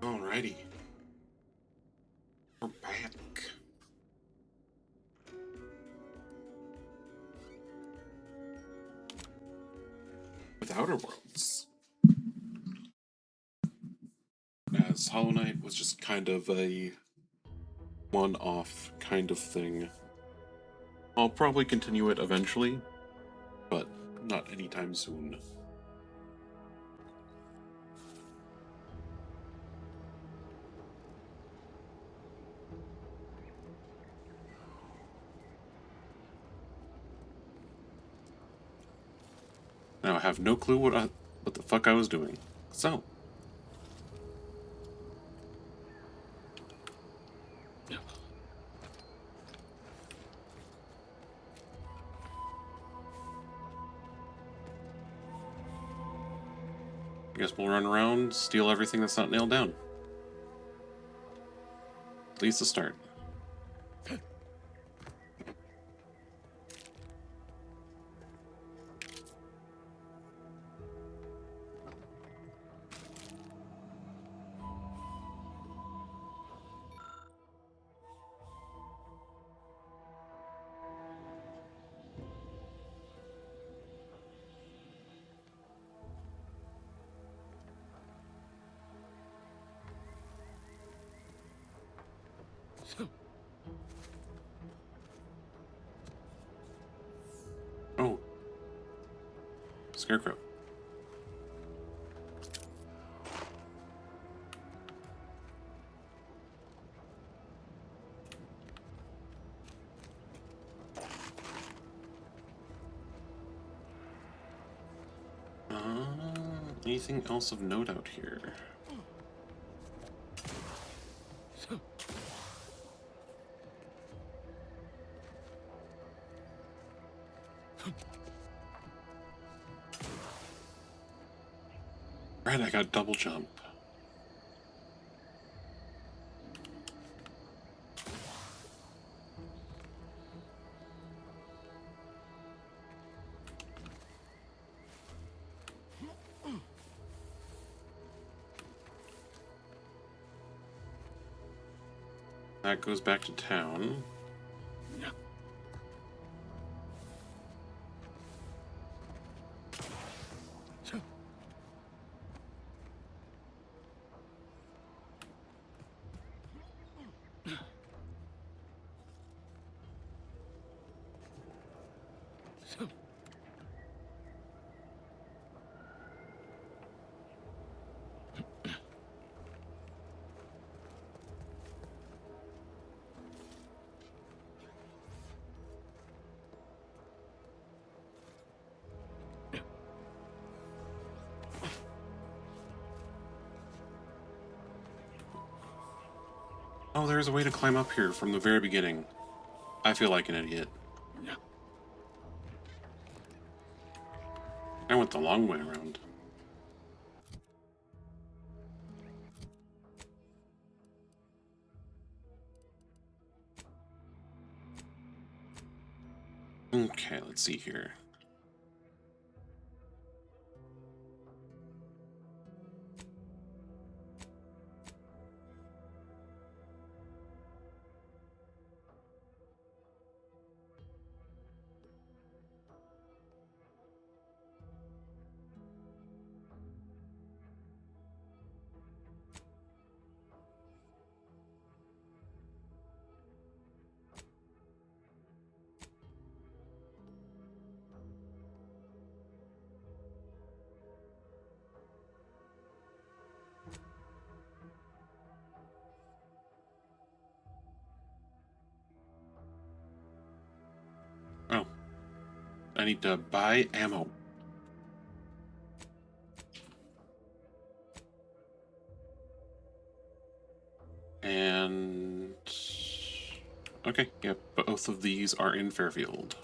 Alrighty. We're back. With Outer Worlds. As Hollow Knight was just kind of a one-off kind of thing. I'll probably continue it eventually, but not anytime soon. Now I have no clue what the fuck I was doing. So. I guess we'll run around, steal everything that's not nailed down. At least the start. Oh. Scarecrow. Anything else of note out here? Right, I got double jump. That goes back to town. Oh, there's a way to climb up here from the very beginning. I feel like an idiot. I went the long way around. Okay, let's see here. Oh, I need to buy ammo. And... okay, yep, both of these are in Fairfield.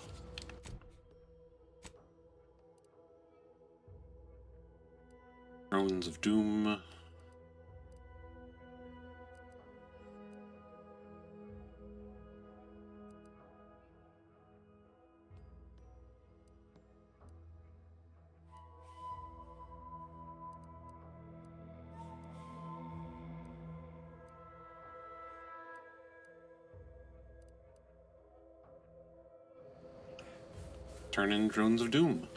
Thrones of Doom. Turn in Drones of Doom.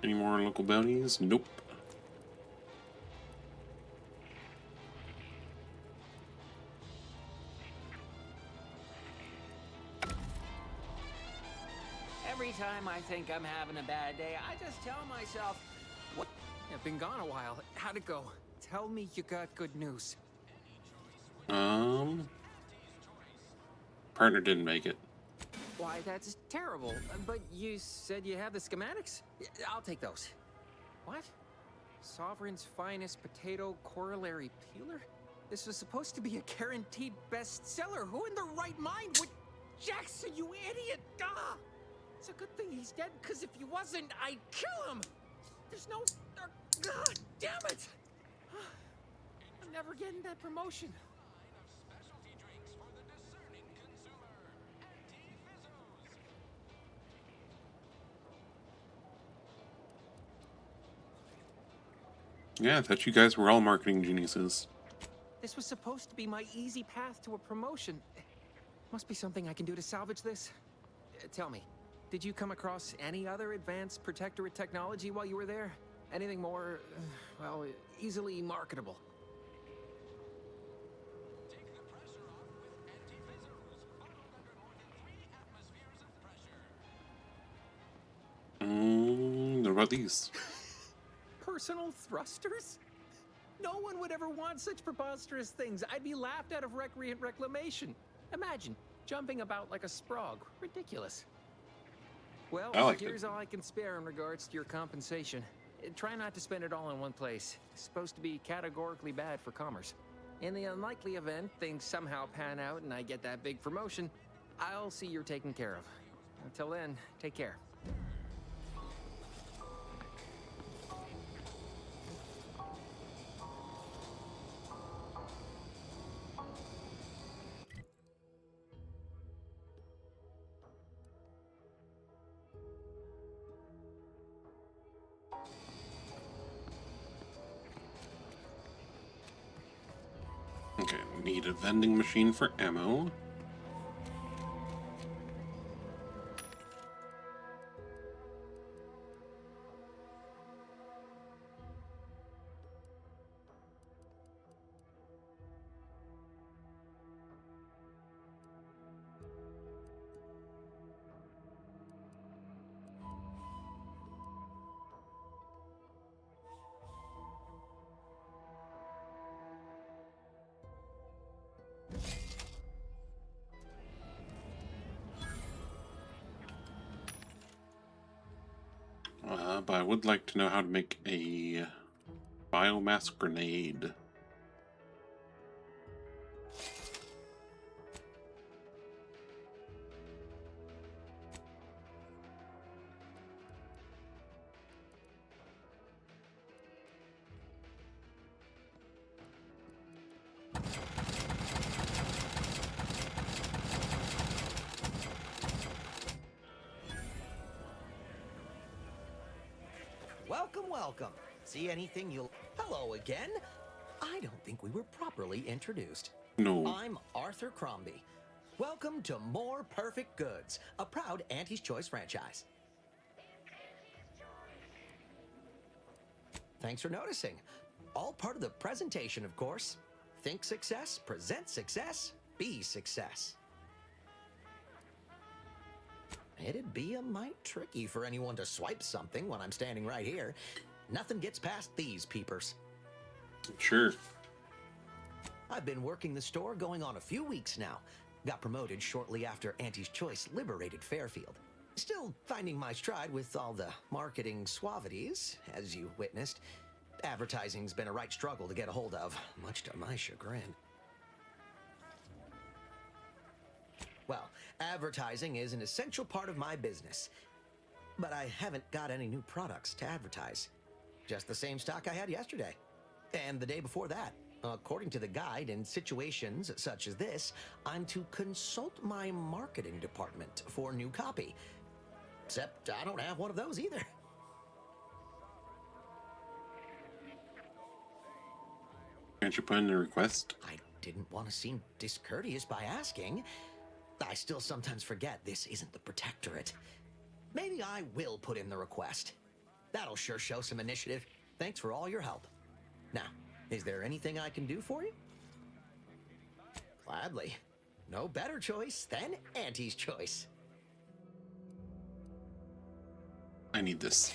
Any more local bounties? Nope. Every time I think I'm having a bad day, I just tell myself, what? I've been gone a while. How'd it go? Tell me you got good news. Partner didn't make it. Why, that's terrible. But you said you have the schematics? I'll take those. What? Sovereign's finest potato corollary peeler? This was supposed to be a guaranteed bestseller. Who in their right mind would... Jackson, you idiot! Ah! It's a good thing he's dead, because if he wasn't, I'd kill him! There's no... God damn it! I'm never getting that promotion. Yeah, I thought you guys were all marketing geniuses. This was supposed to be my easy path to a promotion. Must be something I can do to salvage this. Tell me, did you come across any other advanced protectorate technology while you were there? Anything more, well, easily marketable? What about these? Personal thrusters? No one would ever want such preposterous things. I'd be laughed out of recreant reclamation. Imagine jumping about like a sprog. Ridiculous. Well, here's all I can spare in regards to your compensation. Try not to spend it all in one place. It's supposed to be categorically bad for commerce. In the unlikely event things somehow pan out and I get that big promotion, I'll see you're taken care of. Until then, take care. Okay, need a vending machine for ammo. But I would like to know how to make a biomass grenade. Welcome, welcome. See anything you'll... Hello again. I don't think we were properly introduced. No. I'm Arthur Crombie. Welcome to More Perfect Goods, a proud Auntie's Choice franchise. Thanks for noticing. All part of the presentation, of course. Think success, present success, be success. It'd be a mite tricky for anyone to swipe something when I'm standing right here. Nothing gets past these peepers. Sure. I've been working the store going on a few weeks now. Got promoted shortly after Auntie's Choice liberated Fairfield. Still finding my stride with all the marketing suavities, as you witnessed. Advertising's been a right struggle to get a hold of, much to my chagrin. Well, advertising is an essential part of my business. But I haven't got any new products to advertise. Just the same stock I had yesterday. And the day before that. According to the guide, in situations such as this, I'm to consult my marketing department for new copy. Except I don't have one of those either. Can't you put in a request? I didn't want to seem discourteous by asking. I still sometimes forget this isn't the Protectorate. Maybe I will put in the request. That'll sure show some initiative. Thanks for all your help. Now, is there anything I can do for you? Gladly. No better choice than Auntie's choice. I need this.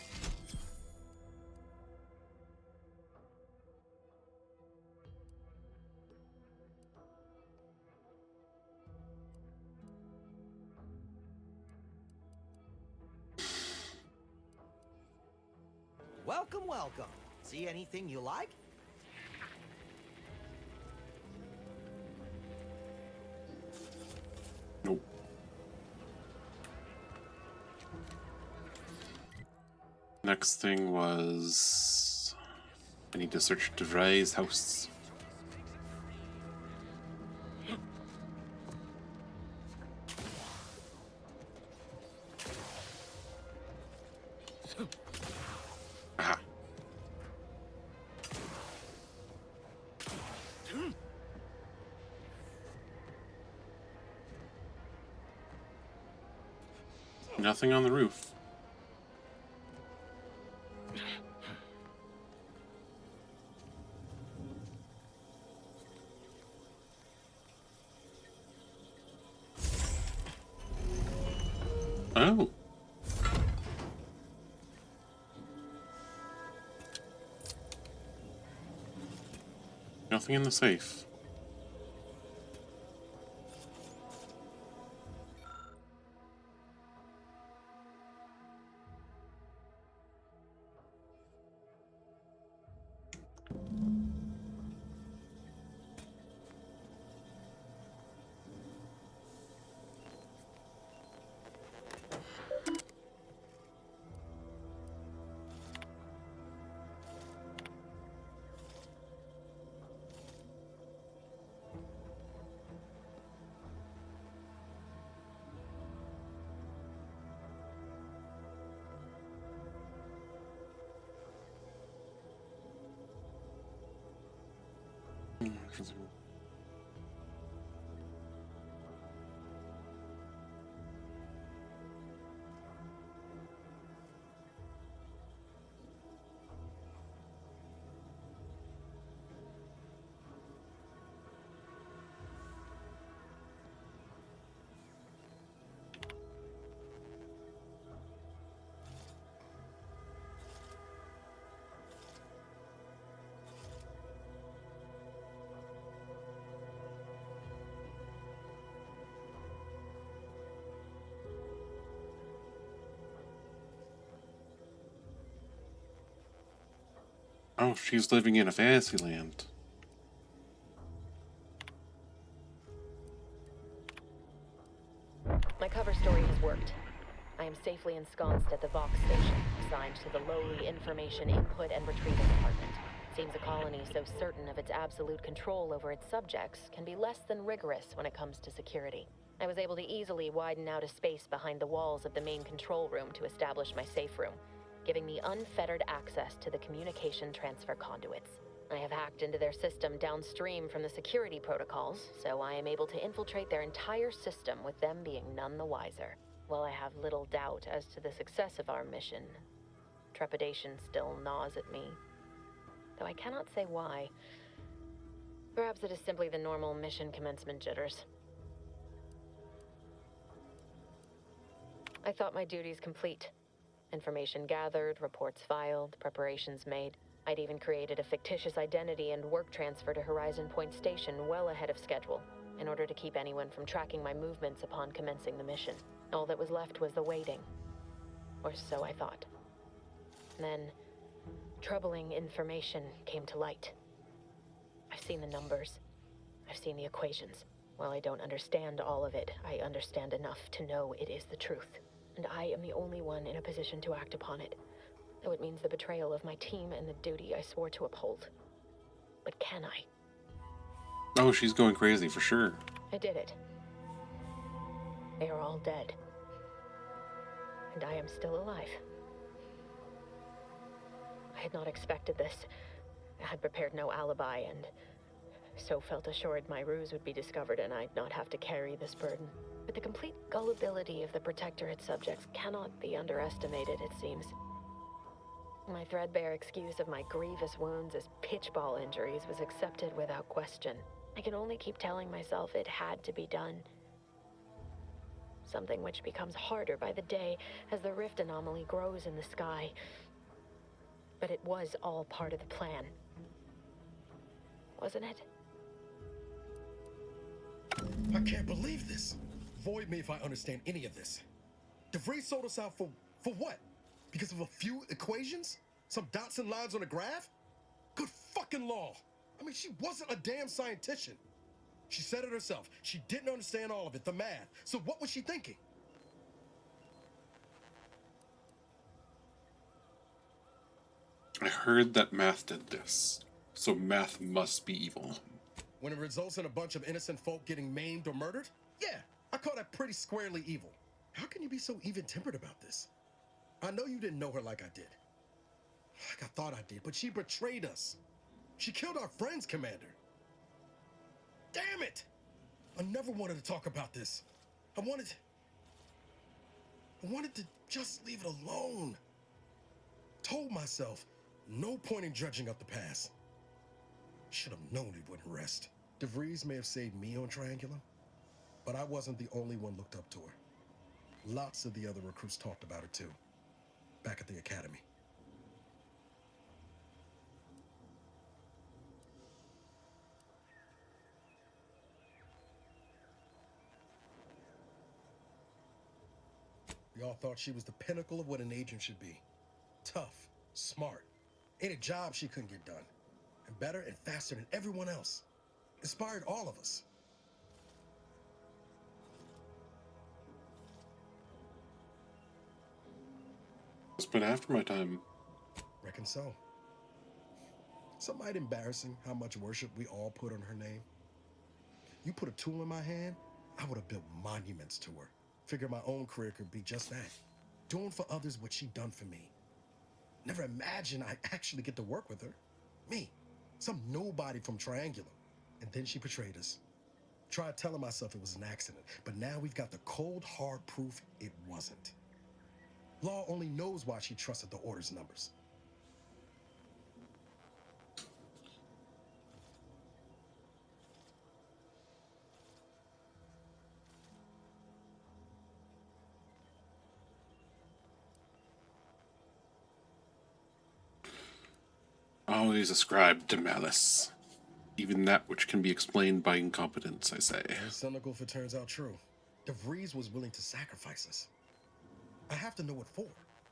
Welcome, welcome. See anything you like? Nope. Next thing was... I need to search DeVry's house. Aha. Nothing on the roof. Oh. Nothing in the safe. Oh, she's living in a fantasy land. My cover story has worked. I am safely ensconced at the Vox station, assigned to the lowly information input and retrieval department. Seems a colony so certain of its absolute control over its subjects can be less than rigorous when it comes to security. I was able to easily widen out a space behind the walls of the main control room to establish my safe room, giving me unfettered access to the communication transfer conduits. I have hacked into their system downstream from the security protocols, so I am able to infiltrate their entire system with them being none the wiser. While I have little doubt as to the success of our mission, trepidation still gnaws at me. Though I cannot say why. Perhaps it is simply the normal mission commencement jitters. I thought my duties complete. Information gathered, reports filed, preparations made. I'd even created a fictitious identity and work transfer to Horizon Point Station well ahead of schedule, in order to keep anyone from tracking my movements upon commencing the mission. All that was left was the waiting. Or so I thought. Then, troubling information came to light. I've seen the numbers. I've seen the equations. While I don't understand all of it, I understand enough to know it is the truth. And I am the only one in a position to act upon it. Though it means the betrayal of my team and the duty I swore to uphold. But can I? Oh, she's going crazy for sure. I did it. They are all dead. And I am still alive. I had not expected this. I had prepared no alibi and so felt assured my ruse would be discovered and I'd not have to carry this burden. But the complete gullibility of the Protectorate subjects cannot be underestimated, it seems. My threadbare excuse of my grievous wounds as pitchball injuries was accepted without question. I can only keep telling myself it had to be done. Something which becomes harder by the day as the rift anomaly grows in the sky. But it was all part of the plan. Wasn't it? I can't believe this. Void me if I understand any of this. DeVries sold us out for what? Because of a few equations? Some dots and lines on a graph? Good fucking law. I mean, she wasn't a damn scientist. She said it herself. She didn't understand all of it, the math. So what was she thinking? I heard that math did this, so math must be evil. When it results in a bunch of innocent folk getting maimed or murdered? Yeah, I call that pretty squarely evil. How can you be so even-tempered about this? I know you didn't know her like I did. Like I thought I did, but she betrayed us. She killed our friends, Commander. Damn it! I never wanted to talk about this. I wanted to just leave it alone. Told myself, no point in dredging up the past. Should have known it wouldn't rest. DeVries may have saved me on Triangulum, but I wasn't the only one looked up to her. Lots of the other recruits talked about her too, back at the academy. Y'all thought she was the pinnacle of what an agent should be. Tough, smart, in a job she couldn't get done. And better and faster than everyone else. Inspired all of us. It's been after my time. Reckon so. Some might embarrassing how much worship we all put on her name. You put a tool in my hand, I would have built monuments to her. Figured my own career could be just that. Doing for others what she done for me. Never imagined I'd actually get to work with her. Me, some nobody from Triangulum. And then she betrayed us. Tried telling myself it was an accident, but now we've got the cold, hard proof it wasn't. Law only knows why she trusted the Order's numbers. Always ascribed to malice. Even that which can be explained by incompetence, I say. And cynical if it turns out true. DeVries was willing to sacrifice us. I have to know what for.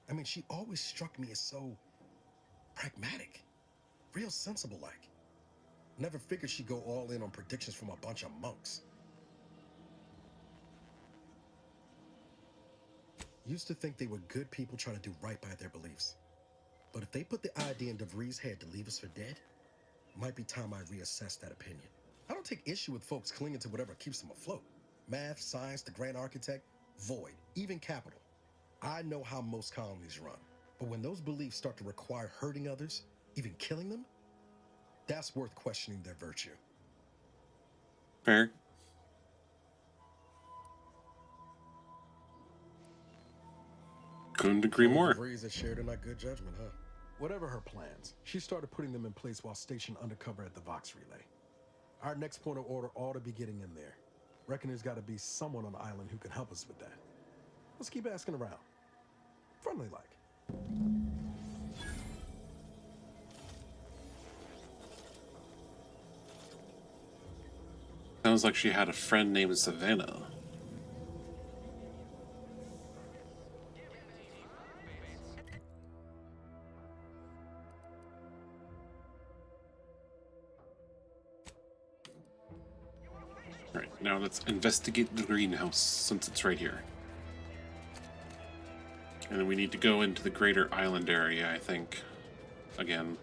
I mean, she always struck me as so pragmatic. Real sensible-like. Never figured she'd go all in on predictions from a bunch of monks. Used to think they were good people trying to do right by their beliefs. But if they put the idea in DeVries' head to leave us for dead, might be time I reassess that opinion. I don't take issue with folks clinging to whatever keeps them afloat. Math, science, the grand architect, void, even capital. I know how most colonies run. But when those beliefs start to require hurting others, even killing them, that's worth questioning their virtue. Fair. Couldn't agree more. DeVries has shared in our good judgment, huh? Whatever her plans, she started putting them in place while stationed undercover at the Vox Relay. Our next point of order ought to be getting in there. Reckon there's got to be someone on the island who can help us with that. Let's keep asking around. Friendly like. Sounds like she had a friend named Savannah. Alright, now let's investigate the greenhouse, since it's right here. And then we need to go into the greater island area, I think. Again.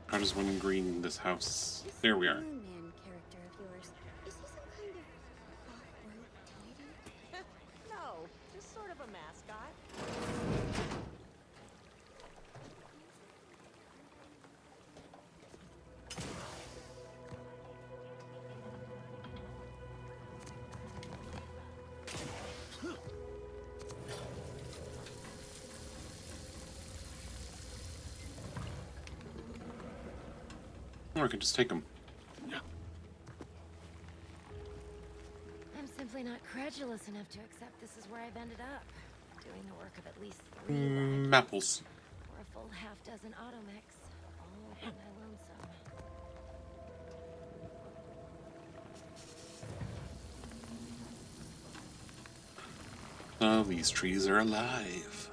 How does one green this house? There we are. Man character of yours, is he some kind of off-world deity? No, just sort of a mascot. Or I can just take them. I'm simply not credulous enough to accept this is where I've ended up. Doing the work of at least 3 Mapples. or a full half-dozen automechs, all by my lonesome. Oh, these trees are alive.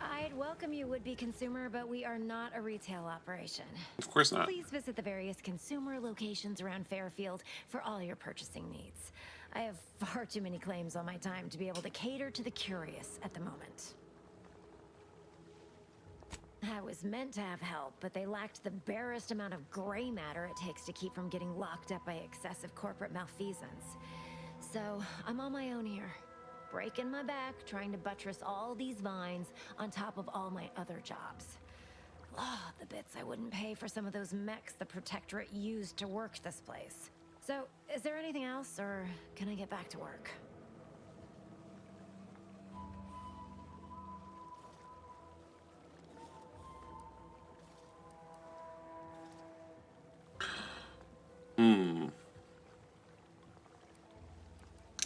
I'd welcome you, would-be consumer, but we are not a retail operation. Of course not. Please visit the various consumer locations around Fairfield for all your purchasing needs. I have far too many claims on my time to be able to cater to the curious at the moment. I was meant to have help, but they lacked the barest amount of gray matter it takes to keep from getting locked up by excessive corporate malfeasance. So, I'm on my own here. Breaking my back, trying to buttress all these vines on top of all my other jobs. Oh, the bits I wouldn't pay for some of those mechs the Protectorate used to work this place. So, is there anything else, or can I get back to work?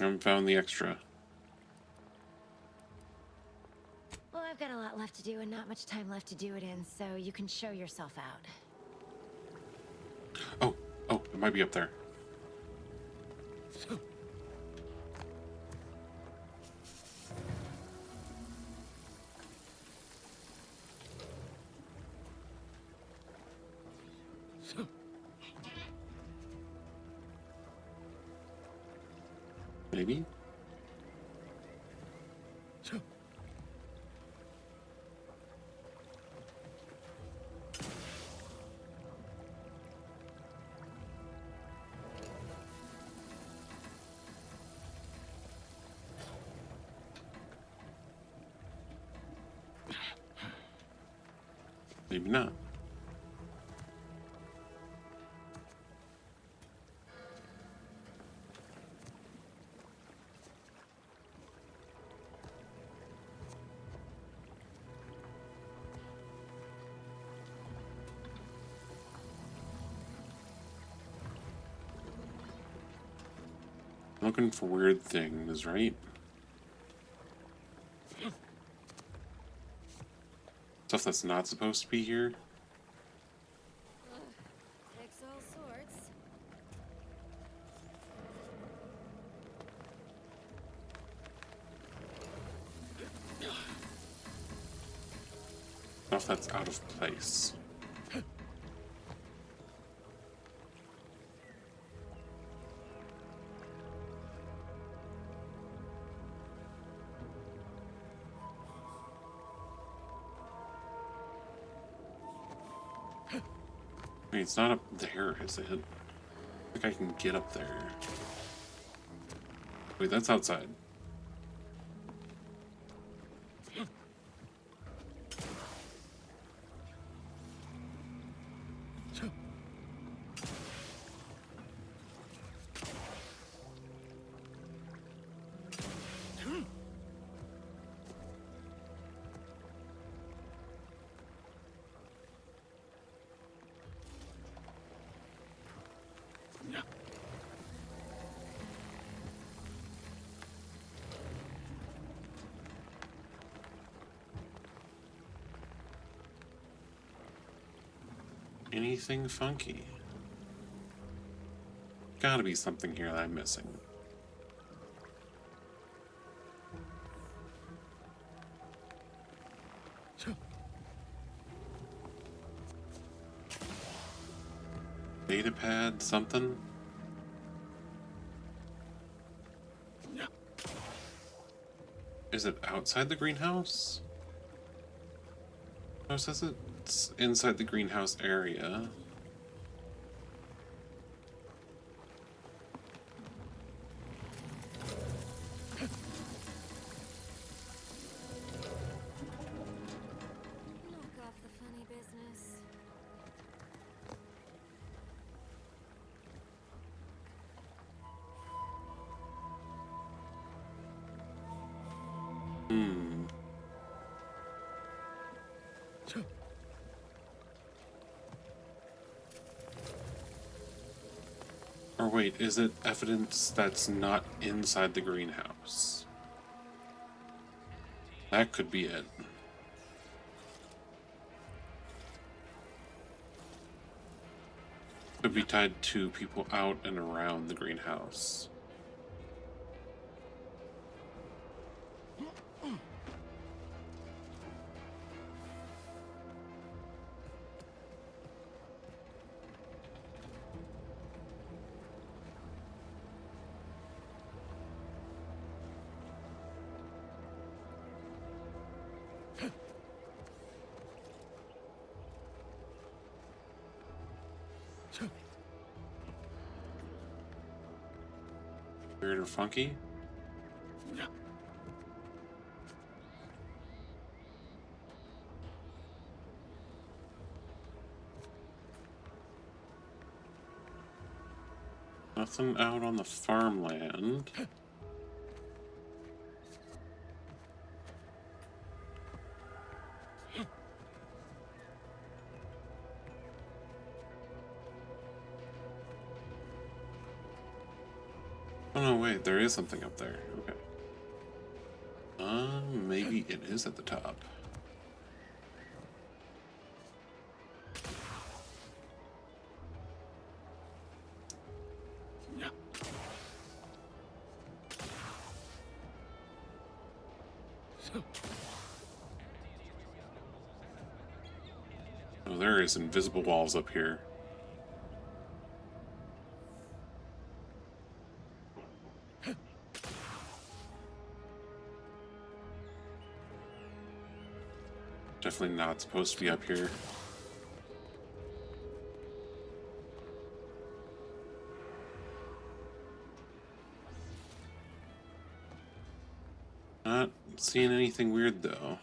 I haven't found the extra. Well, I've got a lot left to do and not much time left to do it in, so you can show yourself out. Oh, it might be up there. Maybe? Maybe not. Looking for weird things, right? Stuff that's not supposed to be here. Fix all sorts. Stuff that's out of place. Wait, it's not up there, is it? think I can get up there. Wait, that's outside. Anything funky? Gotta be something here that I'm missing. Data pad, something? Is it outside the greenhouse? Oh, it says it's inside the greenhouse area. Knock off the funny business. Hmm. Or wait, is it evidence that's not inside the greenhouse? That could be it. Could be tied to people out and around the greenhouse. Weird or funky? Nothing out on the farmland. Oh no, wait, there is something up there. Okay. Maybe it is at the top. Oh, there is invisible walls up here. Definitely not supposed to be up here. Not seeing anything weird though.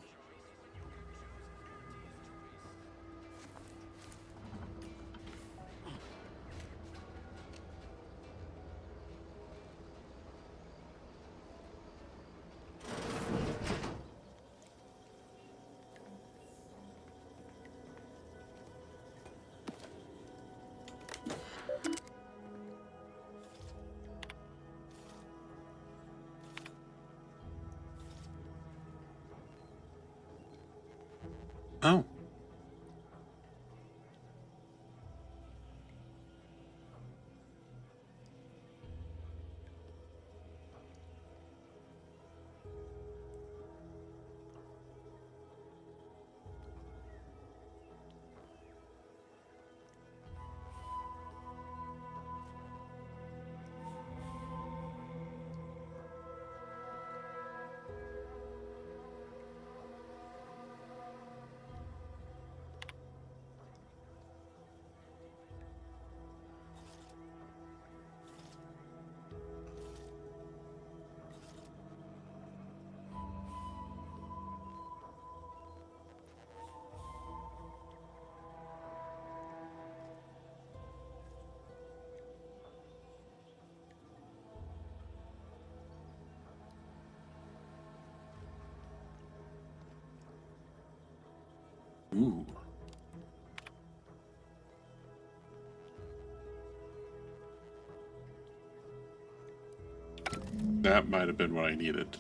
Ooh. That might have been what I needed.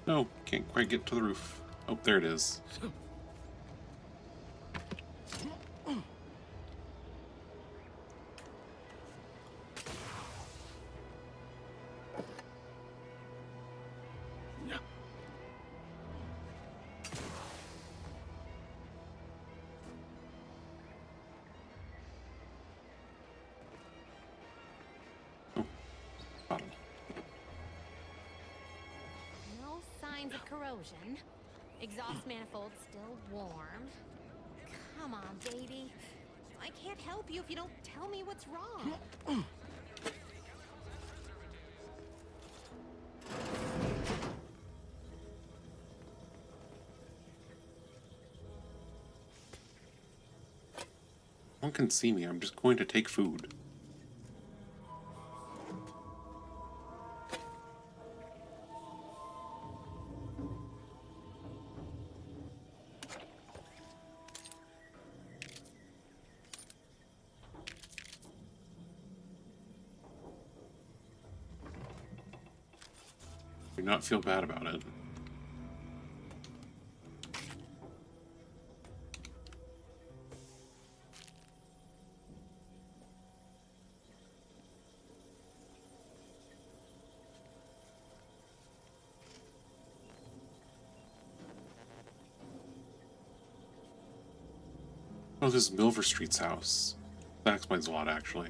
No, can't quite get to the roof. Oh, there it is. Oh, bottle. No signs of corrosion. Exhaust manifold still warm. Come on, baby. I can't help you if you don't tell me what's wrong. No one can see me. I'm just going to take food. Do not feel bad about it. Oh, this is Milver Street's house. That explains a lot, actually.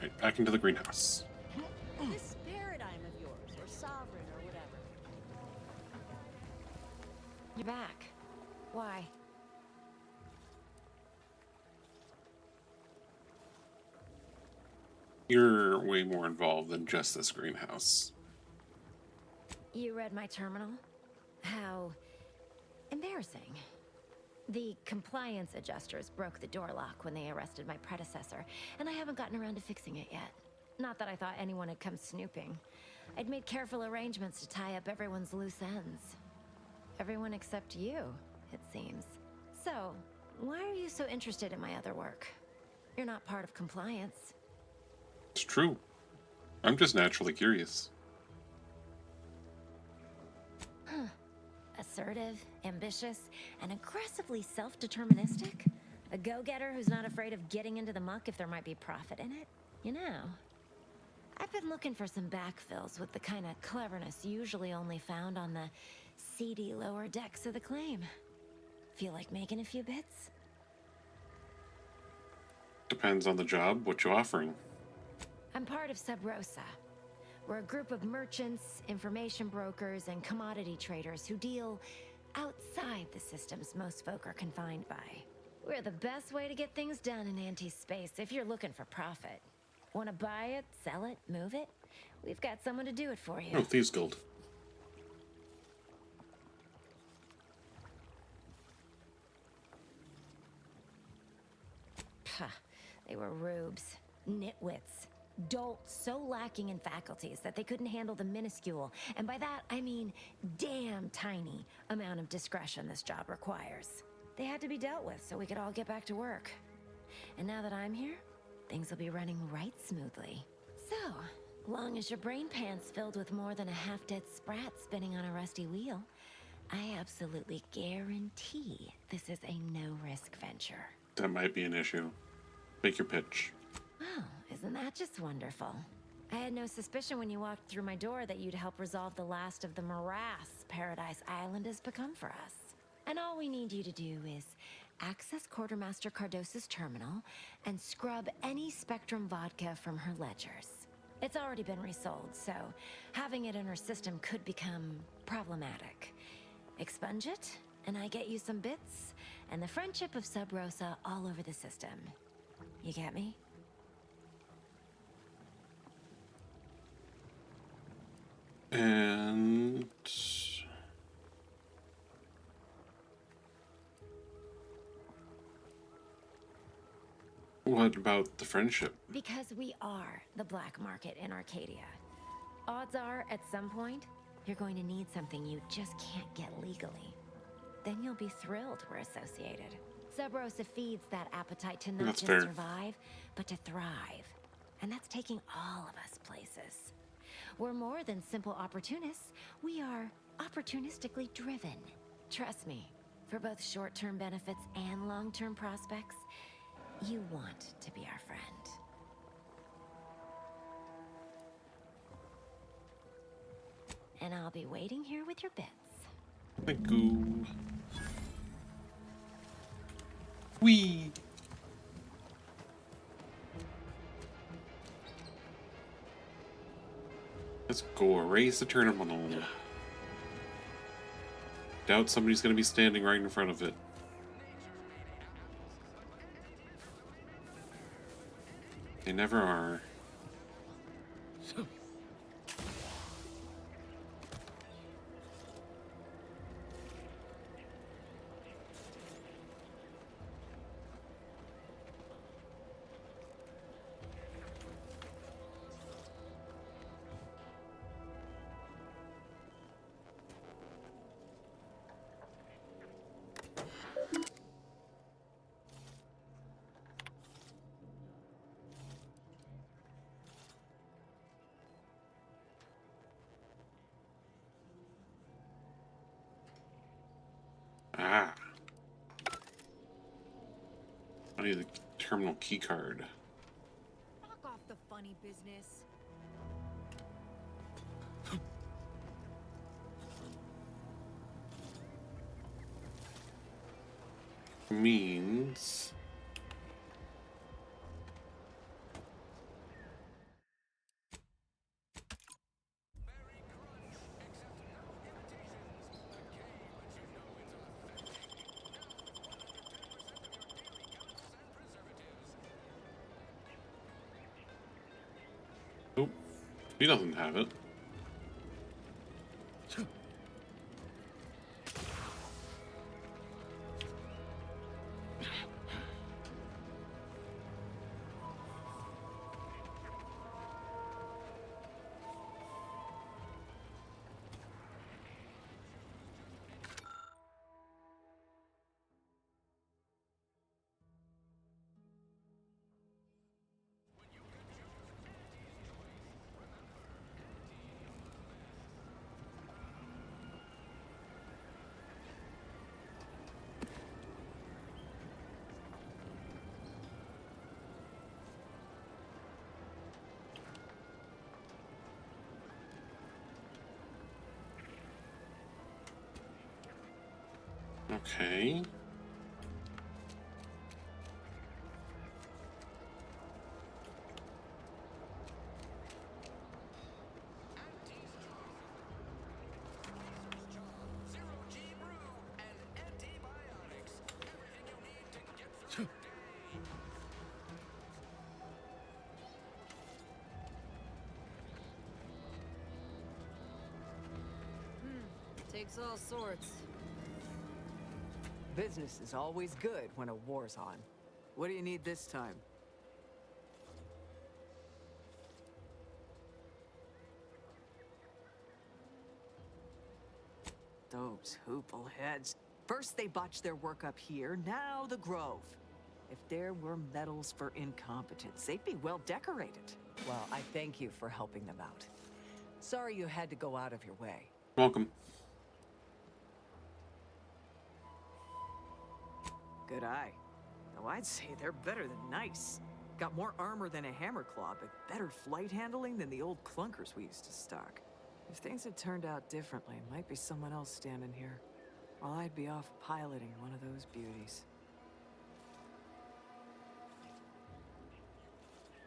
Alright, back into the greenhouse. This paradigm of yours, or sovereign, or whatever. You're back. Why? You're way more involved than just this greenhouse. You read my terminal? How embarrassing. The compliance adjusters broke the door lock when they arrested my predecessor, and I haven't gotten around to fixing it yet. Not that I thought anyone had come snooping. I'd made careful arrangements to tie up everyone's loose ends. Everyone except you, it seems. So, why are you so interested in my other work? You're not part of compliance. It's true. I'm just naturally curious. Assertive, ambitious, and aggressively self-deterministic? A go-getter who's not afraid of getting into the muck if there might be profit in it? You know, I've been looking for some backfills with the kind of cleverness usually only found on the seedy lower decks of the claim. Feel like making a few bits? Depends on the job, what you offering. I'm part of Sub Rosa. We're a group of merchants, information brokers, and commodity traders who deal outside the systems most folk are confined by. We're the best way to get things done in anti-space if you're looking for profit. Want to buy it, sell it, move it? We've got someone to do it for you. Oh, Thieves Guild. Pah, they were rubes, nitwits, dolts so lacking in faculties that they couldn't handle the minuscule, and by that I mean damn tiny, amount of discretion this job requires. They had to be dealt with so we could all get back to work. And now that I'm here, things will be running right smoothly. So, long as your brain pan's filled with more than a half-dead sprat spinning on a rusty wheel, I absolutely guarantee this is a no-risk venture. That might be an issue. Make your pitch. Oh, isn't that just wonderful? I had no suspicion when you walked through my door that you'd help resolve the last of the morass Paradise Island has become for us. And all we need you to do is access Quartermaster Cardos's terminal and scrub any Spectrum vodka from her ledgers. It's already been resold, so having it in her system could become problematic. Expunge it, and I get you some bits, and the friendship of Sub Rosa all over the system. You get me? And what about the friendship? Because we are the black market in Arcadia. Odds are, at some point, you're going to need something you just can't get legally. Then you'll be thrilled we're associated. Sub Rosa feeds that appetite to not That's just fair. survive, but to thrive. And that's taking all of us places. We're more than simple opportunists. We are opportunistically driven. Trust me, for both short-term benefits and long-term prospects, you want to be our friend. And I'll be waiting here with your bits. Thank you. Whee! Let's go erase the terminal. Doubt somebody's gonna be standing right in front of it. They never are. Ah. I need the terminal key card. Knock off the funny business. Means nope, he doesn't have it. Okay. Takes all sorts. Business is always good when a war's on. What do you need this time? Those hoople heads. First they botched their work up here, now the Grove. If there were medals for incompetence, they'd be well decorated. Well, I thank you for helping them out. Sorry you had to go out of your way. Welcome. Good eye. Though I'd say they're better than nice. Got more armor than a hammerclaw, but better flight handling than the old clunkers we used to stock. If things had turned out differently, might be someone else standing here. While I'd be off piloting one of those beauties.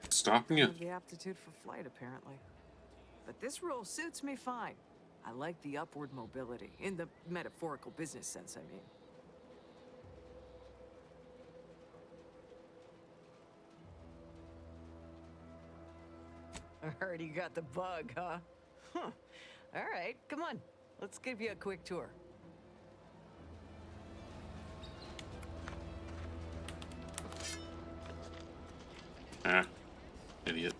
Stopping I it. have the aptitude for flight, apparently. But this role suits me fine. I like the upward mobility, in the metaphorical business sense, I mean. I heard you got the bug, huh? Huh. All right, come on. Let's give you a quick tour. Ah, idiot.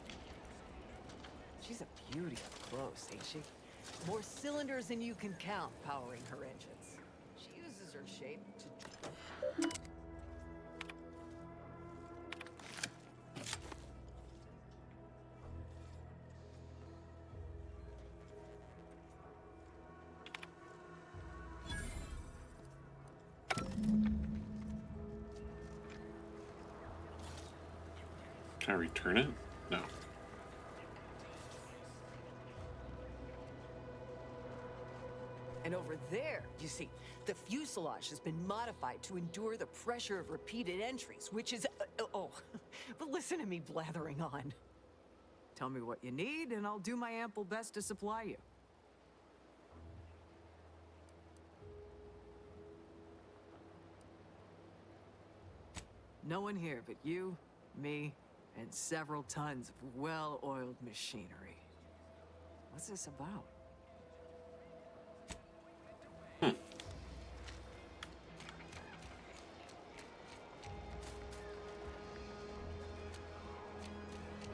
She's a beauty up close, ain't she? More cylinders than you can count powering her engines. She uses her shape to... Can I return it? No. And over there, you see, the fuselage has been modified to endure the pressure of repeated entries, which is... oh, but listen to me blathering on. Tell me what you need, and I'll do my ample best to supply you. No one here but you, me, and several tons of well-oiled machinery. What's this about?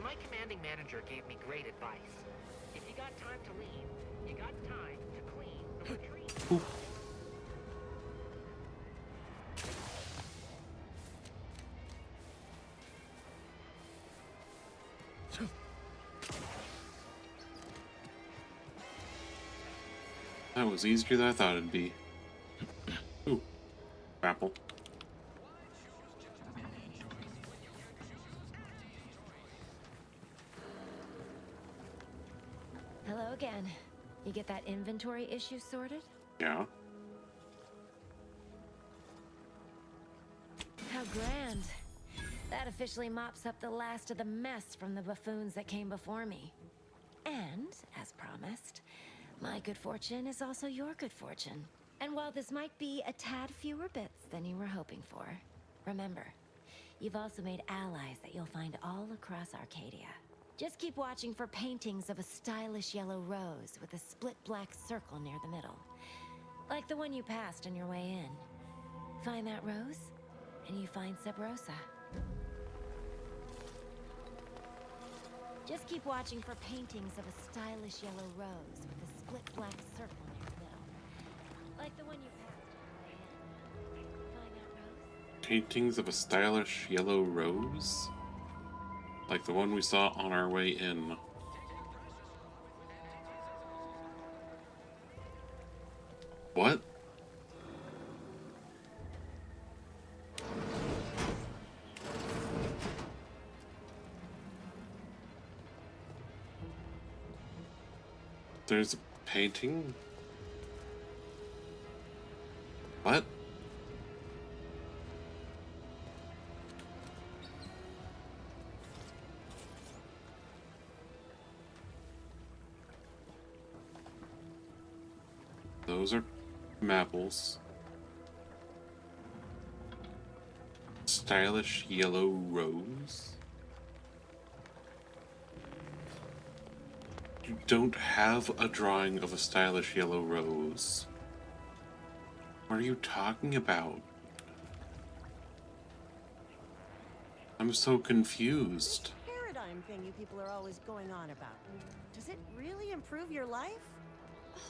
My commanding manager gave me great advice. If you got time to leave, you got time to clean the retreat. That was easier than I thought it'd be. Ooh, apple. Hello again. You get that inventory issue sorted? Yeah. How grand. That officially mops up the last of the mess from the buffoons that came before me. And, as promised, my good fortune is also your good fortune. And while this might be a tad fewer bits than you were hoping for, remember, you've also made allies that you'll find all across Arcadia. Just keep watching for paintings of a stylish yellow rose with a split black circle near the middle. Like the one you passed on your way in. Find that rose, and you find Sub Rosa. Just keep watching for paintings of a stylish yellow rose with a split black circle near the middle. Like the one you passed on your way in. Find that rose? Paintings of a stylish yellow rose? Like the one we saw on our way in. What? There's a painting? What? Those are mapples. Stylish yellow rose? You don't have a drawing of a stylish yellow rose. What are you talking about? I'm so confused. This paradigm thing you people are always going on about. Does it really improve your life? Oh,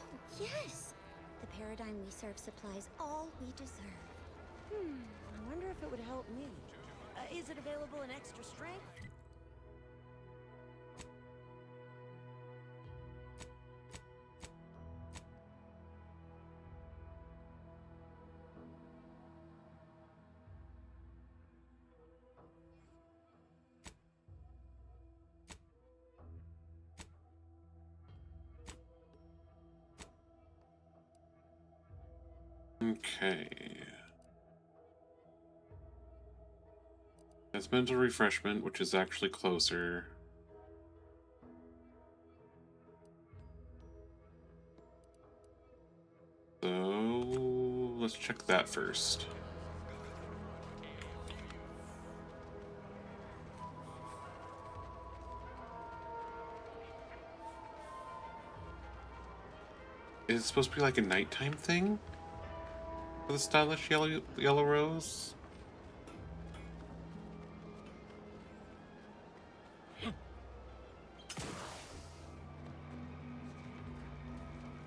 yes! The paradigm we serve supplies all we deserve. I wonder if it would help me. Is it available in extra strength? Okay. That's mental refreshment, which is actually closer. So let's check that first. Is it supposed to be like a nighttime thing? For the stylish yellow rose?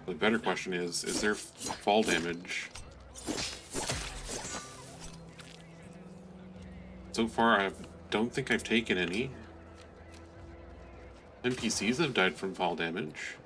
The better question is there fall damage? So far, I don't think I've taken any. NPCs have died from fall damage.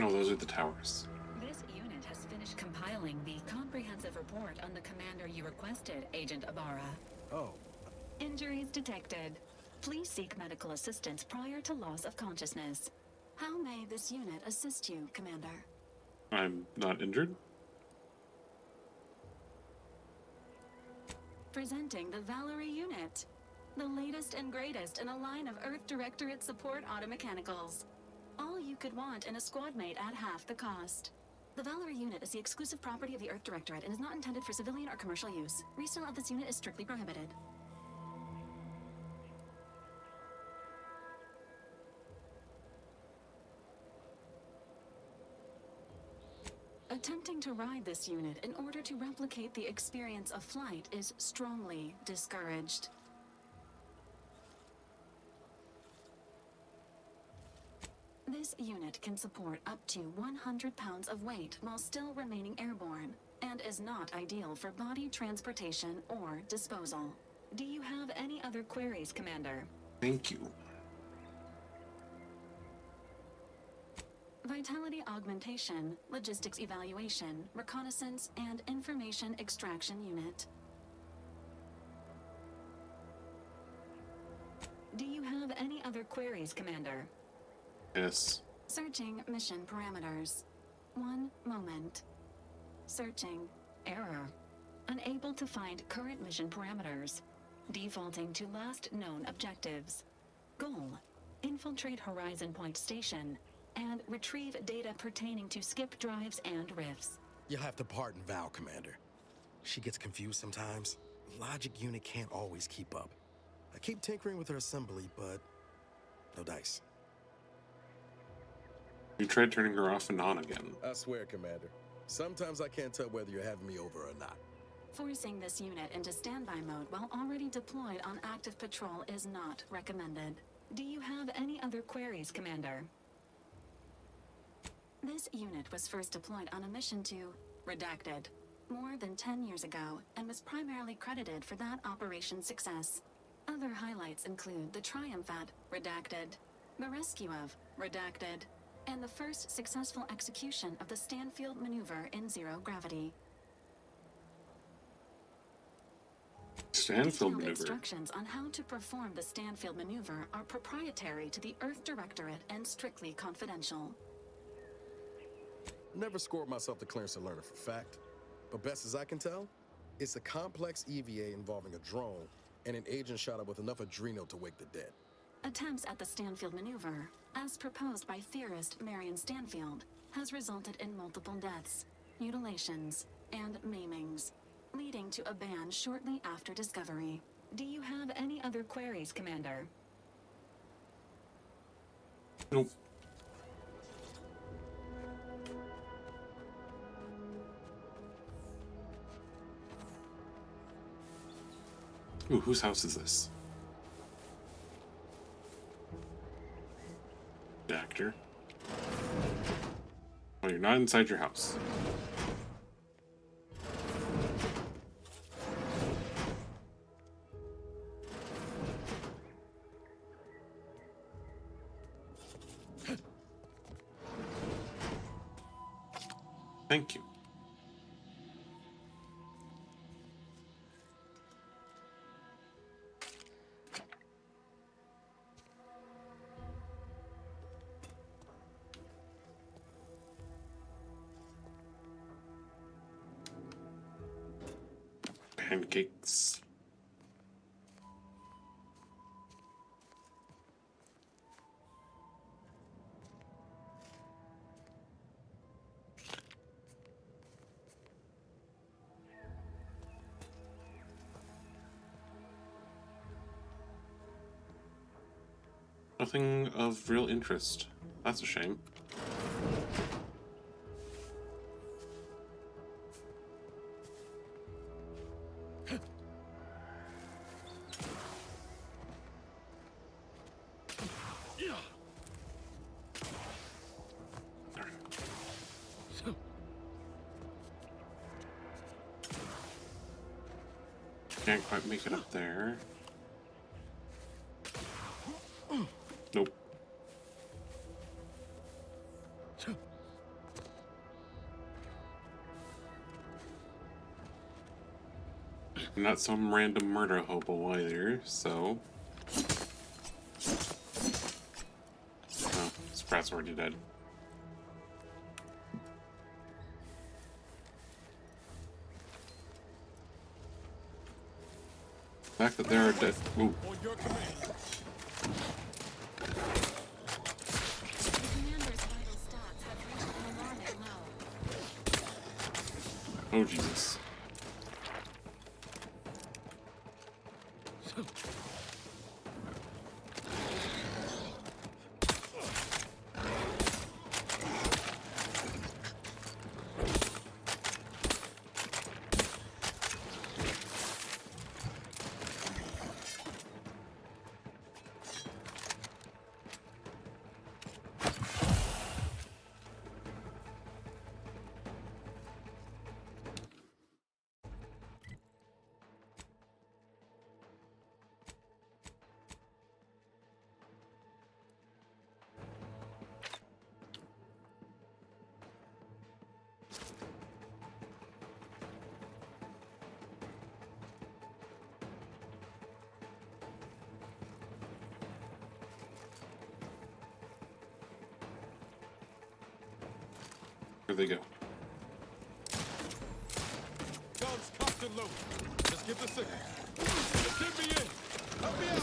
Oh, those are the towers. This unit has finished compiling the comprehensive report on the commander you requested, Agent Ibarra. Oh, Injuries detected. Please seek medical assistance prior to loss of consciousness. How may this unit assist you, Commander? I'm not injured. Presenting the Valerie unit. The latest and greatest in a line of Earth Directorate support automechanicals. All you could want in a squad mate at half the cost. The Valerie unit is the exclusive property of the Earth Directorate and is not intended for civilian or commercial use. Resale of this unit is strictly prohibited. Attempting to ride this unit in order to replicate the experience of flight is strongly discouraged. This unit can support up to 100 pounds of weight while still remaining airborne, and is not ideal for body transportation or disposal. Do you have any other queries, Commander? Thank you. Vitality augmentation, logistics evaluation, reconnaissance, and information extraction unit. Do you have any other queries, Commander? Yes. Searching mission parameters. 1 moment. Searching. Error. Unable to find current mission parameters. Defaulting to last known objectives. Goal. Infiltrate Horizon Point Station and retrieve data pertaining to skip drives and rifts. you'll have to pardon Val, Commander. She gets confused sometimes. Logic unit can't always keep up. I keep tinkering with her assembly, but no dice. You tried turning her off and on again. I swear, Commander. Sometimes I can't tell whether you're having me over or not. Forcing this unit into standby mode while already deployed on active patrol is not recommended. Do you have any other queries, Commander? This unit was first deployed on a mission to Redacted more than 10 years ago and was primarily credited for that operation's success. Other highlights include the triumph at Redacted, the rescue of Redacted, and the first successful execution of the Stanfield maneuver in zero gravity. Stanfield Detailed maneuver. instructions on how to perform the Stanfield maneuver are proprietary to the Earth Directorate and strictly confidential. Never scored myself the clearance to learn it for fact. But best as I can tell, it's a complex EVA involving a drone and an agent shot up with enough adrenal to wake the dead. Attempts at the Stanfield maneuver, as proposed by theorist Marion Stanfield, has resulted in multiple deaths, mutilations, and maimings, leading to a ban shortly after discovery. Do you have any other queries, Commander? Nope. Ooh, whose house is this? Actor. Oh, you're not inside your house. Thank you. Pancakes. Nothing of real interest. That's a shame. Can't quite make it up there. Nope. I'm not some random murder hobo either, so... Oh, Sprat's already dead. The fact that there are dead... Ooh. Oh, Jesus. Here they go. Guns cocked and loaded. Just get the signal. Get me in. Help me out.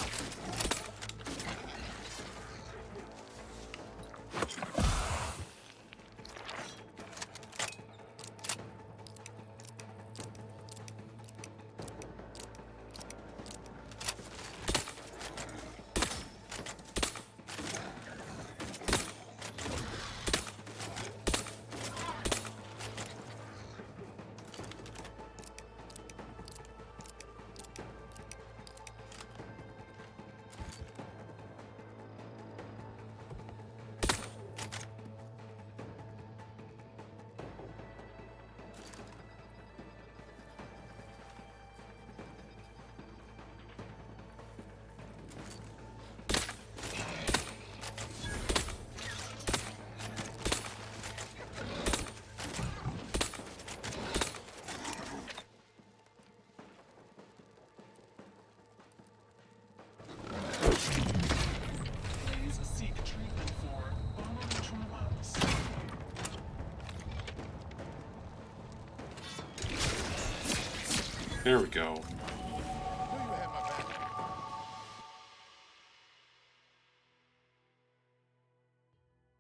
There we go.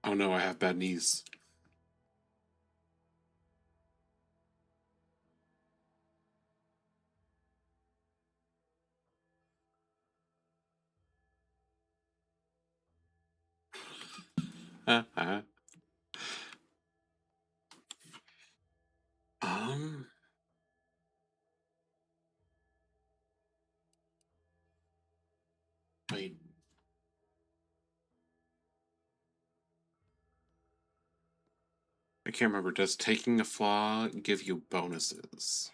Oh no, I have bad knees. Uh-huh. Um, wait. I can't remember. Does taking a flaw give you bonuses?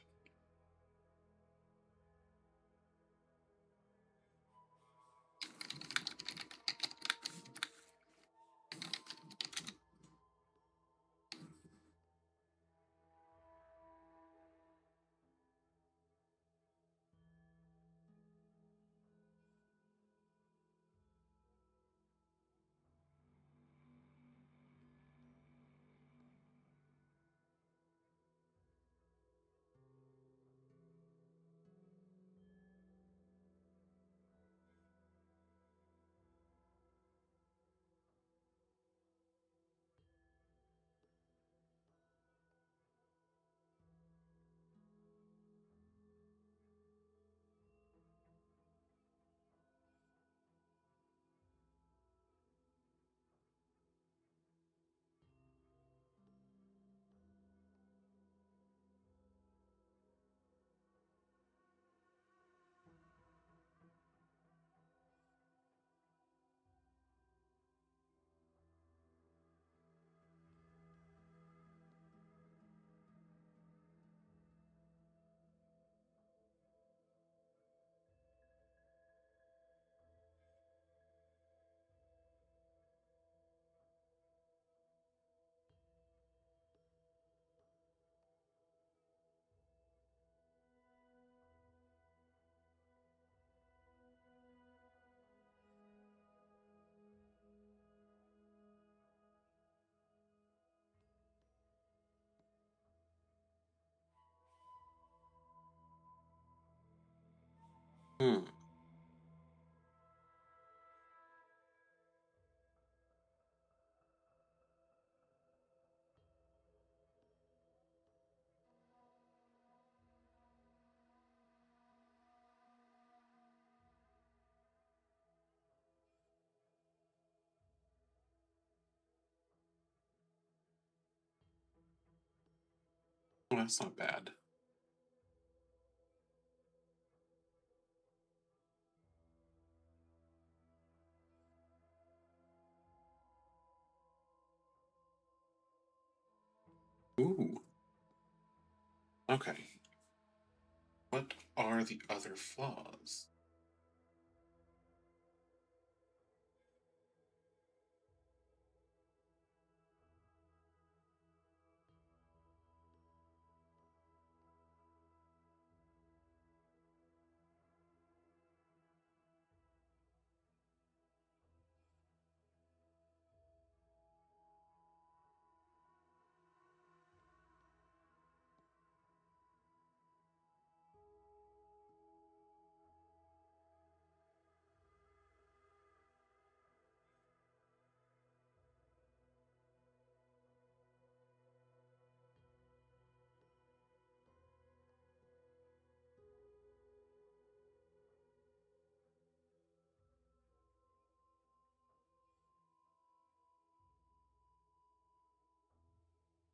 Hmm. Well, that's not bad. Ooh. Okay. What are the other flaws?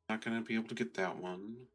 Not gonna be able to get that one.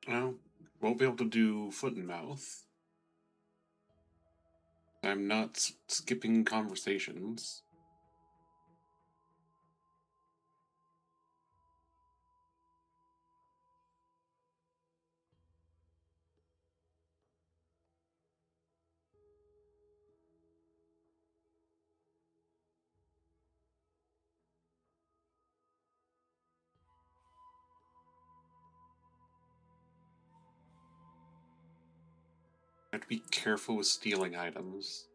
Well, won't be able to do foot and mouth. I'm not skipping conversations. I have to be careful with stealing items.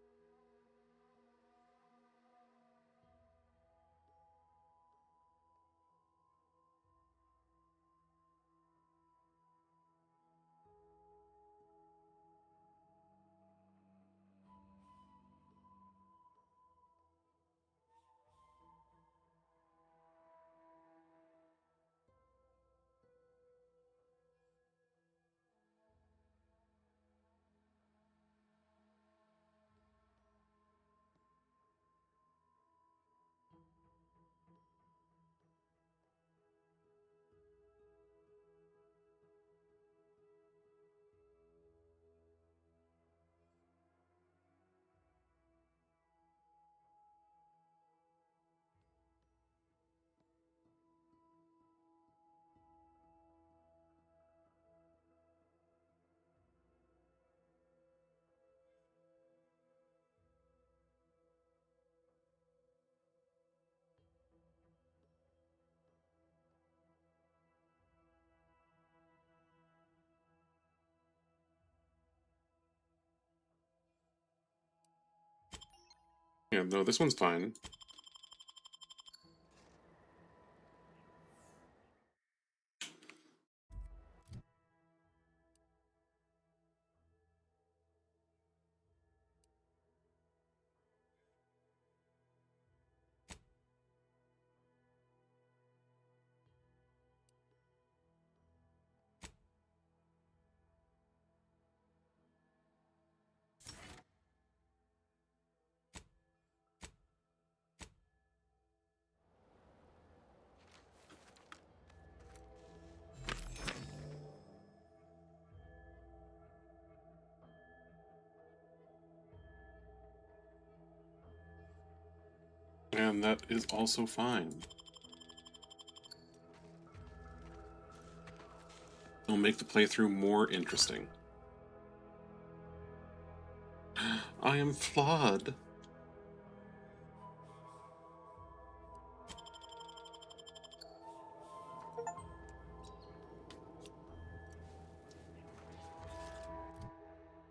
Yeah, no, this one's fine. And that is also fine. It'll make the playthrough more interesting. I am flawed.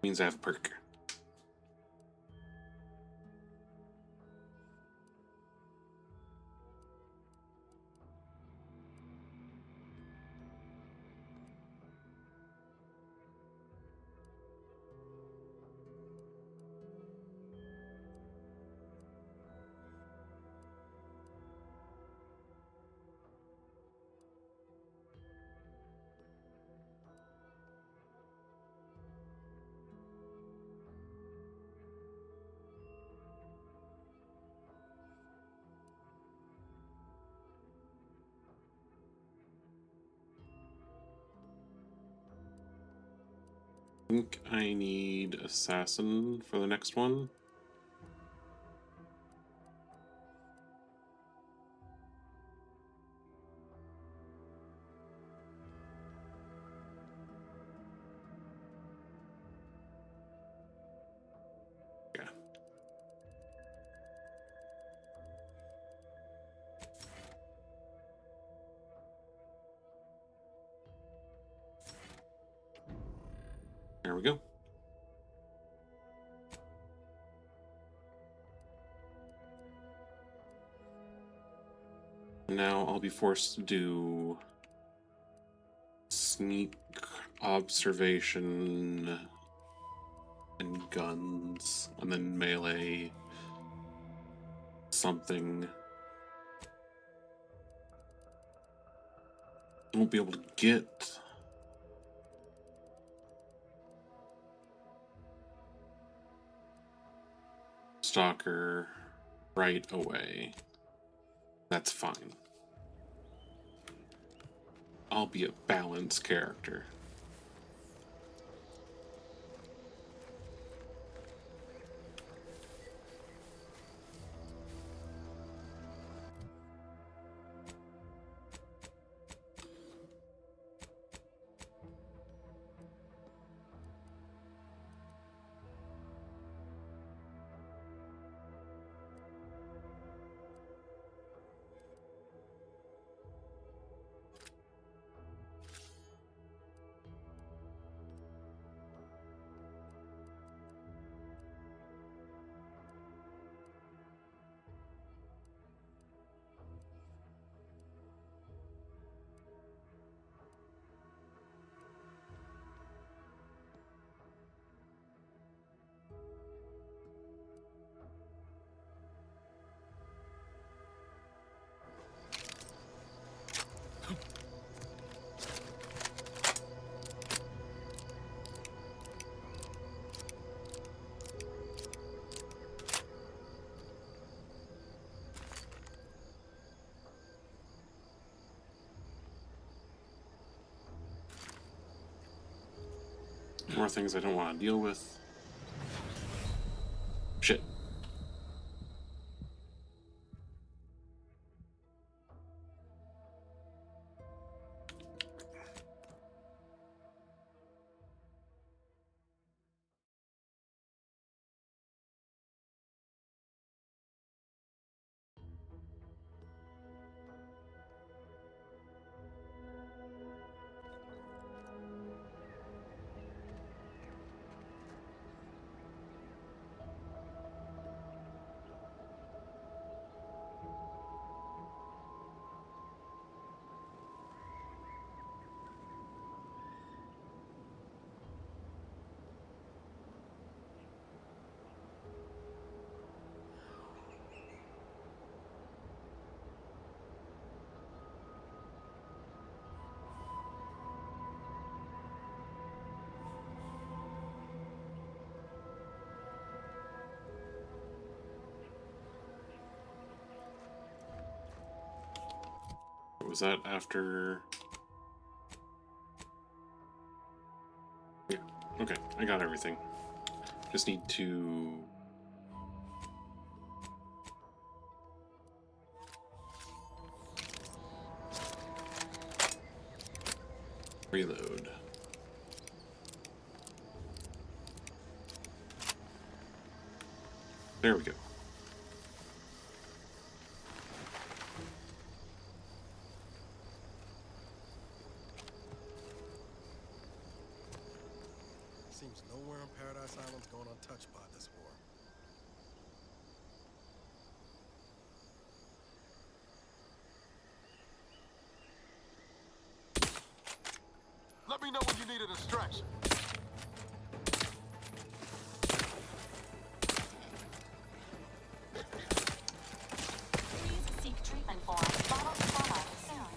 Means I have a perk. I think I need assassin for the next one. Yeah. There we go. Now I'll be forced to do sneak, observation, and guns, and then melee something. I won't be able to get Stalker right away. That's fine. I'll be a balanced character. More things I don't want to deal with. Shit. Was that after? Yeah. Okay, I got everything. Just need to... reload. There we go. Seems nowhere on Paradise Island's going untouched by this war. Let me know when you need a distraction. Please seek treatment for bottle trauma soon.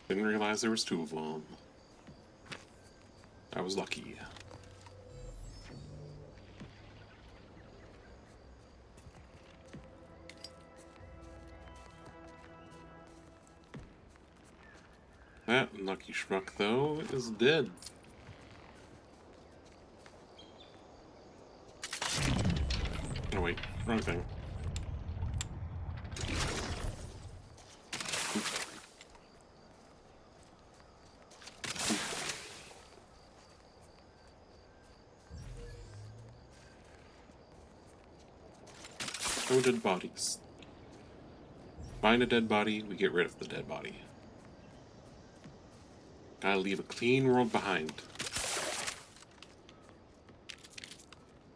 Didn't realize there was two of them. I was lucky. That lucky schmuck, though, is dead. Oh wait, wrong thing. No dead bodies. Find a dead body, we get rid of the dead body. Gotta leave a clean world behind.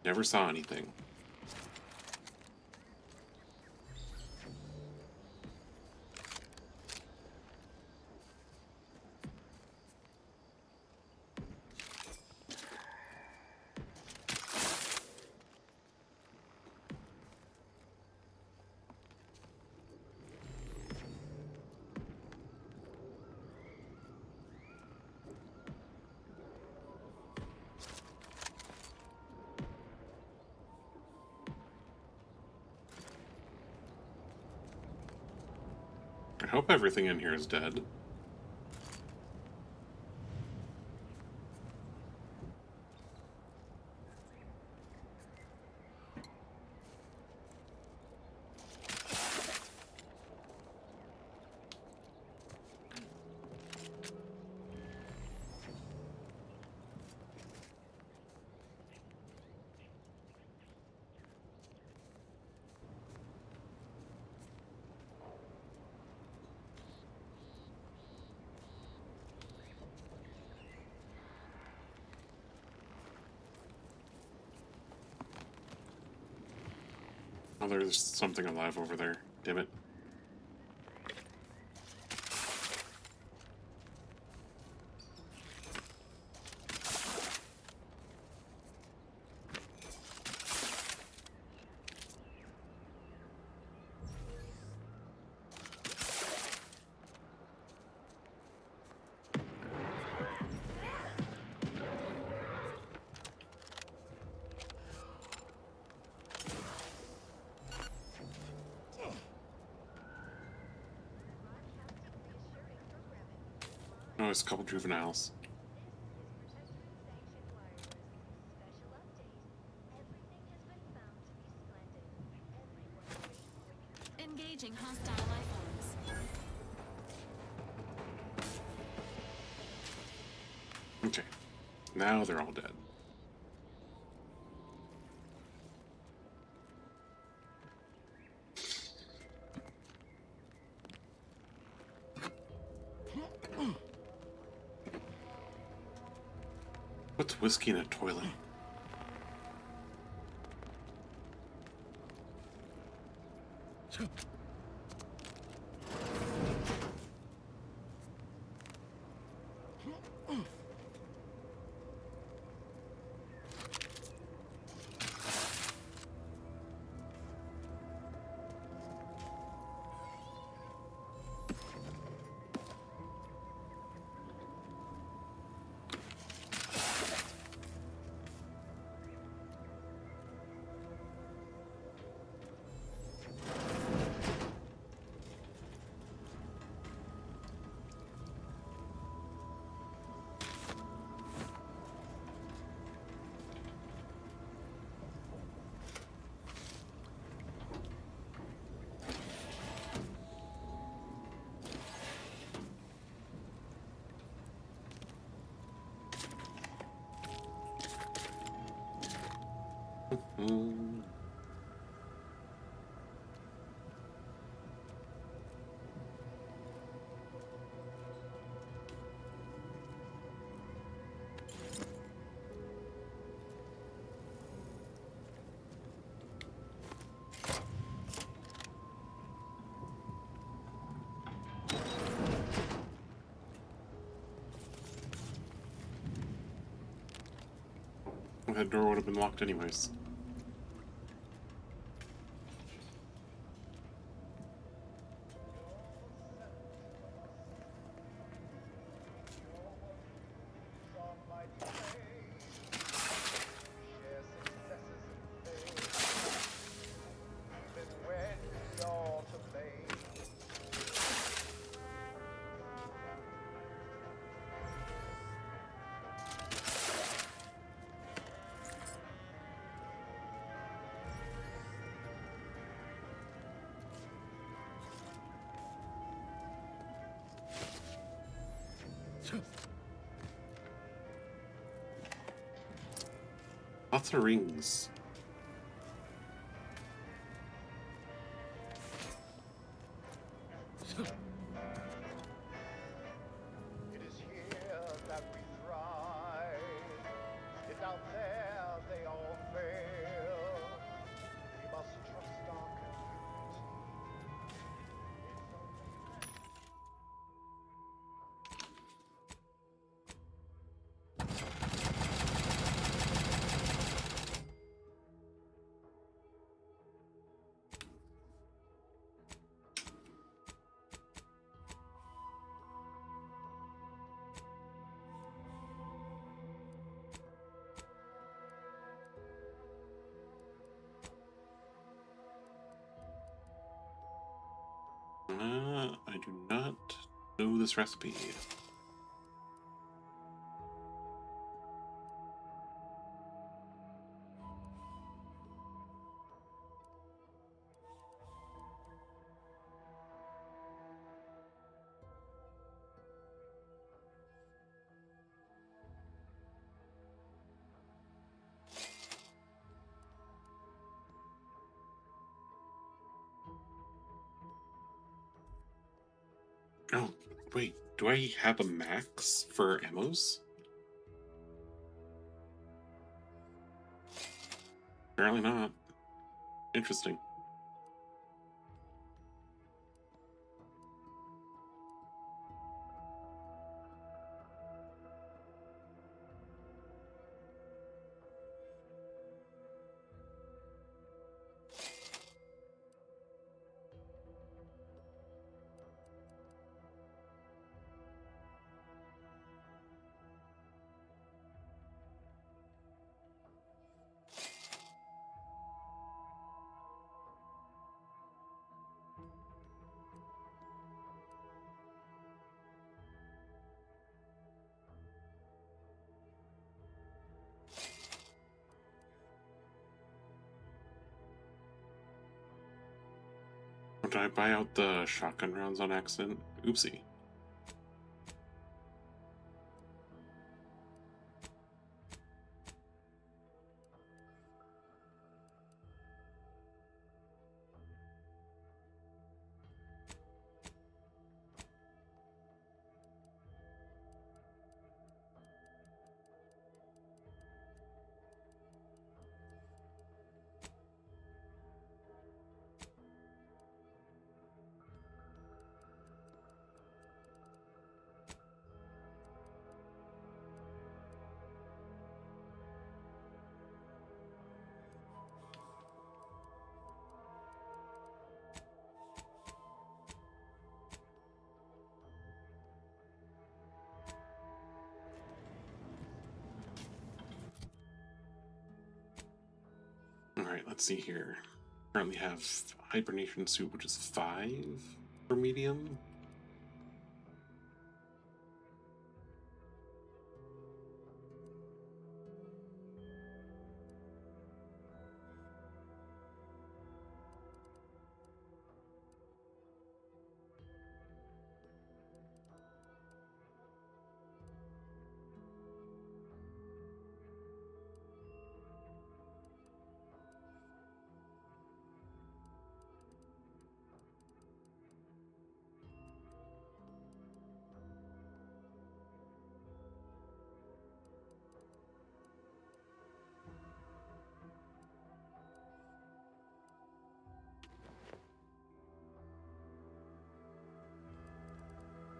Never saw anything. I hope everything in here is dead. Oh, there's something alive over there. Damn it. Oh, it's a couple juveniles. Engaging hostile life forms. Okay. Now they're all dead. What's whiskey in a toilet? Mm. That door would have been locked anyways. Lots of rings. It is here that we thrive. If out there they all fail, we must trust our I do not know this recipe. Oh, wait, do I have a max for ammos? Apparently not. Interesting. Did I buy out the shotgun rounds on accident? Oopsie. Alright, let's see here. Currently have hibernation suit, which is 5 for medium.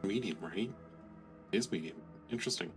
Medium, right? It is medium. Interesting.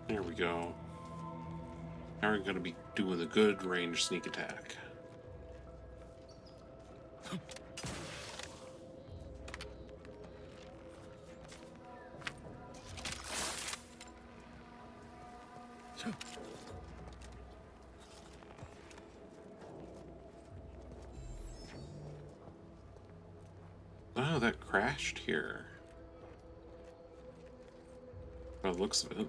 There we go. Now we're going to be doing a good range sneak attack. Oh, that crashed here. By the looks of it.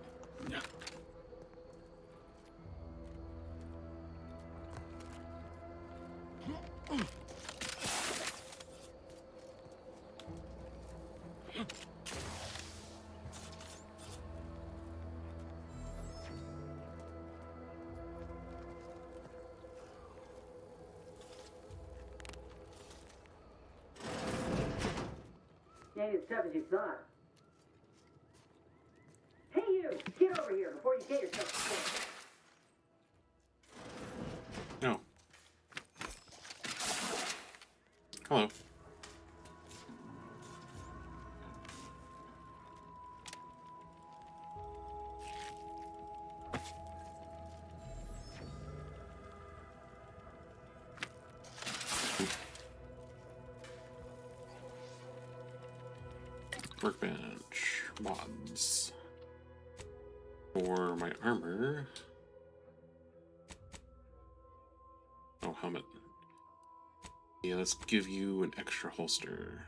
Ain't as tough as you thought. Hey you! Get over here before you get yourself killed. No. Hello. Workbench mods for my armor. Oh, helmet. Yeah, let's give you an extra holster.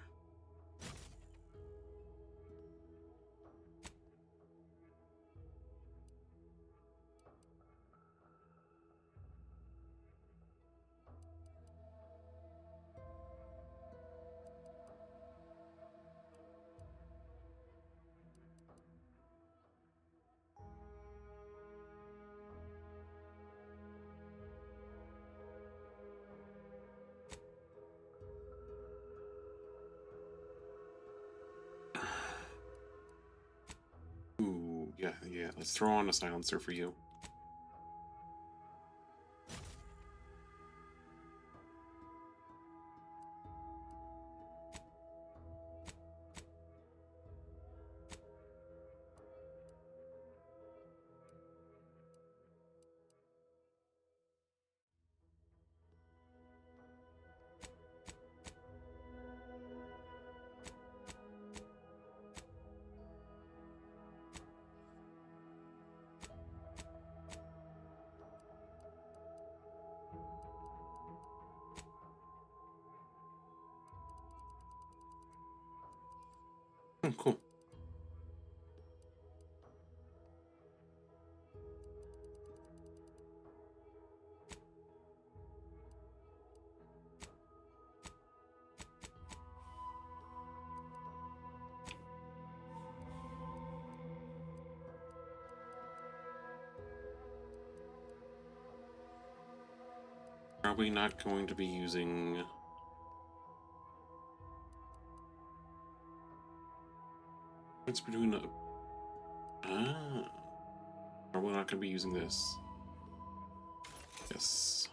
Ooh, yeah. Let's throw on a silencer for you. Oh, cool. Probably not going to be using... What's between... Ah. Probably not going to be using this. Yes.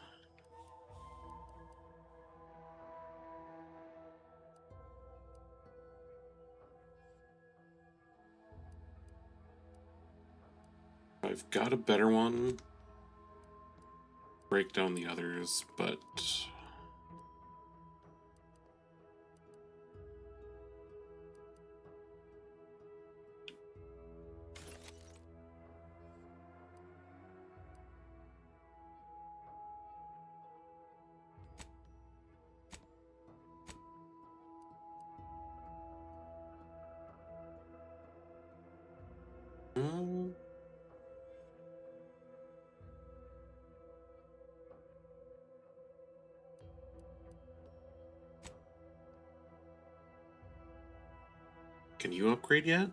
I've got a better one. Break down the others, but... Can you upgrade yet?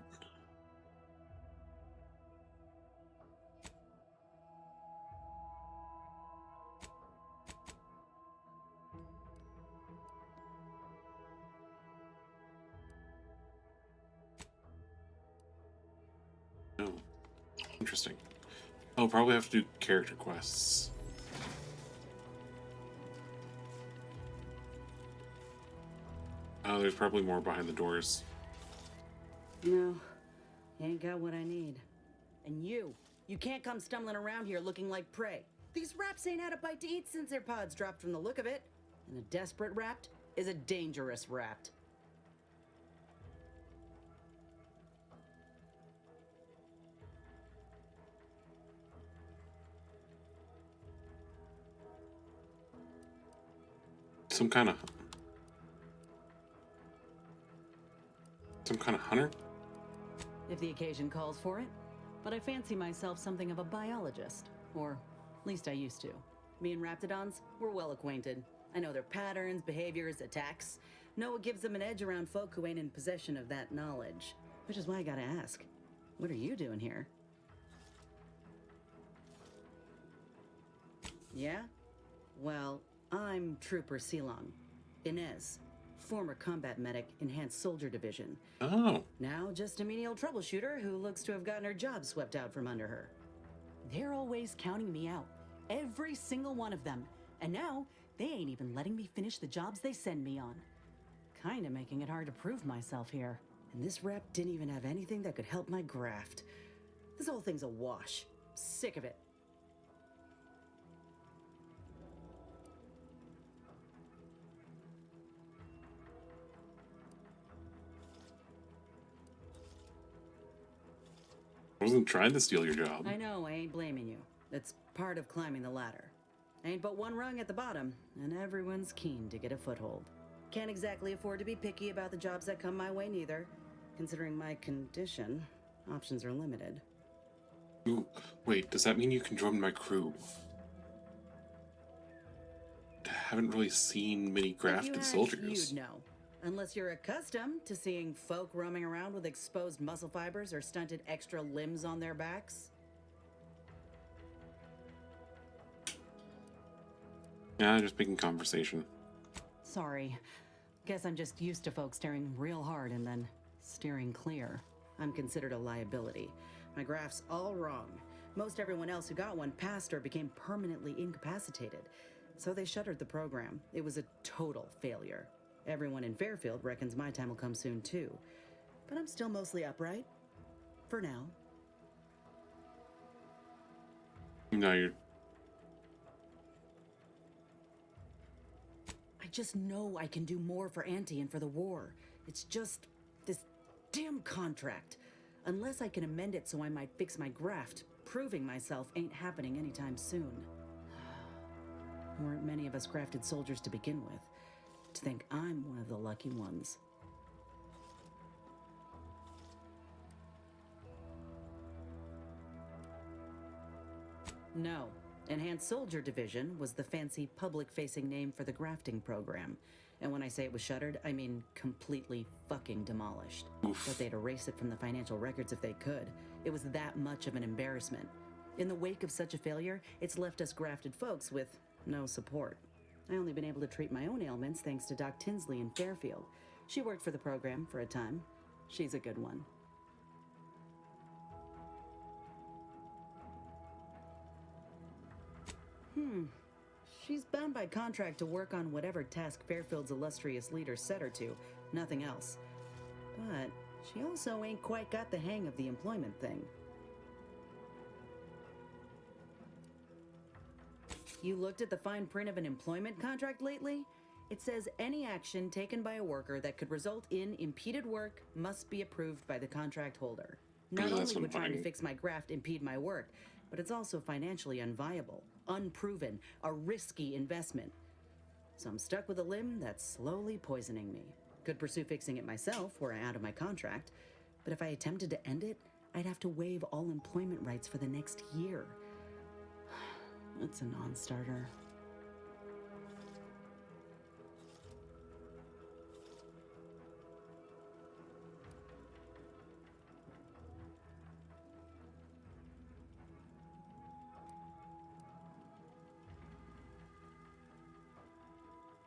No. Interesting. I'll probably have to do character quests. Oh, there's probably more behind the doors. No, ain't got what I need. And you can't come stumbling around here looking like prey. These raps ain't had a bite to eat since their pods dropped from the look of it. And a desperate rapt is a dangerous rapt. Some kind of hunter? If the occasion calls for it. But I fancy myself something of a biologist. Or at least I used to. Me and raptidons, we're well acquainted. I know their patterns, behaviors, attacks. Know what gives them an edge around folk who ain't in possession of that knowledge. Which is why I gotta ask, what are you doing here? Yeah? Well, I'm Trooper Silong. Inez. Former combat medic, Enhanced Soldier Division. Oh. Now just a menial troubleshooter who looks to have gotten her job swept out from under her. They're always counting me out. Every single one of them. And now, they ain't even letting me finish the jobs they send me on. Kinda making it hard to prove myself here. And this rep didn't even have anything that could help my graft. This whole thing's a wash. Sick of it. I wasn't trying to steal your job. I know, I ain't blaming you. It's part of climbing the ladder. Ain't but one rung at the bottom, and everyone's keen to get a foothold. Can't exactly afford to be picky about the jobs that come my way neither. Considering my condition, options are limited. Ooh, wait, does that mean you can join my crew? I haven't really seen many grafted soldiers. You'd know. Unless you're accustomed to seeing folk roaming around with exposed muscle fibers or stunted extra limbs on their backs. Yeah, just making conversation. Sorry. Guess I'm just used to folks staring real hard and then steering clear. I'm considered a liability. My graph's all wrong. Most everyone else who got one passed or became permanently incapacitated. So they shuttered the program. It was a total failure. Everyone in Fairfield reckons my time will come soon too. But I'm still mostly upright. For now. No, you're... I just know I can do more for Auntie and for the war. It's just this damn contract. Unless I can amend it so I might fix my graft, proving myself ain't happening anytime soon. Weren't many of us grafted soldiers to begin with. To think I'm one of the lucky ones. No. Enhanced Soldier Division was the fancy public-facing name for the grafting program. And when I say it was shuttered, I mean completely fucking demolished. But they'd erase it from the financial records if they could. It was that much of an embarrassment. In the wake of such a failure, it's left us grafted folks with no support. I only been able to treat my own ailments thanks to Doc Tinsley in Fairfield. She worked for the program for a time. She's a good one. She's bound by contract to work on whatever task Fairfield's illustrious leader set her to, nothing else. But she also ain't quite got the hang of the employment thing. You looked at the fine print of an employment contract lately? It says any action taken by a worker that could result in impeded work must be approved by the contract holder. Not only would trying to fix my graft impede my work, but it's also financially unviable, unproven, a risky investment. So I'm stuck with a limb that's slowly poisoning me. Could pursue fixing it myself were I out of my contract, but if I attempted to end it, I'd have to waive all employment rights for the next year. That's a non-starter.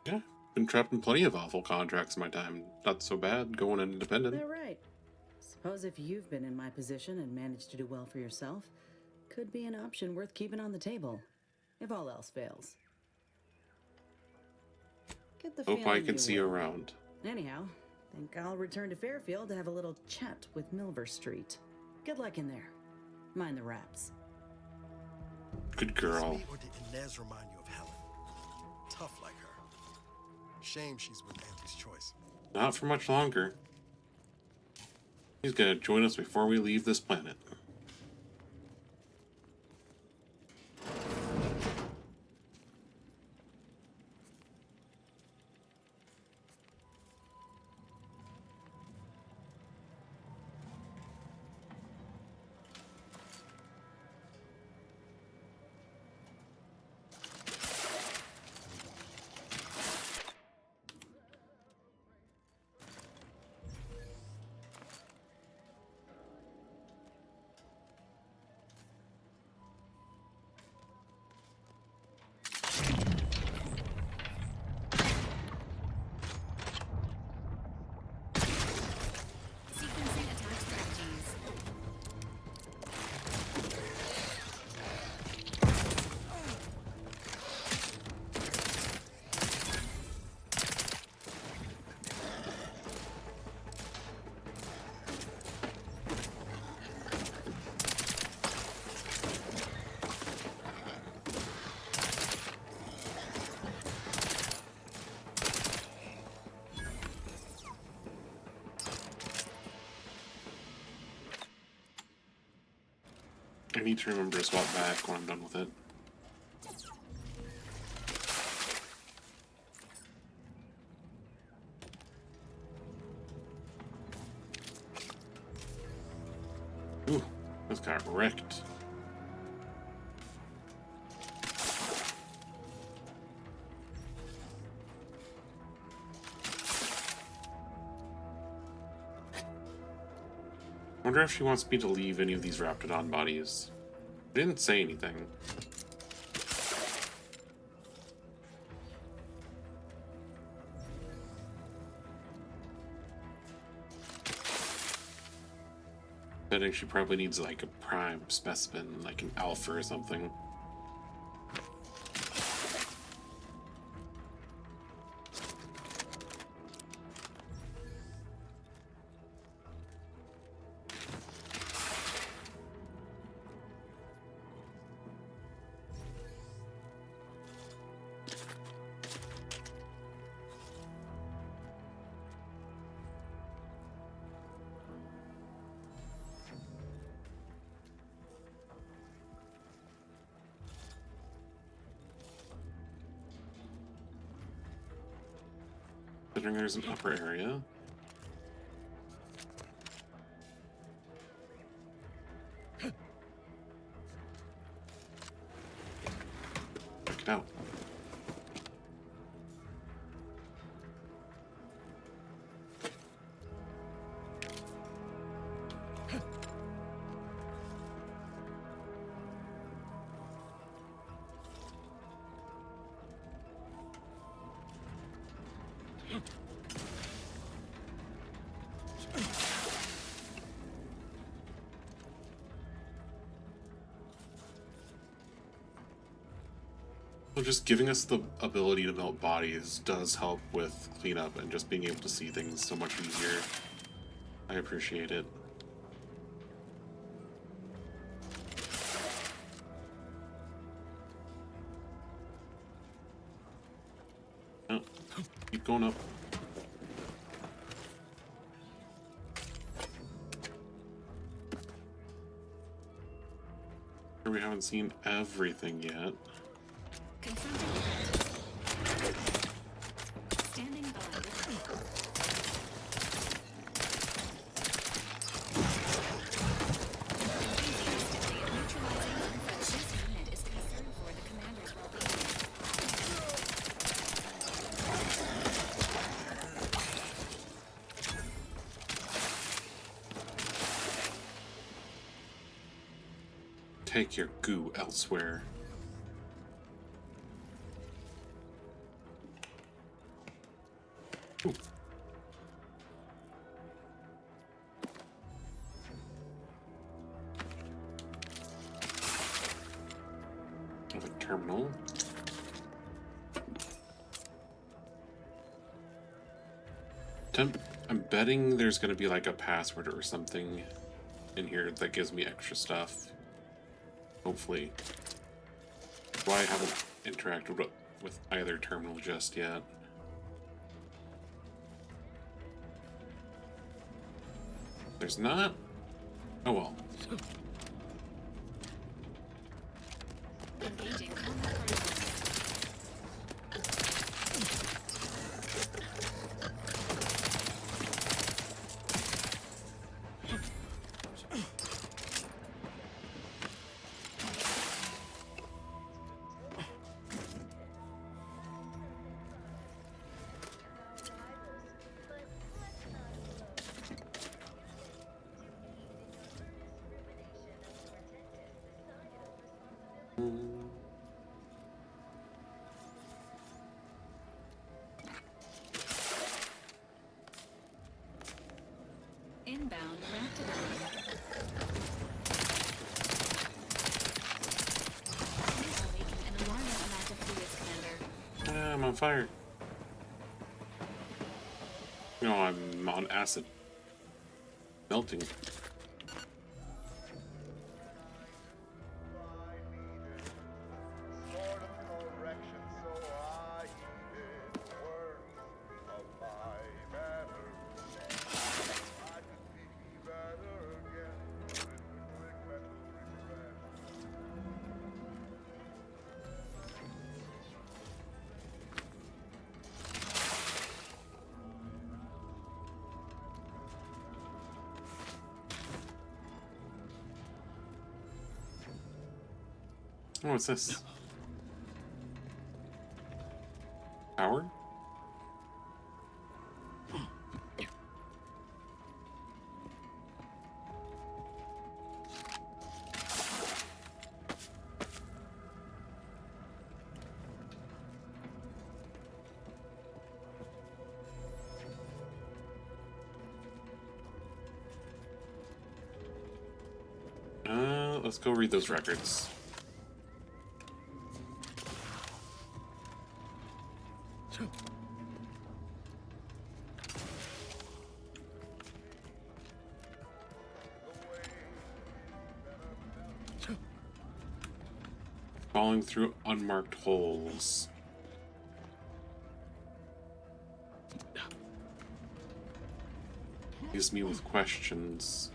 Yeah, been trapped in plenty of awful contracts in my time. Not so bad going independent. They're right. Suppose if you've been in my position and managed to do well for yourself, could be an option worth keeping on the table, if all else fails. Get the Hope I can see you around. Anyhow, think I'll return to Fairfield to have a little chat with Milver Street. Good luck in there. Mind the wraps. Good girl. Or did Inez remind you of Helen? Tough like her. Shame she's with Auntie's Choice. Not for much longer. He's gonna join us before we leave this planet. I need to remember to swap back when I'm done with it. Ooh, this got wrecked. I wonder if she wants me to leave any of these Raptidon bodies. She didn't say anything. I think she probably needs like a prime specimen, like an alpha or something. Considering there's an upper area. locked out. Well, just giving us the ability to melt bodies does help with cleanup and just being able to see things so much easier. I appreciate it. Oh, keep going up. We haven't seen everything yet. Standing by. Take your goo elsewhere. Ooh. Of a terminal. I'm betting there's going to be like a password or something in here that gives me extra stuff. Hopefully. Well, I haven't interacted with either terminal just yet. There's not? Oh well. Engaging inbound I'm on fire. No, I'm on acid. Melting. Oh, what's this? Power? Let's go read those records. Falling through unmarked holes. Leaves me with questions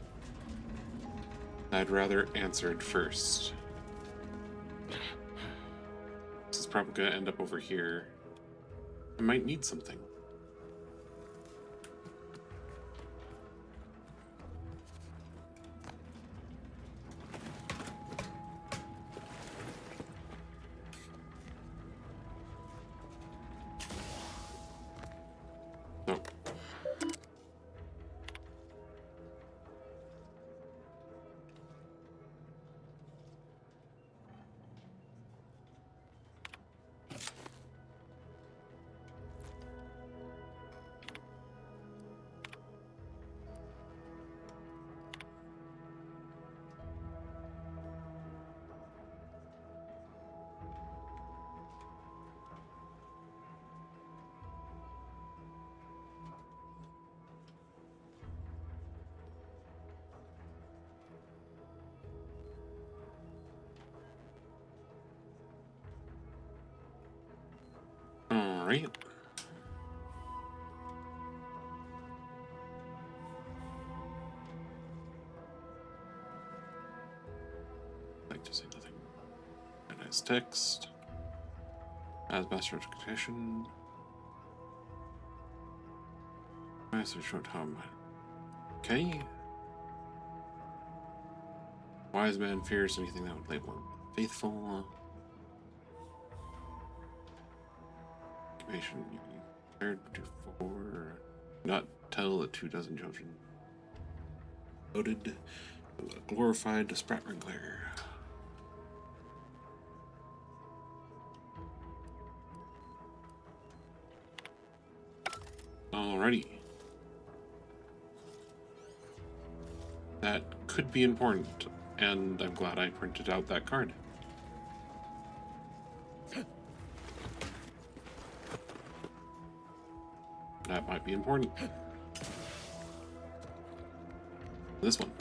I'd rather answered first. This is probably gonna end up over here. I might need something. right. Like to say nothing. Nice text. As master education. Master short time. Okay. Wise man fears anything that would label him faithful. Occupation prepared to for not tell the 24 children. Voted glorified Sprat Wrangler. Alrighty. That could be important, and I'm glad I printed out that card. That might be important. This one.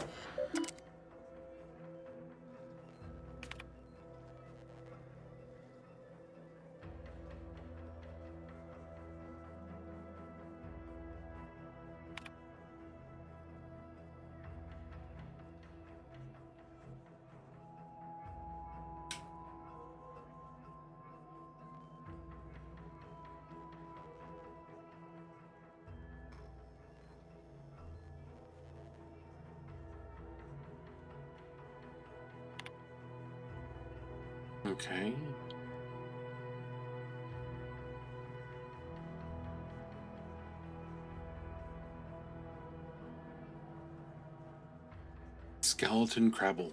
Okay. Skeleton Crabble.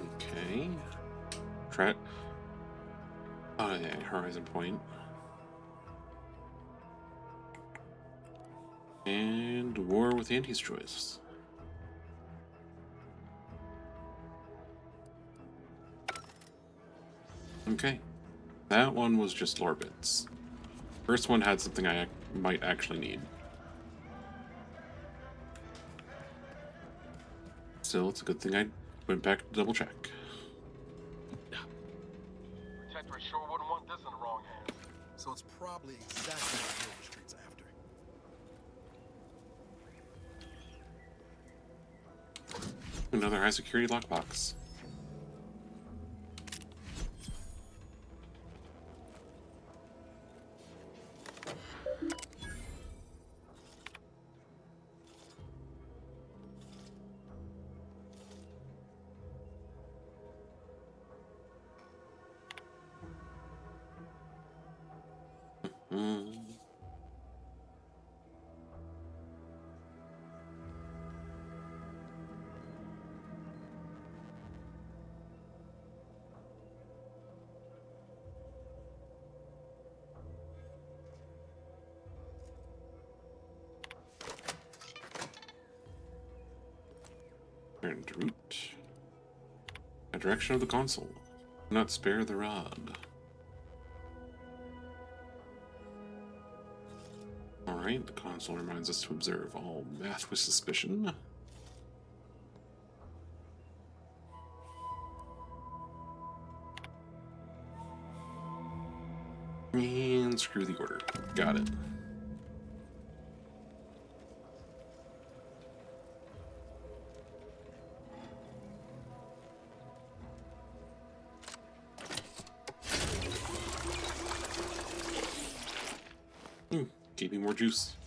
Okay. Try. Oh yeah, Horizon Point. And War with Anti's Choice. Okay. That one was just lore bits. First one had something I might actually need. Still, it's a good thing I went back to double check. Protectorate sure wouldn't want this in the wrong hands. So it's probably exactly what Silver Street's after. Another high security lockbox. Turn to root. A direction of the console. Do not spare the rod. Alright, the console reminds us to observe all math with suspicion. And screw the order. Got it. Gave me more juice.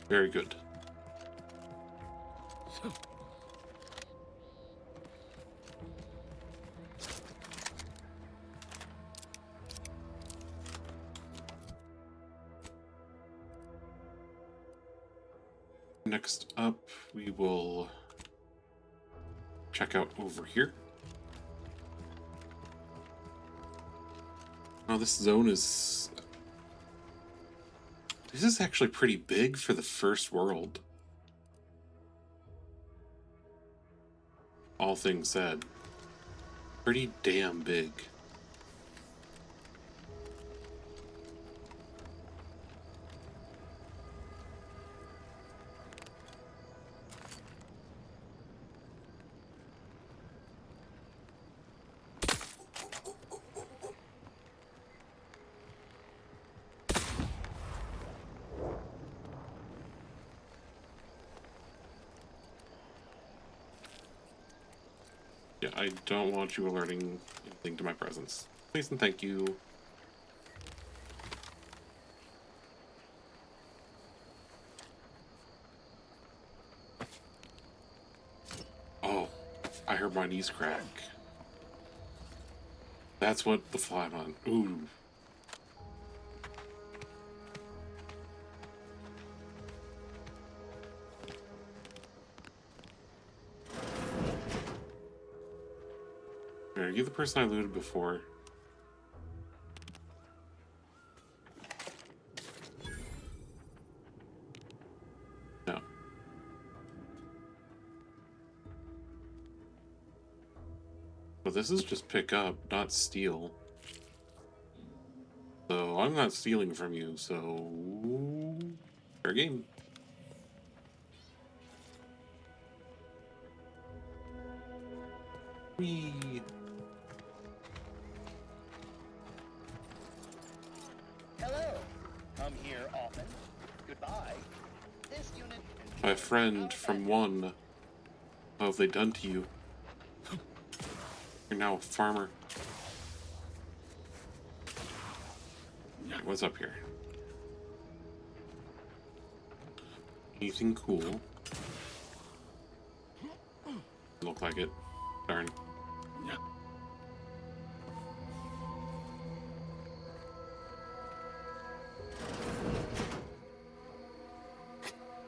Very good. Next up, we will check out over here. Oh, this zone is... This is actually pretty big for the first world. All things said. Pretty damn big. Yeah, I don't want you alerting anything to my presence. Please and thank you. Oh, I heard my knees crack. That's what the fly on. Ooh. Are you the person I looted before? No. Well, this is just pick up, not steal. So I'm not stealing from you, so... fair game. Whee! Hello. Come here often. Goodbye. This unit. My friend from one. What have they done to you? You're now a farmer. What's up here? Anything cool? Look like it. Darn.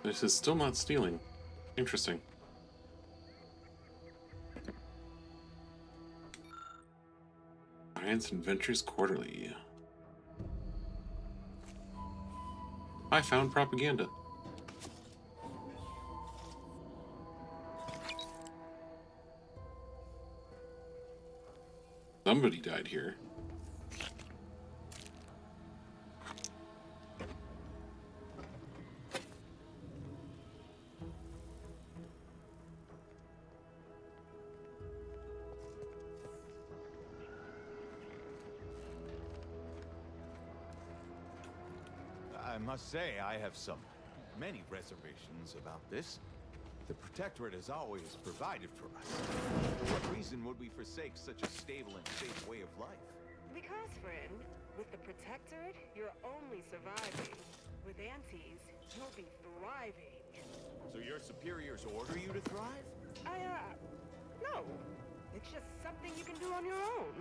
This is still not stealing. Interesting. Science Adventures Quarterly. I found propaganda. Somebody died here. I must say, I have many reservations about this. The Protectorate has always provided for us. For what reason would we forsake such a stable and safe way of life? Because, friend, with the Protectorate, you're only surviving. With Antes, you'll be thriving. So your superiors order you to thrive? No. It's just something you can do on your own.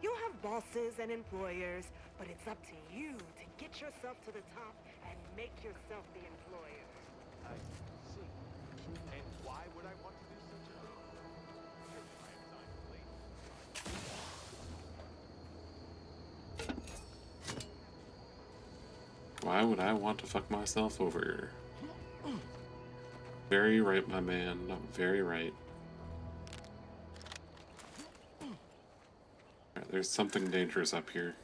You'll have bosses and employers, but it's up to you to get yourself to the top and make yourself the employer. I see. And why would I want to do such a thing? Why would I want to fuck myself over? Very right, my man. Very right. Alright, there's something dangerous up here.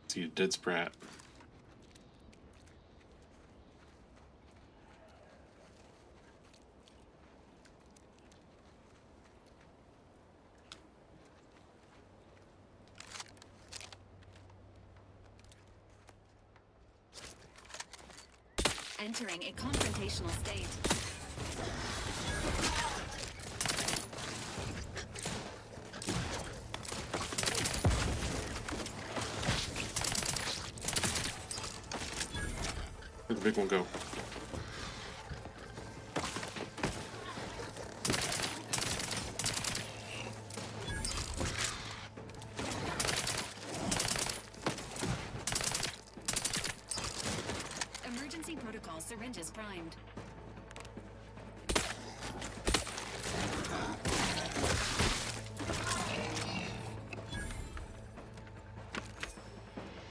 See a dead sprat. Entering a confrontational state. Where'd the big one go?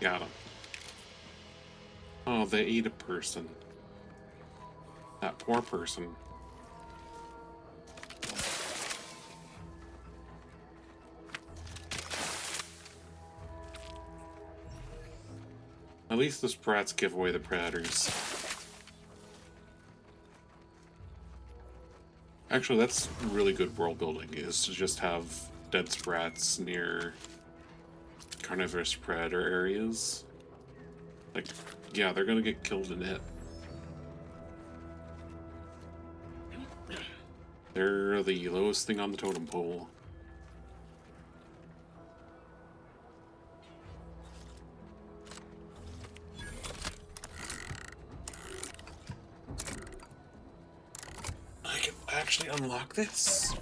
Got him. Oh, they ate a person. That poor person. At least the sprats give away the predators. Actually, that's really good world building, is to just have dead sprats near carnivorous predator areas. Like, yeah, they're gonna get killed in it. They're the lowest thing on the totem pole. I can actually unlock this?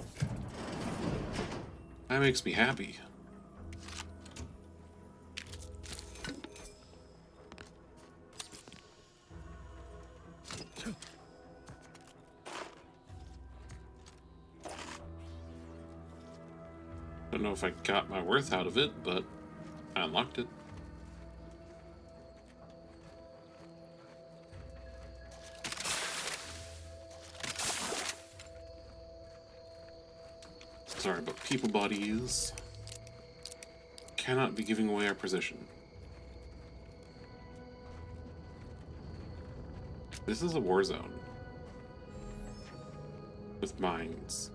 That makes me happy. Don't know if I got my worth out of it, but I unlocked it. Sorry, but people bodies cannot be giving away our position. This is a war zone with mines.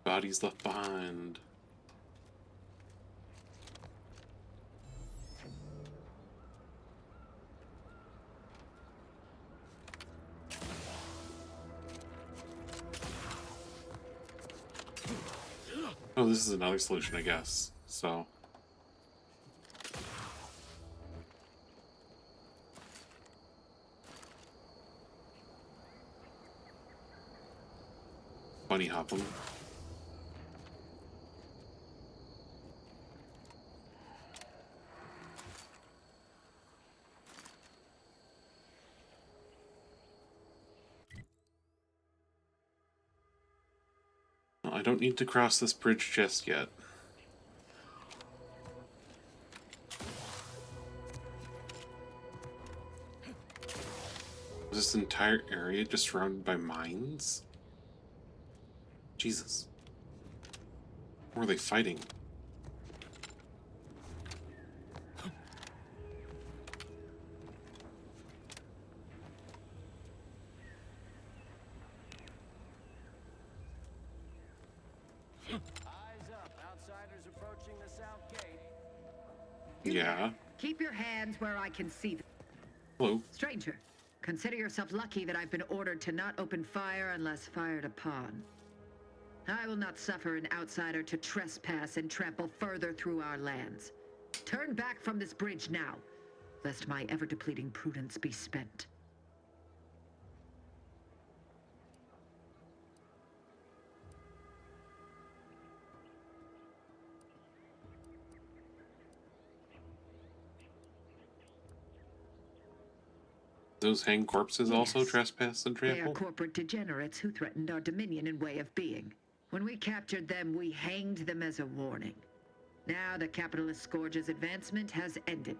Bodies left behind. Oh, this is another solution, I guess. So. Bunny hop 'em. I don't need to cross this bridge just yet. Is this entire area just surrounded by mines? Jesus. Who are they fighting? Eyes up. Outsiders approaching the south gate. Yeah. Keep your hands where I can see them. Hello. Stranger, consider yourself lucky that I've been ordered to not open fire unless fired upon. I will not suffer an outsider to trespass and trample further through our lands. Turn back from this bridge now, lest my ever-depleting prudence be spent. Those hanged corpses also trespass and They are trample? corporate degenerates who threatened our dominion and way of being. When we captured them, we hanged them as a warning. Now the capitalist scourge's advancement has ended.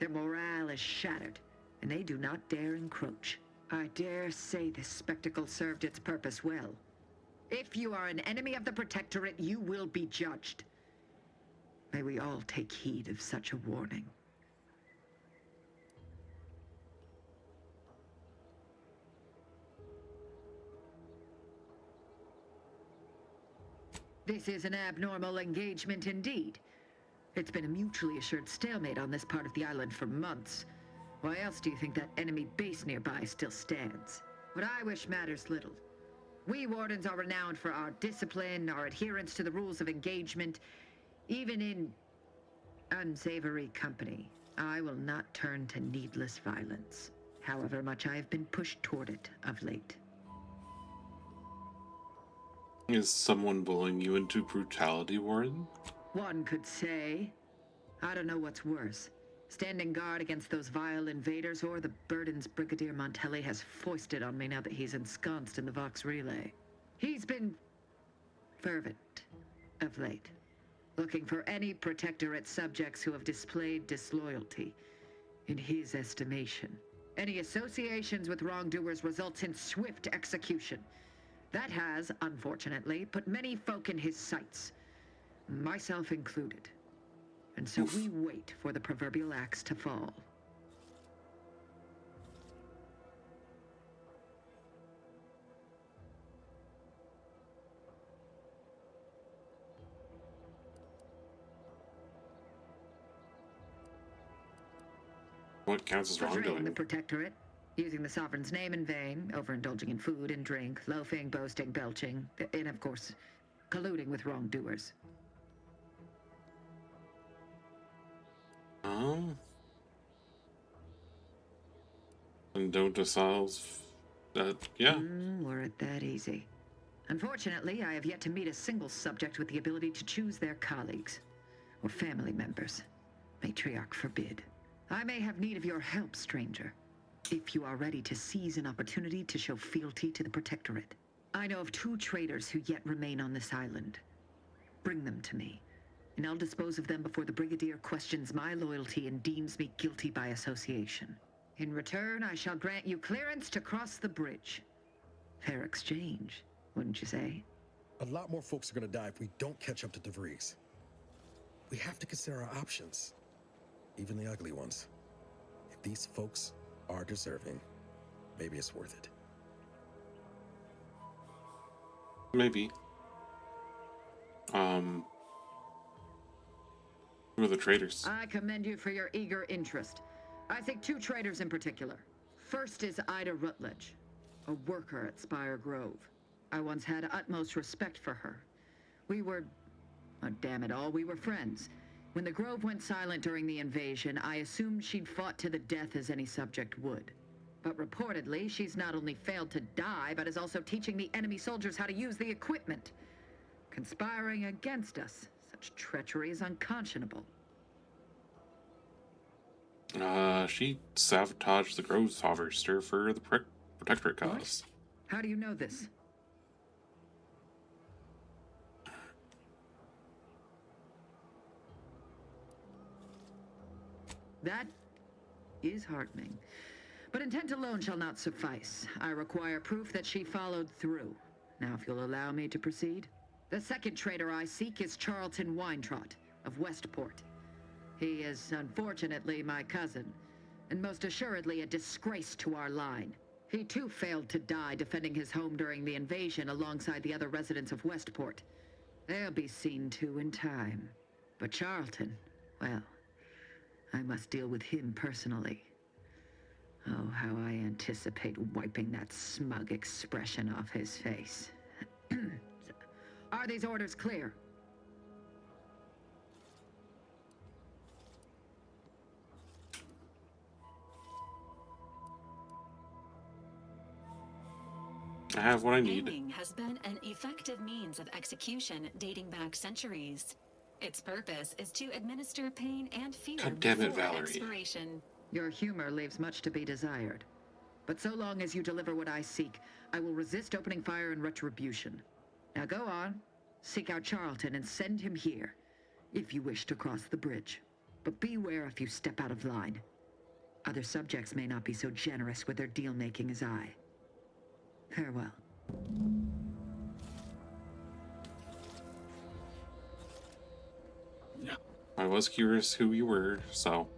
Their morale is shattered, and they do not dare encroach. I dare say this spectacle served its purpose well. If you are an enemy of the Protectorate, you will be judged. May we all take heed of such a warning. This is an abnormal engagement indeed. It's been a mutually assured stalemate on this part of the island for months. Why else do you think that enemy base nearby still stands? What I wish matters little. We Wardens are renowned for our discipline, our adherence to the rules of engagement. Even in unsavory company, I will not turn to needless violence, however much I have been pushed toward it of late. Is someone bullying you into brutality, Warren? One could say. I don't know what's worse. Standing guard against those vile invaders, or the burdens Brigadier Montelli has foisted on me now that he's ensconced in the Vox Relay. He's been fervent of late, looking for any Protectorate subjects who have displayed disloyalty. In his estimation, any associations with wrongdoers results in swift execution. That has, unfortunately, put many folk in his sights, myself included. And so we wait for the proverbial axe to fall. What counts as Betraying wrongdoing? the Protectorate, using the Sovereign's name in vain, overindulging in food and drink, loafing, boasting, belching, and of course, colluding with wrongdoers. And don't dissolve that, yeah. Were it that easy. Unfortunately, I have yet to meet a single subject with the ability to choose their colleagues or family members. Matriarch forbid. I may have need of your help, stranger, if you are ready to seize an opportunity to show fealty to the Protectorate. I know of 2 traitors who yet remain on this island. Bring them to me, and I'll dispose of them before the Brigadier questions my loyalty and deems me guilty by association. In return, I shall grant you clearance to cross the bridge. Fair exchange, wouldn't you say? A lot more folks are gonna die if we don't catch up to DeVries. We have to consider our options, even the ugly ones. If these folks are deserving, maybe it's worth it. Maybe. Who are the traitors? I commend you for your eager interest. I think 2 traitors in particular. First is Ida Rutledge, a worker at Spire Grove. I once had utmost respect for her. We were, oh, damn it all, we were friends. When the Grove went silent during the invasion, I assumed she'd fought to the death as any subject would. But reportedly, she's not only failed to die, but is also teaching the enemy soldiers how to use the equipment. Conspiring against us. Such treachery is unconscionable. She sabotaged the Grove's harvester for the Protectorate cause. How do you know this? That is heartening. But intent alone shall not suffice. I require proof that she followed through. Now, if you'll allow me to proceed. The second traitor I seek is Charlton Weintrot of Westport. He is, unfortunately, my cousin, and most assuredly a disgrace to our line. He too failed to die defending his home during the invasion alongside the other residents of Westport. They'll be seen to in time. But Charlton, well, I must deal with him personally. Oh, how I anticipate wiping that smug expression off his face. Are these orders clear? I have what I need. Hanging has been an effective means of execution dating back centuries. Its purpose is to administer pain and fear God damn it, before Valerie. expiration. Your humor leaves much to be desired. But so long as you deliver what I seek, I will resist opening fire in retribution. Now go on, seek out Charlton and send him here, if you wish to cross the bridge. But beware if you step out of line. Other subjects may not be so generous with their deal-making as I. Farewell. I was curious who you were, so.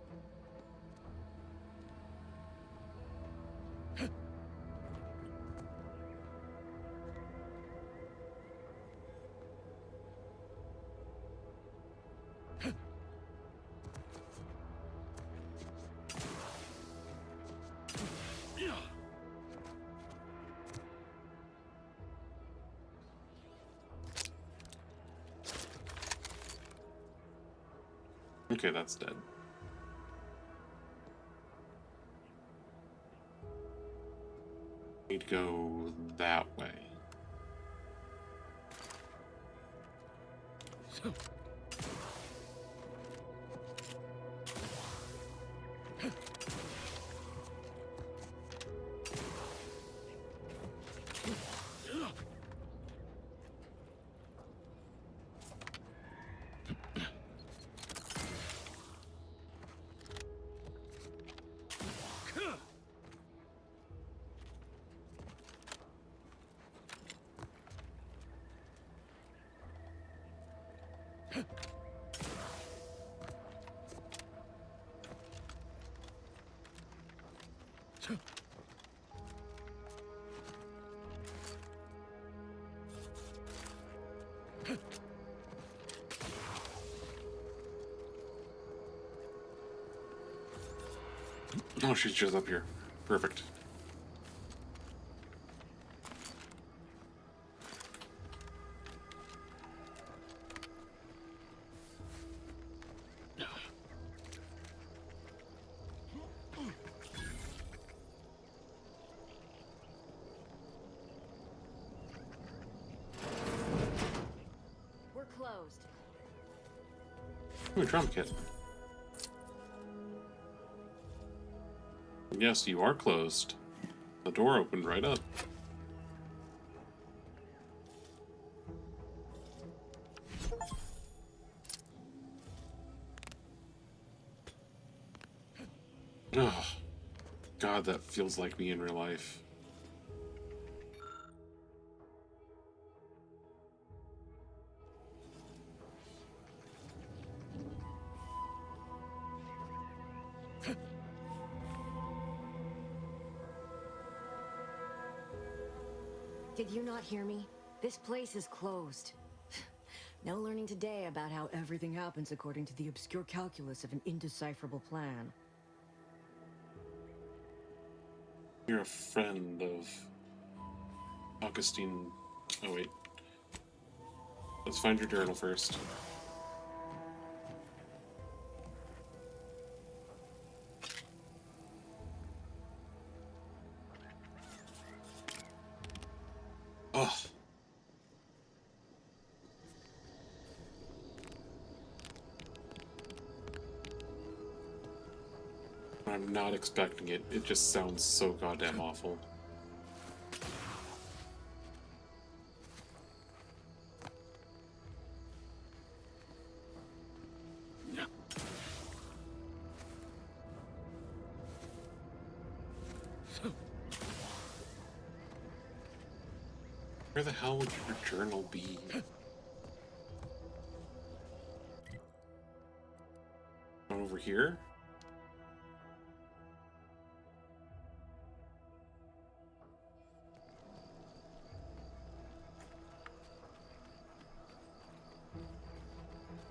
Okay, that's dead. Need to go that way. Oh, she's just up here. Perfect. We're closed. Ooh, drum kit. Yes, you are closed. The door opened right up. Oh, God, that feels like me in real life. Did you not hear me? This place is closed. No learning today about how everything happens according to the obscure calculus of an indecipherable plan. You're a friend of Augustine. Oh, wait. Let's find your journal first. Oh. I'm not expecting it. It just sounds so goddamn awful. Where the hell would your journal be? Over here?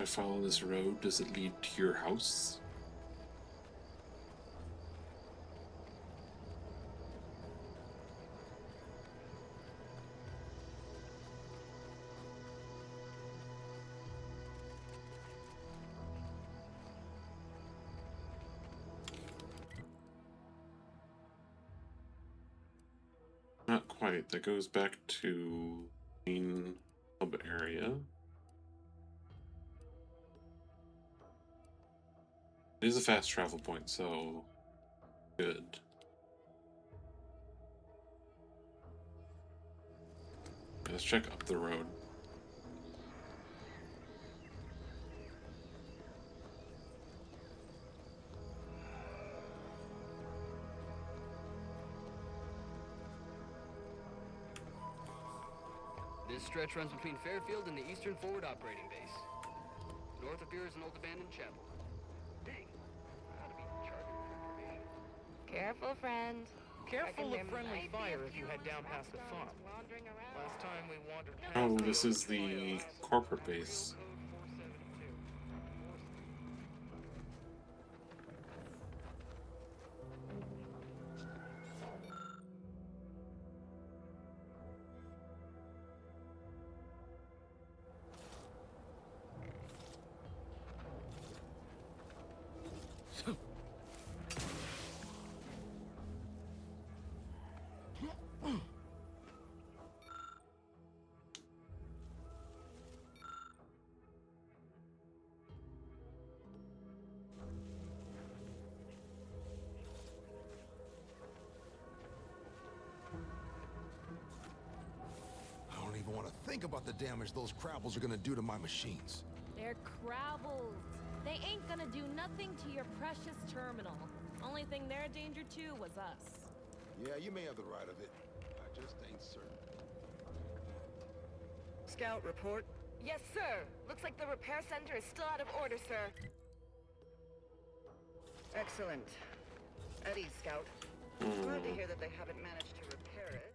If I follow this road, does it lead to your house? Not quite. That goes back to main hub area. It is a fast travel point, so good. Let's check up the road. This stretch runs between Fairfield and the Eastern Forward Operating Base. North of here is an old abandoned chapel. Dang, I ought to be charged for information. Careful, friend. Careful of friendly fire if you head down past the farm. Last time we wandered past Oh, this is the corporate base. think about the damage those crabbles are gonna do to my machines. They're crabbles. They ain't gonna do nothing to your precious terminal. Only thing they're a danger to was us. Yeah, you may have the right of it. I just ain't certain. Scout report. Yes, sir. Looks like the repair center is still out of order, sir. Excellent. At ease, Scout. Glad to hear that they haven't managed to repair it.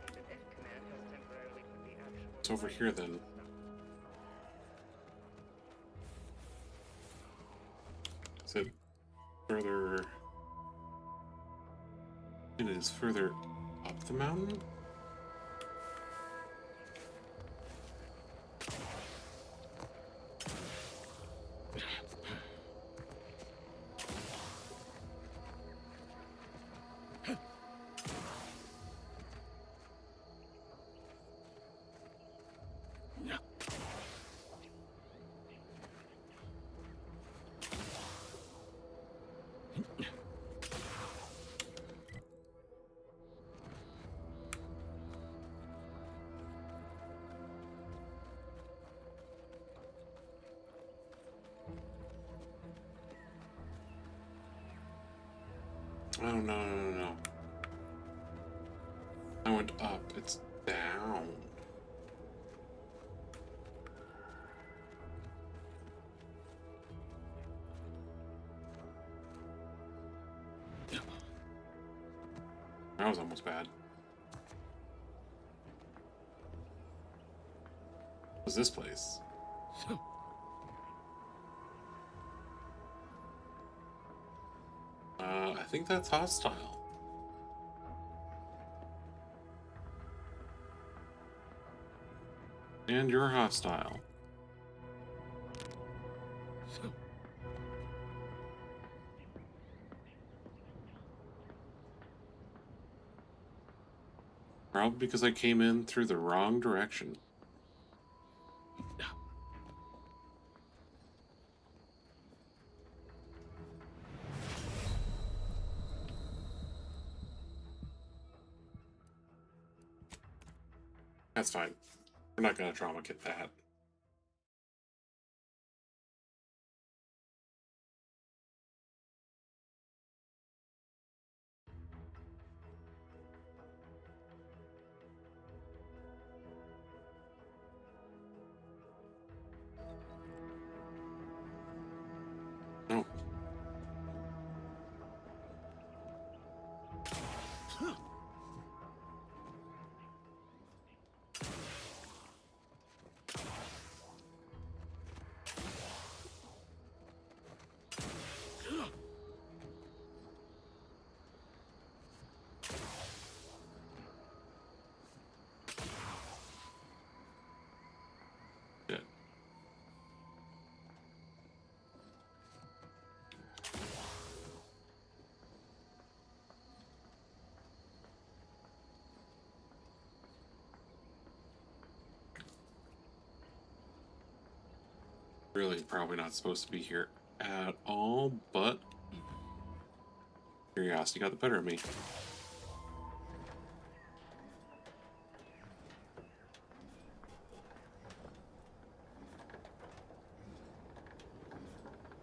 Even if command has temporarily put the actual... It's over here then. Is it further? It is further up the mountain? Oh, no. I went up. It's down. That was almost bad. What's this place? I think that's hostile. And you're hostile. Probably because I came in through the wrong direction. That's fine. We're not gonna trauma kit that. No. Really probably not supposed to be here at all, but curiosity got the better of me.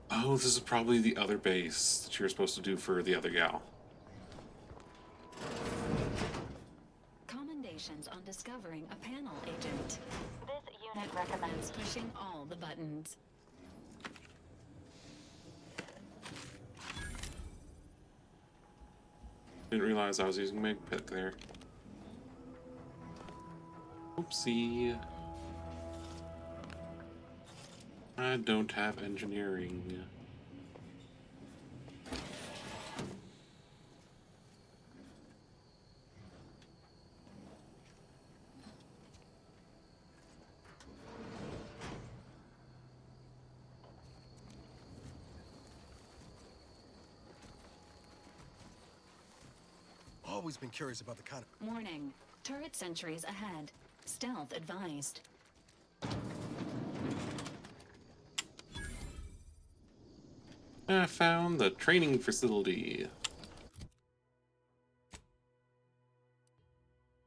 Oh, this is probably the other base that you're supposed to do for the other gal. Commendations on discovering a panel agent. This unit recommends pushing all the buttons. Didn't realize I was using my pick there. Oopsie. I don't have engineering. Always been curious about the kind of... Warning. Turret sentries ahead. Stealth advised. I found the training facility.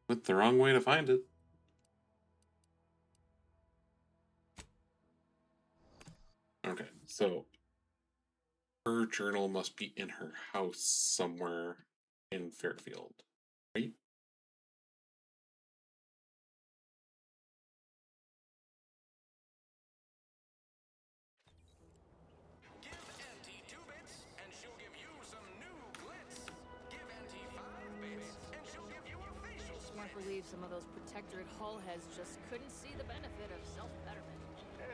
Went the wrong way to find it. Okay, so her journal must be in her house somewhere in Fairfield, right? Can't believe some of those Protectorate hull heads just couldn't see the benefit of self-betterment.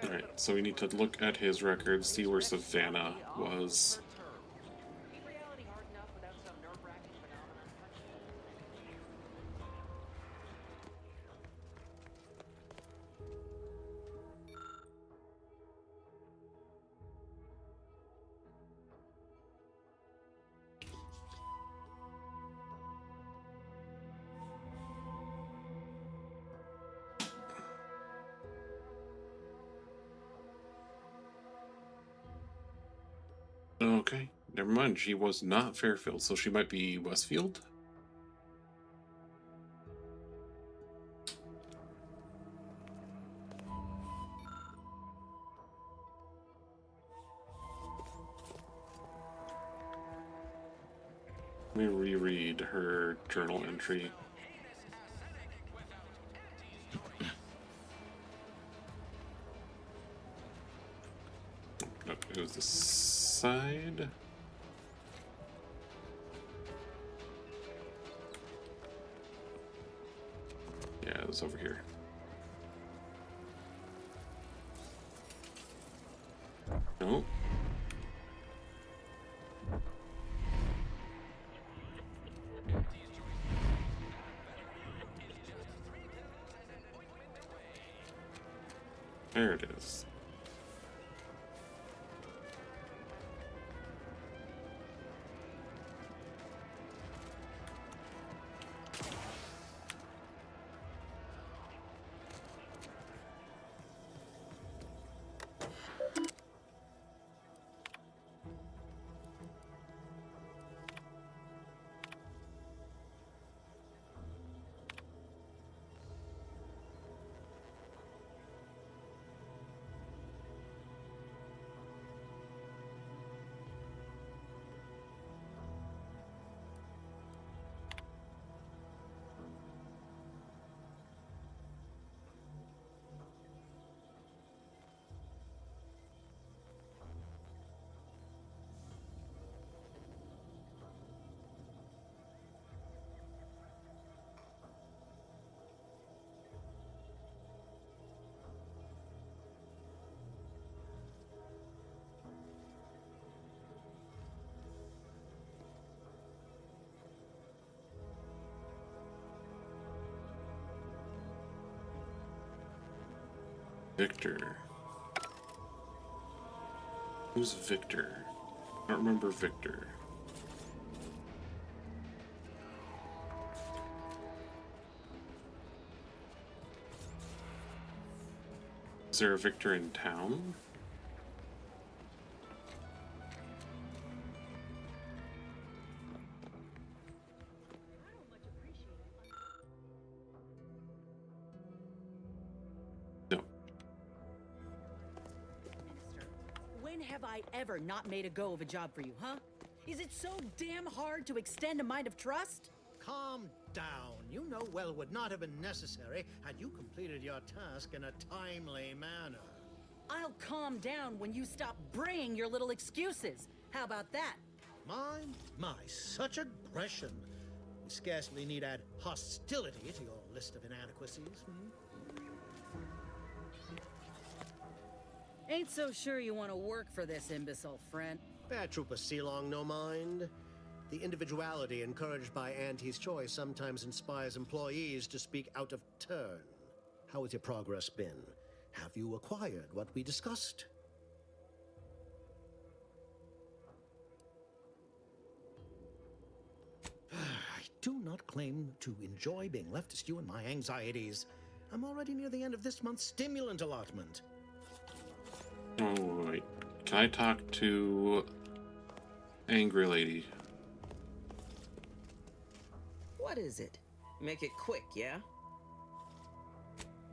Alright, so we need to look at his records, see where Savannah was. Ain't reality hard enough without some nerve-wracking phenomenon? Okay, never mind. She was not Fairfield, so she might be Westfield? Let me reread her journal entry. Nope, it was this side. Yeah, it was over here. No. There it is. Victor. Who's Victor? I don't remember Victor. Is there a Victor in town? No. When have I ever not made a go of a job for you, huh? Is it so damn hard to extend a mind of trust? Calm down. You know well it would not have been necessary had you completed your task in a timely manner. I'll calm down when you stop bringing your little excuses. How about that? My, such aggression. We scarcely need add hostility to your list of inadequacies. Ain't so sure you want to work for this imbecile, friend. Trooper Sealong, no mind. The individuality encouraged by Auntie's choice sometimes inspires employees to speak out of turn. How has your progress been? Have you acquired what we discussed? I do not claim to enjoy being left to stew in my anxieties. I'm already near the end of this month's stimulant allotment. Alright. Can I talk to Angry Lady? What is it? Make it quick, yeah?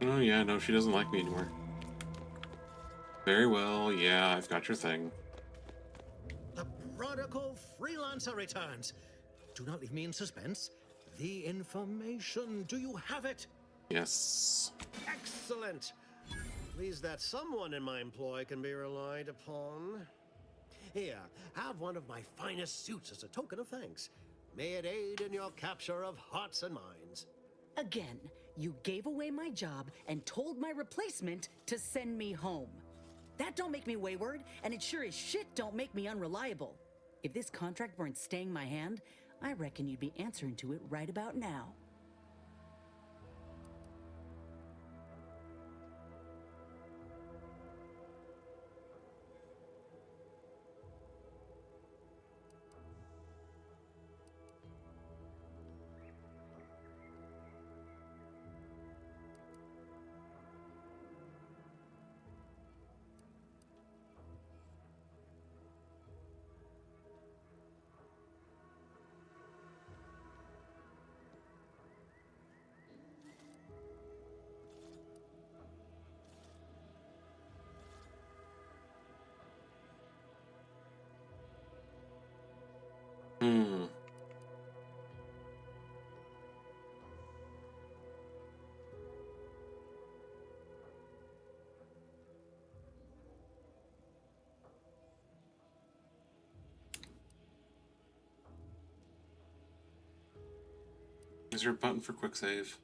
Oh yeah, no, she doesn't like me anymore. Very well, yeah, I've got your thing. The prodigal freelancer returns. Do not leave me in suspense. The information, do you have it? Yes. Excellent. Pleased that someone in my employ can be relied upon. Here, have one of my finest suits as a token of thanks. May it aid in your capture of hearts and minds. Again, you gave away my job and told my replacement to send me home. That don't make me wayward, and it sure as shit don't make me unreliable. If this contract weren't staying my hand, I reckon you'd be answering to it right about now. Hmm. Is there a button for quick save?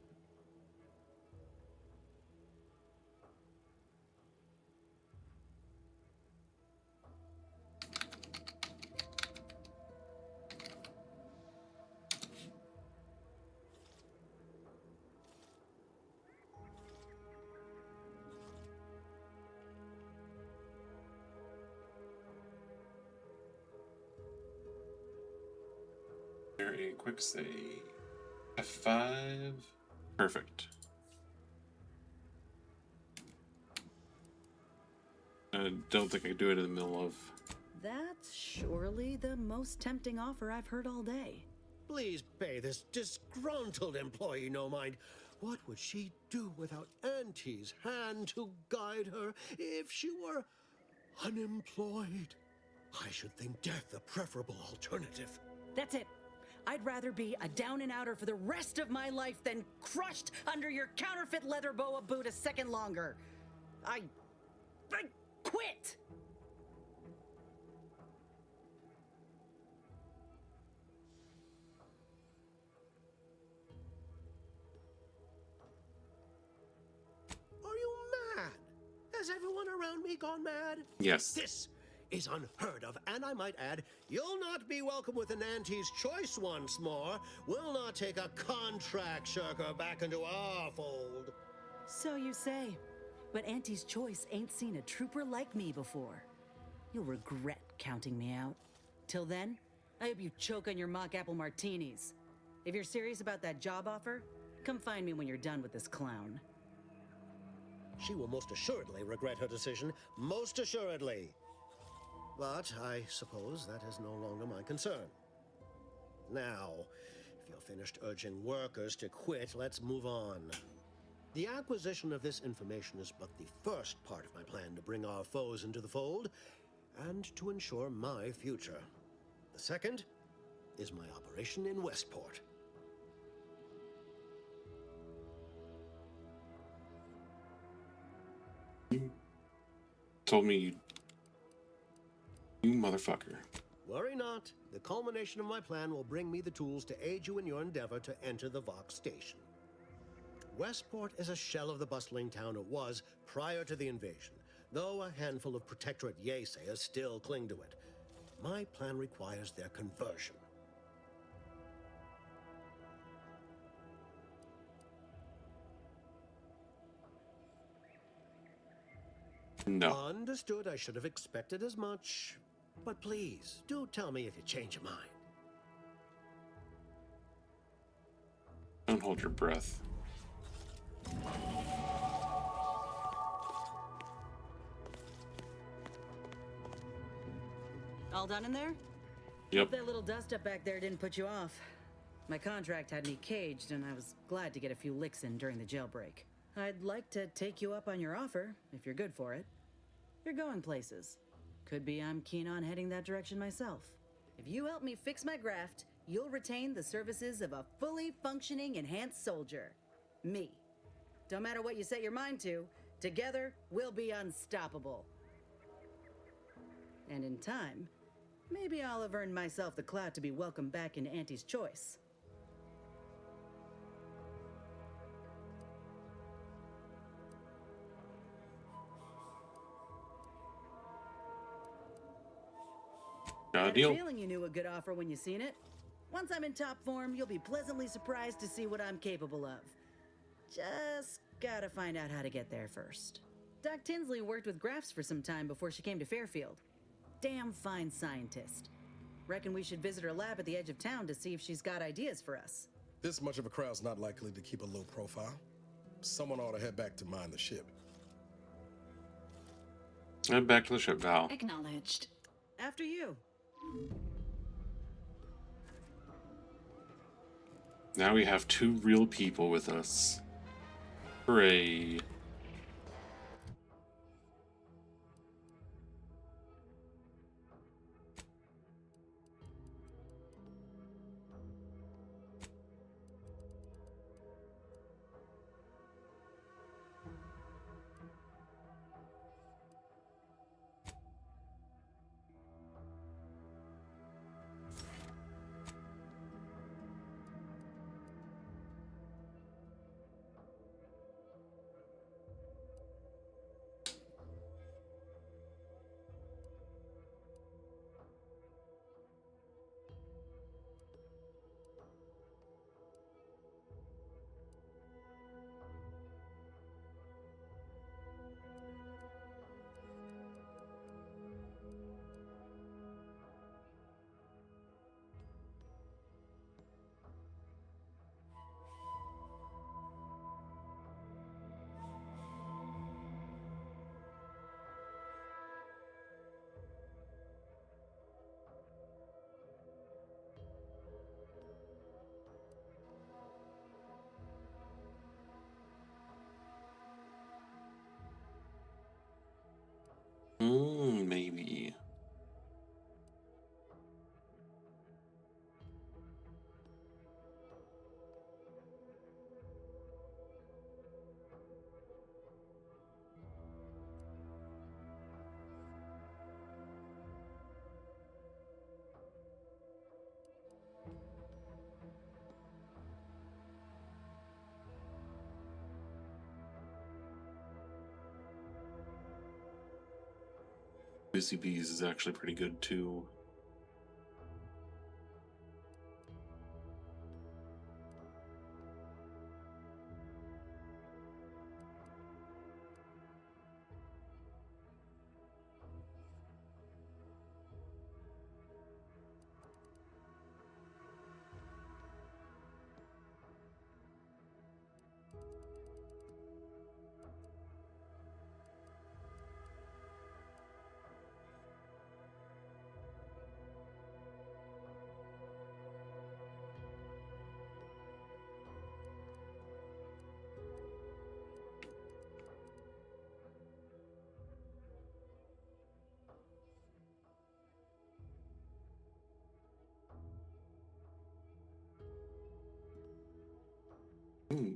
There a quick save? F5. Perfect. I don't think I can do it in the middle of. That's surely the most tempting offer I've heard all day. Please pay this disgruntled employee no mind. What would she do without Auntie's hand to guide her if she were unemployed? I should think death a preferable alternative. That's it. I'd rather be a down-and-outer for the rest of my life than crushed under your counterfeit leather boa boot a second longer. I quit! Are you mad? Has everyone around me gone mad? Yes. This is unheard of, and I might add, you'll not be welcome with an Auntie's choice once more. We'll not take a contract shirker back into our fold. So you say, but Auntie's choice ain't seen a trooper like me before. You'll regret counting me out. Till then, I hope you choke on your mock apple martinis. If you're serious about that job offer, come find me when you're done with this clown. She will most assuredly regret her decision, most assuredly. But I suppose that is no longer my concern. Now, if you're finished urging workers to quit, let's move on. The acquisition of this information is but the first part of my plan to bring our foes into the fold and to ensure my future. The second is my operation in Westport. Told me you motherfucker. Worry not. The culmination of my plan will bring me the tools to aid you in your endeavor to enter the Vox station. Westport is a shell of the bustling town it was prior to the invasion, though a handful of Protectorate yaysayers still cling to it. My plan requires their conversion. No. Understood. I should have expected as much. But please, do tell me if you change your mind. Don't hold your breath. All done in there? Yep. Hope that little dust up back there didn't put you off. My contract had me caged, and I was glad to get a few licks in during the jailbreak. I'd like to take you up on your offer, if you're good for it. You're going places. Could be I'm keen on heading that direction myself. If you help me fix my graft, you'll retain the services of a fully functioning enhanced soldier. Me. Don't matter what you set your mind to, together we'll be unstoppable. And in time, maybe I'll have earned myself the clout to be welcomed back into Auntie's choice. Got a Had a deal. feeling you knew a good offer when you seen it. Once I'm in top form, you'll be pleasantly surprised to see what I'm capable of. Just gotta find out how to get there first. Doc Tinsley worked with Grafts for some time before she came to Fairfield. Damn fine scientist. Reckon we should visit her lab at the edge of town to see if she's got ideas for us. This much of a crowd's not likely to keep a low profile. Someone ought to head back to mind the ship. And back to the ship, Val. Acknowledged. After you. Now we have 2 real people with us. Hooray. Maybe. Busy Bees is actually pretty good too.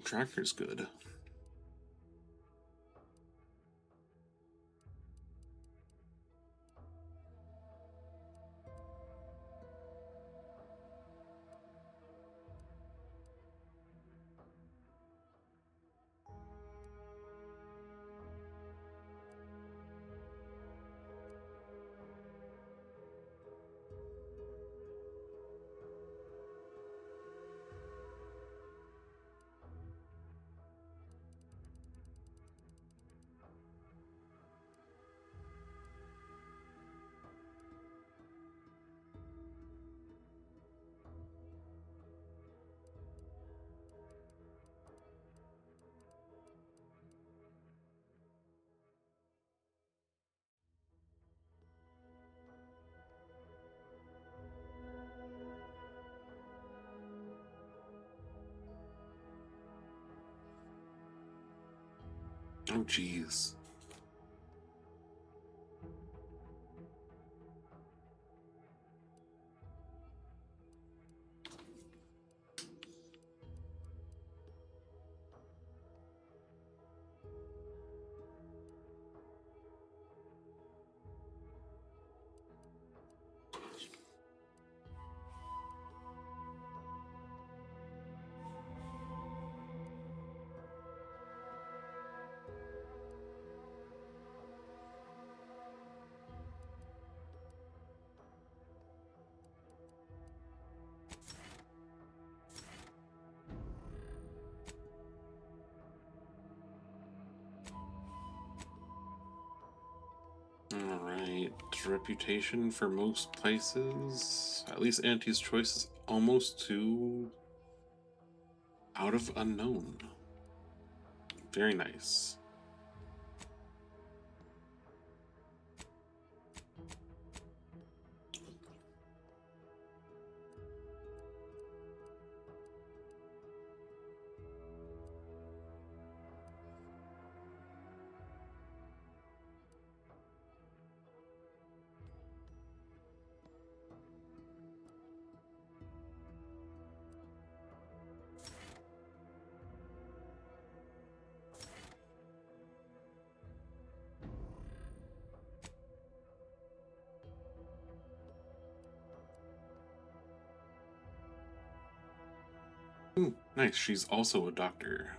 Tractor's good. Oh, jeez. Alright, reputation for most places. At least Auntie's choice is almost too out of unknown. Very nice. Ooh, nice. She's also a doctor.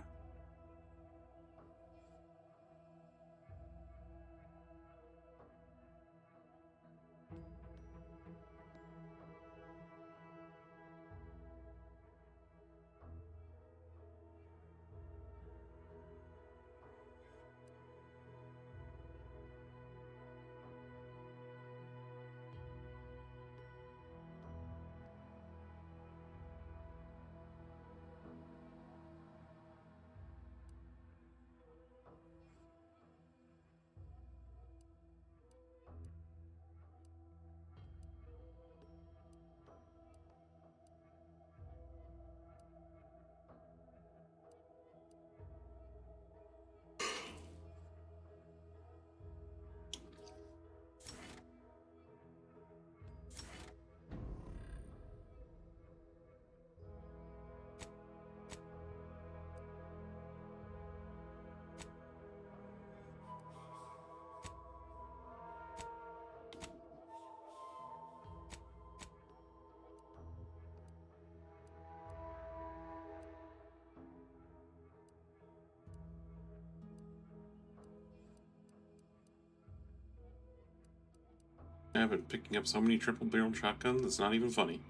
I've been picking up so many triple barrel shotguns, it's not even funny.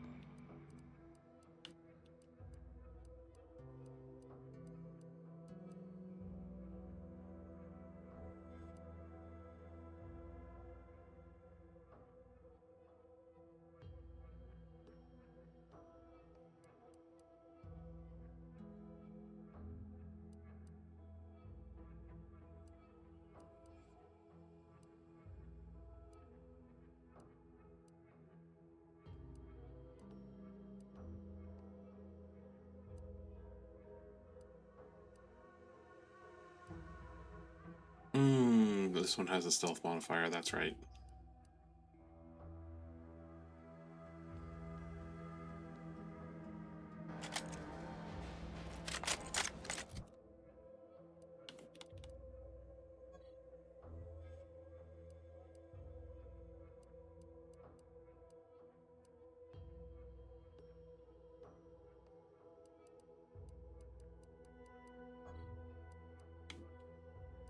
This one has a stealth modifier, that's right.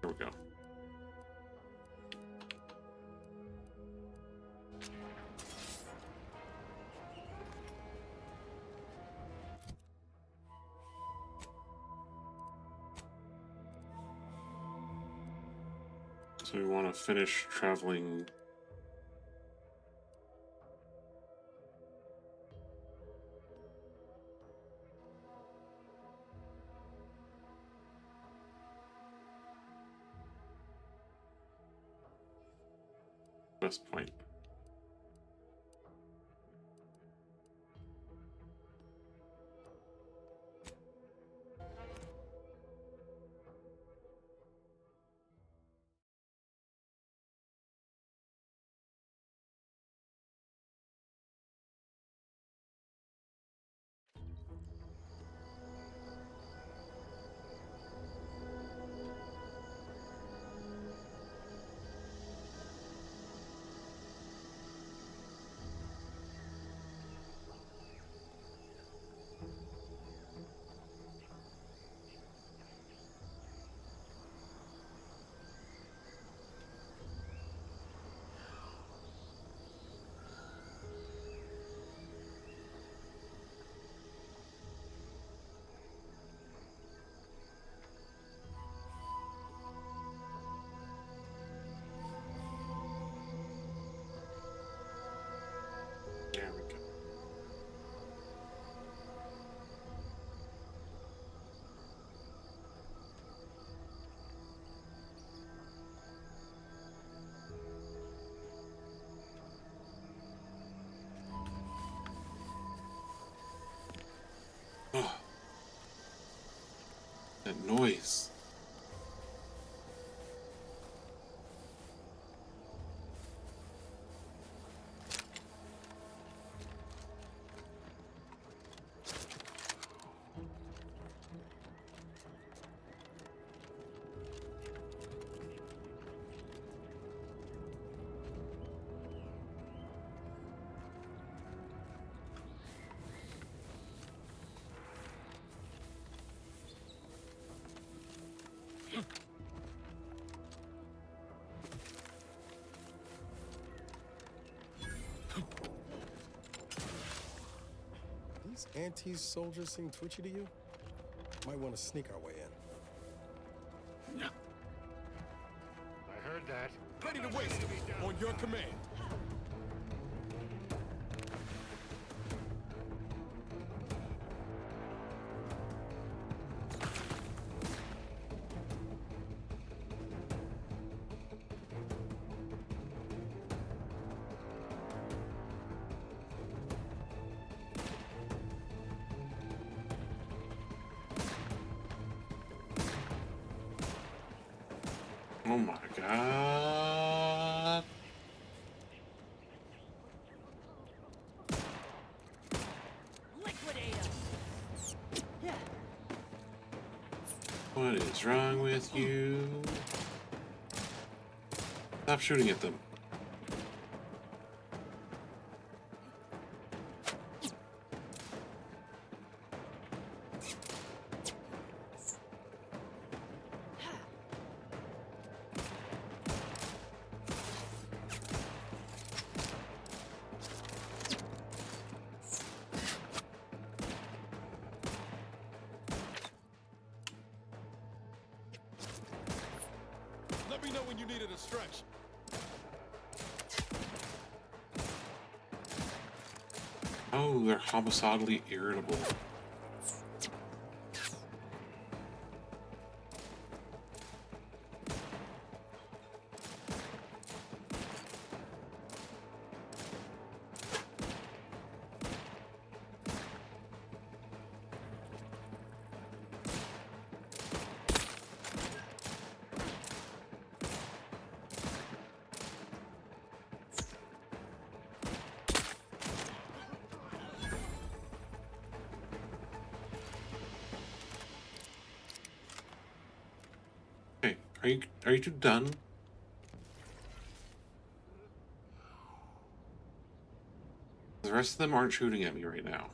There we go. So we want to finish traveling. West Point. noise? These anti-soldiers seem twitchy to you? Might want to sneak our way in. I heard that. Ready to waste them on your command. Oh my god. Liquidate him. Yeah. What is wrong with you? Stop shooting at them. Let me know when you need a distraction. Oh, they're homicidally irritable. Hey, are you two done? The rest of them aren't shooting at me right now.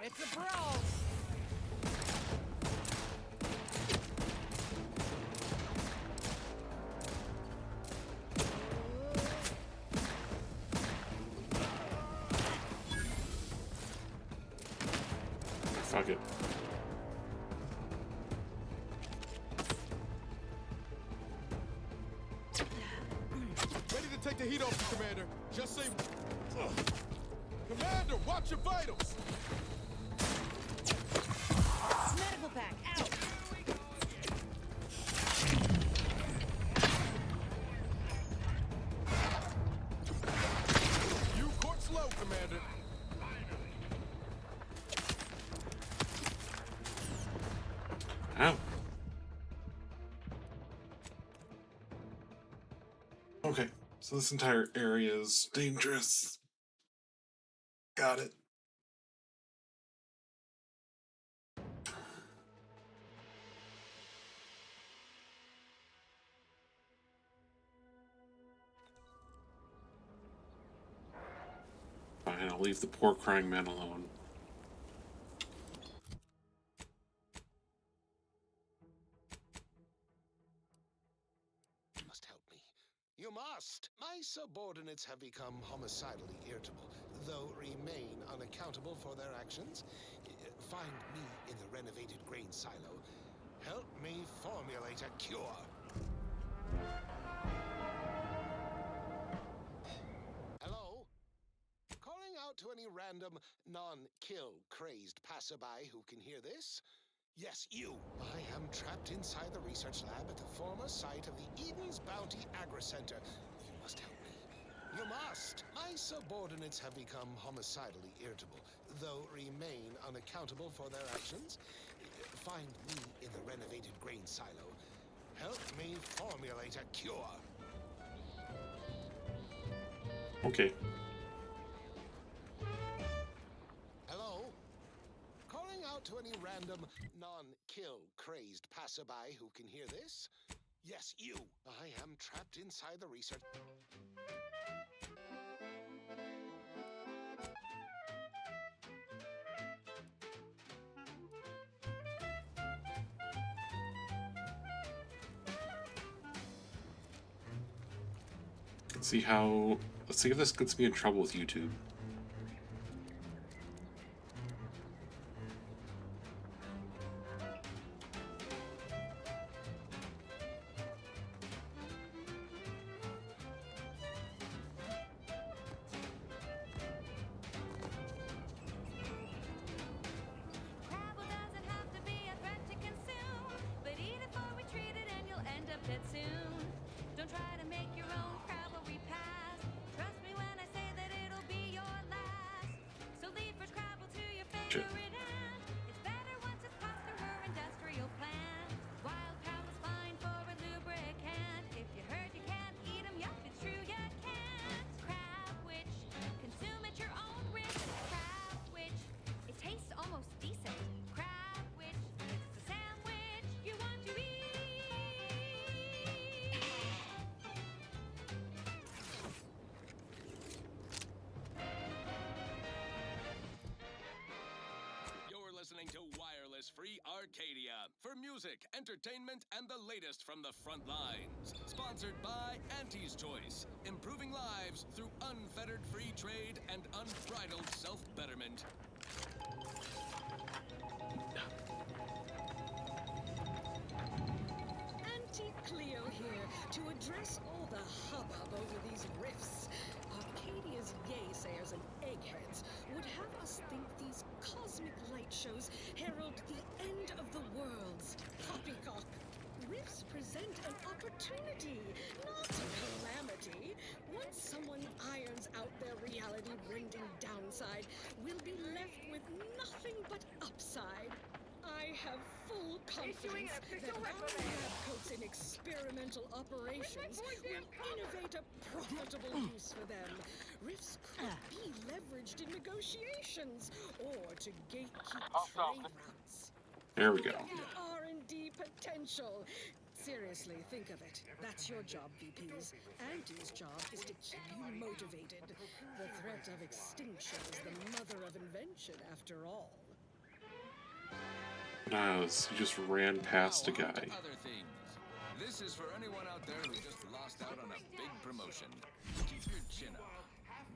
It's a bro. Fuck it. Ready to take the heat off you, Commander. Just say... Commander, watch your vitals! Medical pack, out! You court slow, Commander. Okay, so this entire area is dangerous. Got it. Fine, I'll leave the poor crying man alone. Must help me. You must! My subordinates have become homicidally irritable, though remain unaccountable for their actions. Find me in the renovated grain silo. Help me formulate a cure. Hello? Calling out to any random, non-kill crazed passerby who can hear this? Yes, you! I am trapped inside the research lab at the former site of the Eden's Bounty Agri-Center. You must help me. You must! My subordinates have become homicidally irritable, though remain unaccountable for their actions. Find me in the renovated grain silo. Help me formulate a cure. Okay. Hello? Calling out to any random, non-kill crazed passerby who can hear this? Yes, you! I am trapped inside the research... Let's see if this gets me in trouble with YouTube. Crabble doesn't have to be a threat to consume, but eat it before we treat it and you'll end up dead soon. Don't try to make your own crabble repast. Trust me when I say that it'll be your last. So leave first crabble to your favorite ant. It's better once it's passed through her industrial plant. Wild crabble's fine for a lubricant. If you heard you can't eat 'em, yup, it's true you can't. Crab witch, consume at your own risk. Crab witch, it tastes almost decent. Crab witch, it's the sandwich you want to eat. You're listening to Wireless Free Arcadia for music, entertainment, and the latest from the front lines. Sponsored by Auntie's Choice, improving lives through unfettered free trade and unbridled self-betterment. Auntie Cleo here to address all the hubbub over these rifts. Arcadia's yaysayers and eggheads would have us think these cosmic light shows herald the end of the worlds. Poppycock. Rifts present an opportunity, not a calamity. Once someone irons out their reality-rending downside, we'll be left with nothing but upside. I have full confidence that our lab coats in experimental operations will innovate a profitable use for them. Rifts could be leveraged in negotiations or to gatekeep trade routes. There we go. R&D potential. Seriously, think of it. That's your job, VPs. Auntie's job is to keep you motivated. The threat of extinction is the mother of invention, after all. Nice, you just ran past a guy. Other things. This is for anyone out there who just lost out on a big promotion. Keep your chin up.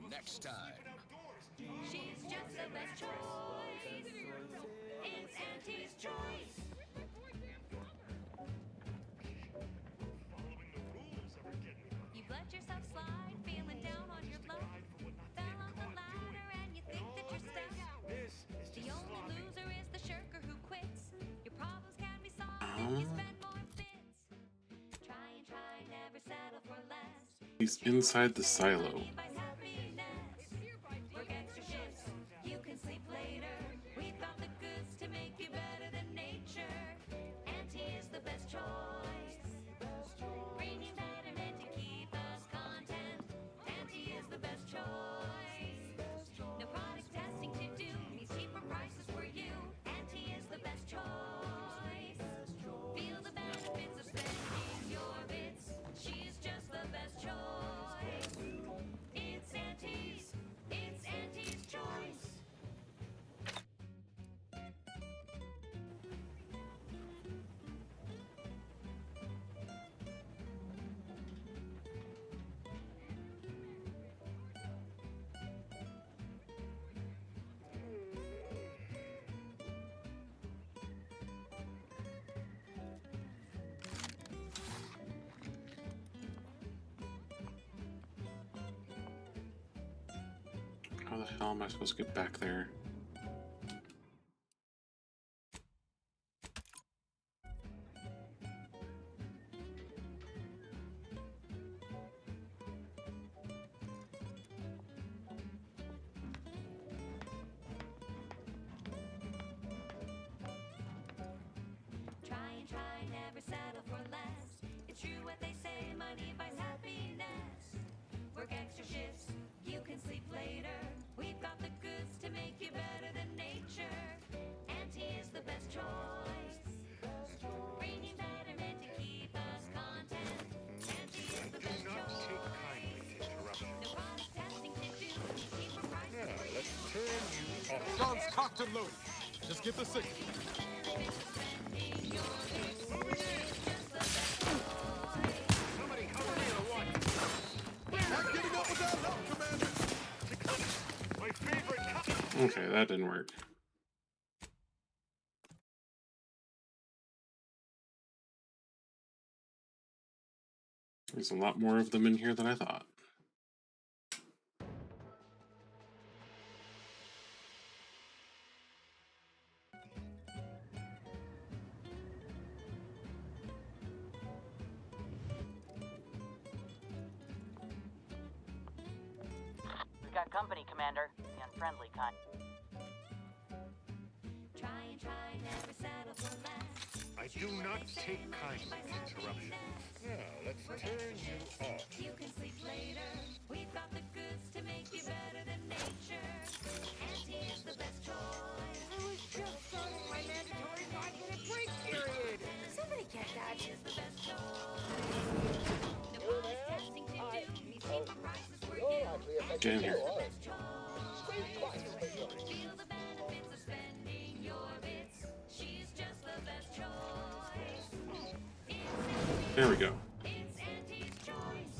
Next time. She's just the best choice. It's Auntie's Choice. You've let yourself slide, feeling down on your luck. Fell off the ladder and you think that you're stuck. The only loser is the shirker who quits. Your problems can be solved if you spend more bits. Try and try, never settle for less. He's inside the silo. Work extra shifts, you can sleep later. We found the goods to make you better than nature. Auntie is the best choice. Bringing betterment to keep us content. hell am I supposed to get back there? Try, never settle for less. It's true what they say, money buys happiness. Work extra shifts, you can sleep later. We've got the goods to make you better than nature. Auntie is the best choice. Bringing betterment to keep us content. Auntie is the best choice. No cost testing to do. Cheaper prices for you. Let's turn you off. Guns cocked and loaded. Just get the signal. Somebody cover me or what? Not getting up without help, Commander. My favorite Okay, that didn't work. There's a lot more of them in here than I thought. We got company, Commander. The unfriendly kind. Try, never settle for less. I do not take kindly to interruption. Now, let's turn you off. You can sleep later. We've got the goods to make you better than nature. Auntie is the best choice. I was just starting my mandatory 5-minute break period. Somebody get that. Is the best choice. No cost testing to do. Cheaper prices for you. Get in here. Feel the benefits of spending your bits. She's just the best choice. There we go. It's Auntie's choice.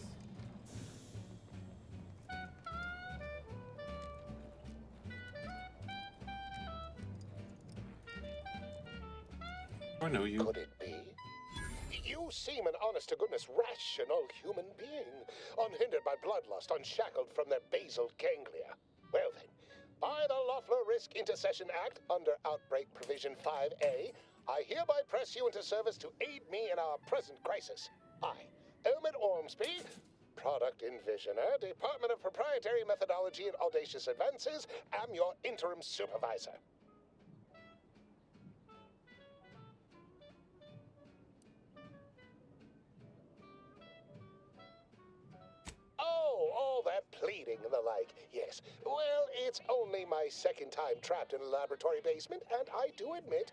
I know you. Could it be? You seem an honest-to-goodness rational human being, unhindered by bloodlust, unshackled from their basal ganglia. Well then, by the Loeffler Risk Intercession Act, under Outbreak Provision 5A, I hereby press you into service to aid me in our present crisis. I, Elmet Ormsby, Product Envisioner, Department of Proprietary Methodology and Audacious Advances, am your interim supervisor. Oh, all that pleading and the like. Yes. Well, it's only my second time trapped in a laboratory basement, and I do admit,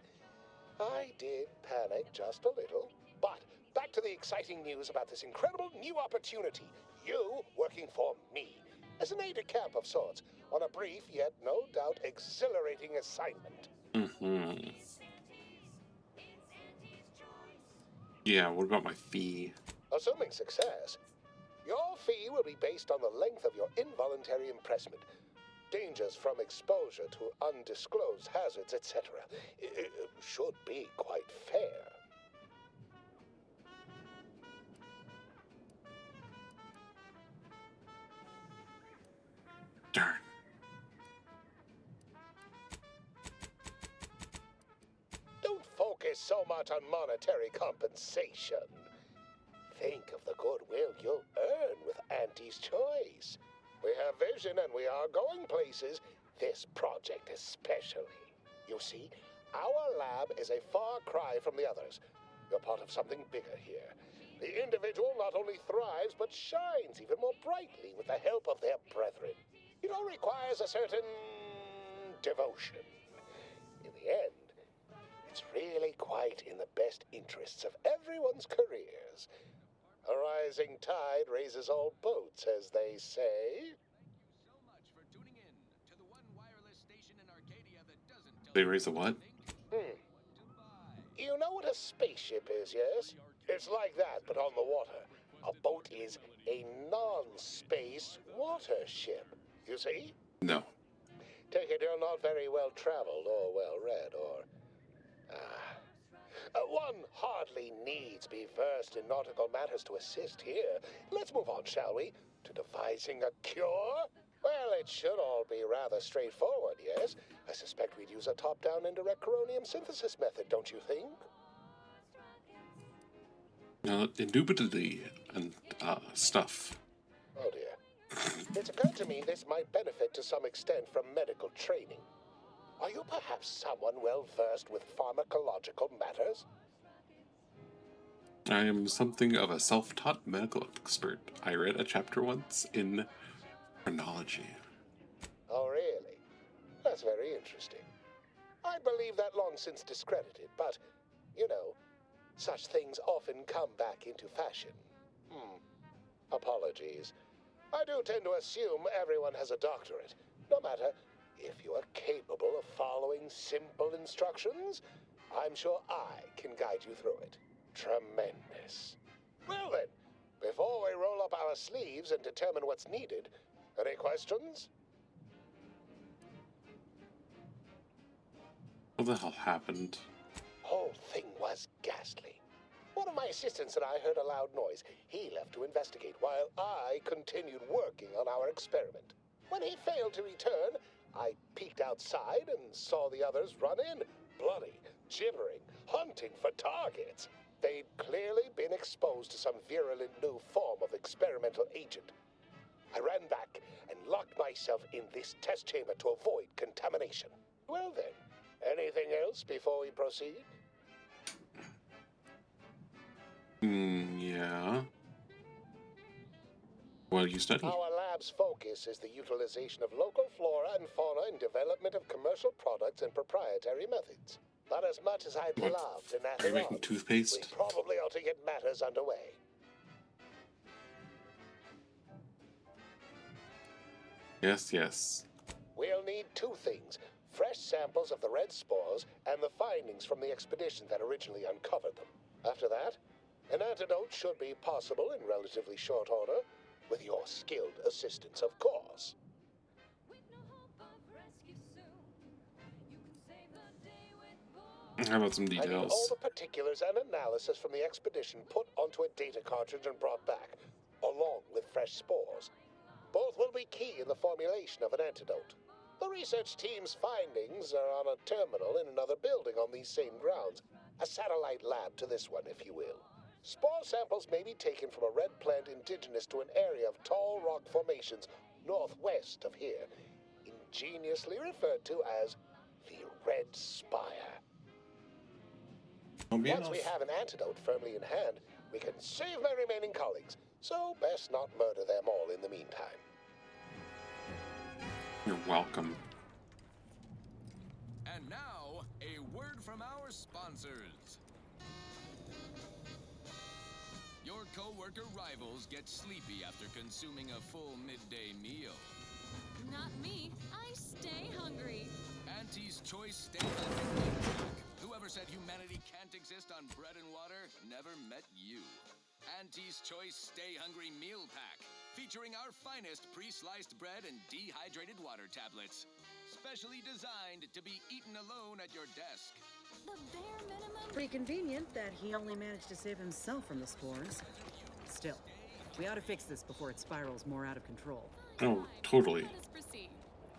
I did panic just a little. But back to the exciting news about this incredible new opportunity. You working for me. As an aide-de-camp of sorts, on a brief yet no doubt exhilarating assignment. Mm-hmm. Yeah, what about my fee? Assuming success, your fee will be based on the length of your involuntary impressment, dangers from exposure to undisclosed hazards, etc. It should be quite fair. Darn. Don't focus so much on monetary compensation. Think of the goodwill you'll earn with Auntie's choice. We have vision and we are going places, this project especially. You see, our lab is a far cry from the others. You're part of something bigger here. The individual not only thrives, but shines even more brightly with the help of their brethren. It all requires a certain devotion. In the end, it's really quite in the best interests of everyone's careers. A rising tide raises all boats, as they say. They raise a what? You know what a spaceship is, yes? It's like that, but on the water. A boat is a non-space water ship, you see? No. Take it you're not very well-traveled or well-read, or... one hardly needs be versed in nautical matters to assist here. Let's move on, shall we? To devising a cure? Well, it should all be rather straightforward, yes? I suspect we'd use a top-down indirect coronium synthesis method, don't you think? Indubitably, and stuff. Oh dear. It's occurred to me this might benefit to some extent from medical training. Are you perhaps someone well-versed with pharmacological matters? I am something of a self-taught medical expert. I read a chapter once in chronology. Oh, really? That's very interesting. I believe that long since discredited, but, you know, such things often come back into fashion. Apologies. I do tend to assume everyone has a doctorate, no matter if you are capable of following simple instructions. I'm sure I can guide you through it. Tremendous. Well then, before we roll up our sleeves and determine what's needed, any questions? What the hell happened? Whole thing was ghastly. One of my assistants and I heard a loud noise. He left to investigate while I continued working on our experiment. When he failed to return, I peeked outside and saw the others run in, bloody, gibbering, hunting for targets. They'd clearly been exposed to some virulent new form of experimental agent. I ran back and locked myself in this test chamber to avoid contamination. Well then, anything else before we proceed? Yeah. What do you study? Our lab's focus is the utilization of local flora and fauna in development of commercial products and proprietary methods. But as much as I'd love to natter Are you making on, toothpaste? we probably ought to get matters underway. Yes. We'll need two things: fresh samples of the red spores and the findings from the expedition that originally uncovered them. After that, an antidote should be possible in relatively short order, with your skilled assistance, of course. How about some I need all details? the particulars and analysis from the expedition put onto a data cartridge and brought back, along with fresh spores. Both will be key in the formulation of an antidote. The research team's findings are on a terminal in another building on these same grounds. A satellite lab to this one, if you will. Spore samples may be taken from a red plant indigenous to an area of tall rock formations northwest of here, ingeniously referred to as the Red Spire. Once we have an antidote firmly in hand, we can save my remaining colleagues, so best not murder them all in the meantime. You're welcome. And now, a word from our sponsors. Your co-worker rivals get sleepy after consuming a full midday meal. Not me. I stay hungry. Auntie's Choice Stay Hungry Meal Pack. Whoever said humanity can't exist on bread and water never met you. Auntie's Choice Stay Hungry Meal Pack, featuring our finest pre-sliced bread and dehydrated water tablets. Specially designed to be eaten alone at your desk. The bare minimum. Pretty convenient that he only managed to save himself from the spores. Still, we ought to fix this before it spirals more out of control. Oh, totally. Let us proceed.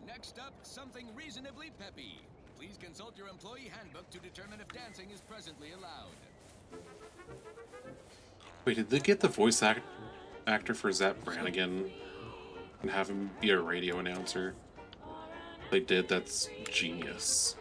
Next up, something reasonably peppy. Please consult your employee handbook to determine if dancing is presently allowed. Wait, did they get the voice actor for Zap Brannigan and have him be a radio announcer? They did. That's genius.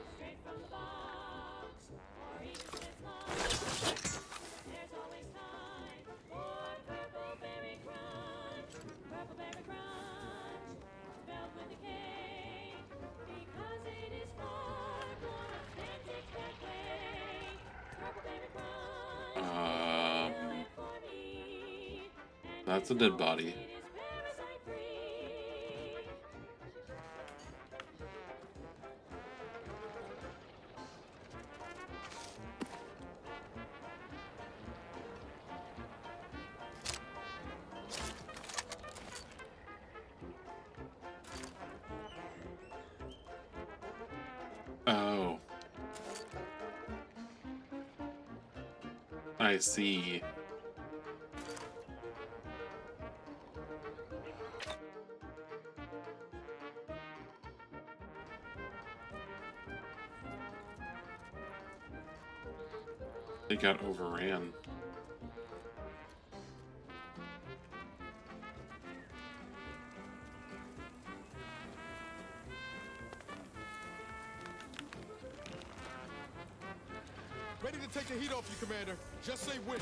That's a dead body. Oh. I see. They got overran. Ready to take the heat off you, Commander. Just say when.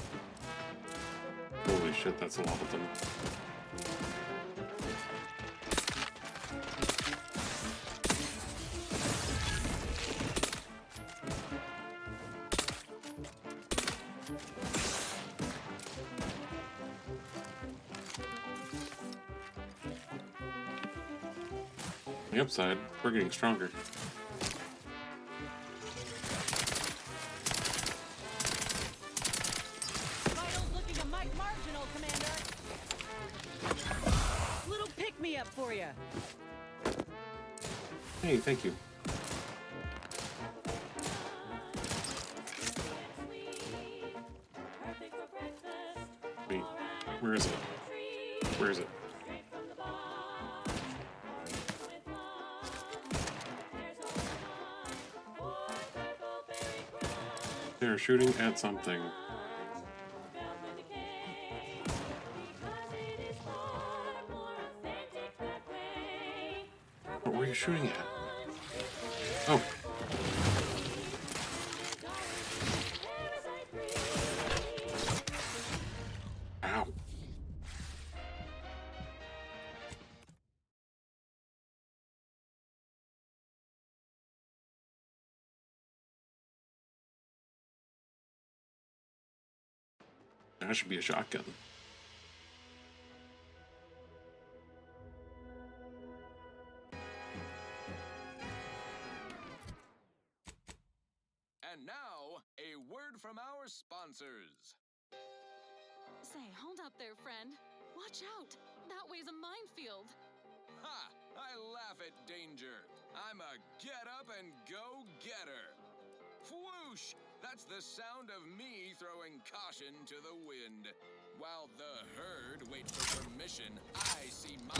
Holy shit, that's a lot of them. On the upside, we're getting stronger. Vitals looking a mite marginal, Commander. Little pick-me-up for you. Hey, thank you. Wait, where is it? Where is it? They're shooting at something. What were you shooting at? Oh. Ow. That should be a shotgun. And now, a word from our sponsors. Say, hold up there, friend. Watch out. That way's a minefield. Ha! I laugh at danger. I'm a get-up-and-go-getter. Whoosh! That's the sound of me throwing caution to the wind. While the herd wait for permission, I see my...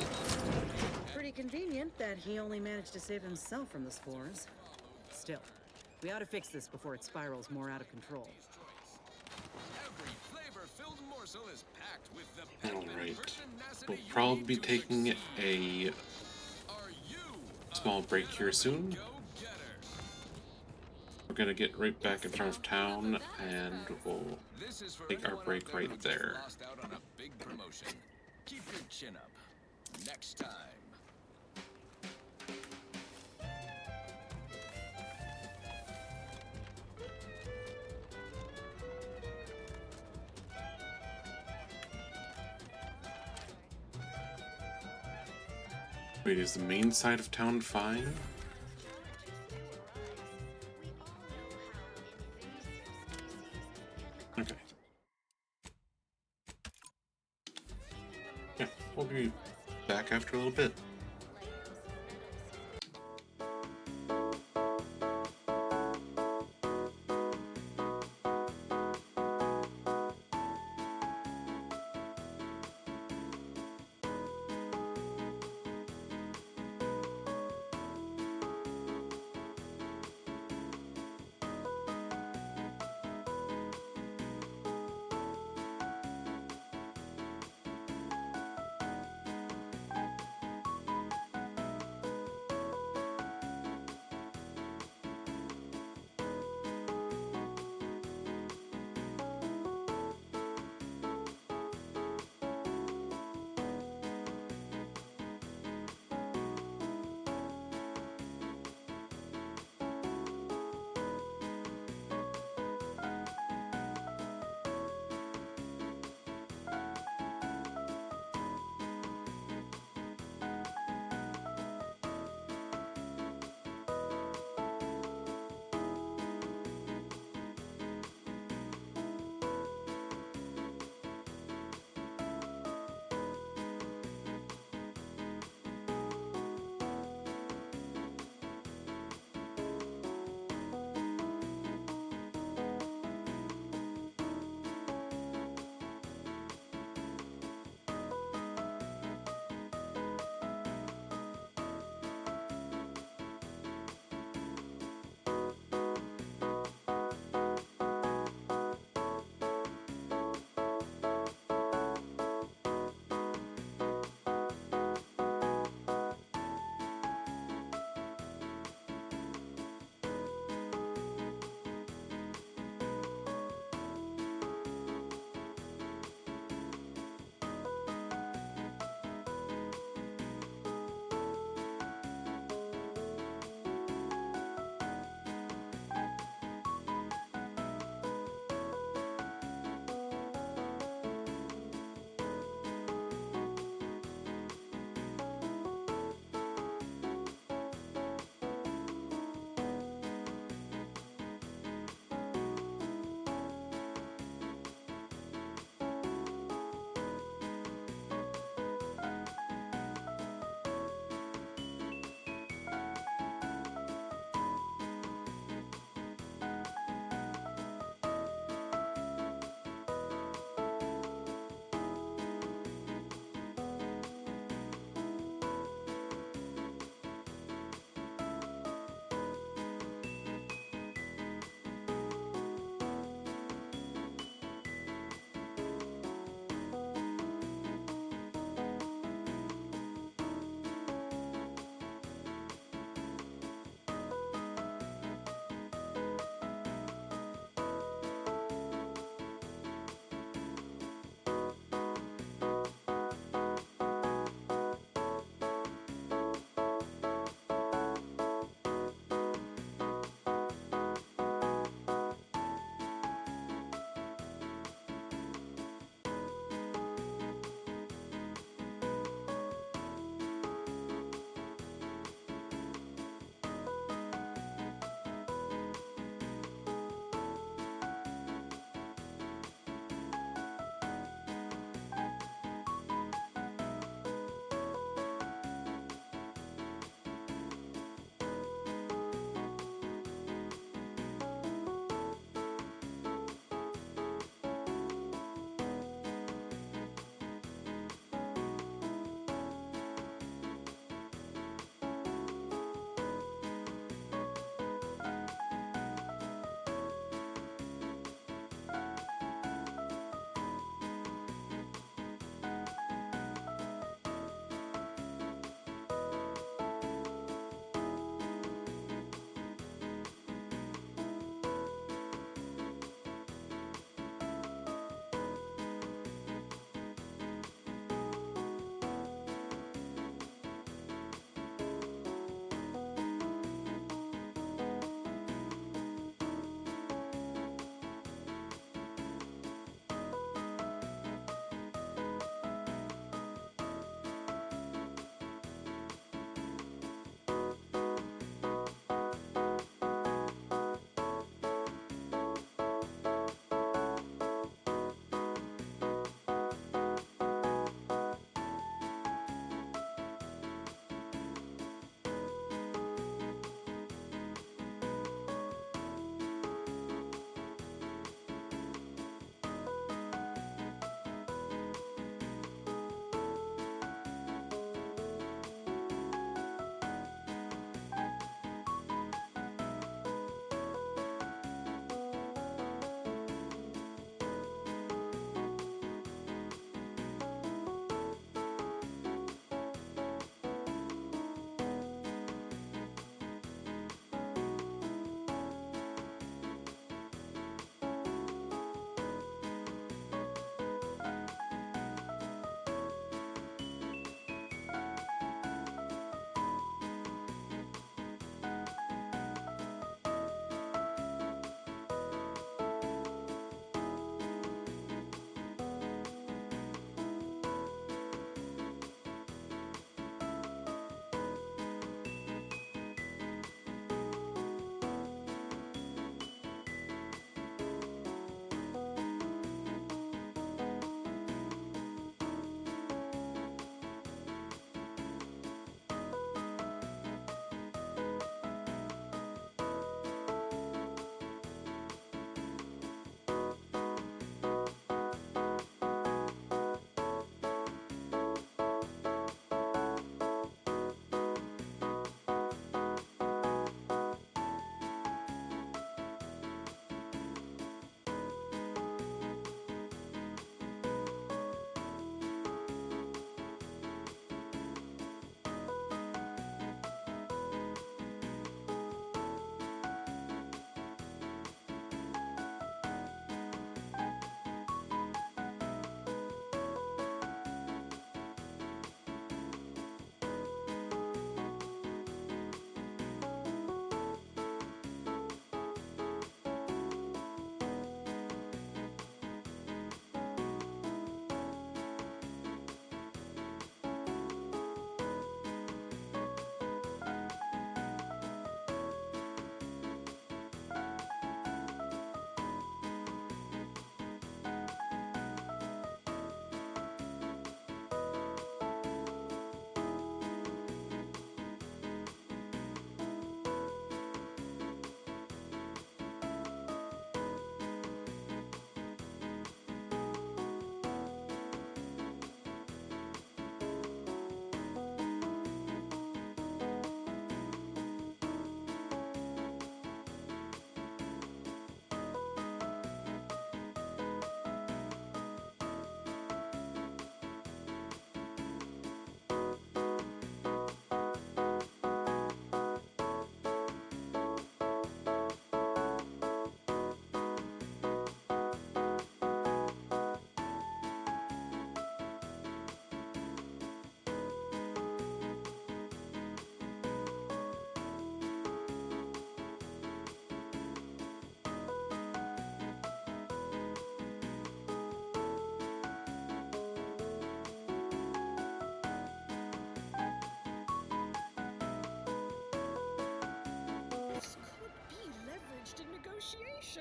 Pretty convenient that he only managed to save himself from the spores. Still, we ought to fix this before it spirals more out of control. Every flavor-filled morsel is packed with the Alright. We'll probably be taking a small break here soon. We're gonna get right back in front of town, and we'll take our break right there. Lost out on a big promotion. Keep your chin up. Next time. Wait, is the main side of town fine? Okay. Yeah, we'll be back after a little bit.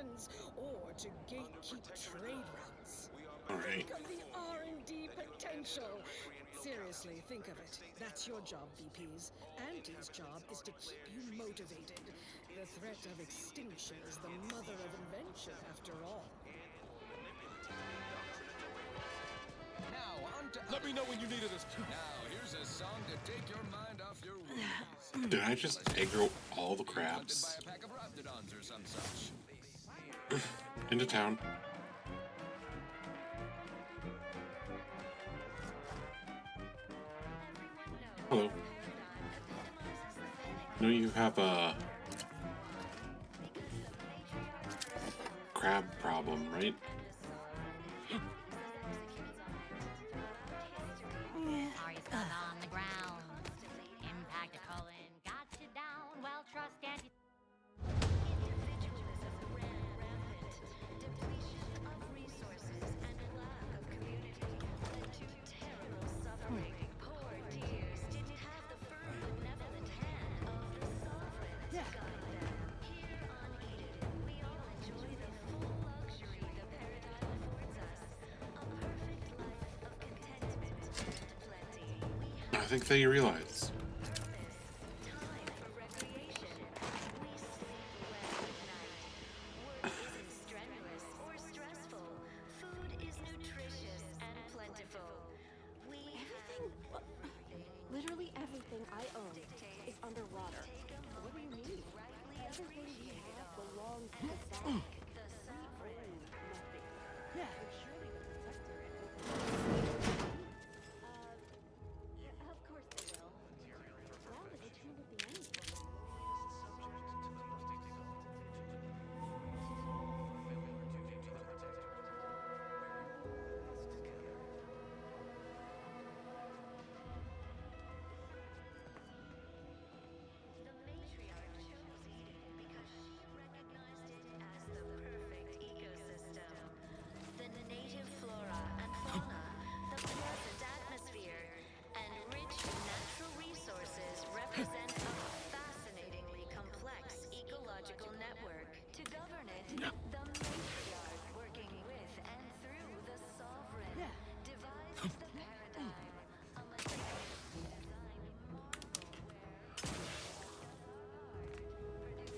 operations or to gatekeep trade routes. All right. Think of the R&D potential. Seriously, think of it. That's your job, VPs. Auntie's job is to keep you motivated. The threat of extinction is the mother of invention, after all. Now, on to Let me know when you needed us. Now, here's a song to take your mind off your worries. Did I just aggro all the Hunted crabs by a pack of raptidons or some such. into town? Hello. No, you have a crab problem, right? Are you stuck on the ground? Impact a colon got you down. Well, trust and Individualism ran rampant. Depletion of resources and lack of community led to terrible suffering. Poor dears didn't have the firm, benevolent hand of the sovereign to guide them. Here on Eden, we all enjoy the full luxury the paradigm affords us. A perfect life of contentment and plenty. We I think they realize. time for recreation. We sleep well at night. Work isn't strenuous or stressful. Food is nutritious and plentiful. We Literally everything I own is underwater. What do you mean? Everything we have belongs to the sovereign. The sovereign. Nothing. Yeah. But surely the protector and overseer. Of course they will. Wow, they turned at the end. The matriarch chose Eden because she recognized it as the perfect ecosystem. The native flora and fauna, the pleasant atmosphere, and rich natural resources represent a fascinatingly complex ecological network. To govern it, the matriarch, working with and through the sovereign, devised the paradigm, a meticulous design marvel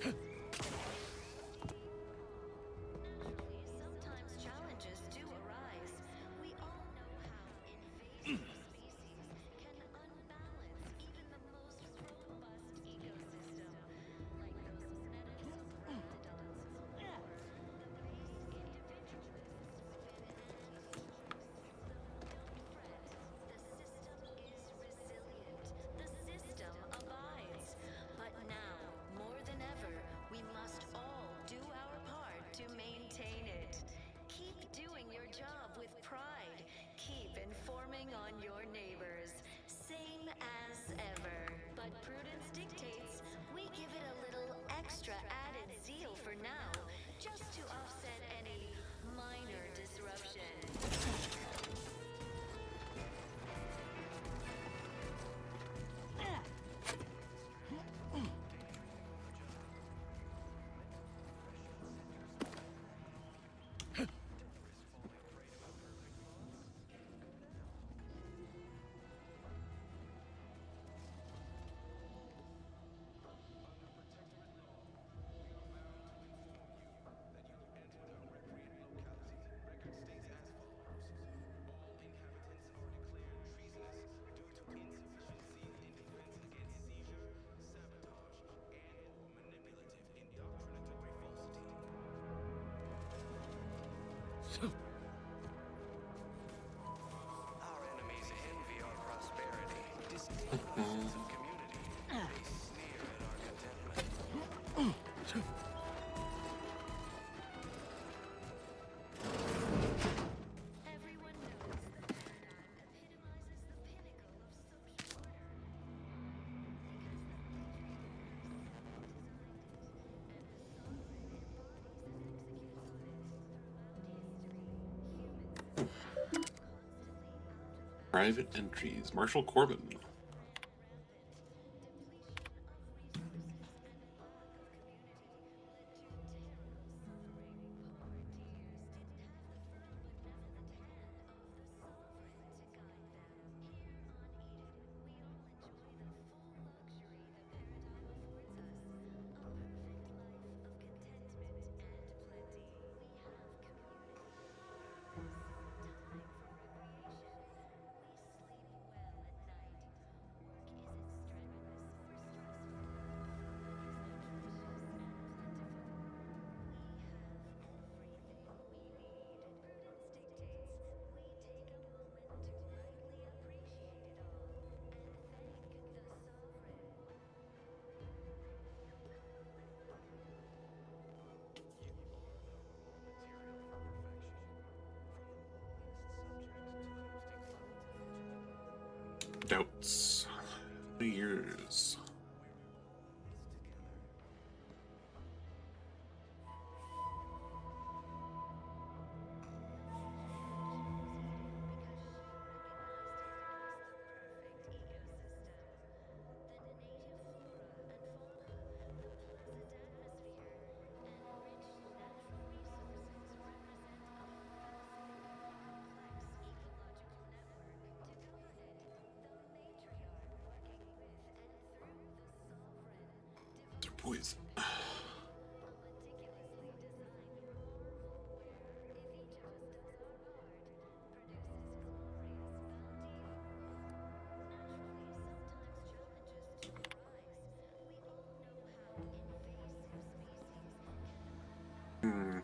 Naturally, sometimes challenges do arise. We all know how invasive species can unbalance even the most robust ecosystem, like those menace raptidons or the basic individualists within Andy's choice. Don't fret, the system is resilient. The system abides. But now, more than ever, we must all do our part to maintain it. Keep doing your job with pride. Keep informing on your neighbors. Same as ever. But prudence dictates we give it a little extra added zeal for now, just to offset any minor disruption. Our enemies envy our prosperity, disdain our sense of community. They sneer at our contentment. Everyone knows the paradigm epitomizes the pinnacle of social order. Private entries. Marshall Corbin. Doubts. 3 years. They're poison. Hmm.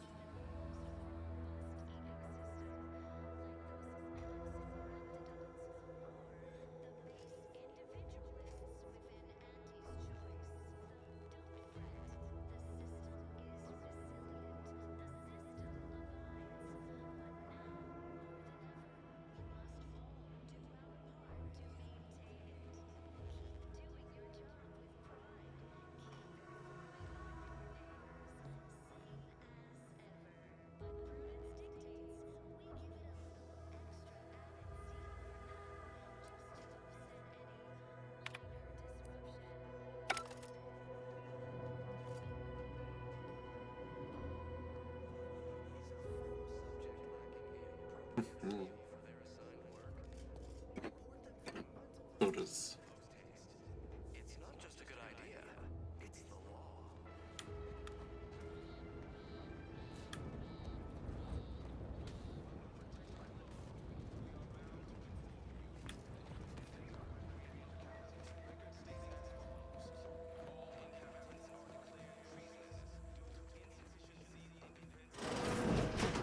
So does. It's not just a good idea, it's the law.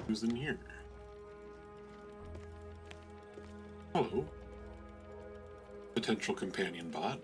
Who's in here? Hello. Potential companion bot.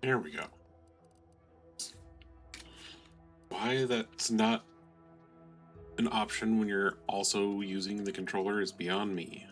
There we go. Why that's not an option when you're also using the controller is beyond me.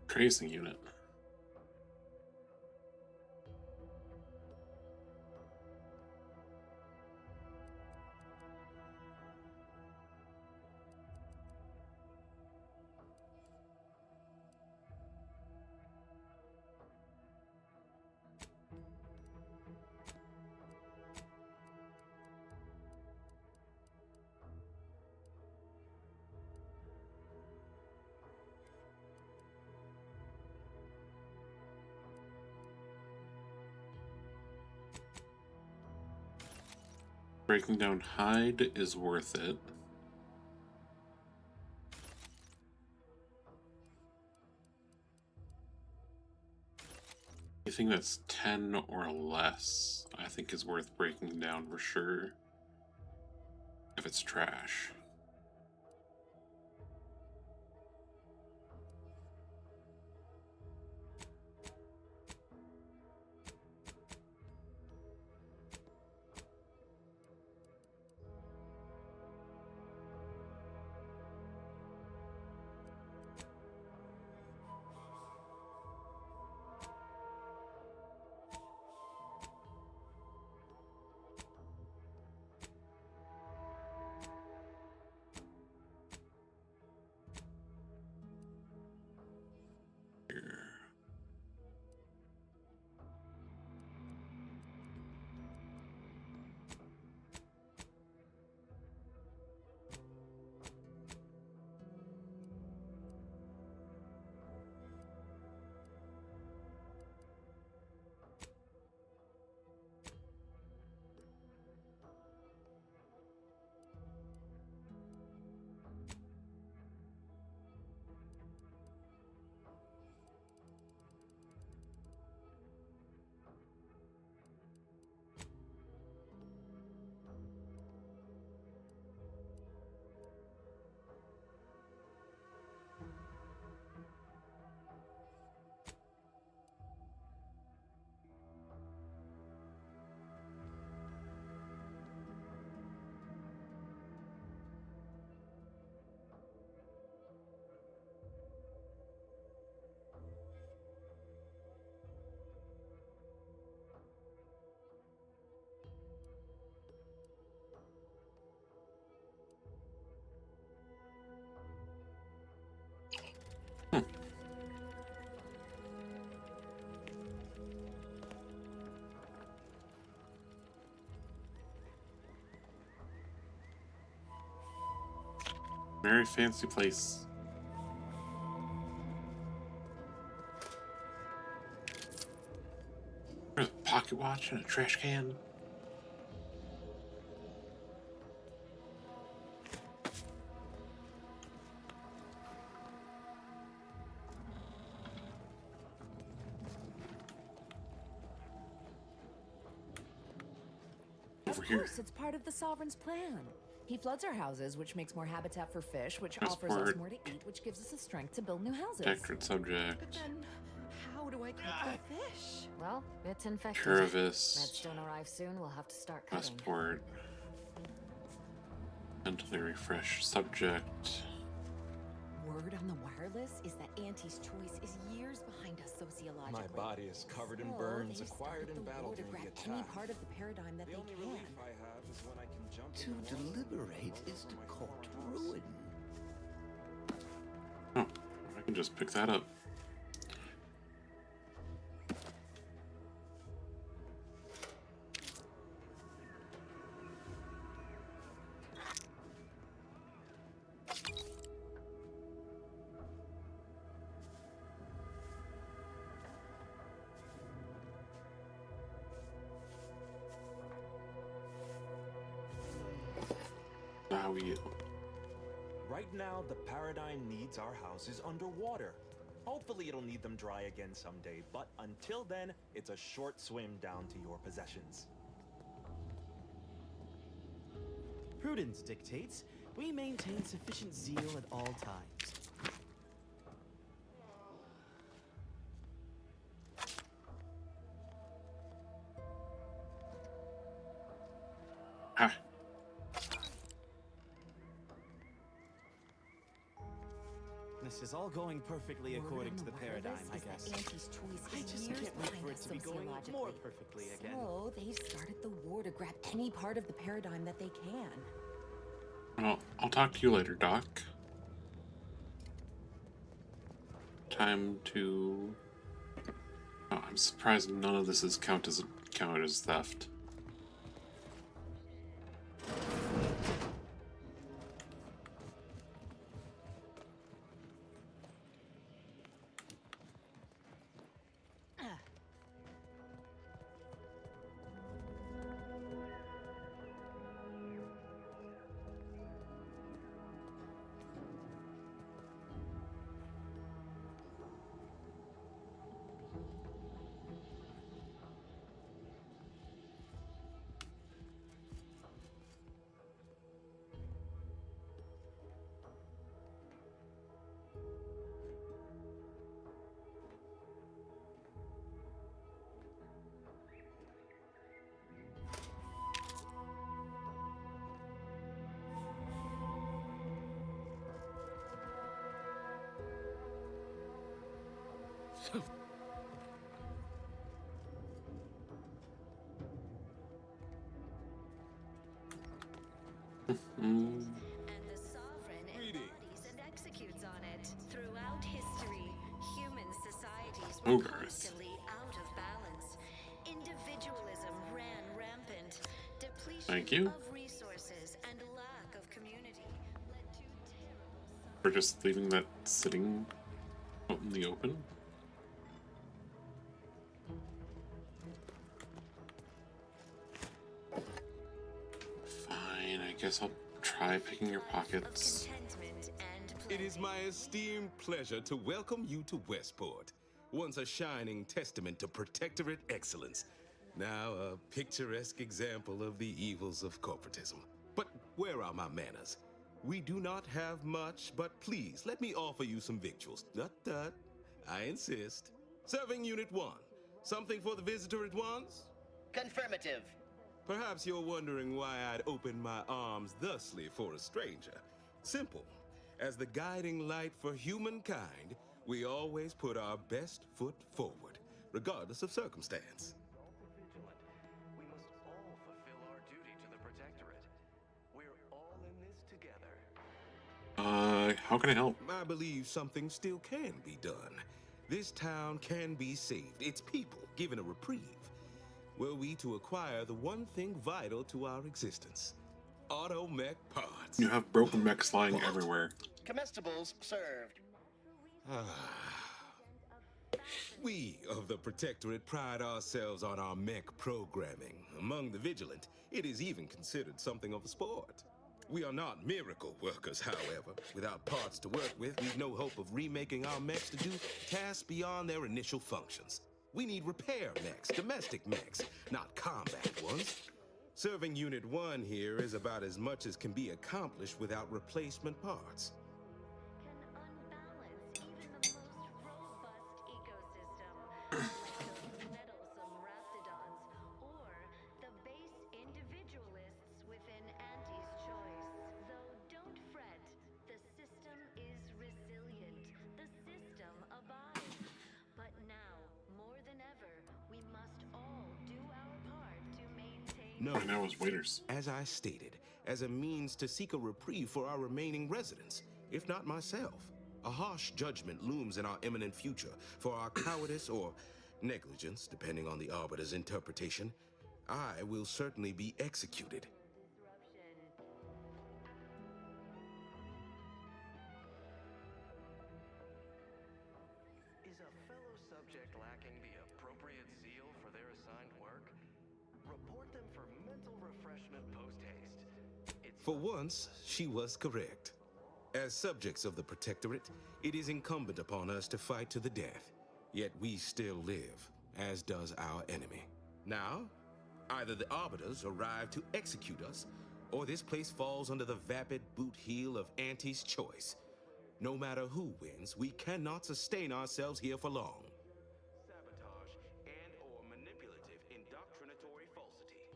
Tracing unit. Breaking down hide is worth it. Anything that's 10 or less, I think, is worth breaking down for sure. If it's trash. Very fancy place. There's a pocket watch and a trash can. Over here. Of course, it's part of the Sovereign's plan. He floods our houses, which makes more habitat for fish, which offers us more to eat, which gives us the strength to build new houses. Protectorate subject. But then, how do I cook the fish? Well, it's infected. Curvis. Redstone arrives soon. We'll have to start cutting. Passport. Mentally refresh subject. Word on the wireless is that Auntie's choice is years behind us sociologically. My body is covered in burns acquired in battle during the attack. Any part of the paradigm that the they only can. relief I have is when I can jump To deliberate is to court ruin. Oh, I can just pick that up. Now we. Right now, the paradigm needs our houses underwater. Hopefully it'll need them dry again someday, but until then, it's a short swim down to your possessions. Prudence dictates we maintain sufficient zeal at all times. Ah. This is all going perfectly according to the paradigm, I guess. Auntie's choice I is just years can't wait behind for it us to be going sociologically. more perfectly again. So they've started the war to grab any part of the paradigm that they can. Well, I'll talk to you later, Doc. Time to. Oh, I'm surprised none of this is counted as theft. Hogarth. constantly out of balance. Individualism ran rampant. Thank Depletion you of resources and lack of community led to terrible for just leaving that sitting out in the open. Fine, I guess I'll try picking your pockets. It is my esteemed pleasure to welcome you to Westport, once a shining testament to protectorate excellence, now a picturesque example of the evils of corporatism. But where are my manners? We do not have much, but please let me offer you some victuals. Tut. I insist. Serving Unit 1. Something for the visitor at once? Confirmative. Perhaps you're wondering why I'd open my arms thusly for a stranger. Simple. As the guiding light for humankind, we always put our best foot forward, regardless of circumstance. We must all fulfill our duty to the Protectorate. We're all in this together. How can I help? I believe something still can be done. This town can be saved, its people given a reprieve. Were we to acquire the one thing vital to our existence, automech parts. You have broken mechs lying everywhere. Comestibles served. We of the Protectorate pride ourselves on our mech programming. Among the vigilant, it is even considered something of a sport. We are not miracle workers, however. Without parts to work with, we've no hope of remaking our mechs to do tasks beyond their initial functions. We need repair mechs, domestic mechs, not combat ones. Serving Unit 1 here is about as much as can be accomplished without replacement parts. meddlesome raptidons or the base individualists within Auntie's choice. Though don't fret, the system is resilient. The system abides. But now, more than ever, we must all do our part to maintain... No, And that was waiters. As I stated, as a means to seek a reprieve for our remaining residents, if not myself. A harsh judgment looms in our imminent future for our cowardice or negligence, depending on the Arbiter's interpretation. I will certainly be executed. Is a fellow subject lacking the appropriate zeal for their assigned work? Report them for mental refreshment post-haste. For once, she was correct. As subjects of the Protectorate, it is incumbent upon us to fight to the death. Yet we still live, as does our enemy. Now, either the Arbiters arrive to execute us, or this place falls under the vapid boot heel of Auntie's choice. No matter who wins, we cannot sustain ourselves here for long. Sabotage and or manipulative indoctrinatory falsity.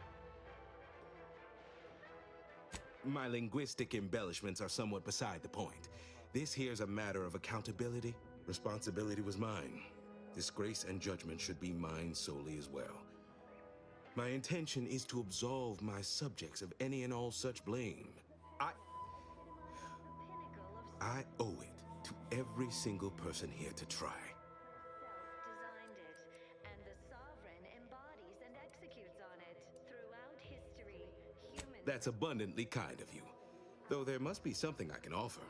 My linguistic embellishments are somewhat beside the point. This here's a matter of accountability. Responsibility was mine. Disgrace and judgment should be mine solely as well. My intention is to absolve my subjects of any and all such blame. I owe it to every single person here to try. Designed it, and the Sovereign embodies and executes on it. Throughout history, humans... That's abundantly kind of you. Though there must be something I can offer.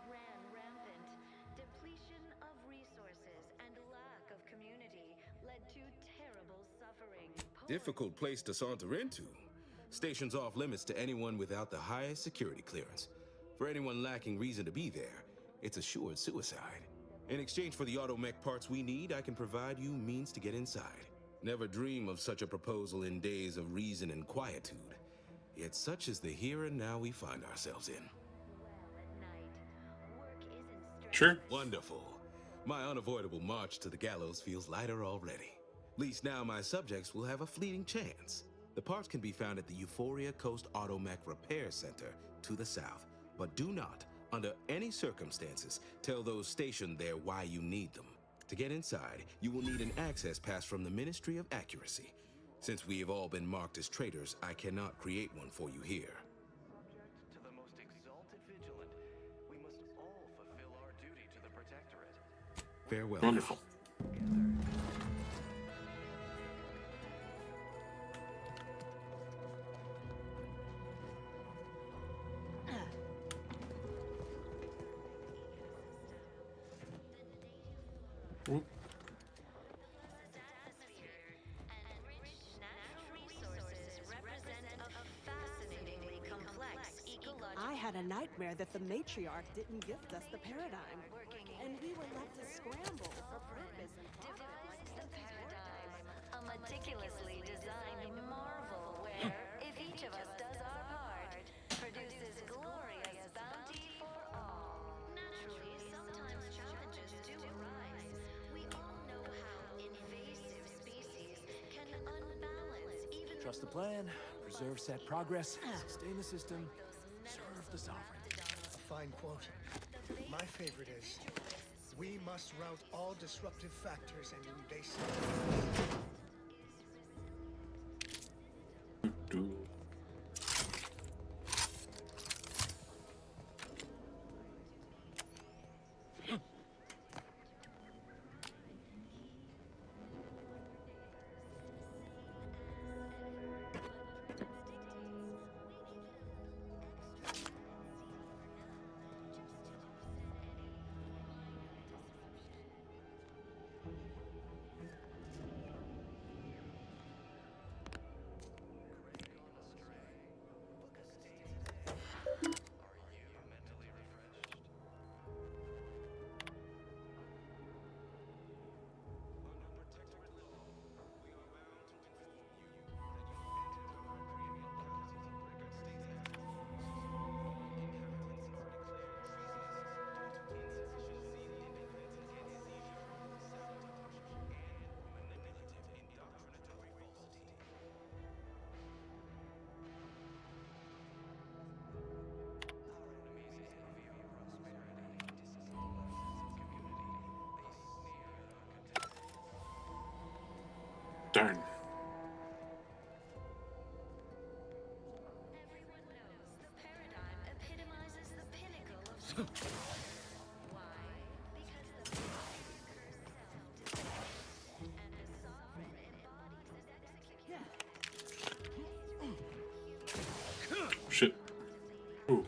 ran rampant. Depletion of resources and lack of community led to terrible suffering. Difficult place to saunter into. Station's off limits to anyone without the highest security clearance. For anyone lacking reason to be there, it's assured suicide. In exchange for the automech parts we need, I can provide you means to get inside. Never dream of such a proposal in days of reason and quietude. Yet such is the here and now we find ourselves in. Sure. Wonderful. My unavoidable march to the gallows feels lighter already. At least now my subjects will have a fleeting chance. The parts can be found at the Euphoria Coast Automech Repair Center to the south. But do not, under any circumstances, tell those stationed there why you need them. To get inside, you will need an access pass from the Ministry of Accuracy. Since we have all been marked as traitors, I cannot create one for you here. Subject to the most exalted vigilant, we must all fulfill our duty to the Protectorate. Farewell. Wonderful. Whoop. I had a nightmare that the matriarch didn't gift us the paradigm, and we were left to scramble for purpose and Devise the paradigm, a meticulously designed marvel where, if each of us does our part, produces glorious bounty for all. Naturally, sometimes challenges do arise. We all know how invasive species can unbalance even Trust the plan, preserve set progress, sustain the system, serve the sovereign. A fine quote. My favorite is, we must rout all disruptive factors and invasive. Darn. everyone knows the paradigm epitomizes the pinnacle of sovereignty. Why? Because the patriarch herself designed and the sovereign embodies its execution. Shit. Ooh.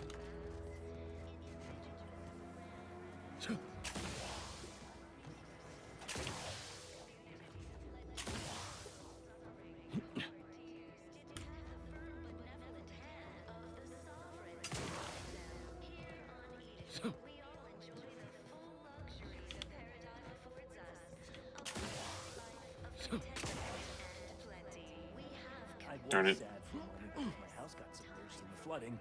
I Darn was it. sad for a moment because my house got submerged in the flooding,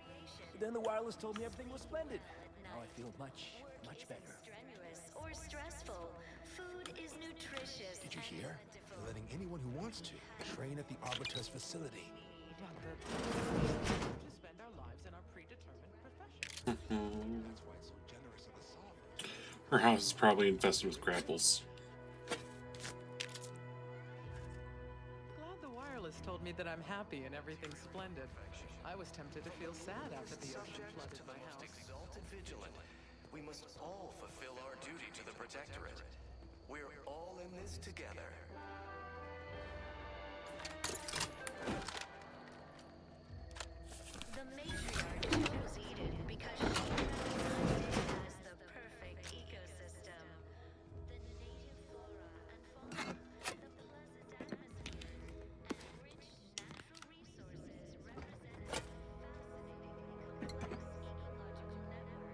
but then the wireless told me everything was splendid. Now I feel much, much better. Strenuous or stressful, food is nutritious. Did you hear? They're letting anyone who wants to train at the Arbiter's facility. Doctor, to spend our lives in our predetermined profession. That's why it's so generous of the sovereign. Her house is probably infested with grapples. Glad the wireless told me that I'm happy and everything's splendid. I was tempted to feel sad after the ocean flooded my house. Exalted vigilant. We must all fulfill our duty to the Protectorate. We're all in this together. The matriarch chose Eden because she recognized it as the perfect ecosystem. The native flora and fauna, the pleasant atmosphere, and rich natural resources represented a fascinatingly complex ecological network.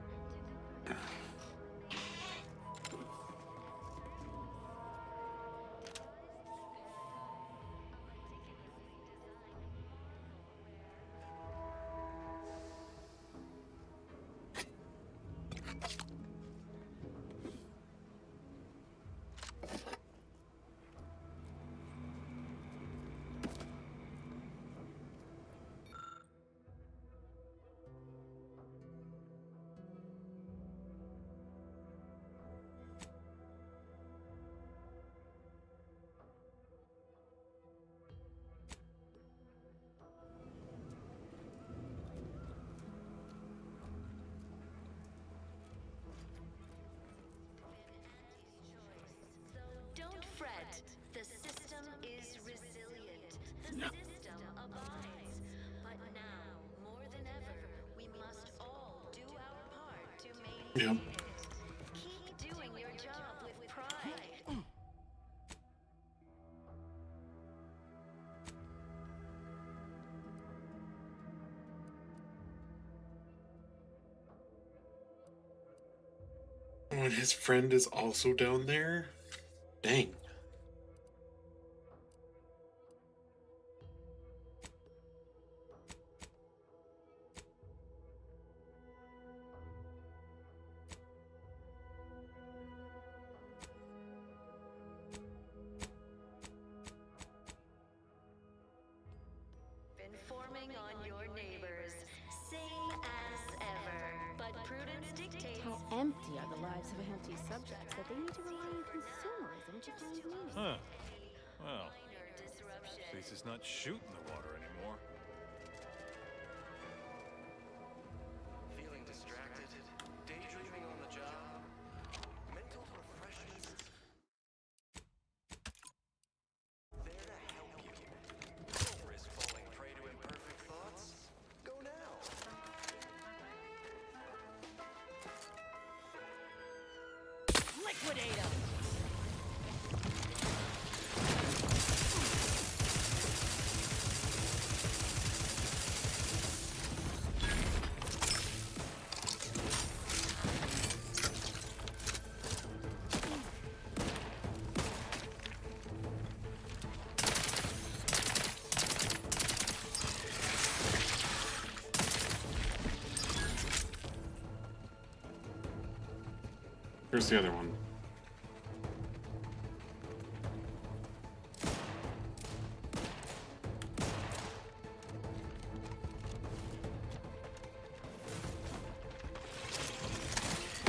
Yep. Keep doing your job with pride. Oh, and his friend is also down there? Dang. Informing on your neighbors. Same as ever. But prudence dictates. How empty are the lives of empty subjects that they need to rely on consumerism to find meaning? Huh. Well, at least it's not shooting the water anymore. Feeling distracted? Daydreaming on the job? Mental refreshments? There to help you. Don't risk falling prey to imperfect thoughts. Go now. Liquidate him! Here's the other one.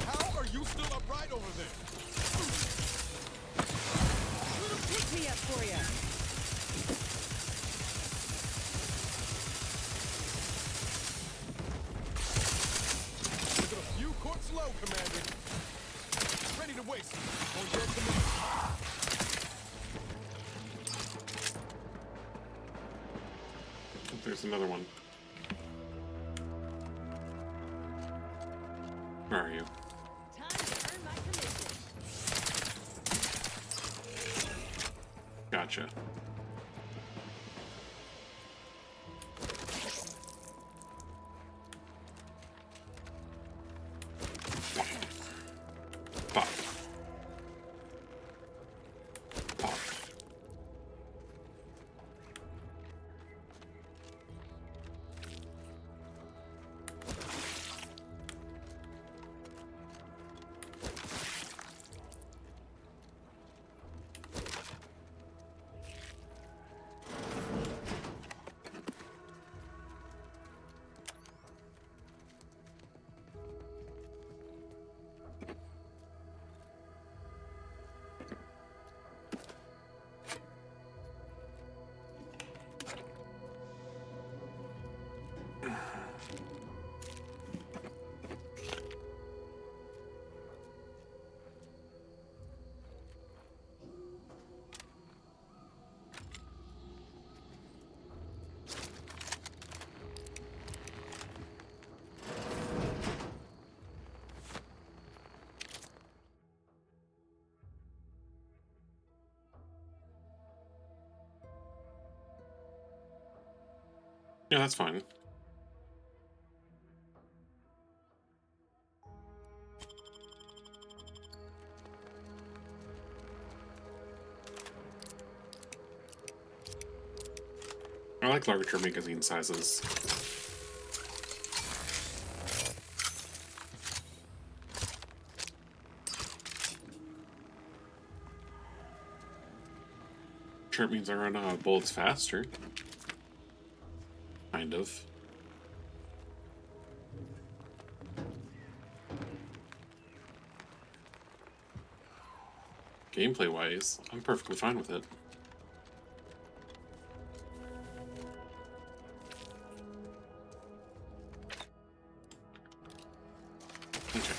How are you still upright over there? Little pick me up for you. Took it a few courts low, Commander. Ready to waste on your command. I think there's another one. Where are you? Time to earn my commission. Gotcha. Pop. Pop. Yeah, that's fine. I like larger magazine sizes. Sure, it means I run out of bullets faster. Kind of. Gameplay-wise, I'm perfectly fine with it. Okay.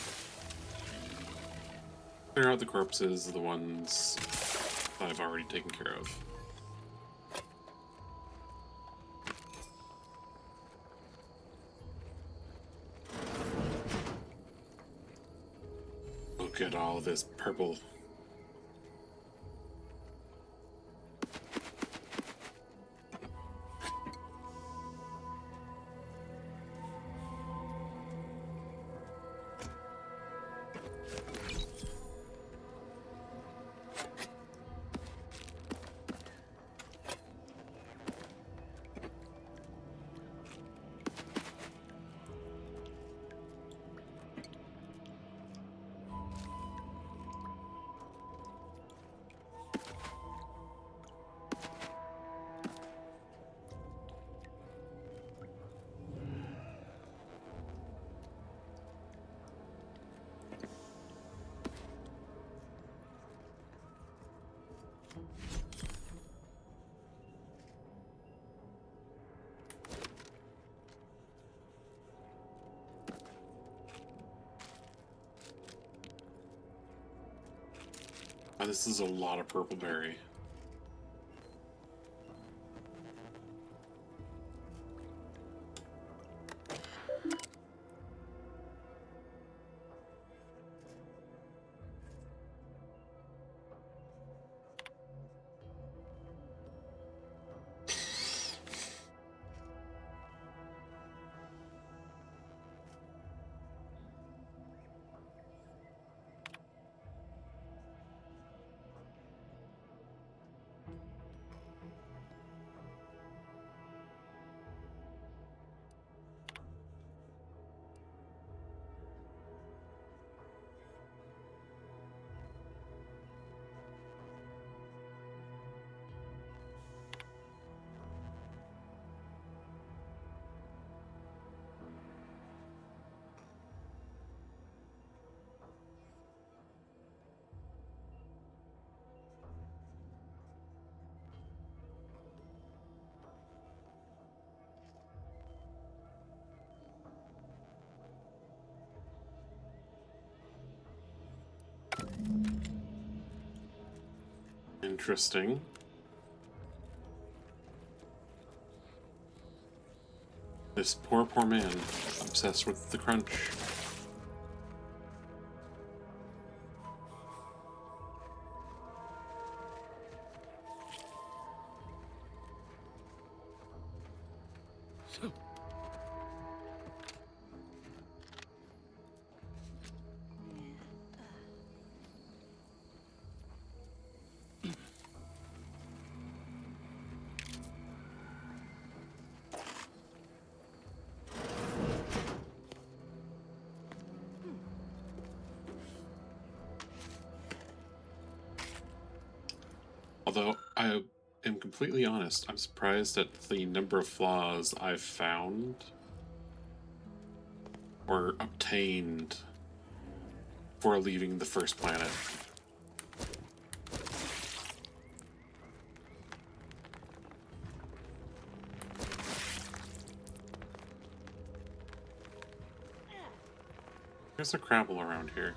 Clear out the corpses, the ones that I've already taken care of. Look at all this purple. Oh, this is a lot of purple berry. Interesting. This poor man, obsessed with the crunch. Although I am completely honest, I'm surprised at the number of flaws I've found or obtained for leaving the first planet. There's a crabble around here.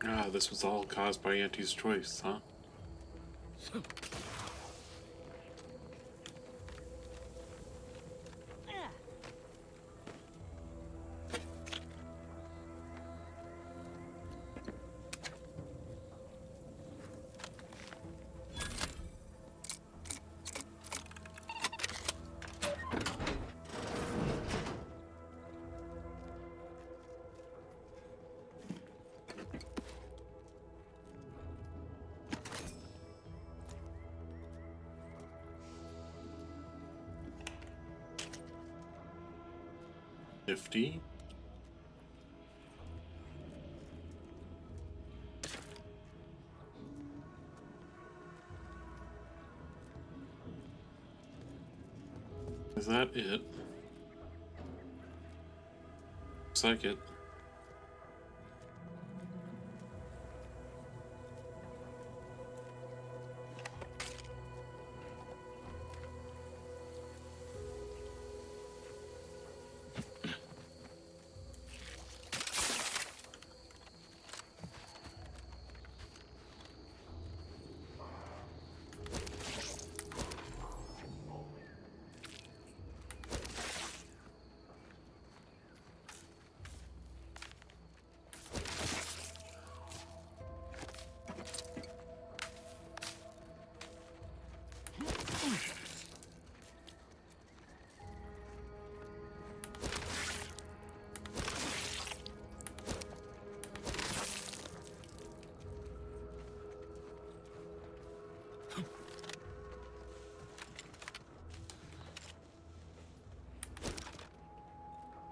Ah, this was all caused by Auntie's choice, huh? Nifty. Is that it? Looks like it.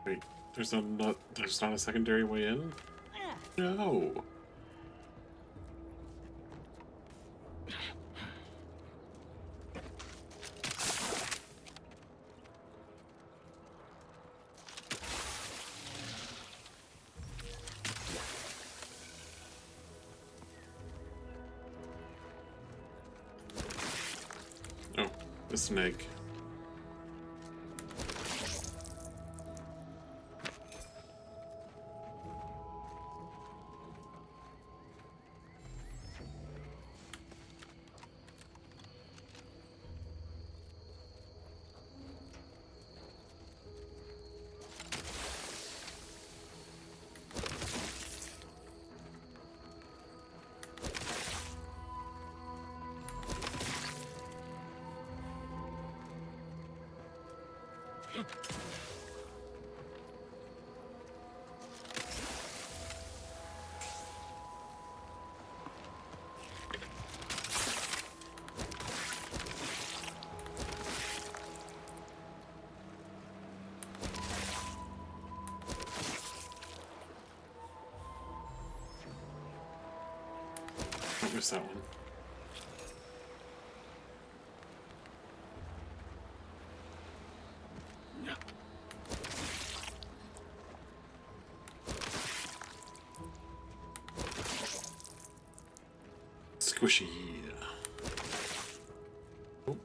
Wait, there's not a secondary way in? No. Oh, this an egg. I missed that one. Squishy. Oh.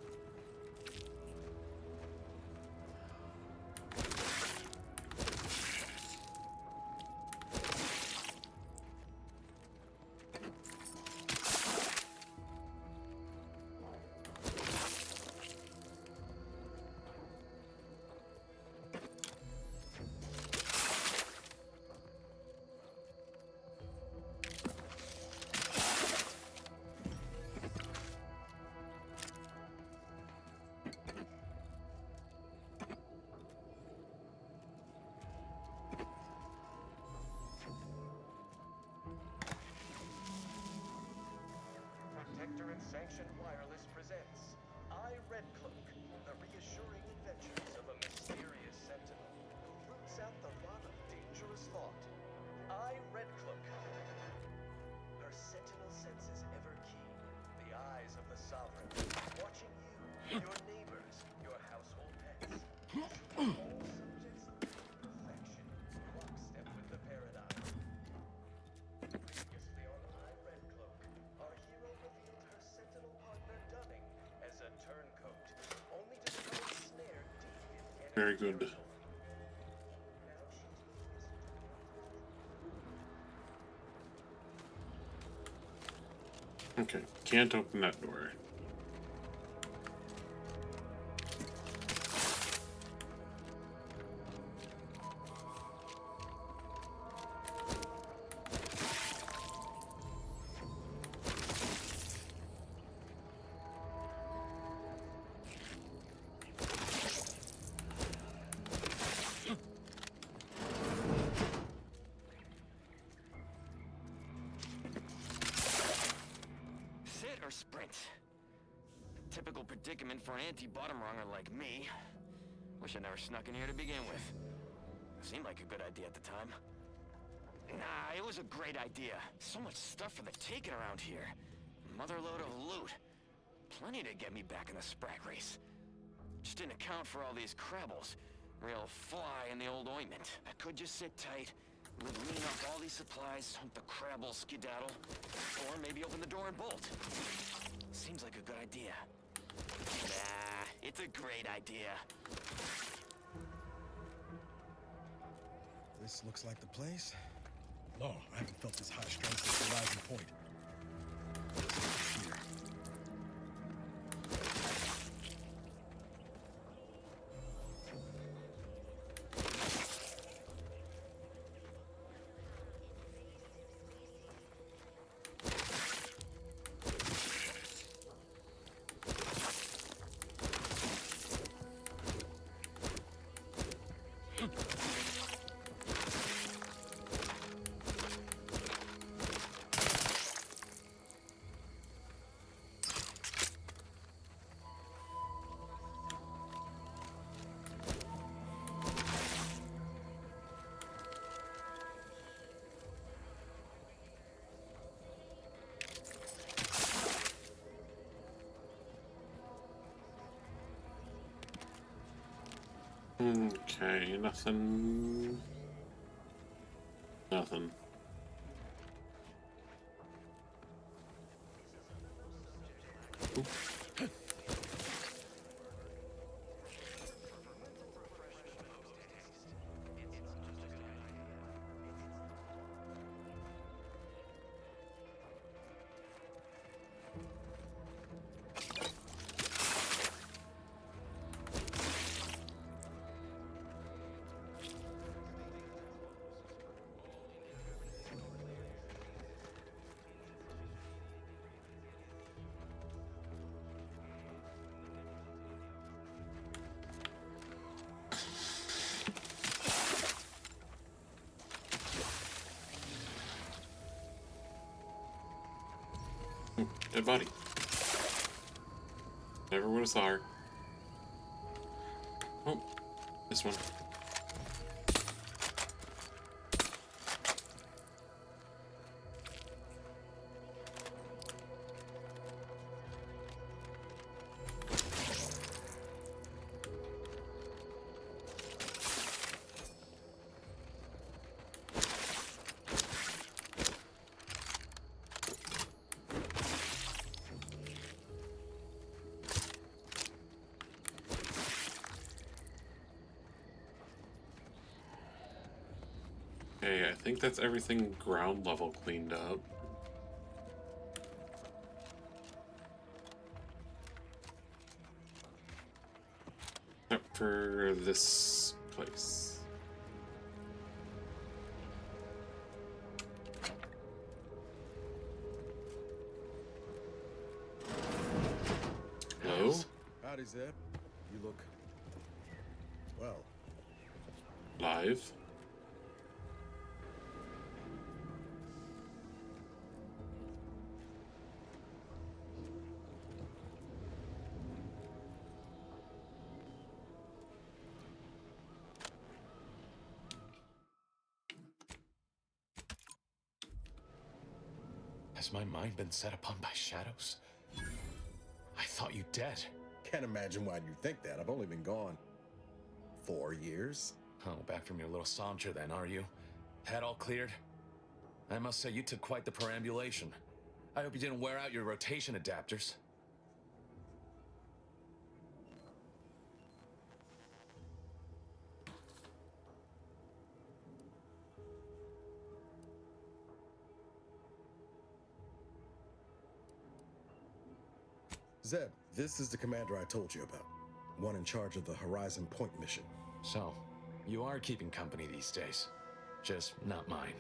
Protector and Sanctioned Wireless presents I, Red Cloak, the reassuring adventures of a mysterious sentinel who roots out the rot of dangerous thought. I, Red Cloak. Her sentinel senses ever keen, the eyes of the sovereign, watching you, your neighbors, your household pets. All subjects of perfection, lockstep with the paradigm. Previously on I, Red Cloak, our hero revealed her sentinel partner Dunning as a turncoat, only to become ensnared deep in enemy Very good. territory. Now she's Okay, can't open that door. Sit or sprint? Typical predicament for an anti-bottom runger like me. Wish I never snuck in here to begin with. Seemed like a good idea at the time. Nah, it was a great idea. So much stuff for the taking around here. Motherload of loot. Plenty to get me back in the sprat race. Just didn't account for all these crabbles. Real fly in the old ointment. I could just sit tight, live lean off all these supplies, hope the crabbles skedaddle, or maybe open the door and bolt. Seems like a good idea. Nah, it's a great idea. This looks like the place. Oh, I haven't felt this high strength since Horizon Point. Here. Okay, nothing. Nothing. Oop. Dead body. Never would have saw her. Oh, this one. Okay, I think that's everything ground level cleaned up. Except for this place. Hello? Howdy, Zeb. You look... well. Live. Has my mind been set upon by shadows? I thought you dead. Can't imagine why you think that. I've only been gone 4 years. Oh, back from your little saunter then, are you? Head all cleared? I must say you took quite the perambulation. I hope you didn't wear out your rotation adapters. Zeb, this is the commander I told you about. One in charge of the Horizon Point mission. So, you are keeping company these days. Just not mine.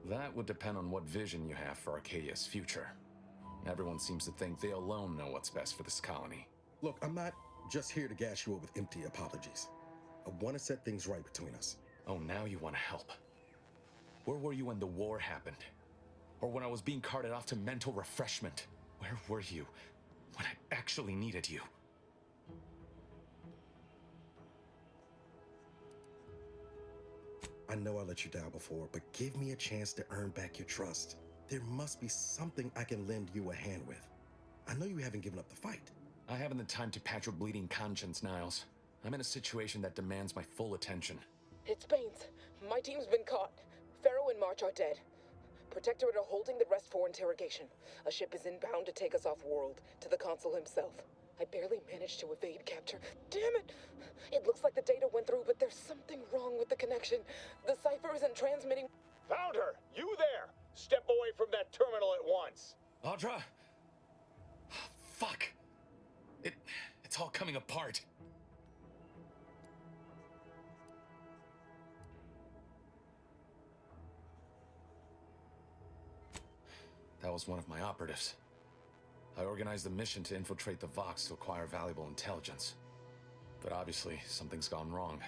That would depend on what vision you have for Arcadia's future. Everyone seems to think they alone know what's best for this colony. Look, I'm not just here to gas you up with empty apologies. I want to set things right between us. Oh, now you want to help. Where were you when the war happened? or when I was being carted off to mental refreshment. Where were you when I actually needed you? I know I let you down before, but give me a chance to earn back your trust. There must be something I can lend you a hand with. I know you haven't given up the fight. I haven't the time to patch your bleeding conscience, Niles. I'm in a situation that demands my full attention. It's Baines. My team's been caught. Pharaoh and March are dead. Protectorate are holding the rest for interrogation. A ship is inbound to take us off-world, to the consul himself. I barely managed to evade capture. Damn it! It looks like the data went through, but there's something wrong with the connection. The cipher isn't transmitting. Found her! You there! Step away from that terminal at once! Audra! Fuck! It's all coming apart. That was one of my operatives. I organized a mission to infiltrate the Vox to acquire valuable intelligence. But obviously, something's gone wrong.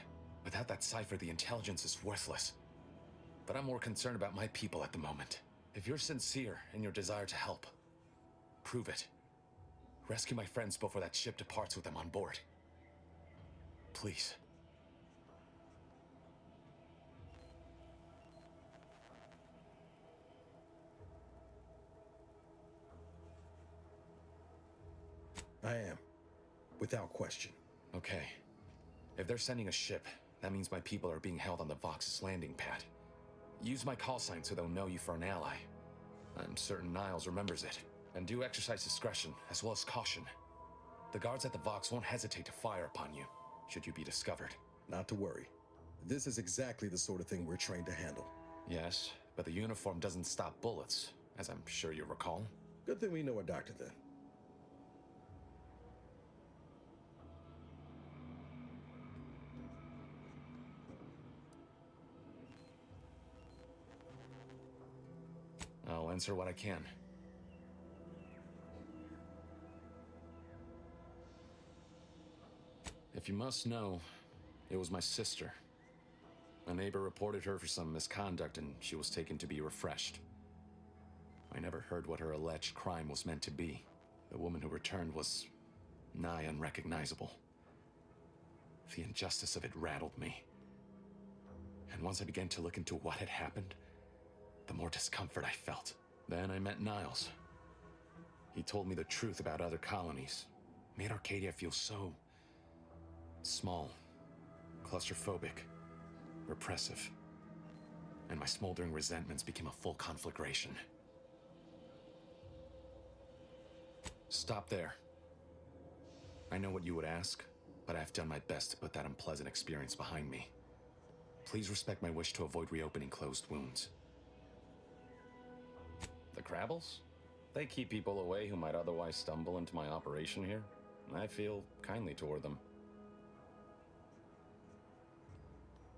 Without that cipher, the intelligence is worthless. But I'm more concerned about my people at the moment. If you're sincere in your desire to help, prove it. Rescue my friends before that ship departs with them on board. Please. I am. Without question. Okay. If they're sending a ship, that means my people are being held on the Vox's landing pad. Use my call sign so they'll know you for an ally. I'm certain Niles remembers it. And do exercise discretion, as well as caution. The guards at the Vox won't hesitate to fire upon you, should you be discovered. Not to worry. This is exactly the sort of thing we're trained to handle. Yes, but the uniform doesn't stop bullets, as I'm sure you recall. Good thing we know a doctor then. I'll answer what I can. If you must know, it was my sister. A neighbor reported her for some misconduct and she was taken to be refreshed. I never heard what her alleged crime was meant to be. The woman who returned was nigh unrecognizable. The injustice of it rattled me. And once I began to look into what had happened, the more discomfort I felt. Then I met Niles. He told me the truth about other colonies. Made Arcadia feel so small, claustrophobic, repressive. And my smoldering resentments became a full conflagration. Stop there. I know what you would ask, but I've done my best to put that unpleasant experience behind me. Please respect my wish to avoid reopening closed wounds. The Crabbles? They keep people away who might otherwise stumble into my operation here. I feel kindly toward them.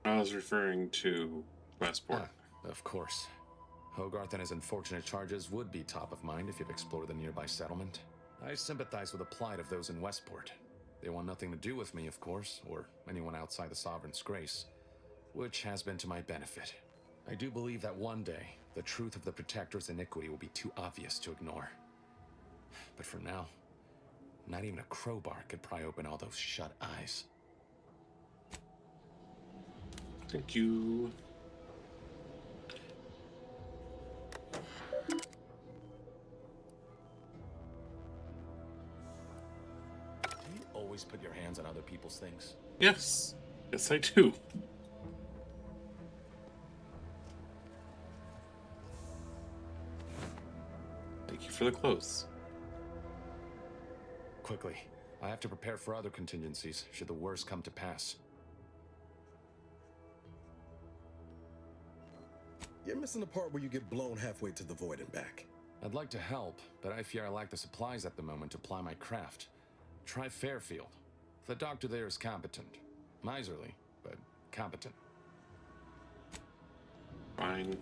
I was referring to Westport. Of course. Hogarth and his unfortunate charges would be top of mind if you've explored the nearby settlement. I sympathize with the plight of those in Westport. They want nothing to do with me, of course, or anyone outside the Sovereign's grace, which has been to my benefit. I do believe that one day, the truth of the Protector's iniquity will be too obvious to ignore. But for now, not even a crowbar could pry open all those shut eyes. Thank you. Do you always put your hands on other people's things? Yes. Yes, I do. Thank you for the clothes. Quickly. I have to prepare for other contingencies, should the worst come to pass. You're missing the part where you get blown halfway to the void and back. I'd like to help, but I fear I lack the supplies at the moment to ply my craft. Try Fairfield. The doctor there is competent. Miserly, but competent. Fine.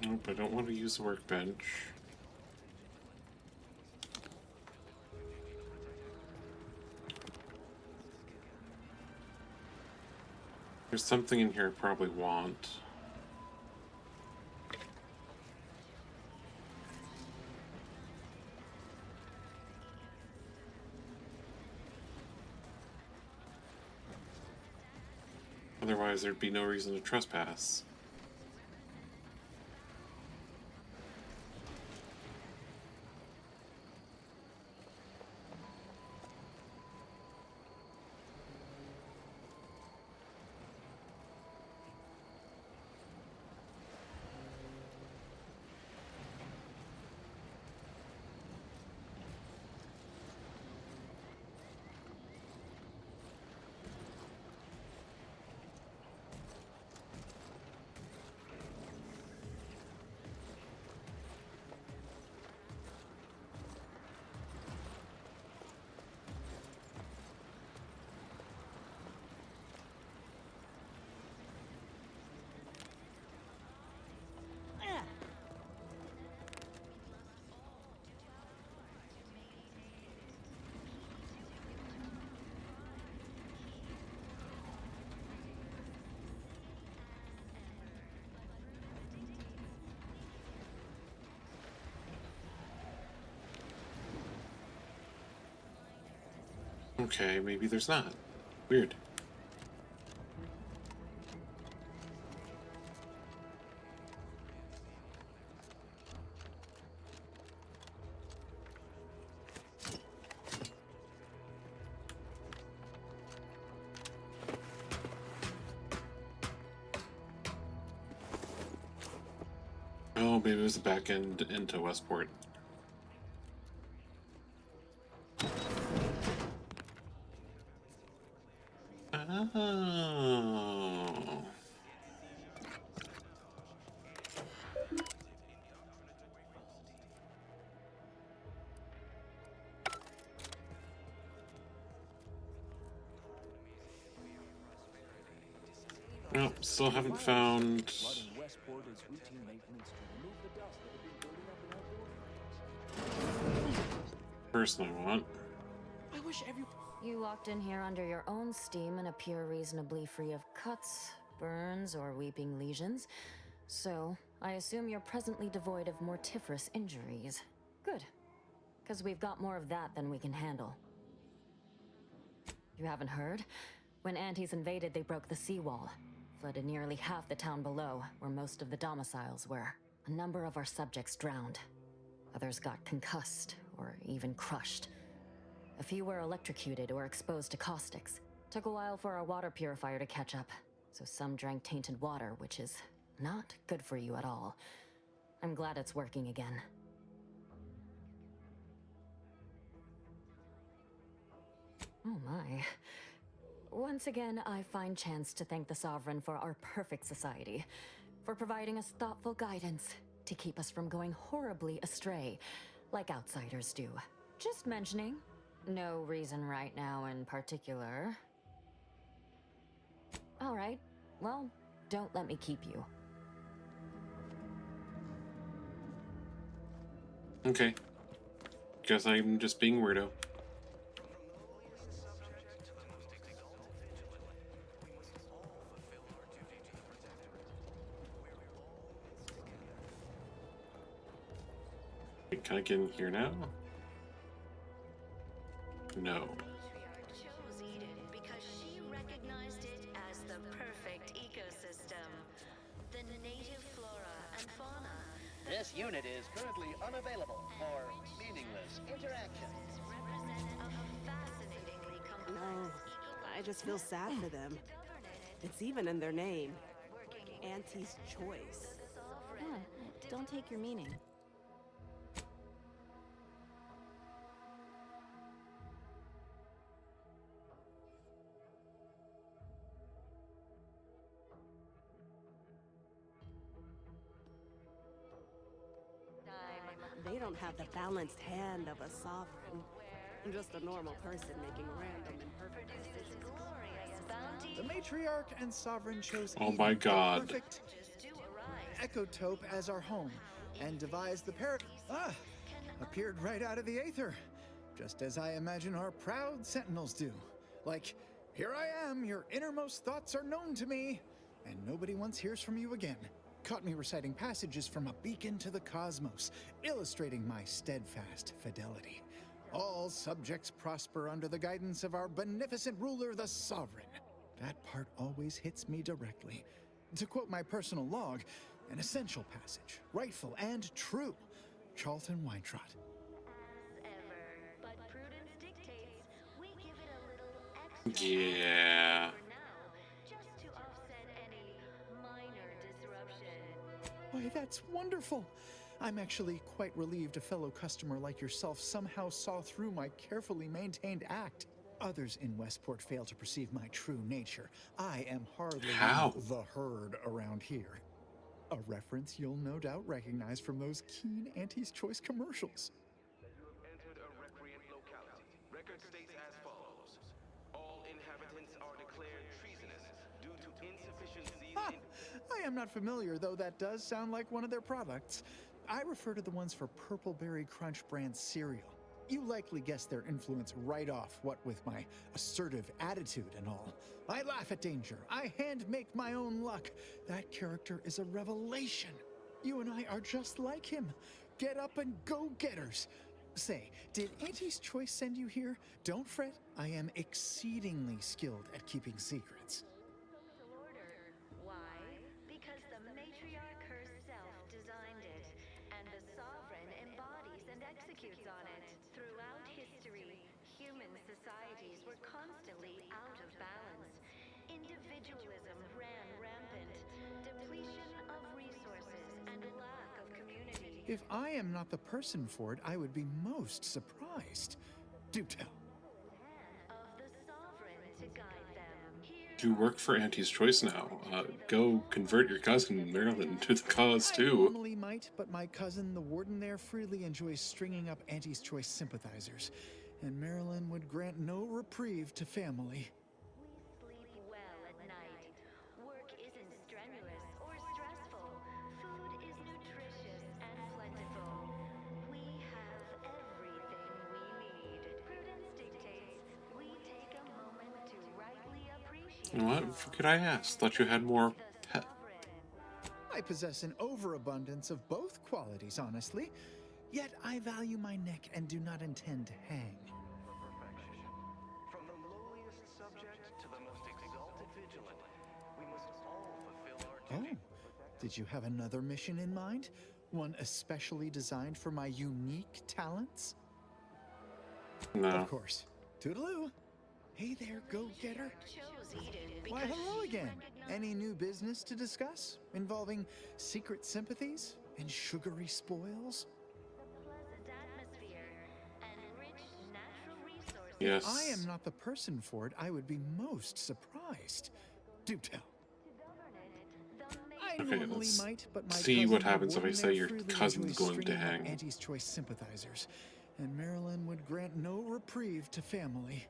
Nope, I don't want to use the workbench. There's something in here I probably want. Otherwise, there'd be no reason to trespass. Okay, maybe there's not. Weird. Oh, maybe it was the back end into Westport. Oh. Well, still haven't found person I want. I wish every. You walked in here under your own steam and appear reasonably free of cuts, burns, or weeping lesions. So, I assume you're presently devoid of mortiferous injuries. Good. Because we've got more of that than we can handle. You haven't heard? When Antes invaded, they broke the seawall. Flooded nearly half the town below, where most of the domiciles were. A number of our subjects drowned. Others got concussed, or even crushed. A few were electrocuted or exposed to caustics. Took a while for our water purifier to catch up, so some drank tainted water, which is not good for you at all. I'm glad it's working again. Oh my. Once again, I find chance to thank the Sovereign for our perfect society, for providing us thoughtful guidance to keep us from going horribly astray, like outsiders do. Just mentioning. No reason right now in particular. Well, don't let me keep you. Okay. Guess I'm just being weirdo. Wait, can I get in here now? No. Matriarch chose Eden because she recognized it as the perfect ecosystem. The native flora and fauna. This unit is currently unavailable for meaningless interaction. Represent a fascinatingly complex No, I just feel sad for them. It's even in their name. Auntie's Choice. Huh, don't take your meaning. They don't have the balanced hand of a sovereign. Just a normal person making random imperfect bounty. The matriarch and sovereign chose Oh Eden, my the god. perfect ecotope as our home, and devised the appeared right out of the aether, just as I imagine our proud sentinels do. Like, here I am, your innermost thoughts are known to me, and nobody once hears from you again. Caught me reciting passages from a beacon to the cosmos, illustrating my steadfast fidelity. All subjects prosper under the guidance of our beneficent ruler, the sovereign. That part always hits me directly. To quote my personal log, an essential passage, rightful and true. Charlton Weintrott. But prudence dictates we give it a little extra Yeah. for now, just to offset any minor disruption. Why, that's wonderful. I'm actually quite relieved a fellow customer like yourself somehow saw through my carefully maintained act. Others in Westport fail to perceive my true nature. I am hardly How? the herd around here. A reference you'll no doubt recognize from those keen Auntie's Choice commercials. Entered a recreant locality. Record states as follows. All inhabitants are declared treasonous due to insufficiencies in... I am not familiar, though that does sound like one of their products. I refer to the ones for Purple Berry Crunch brand cereal. You likely guessed their influence right off, what with my assertive attitude and all. I laugh at danger. I hand make my own luck. That character is a revelation. You and I are just like him. Get up and go-getters. Say, did Auntie's Choice send you here? Don't fret. I am exceedingly skilled at keeping secrets. Why? Because the matriarch herself designed it, and the sovereign embodies and executes on it. Throughout history, human societies were constantly out of balance. Individualism ran rampant, depletion of resources, and lack of community. If I am not the person for it, I would be most surprised. Do tell. Of the sovereign to guide them. You work for Auntie's Choice now. Go convert your cousin Marilyn to the cause I too. normally might, but my cousin, the warden there, freely enjoys stringing up Auntie's Choice sympathizers, and Marilyn would grant no reprieve to family. Sleep well at night. Work isn't strenuous or stressful. Food is nutritious and plentiful. We have everything we need. Prudence dictates we take a moment to rightly appreciate. What could I ask? Thought you had more pet. I possess an overabundance of both qualities, honestly. Yet I value my neck and do not intend to hang. From the lowliest subject to the most exalted vigilant, we must all fulfill our duty. Oh, did you have another mission in mind? One especially designed for my unique talents? No. Of course. Toodaloo. Hey there, go-getter. Why, hello again. Any new business to discuss? Involving secret sympathies and sugary spoils? Yes. If I am not the person for it, I would be most surprised. Do tell. I Okay, normally let's might, but my see cousin, what the happens if I warden say there, your freely cousin's enjoys going to stringing up hang. Auntie's Choice sympathizers, and Marilyn would grant no reprieve to family.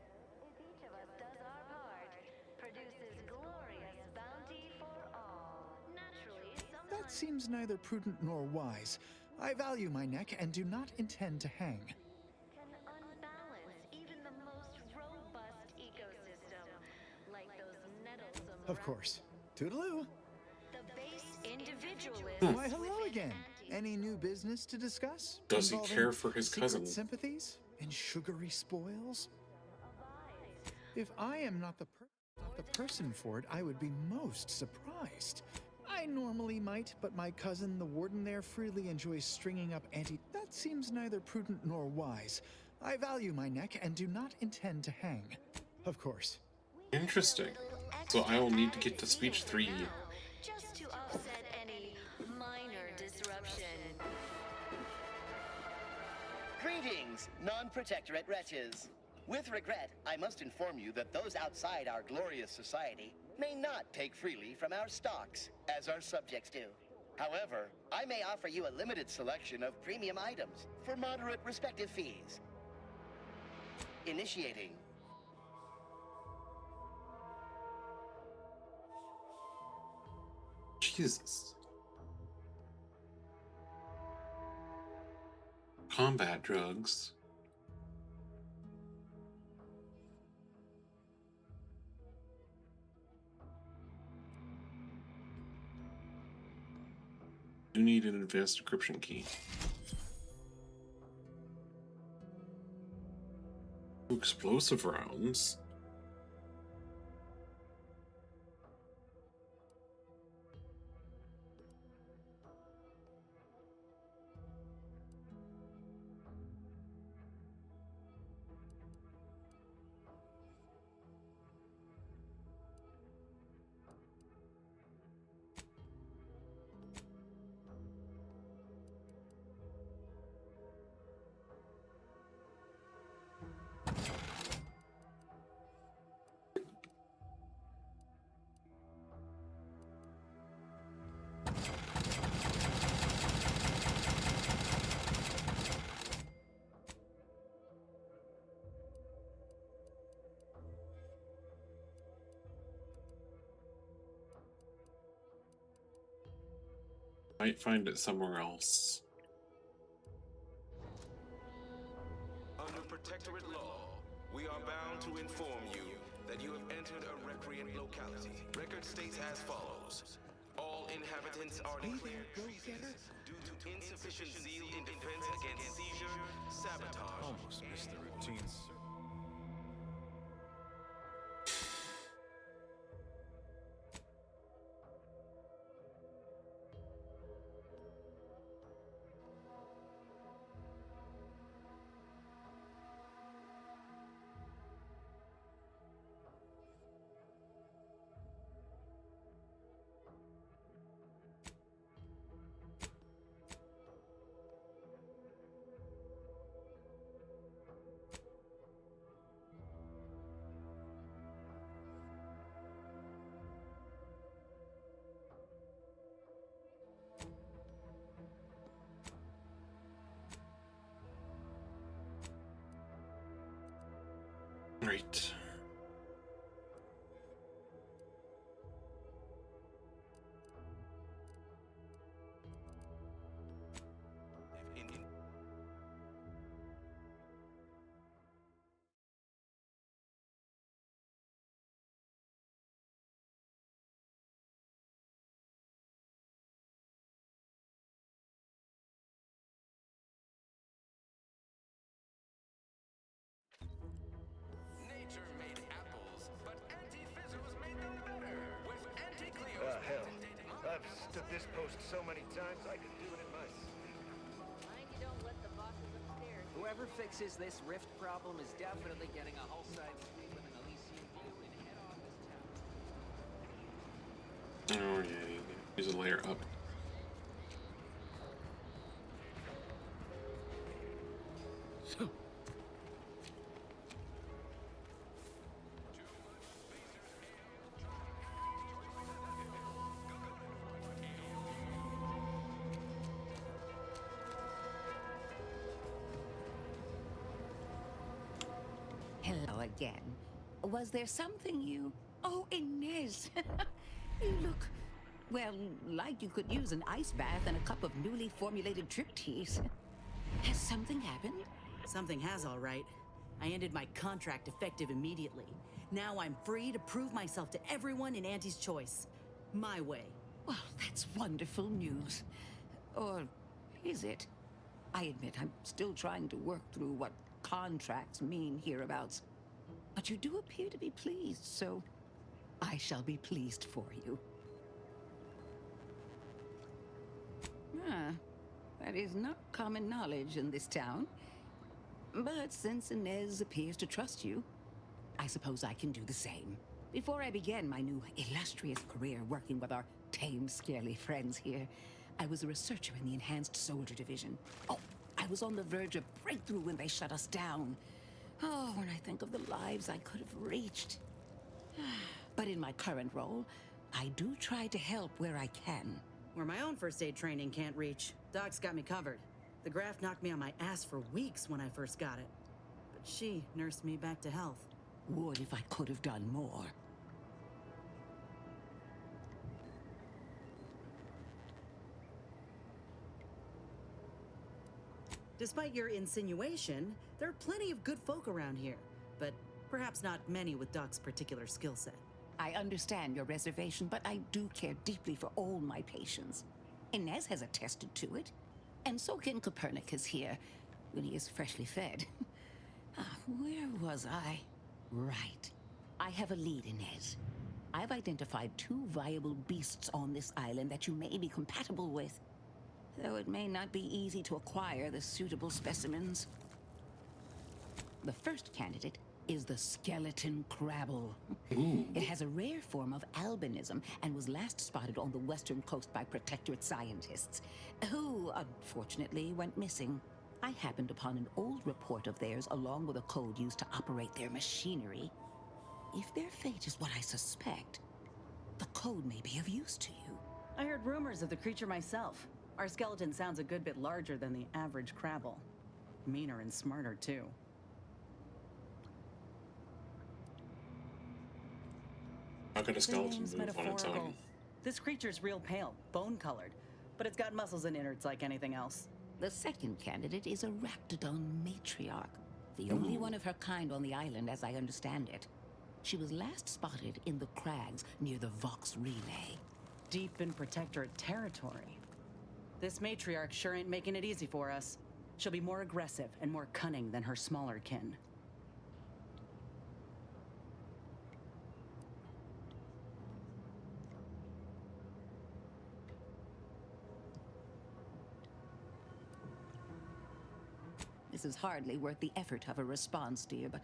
Produces glorious bounty for That seems neither prudent nor wise. I value my neck and do not intend to hang. Can unbalance even the most robust ecosystem, like those nettlesome. Of course. Toodaloo. The base individualist. Why, hello again. Any new business to discuss? Does he Involving care for his secret cousin? sympathies and sugary spoils? If I am not the person for it, I would be most surprised. I normally might, but my cousin, the warden there, freely enjoys stringing up That seems neither prudent nor wise. I value my neck and do not intend to hang. Of course. Interesting. So I will need to get to speech 3. Just to offset any minor disruption. Greetings, non-protectorate wretches. With regret, I must inform you that those outside our glorious society may not take freely from our stocks, as our subjects do. However, I may offer you a limited selection of premium items for moderate respective fees. Initiating. Jesus. Combat drugs. You need an advanced decryption key. Explosive rounds. Might find it somewhere else. Under protectorate law, we are bound to inform you that you have entered a recreant locality. Record states as follows. All inhabitants are declared treasonous due to insufficient zeal in defense against seizure, sabotage. Almost missed the routine. Right. Nature made apples, but anti-fizzles made them better. With anti-Cleo's Hell. I've stood this post so many times I could do it in my sleep. Mind you don't let the bosses upstairs. Whoever fixes this rift problem is definitely getting a whole side suite with an Elysian view in head office town. Oh yeah, use a layer up. Hello again. Was there something you... Oh, Inez! You look Well, like you could use an ice bath and a cup of newly formulated trip teas. Has something happened? Something has, all right. I ended my contract effective immediately. Now I'm free to prove myself to everyone in Auntie's Choice. My way. Well, that's wonderful news. Or is it? I admit I'm still trying to work through what contracts mean hereabouts. But you do appear to be pleased, so I shall be pleased for you. Ah, that is not common knowledge in this town. But since Inez appears to trust you, I suppose I can do the same. Before I began my new illustrious career working with our tame, scarily friends here, I was a researcher in the Enhanced Soldier Division. Oh, I was on the verge of breakthrough when they shut us down. Oh, when I think of the lives I could have reached. But in my current role, I do try to help where I can. Where my own first aid training can't reach, Doc's got me covered. The graft knocked me on my ass for weeks when I first got it. But she nursed me back to health. Would if I could have done more. Despite your insinuation, there are plenty of good folk around here, but perhaps not many with Doc's particular skill set. I understand your reservation, but I do care deeply for all my patients. Inez has attested to it, and so can Copernicus here, when he is freshly fed. Where was I? Right. I have a lead, Inez. I've identified 2 viable beasts on this island that you may be compatible with, though it may not be easy to acquire the suitable specimens. The first candidate is the skeleton crabble. It has a rare form of albinism and was last spotted on the western coast by Protectorate scientists, who unfortunately went missing. I happened upon an old report of theirs along with a code used to operate their machinery. If their fate is what I suspect, the code may be of use to you. I heard rumors of the creature myself. Our skeleton sounds a good bit larger than the average crabble. Meaner and smarter, too. How could a skeleton move on its own? This creature's real pale, bone-colored, but it's got muscles and innards like anything else. The second candidate is a Raptidon matriarch, the only one of her kind on the island as I understand it. She was last spotted in the crags near the Vox Relay. Deep in Protectorate territory. This matriarch sure ain't making it easy for us. She'll be more aggressive and more cunning than her smaller kin. This is hardly worth the effort of a response, dear, but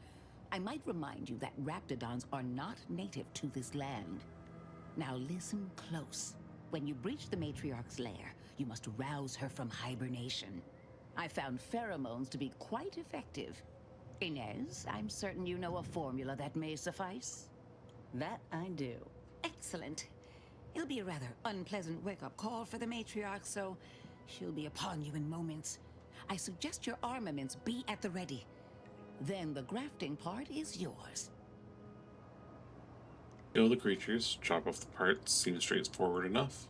I might remind you that Raptidons are not native to this land. Now listen close. When you breach the matriarch's lair, you must rouse her from hibernation. I found pheromones to be quite effective. Inez, I'm certain you know a formula that may suffice. That I do. Excellent. It'll be a rather unpleasant wake-up call for the matriarch, so she'll be upon you in moments. I suggest your armaments be at the ready. Then the grafting part is yours. Kill the creatures, chop off the parts, seems straightforward enough.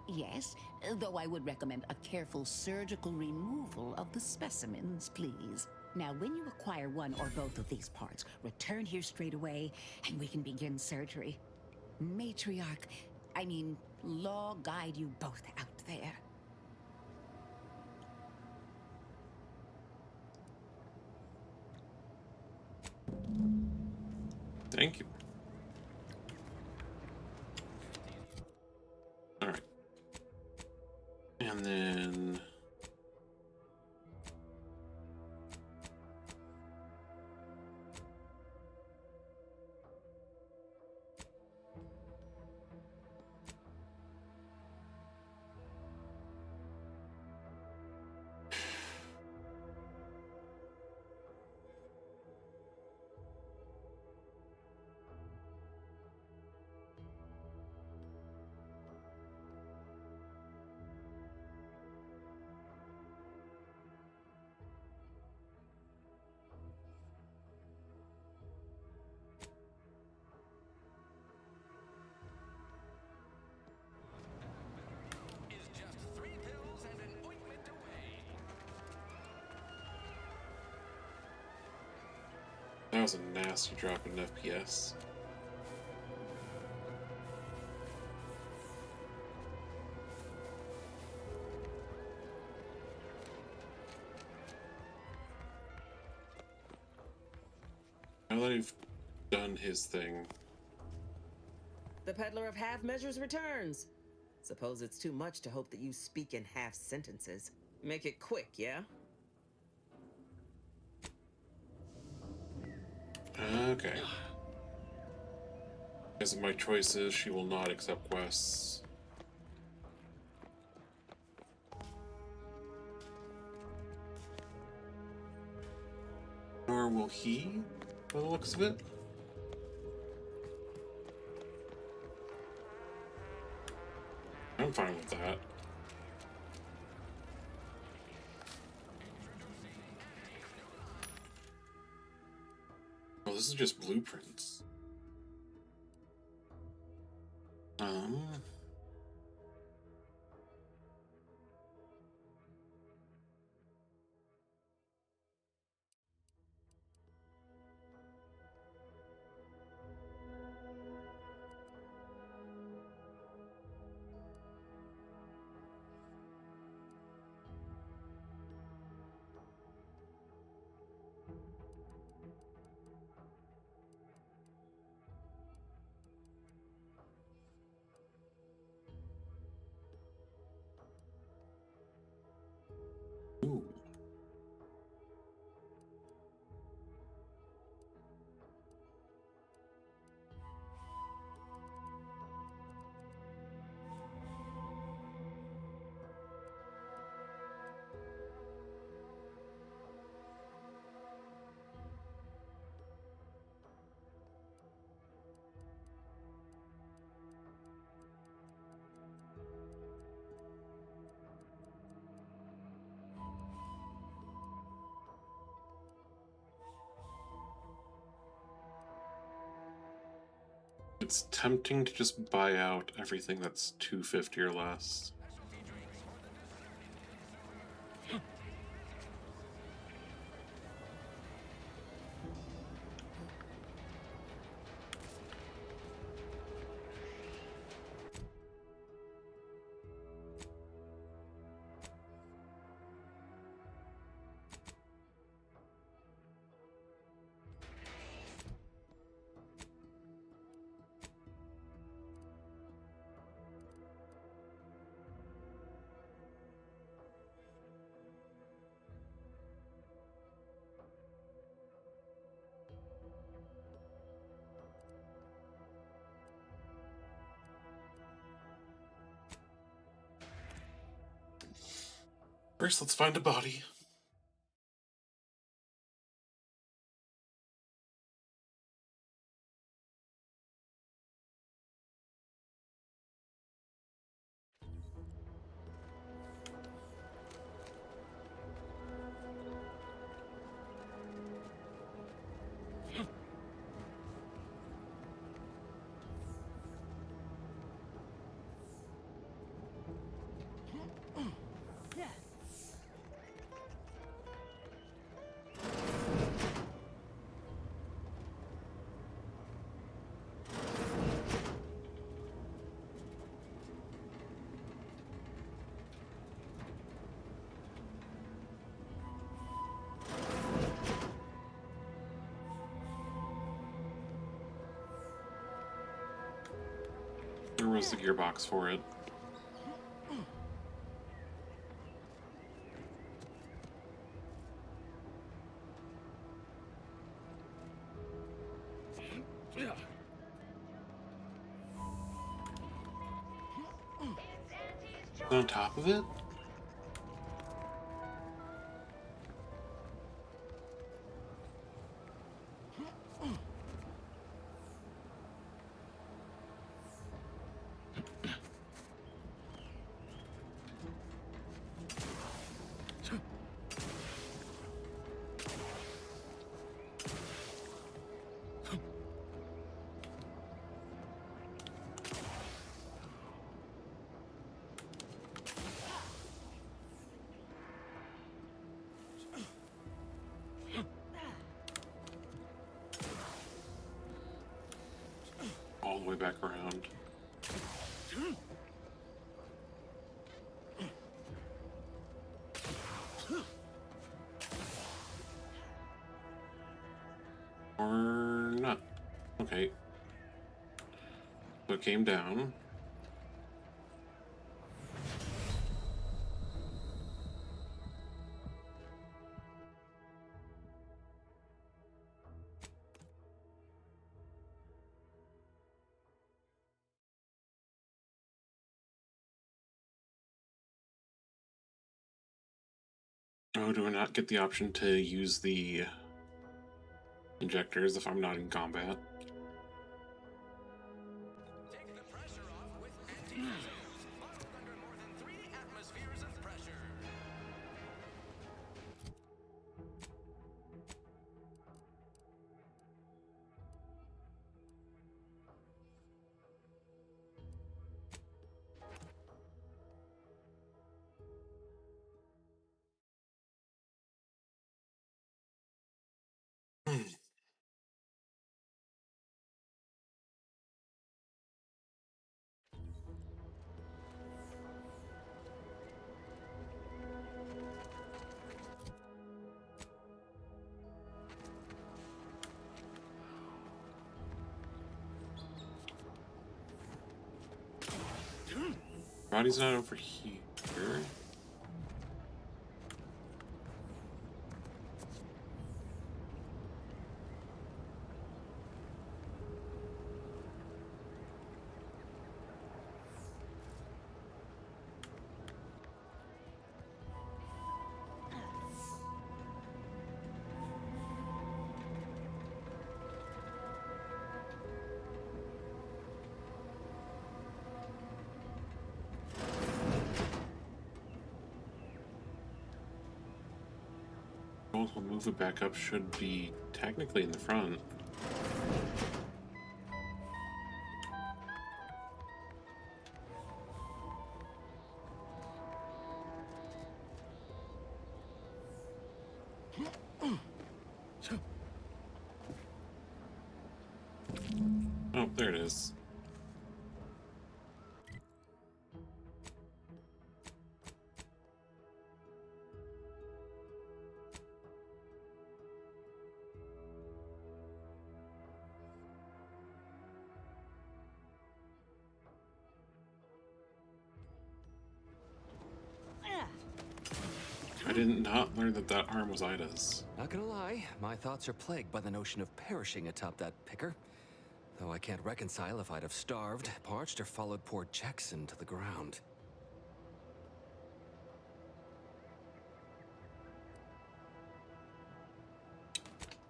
Yes, though I would recommend a careful surgical removal of the specimens, please. Now, when you acquire one or both of these parts, return here straight away, and we can begin surgery. Law guide you both out there. Thank you. Alright. And then... That was a nasty drop in FPS. Now that I've done his thing. The peddler of half measures returns. Suppose it's too much to hope that you speak in half sentences. Make it quick, yeah? Okay. Because of my choices, she will not accept quests. Nor will he, by the looks of it. I'm fine with that. Oh, this is just blueprints. Ooh. It's tempting to just buy out everything that's $250 or less. First, let's find a body. There was the gearbox for it. On top of it? way back around. Or not. Okay. So it came down. Oh, do I not get the option to use the injectors if I'm not in combat? Body's not over here. We'll move it back up, should be technically in the front. Oh, there it is. I did not learn that that arm was Ida's. Not gonna lie, my thoughts are plagued by the notion of perishing atop that picker. Though I can't reconcile if I'd have starved, parched, or followed poor Jackson to the ground.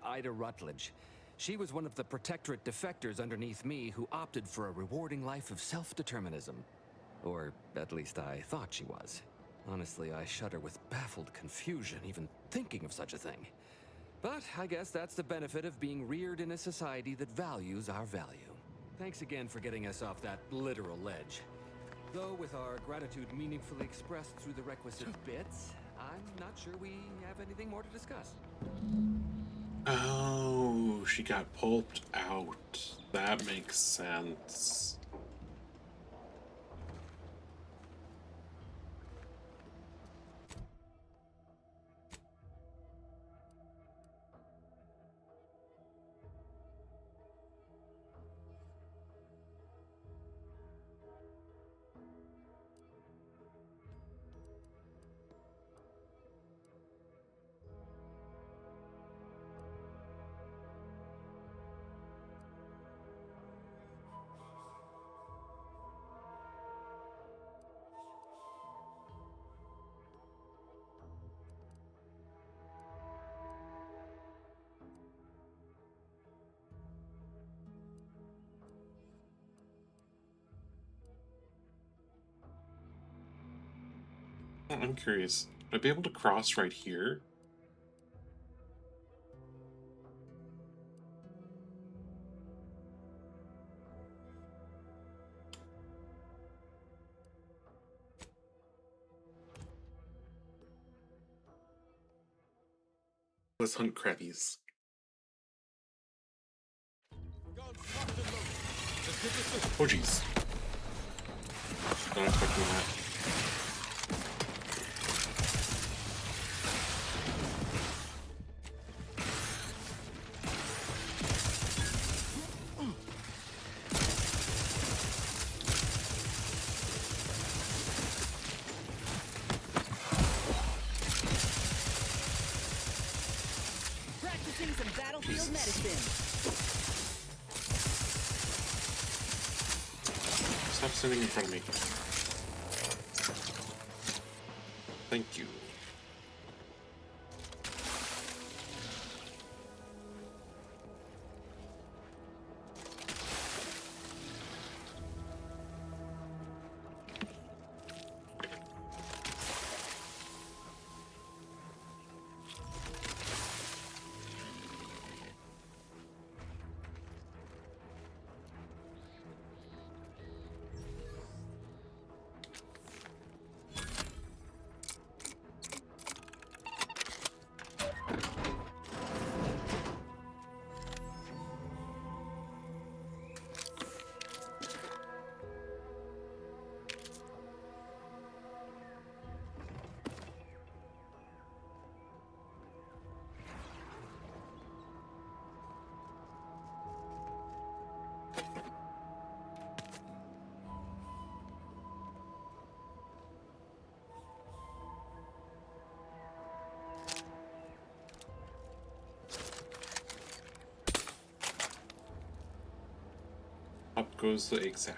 Ida Rutledge. She was one of the Protectorate defectors underneath me who opted for a rewarding life of self-determinism. Or at least I thought she was. Honestly, I shudder with baffled confusion even thinking of such a thing. But I guess that's the benefit of being reared in a society that values our value. Thanks again for getting us off that literal ledge. Though with our gratitude meaningfully expressed through the requisite bits, I'm not sure we have anything more to discuss. Oh, she got pulped out. That makes sense. I'm curious. Would I be able to cross right here? Let's hunt crappies. Guns locked and loaded. The Oh jeez. Not expecting that. Practicing some battlefield medicine. Stop sitting in front of me. Thank you. Up goes the egg sack.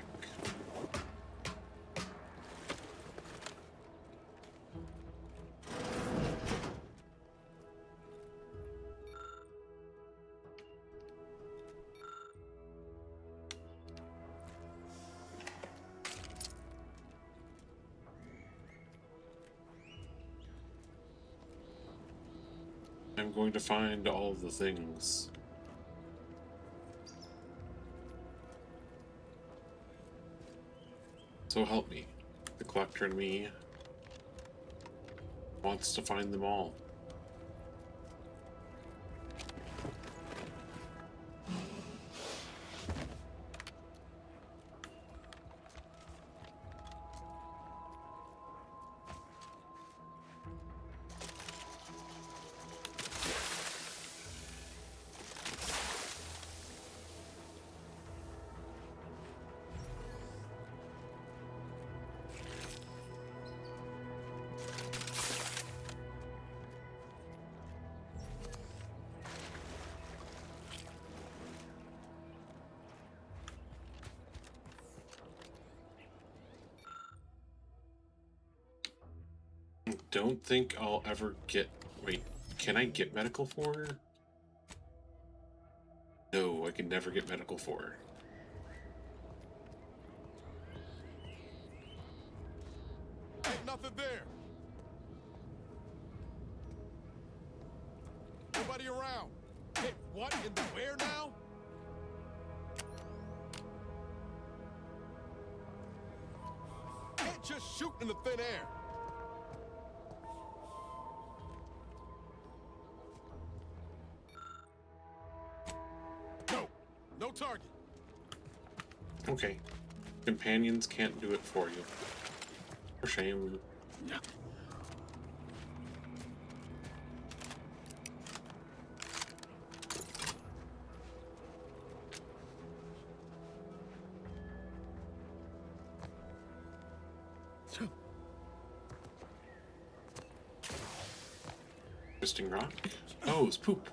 I'm going to find all of the things. So help me. The collector in me wants to find them all. Don't think I'll ever get... Wait, can I get medical for her? No, I can never get medical for her. Ain't nothing there. Nobody around. Hey, what in the where now? Can't just shoot in the thin air. No target. Okay. Companions can't do it for you. For shame. Twisting rock? Oh, it's poop.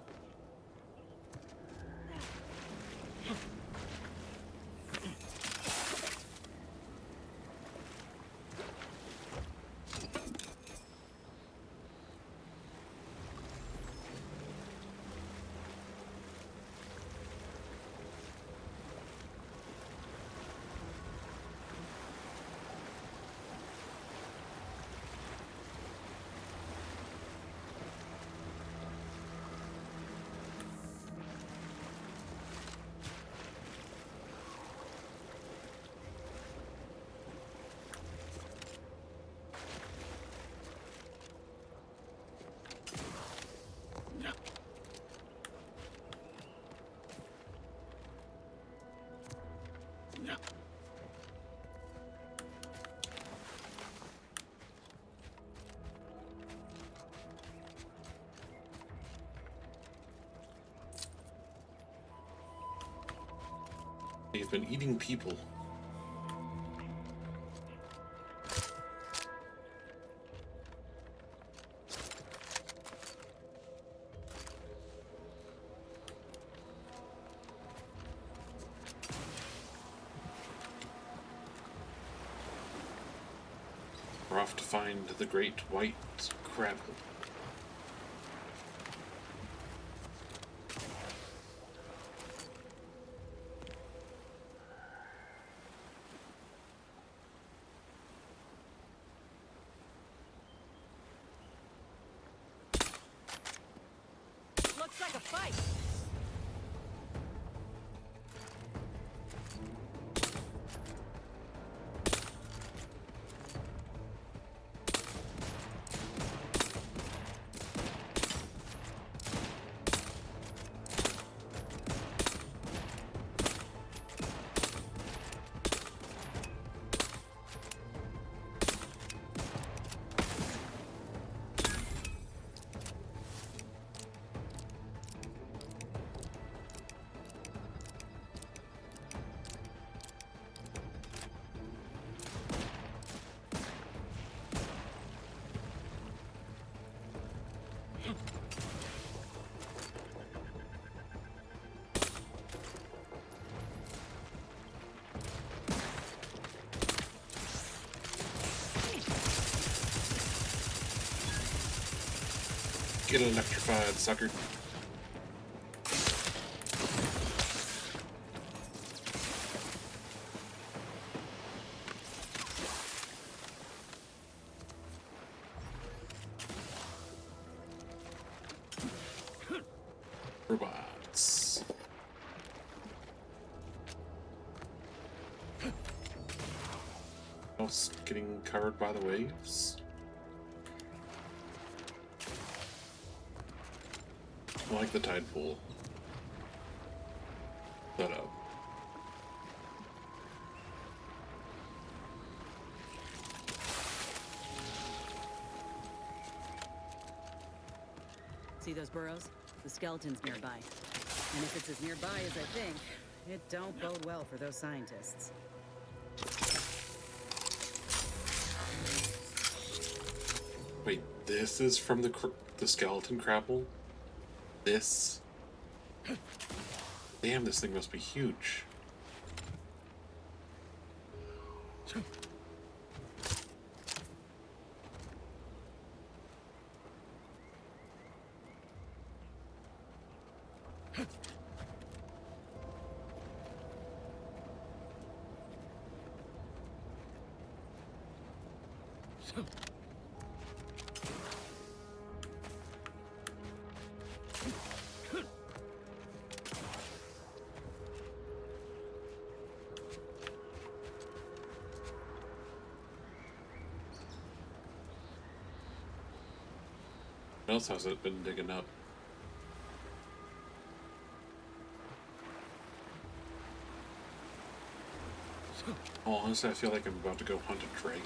They've been eating people. We're off to find the great white crab. Looks like a fight. Get electrified, sucker. Robots. Else getting covered by the waves. I like the tide pool setup. See those burrows? The skeleton's nearby. And if it's as nearby as I think, it don't bode well for those scientists. Wait, this is from the skeleton crapple? This? Damn, this thing must be huge. What else has it been digging up? Oh, honestly, I feel like I'm about to go hunt a dragon.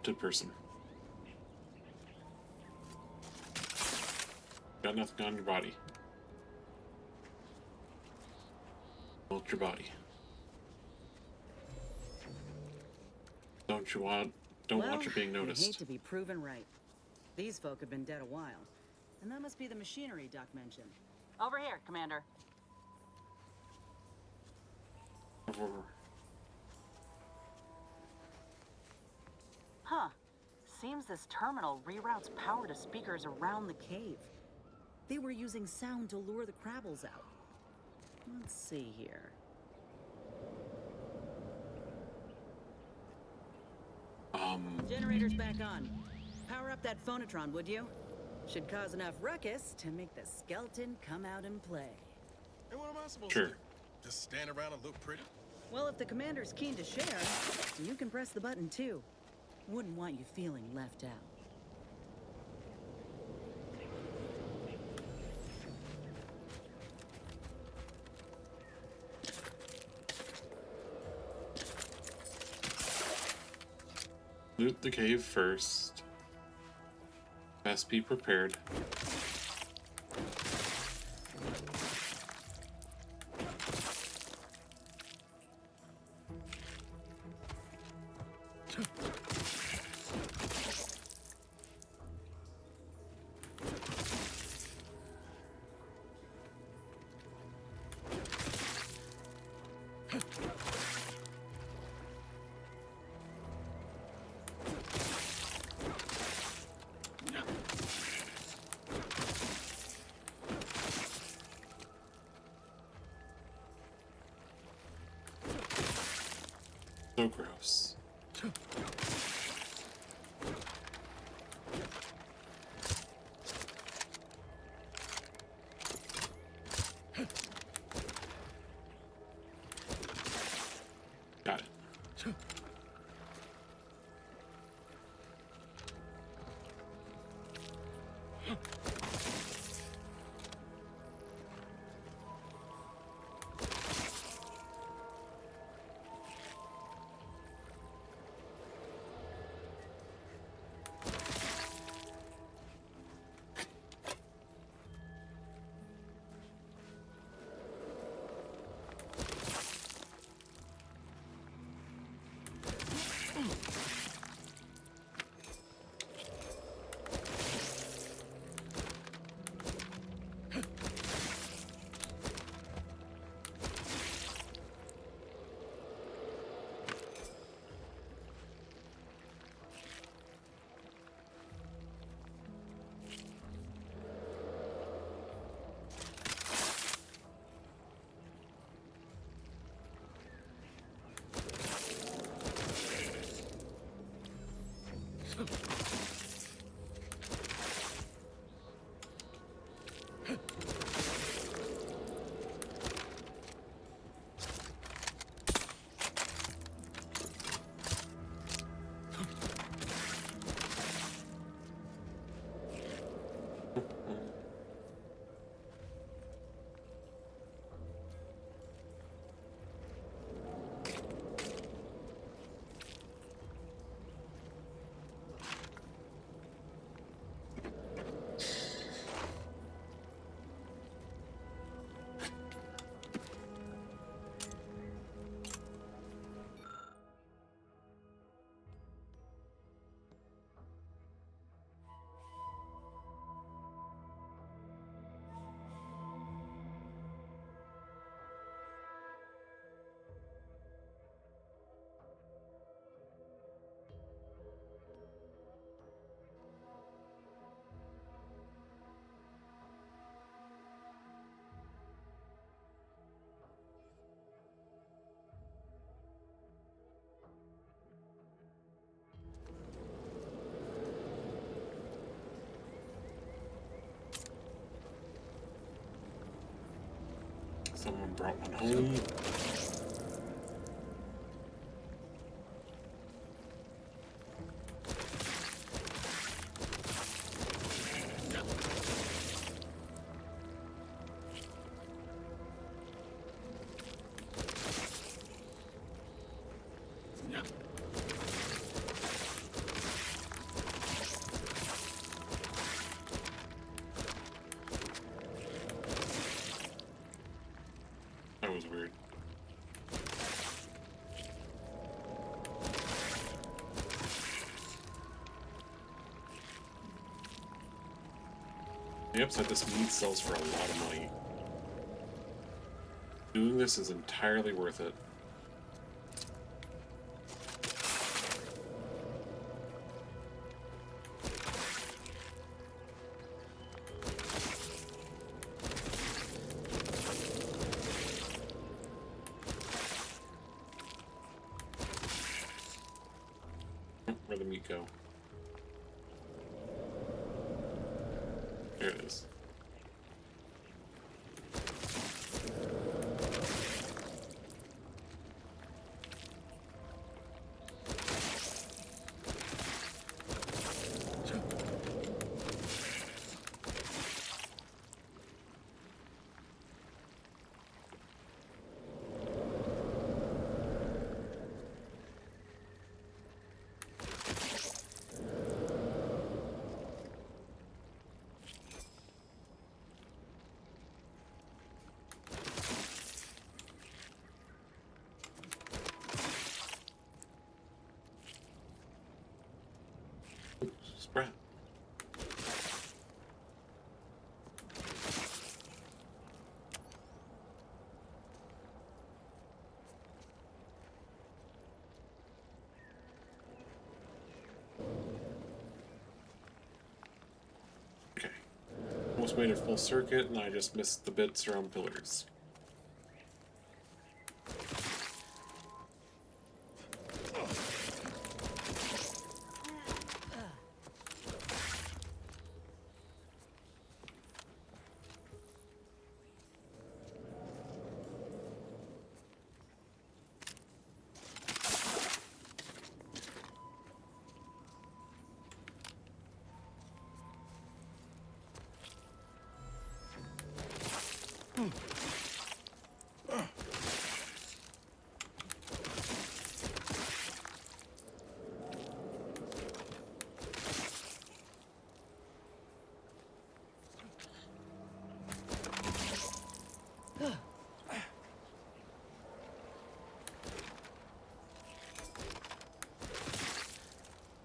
Dead person. Got nothing on your body. Hold your body. Don't want you being noticed. I hate to be proven right. These folk have been dead a while. And that must be the machinery Doc mentioned. Over here, Commander. Huh. Seems this terminal reroutes power to speakers around the cave. They were using sound to lure the Crabbles out. Let's see here. Generator's back on. Power up that phonotron, would you? Should cause enough ruckus to make the skeleton come out and play. And what am I supposed to do? Just stand around and look pretty? Well, if the commander's keen to share, you can press the button too. Wouldn't want you feeling left out. Loot the cave first. Best be prepared. So gross. Got it. Someone brought one home. That was weird. The upside, this meat sells for a lot of money. Doing this is entirely worth it. go? There it is. Spread. Okay. Almost made a full circuit, and I just missed the bits around pillars.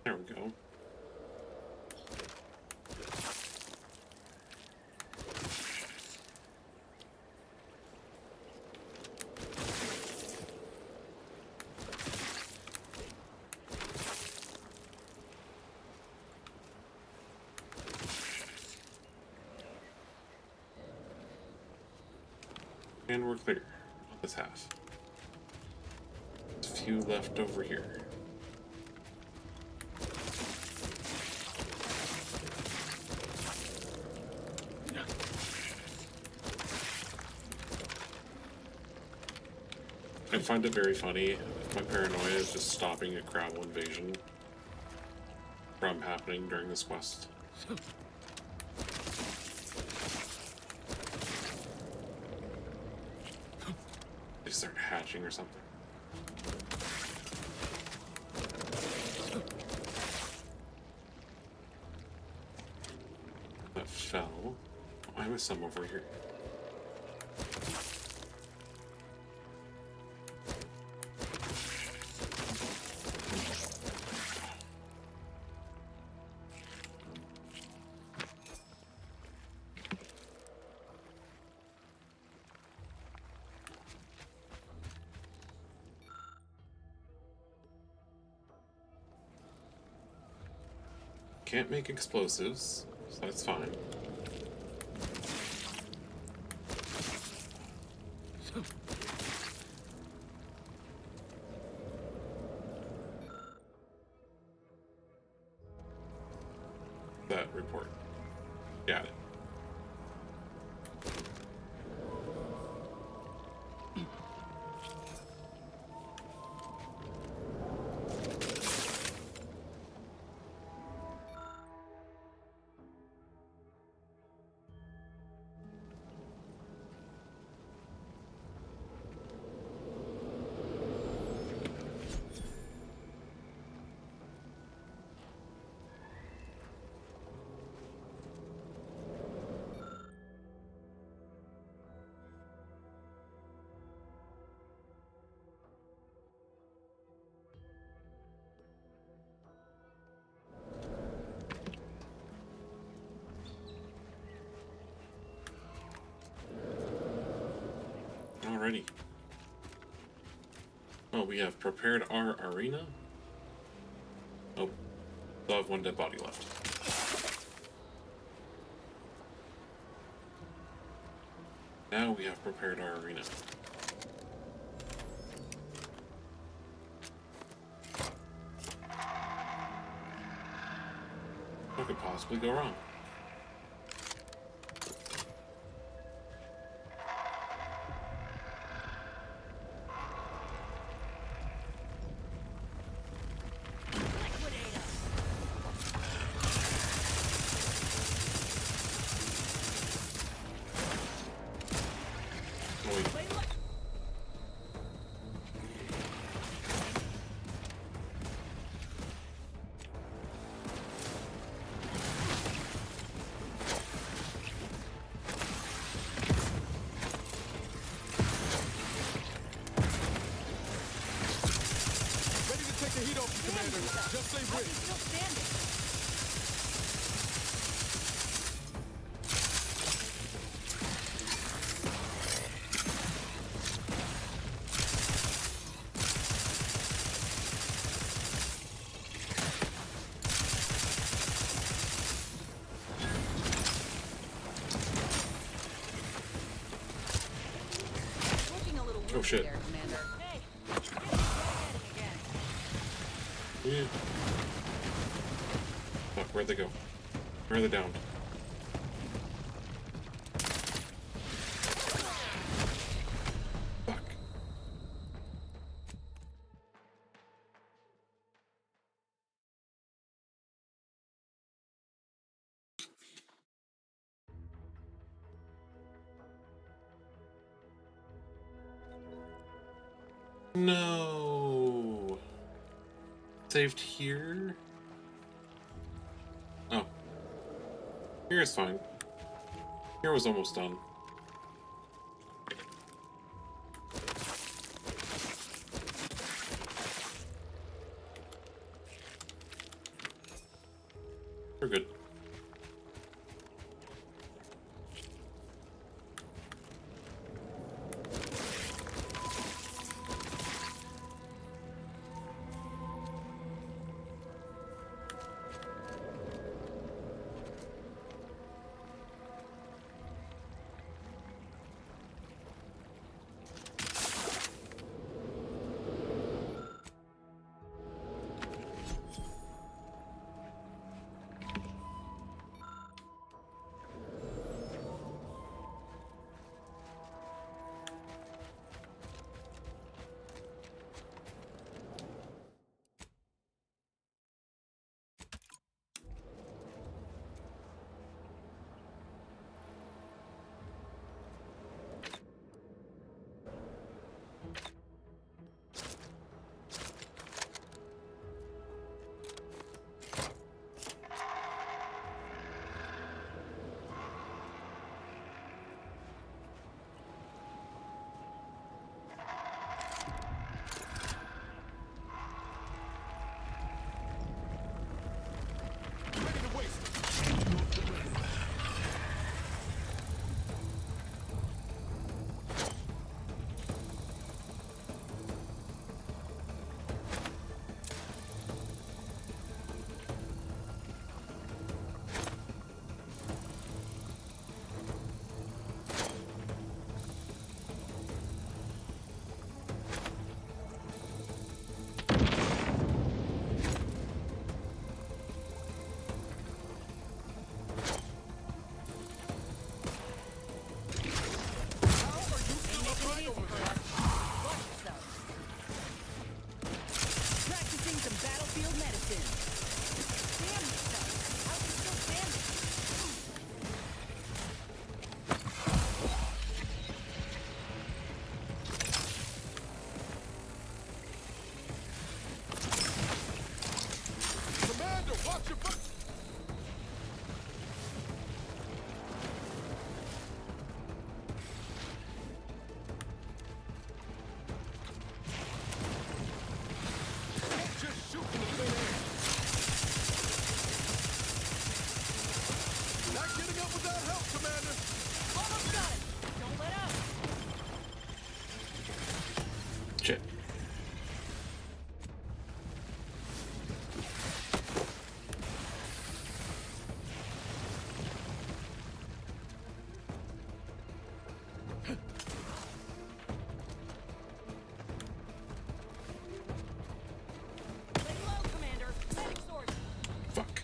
There we go. And we're clear on this half. There's a few left over here. I find it very funny if my paranoia is just stopping a Crowell invasion from happening during this quest. They start hatching or something. That fell. Why was some over here? Can't make explosives, so that's fine. That report. Got it. Alrighty. Oh, we have prepared our arena. Oh, still have one dead body left. Now we have prepared our arena. What could possibly go wrong? Take the heat off you, Commander. Just say which. He's still standing. Looking a little Oh woozy shit. there, Commander. Hey, Yeah. Fuck, where'd they go? Where are they down? Fuck. No. Saved here? Oh. Here is fine. Here was almost done. We're good. Practicing some battlefield medicine. Damn yourself. How's he still standing? Commander, watch your foot. Just shoot from the thin air. Not getting up without help, Commander. Almost got it. Don't let up. Shit. Lay low, Commander. Medic source. Fuck.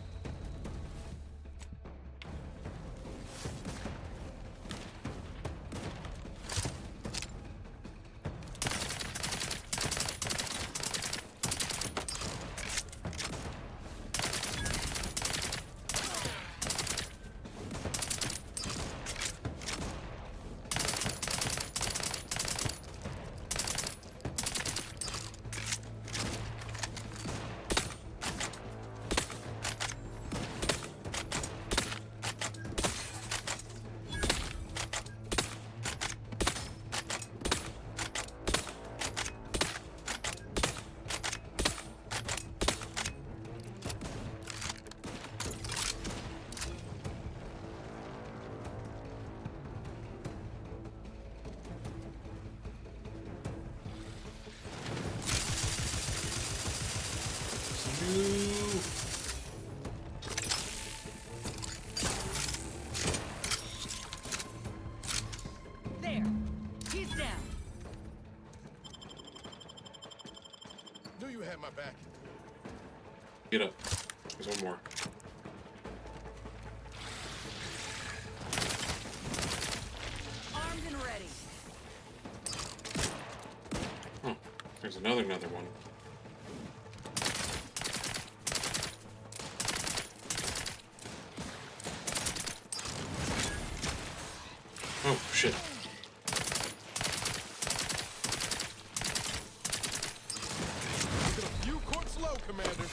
back. Get up. There's one more. Armed and ready. Oh, there's another one. Oh, shit. Get a few courts low, Commander.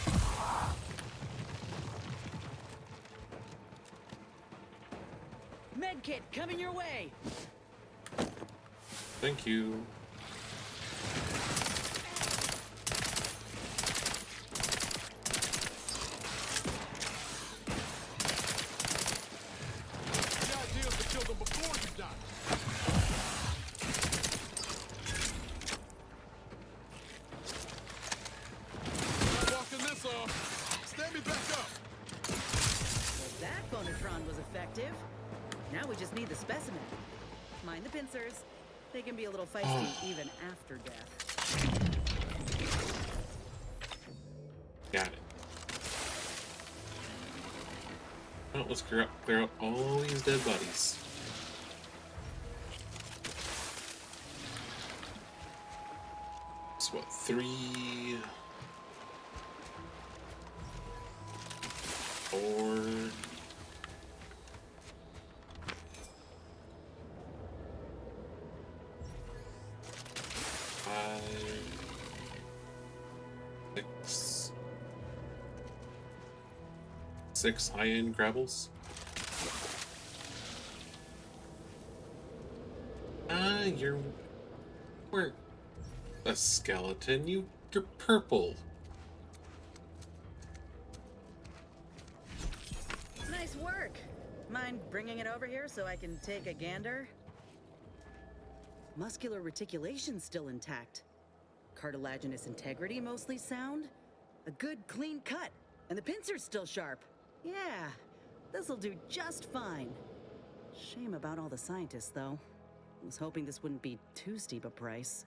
Medkit coming your way. Thank you. The idea is to kill them before you die. Not walking this off. Stand me back up. Well, that Bonatron was effective. Now we just need the specimen. Mind the pincers. They can be a little feisty even after death. Got it. Well, let's clear out all these dead bodies. So what, 3... 4... 5... 6 high-end grabbles. You weren't a skeleton. You're purple. Nice work. Mind bringing it over here so I can take a gander? Muscular reticulation's still intact. Cartilaginous integrity mostly sound. A good clean cut. And the pincer's still sharp. Yeah, this'll do just fine. Shame about all the scientists, though. I was hoping this wouldn't be too steep a price.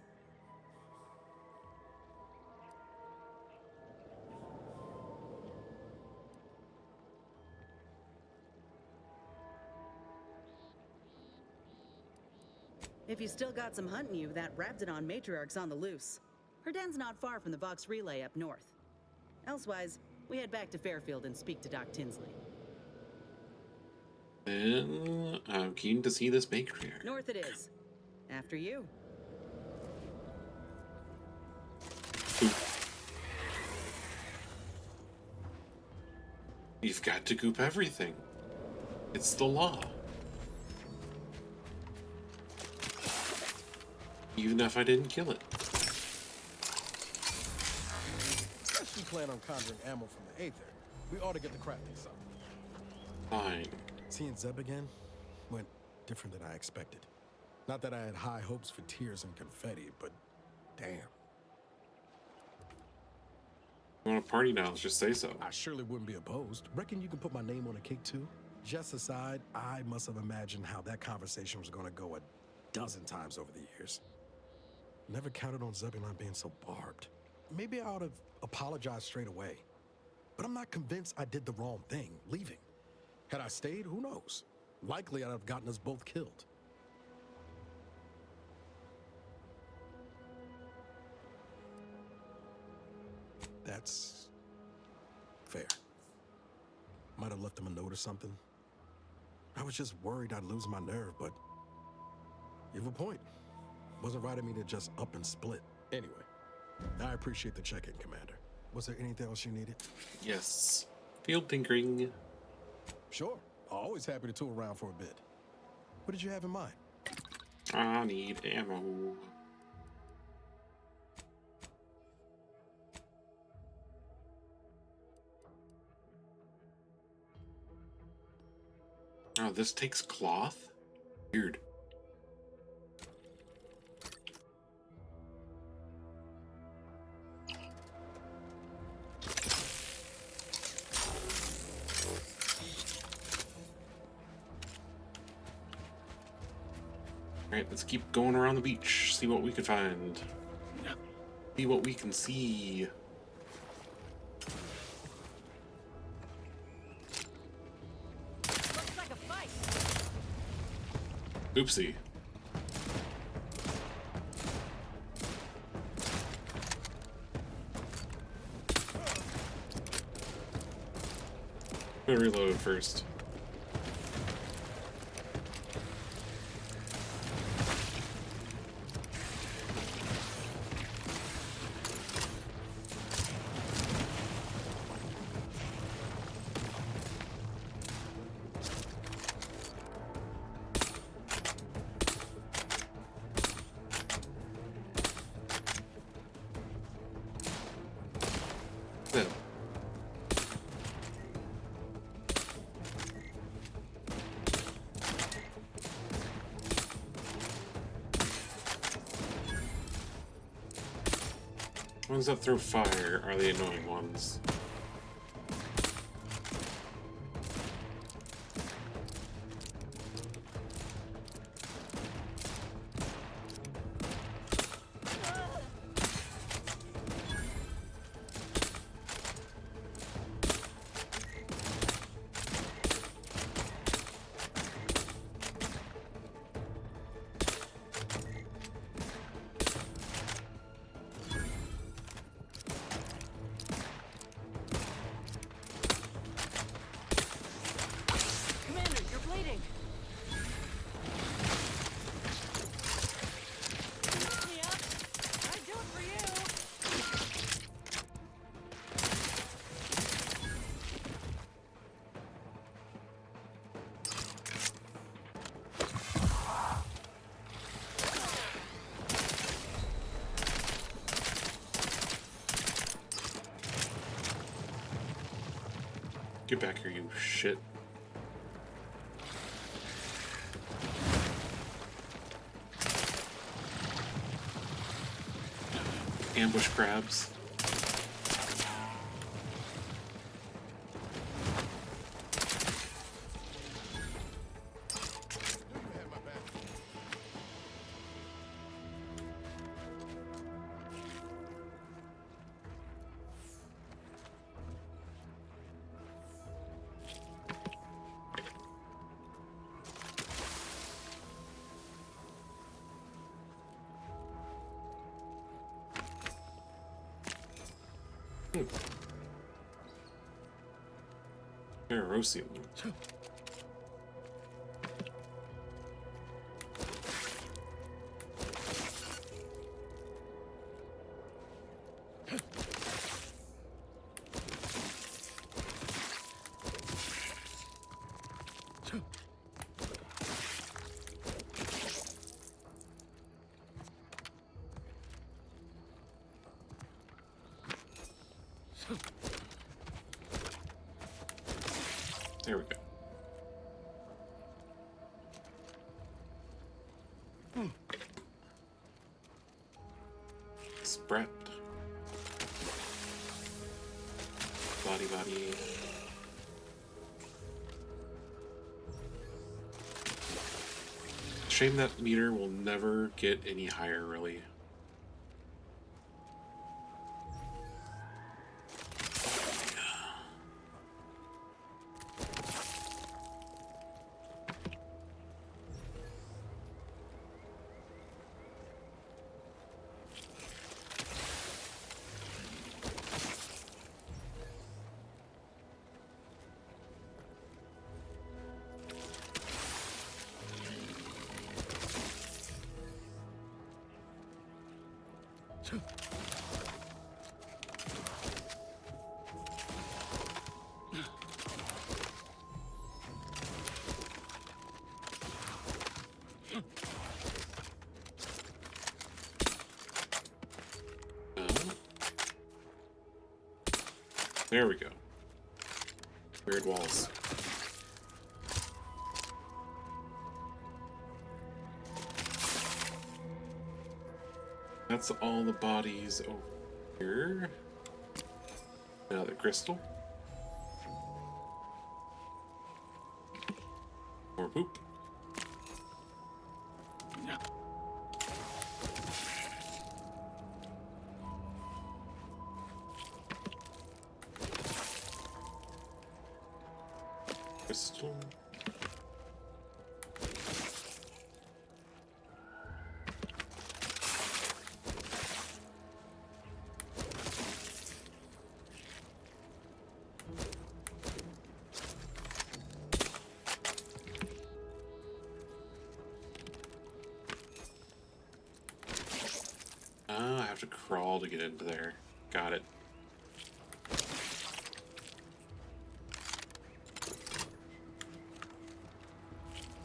If you still got some hunting you, that Raptidon matriarch's on the loose. Her den's not far from the Vox Relay up north. Elsewise, we head back to Fairfield and speak to Doc Tinsley. And I'm keen to see this matriarch. North it is. After you. You've got to goop everything. It's the law. Even if I didn't kill it. Unless you plan on conjuring ammo from the Aether, we ought to get the crafting something. Fine. Seeing Zeb again went different than I expected. Not that I had high hopes for tears and confetti, but damn. You want to party now? Let's just say so. I surely wouldn't be opposed. Reckon you can put my name on a cake too? Just aside, I must have imagined how that conversation was going to go a dozen times over the years. Never counted on Zebulon being so barbed. Maybe I ought to apologize straight away. But I'm not convinced I did the wrong thing, leaving. Had I stayed, who knows? Likely I'd have gotten us both killed. That's fair. Might have left him a note or something. I was just worried I'd lose my nerve, but you have a point. Wasn't right of me to just up and split. Anyway, I appreciate the check-in, Commander. Was there anything else you needed? Yes. Field tinkering. Sure. Always happy to tool around for a bit. What did you have in mind? I need ammo. Oh, this takes cloth? Weird. Alright, let's keep going around the beach, see what we can find. See what we can see. Oopsie. I'm gonna reload it first. Then. Ones that throw fire are the annoying ones. Commander, you're bleeding. Pick me up. I'd do it for you. Get back here, you shit. Ambush crabs. Ferocious. There we go. Sprat. Body. Shame that meter will never get any higher, really. There we go. Weird walls. That's all the bodies over here. Another crystal. More poop. Crystal. wall to get into there. Got it.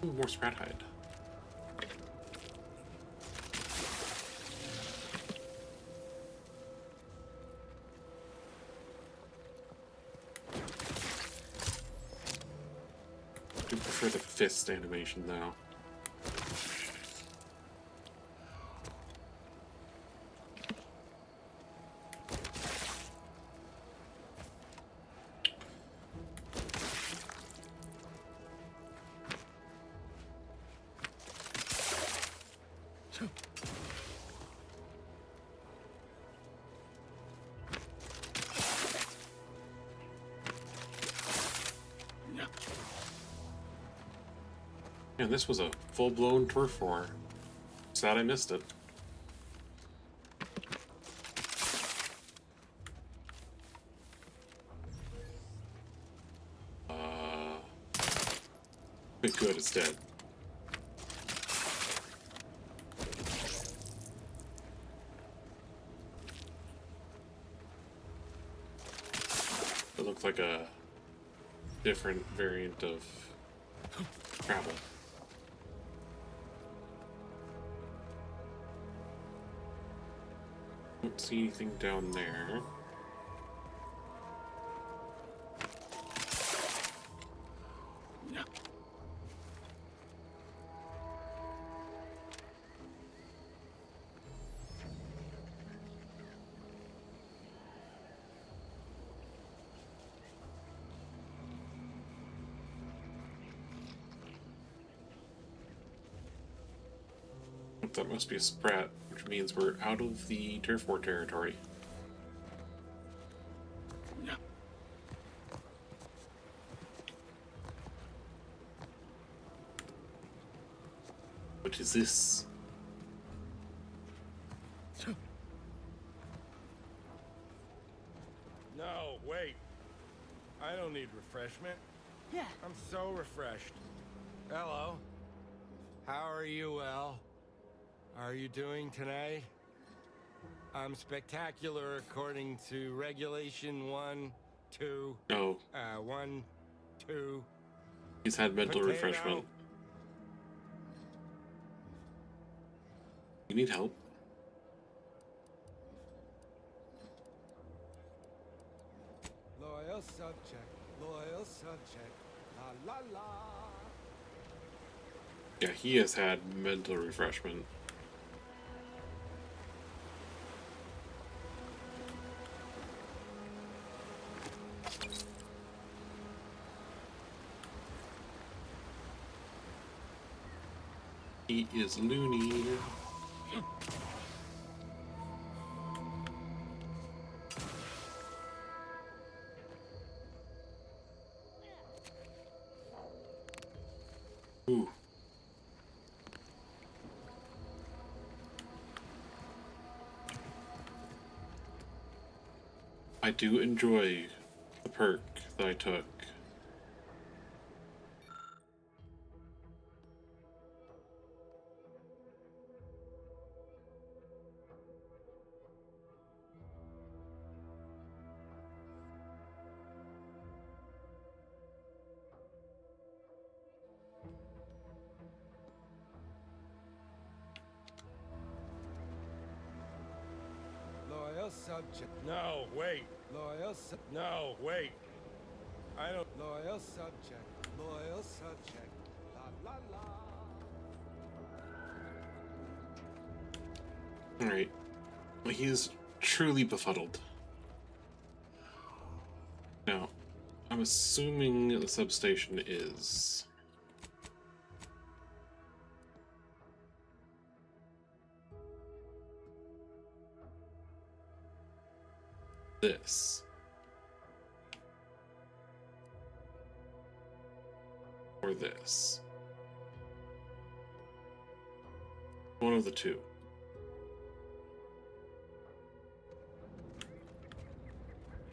Ooh, more sprat hide. I do prefer the fist animation though. Yeah, this was a full-blown turf war. Sad I missed it. But good, it's dead. It looked like a different variant of travel. Don't see anything down there. That must be a sprat, which means we're out of the turf war territory. What is this? No, wait. I don't need refreshment. Yeah. I'm so refreshed. Hello. How are you, El? Are you doing today? I'm spectacular according to regulation 1, 2. No. 1, 2. He's had mental Potato. refreshment. You need help? Loyal subject, loyal subject, la la la. Yeah, he has had mental refreshment. He is loony. Ooh. I do enjoy the perk that I took. Loyal subject. No, wait. No, wait. I don't. Loyal subject. Loyal subject. La la la. Alright. Well, he is truly befuddled. Now, I'm assuming the substation is... this. Or this. One of the two.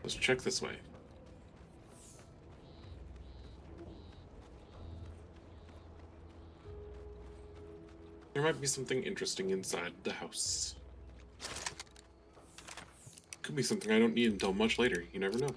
Let's check this way. There might be something interesting inside the house. could be something I don't need until much later. You never know.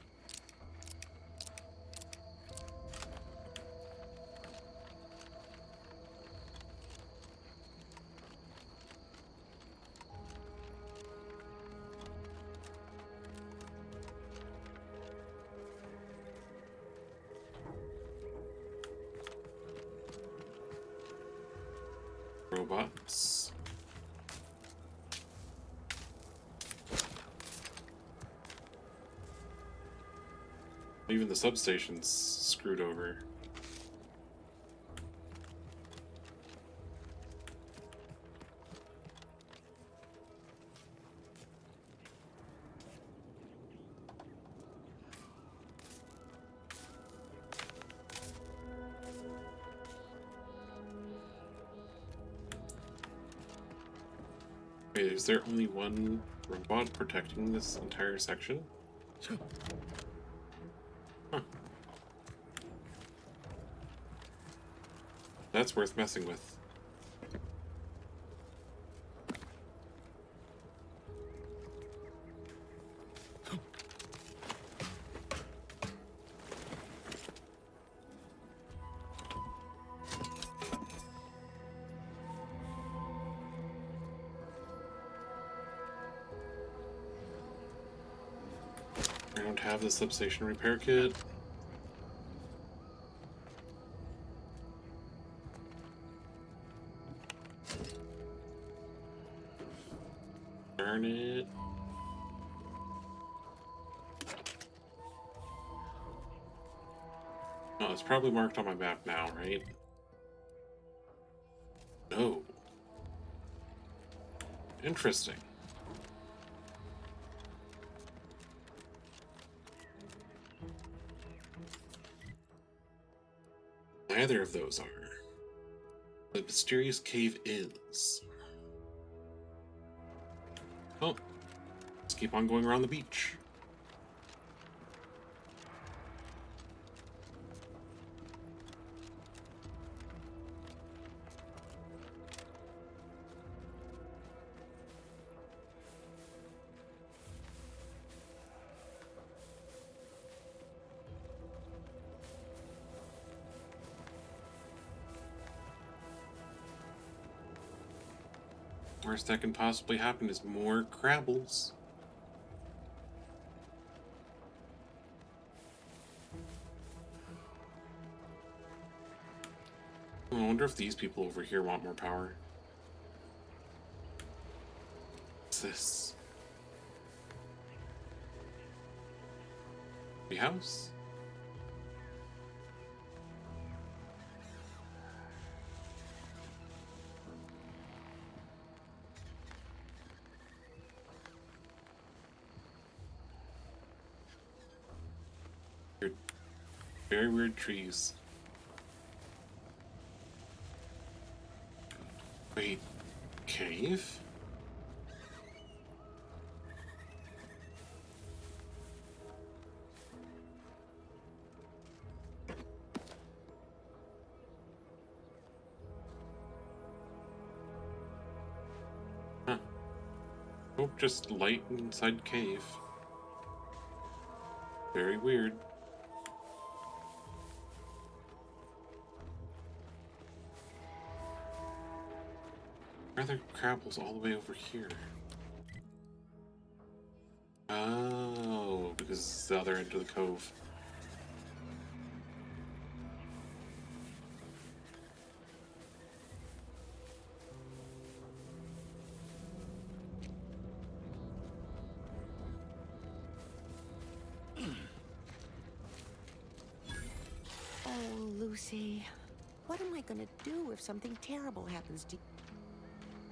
Robots. Even the substation's screwed over. Wait, is there only one robot protecting this entire section? Huh. That's worth messing with. I don't have the substation repair kit. Darn it. Oh, it's probably marked on my map now, right? No. Interesting. Neither of those are. The mysterious cave is. Oh. Let's keep on going around the beach. Worst that can possibly happen is more crabbles. I wonder if these people over here want more power. What's this? The house? Very weird trees. Wait, cave? Huh. Oh, just light inside cave. Very weird. Why are there crabbles all the way over here? Oh, because it's the other end of the cove. Oh, Lucy. What am I gonna do if something terrible happens to you?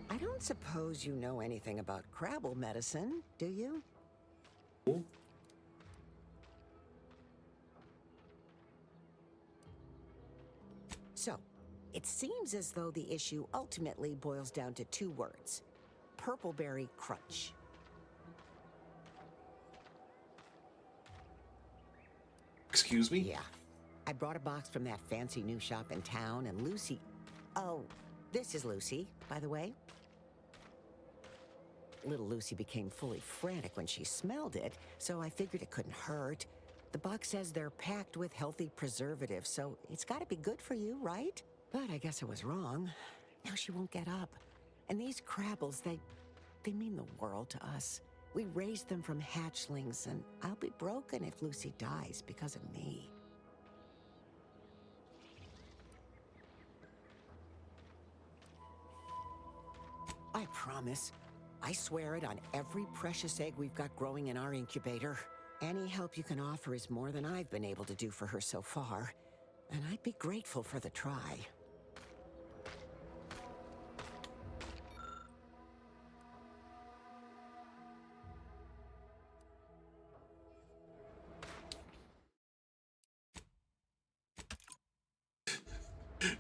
I don't suppose you know anything about crabble medicine, do you? Ooh. So, it seems as though the issue ultimately boils down to two words. Purpleberry crunch. Excuse me? Yeah. I brought a box from that fancy new shop in town, and Lucy... Oh, this is Lucy, by the way. little Lucy became fully frantic when she smelled it, so I figured it couldn't hurt. The box says they're packed with healthy preservatives, so it's gotta be good for you, right? But I guess I was wrong. Now she won't get up. And these crabbles, they mean the world to us. We raised them from hatchlings, and I'll be broken if Lucy dies because of me. I promise. I swear it on every precious egg we've got growing in our incubator. Any help you can offer is more than I've been able to do for her so far, and I'd be grateful for the try.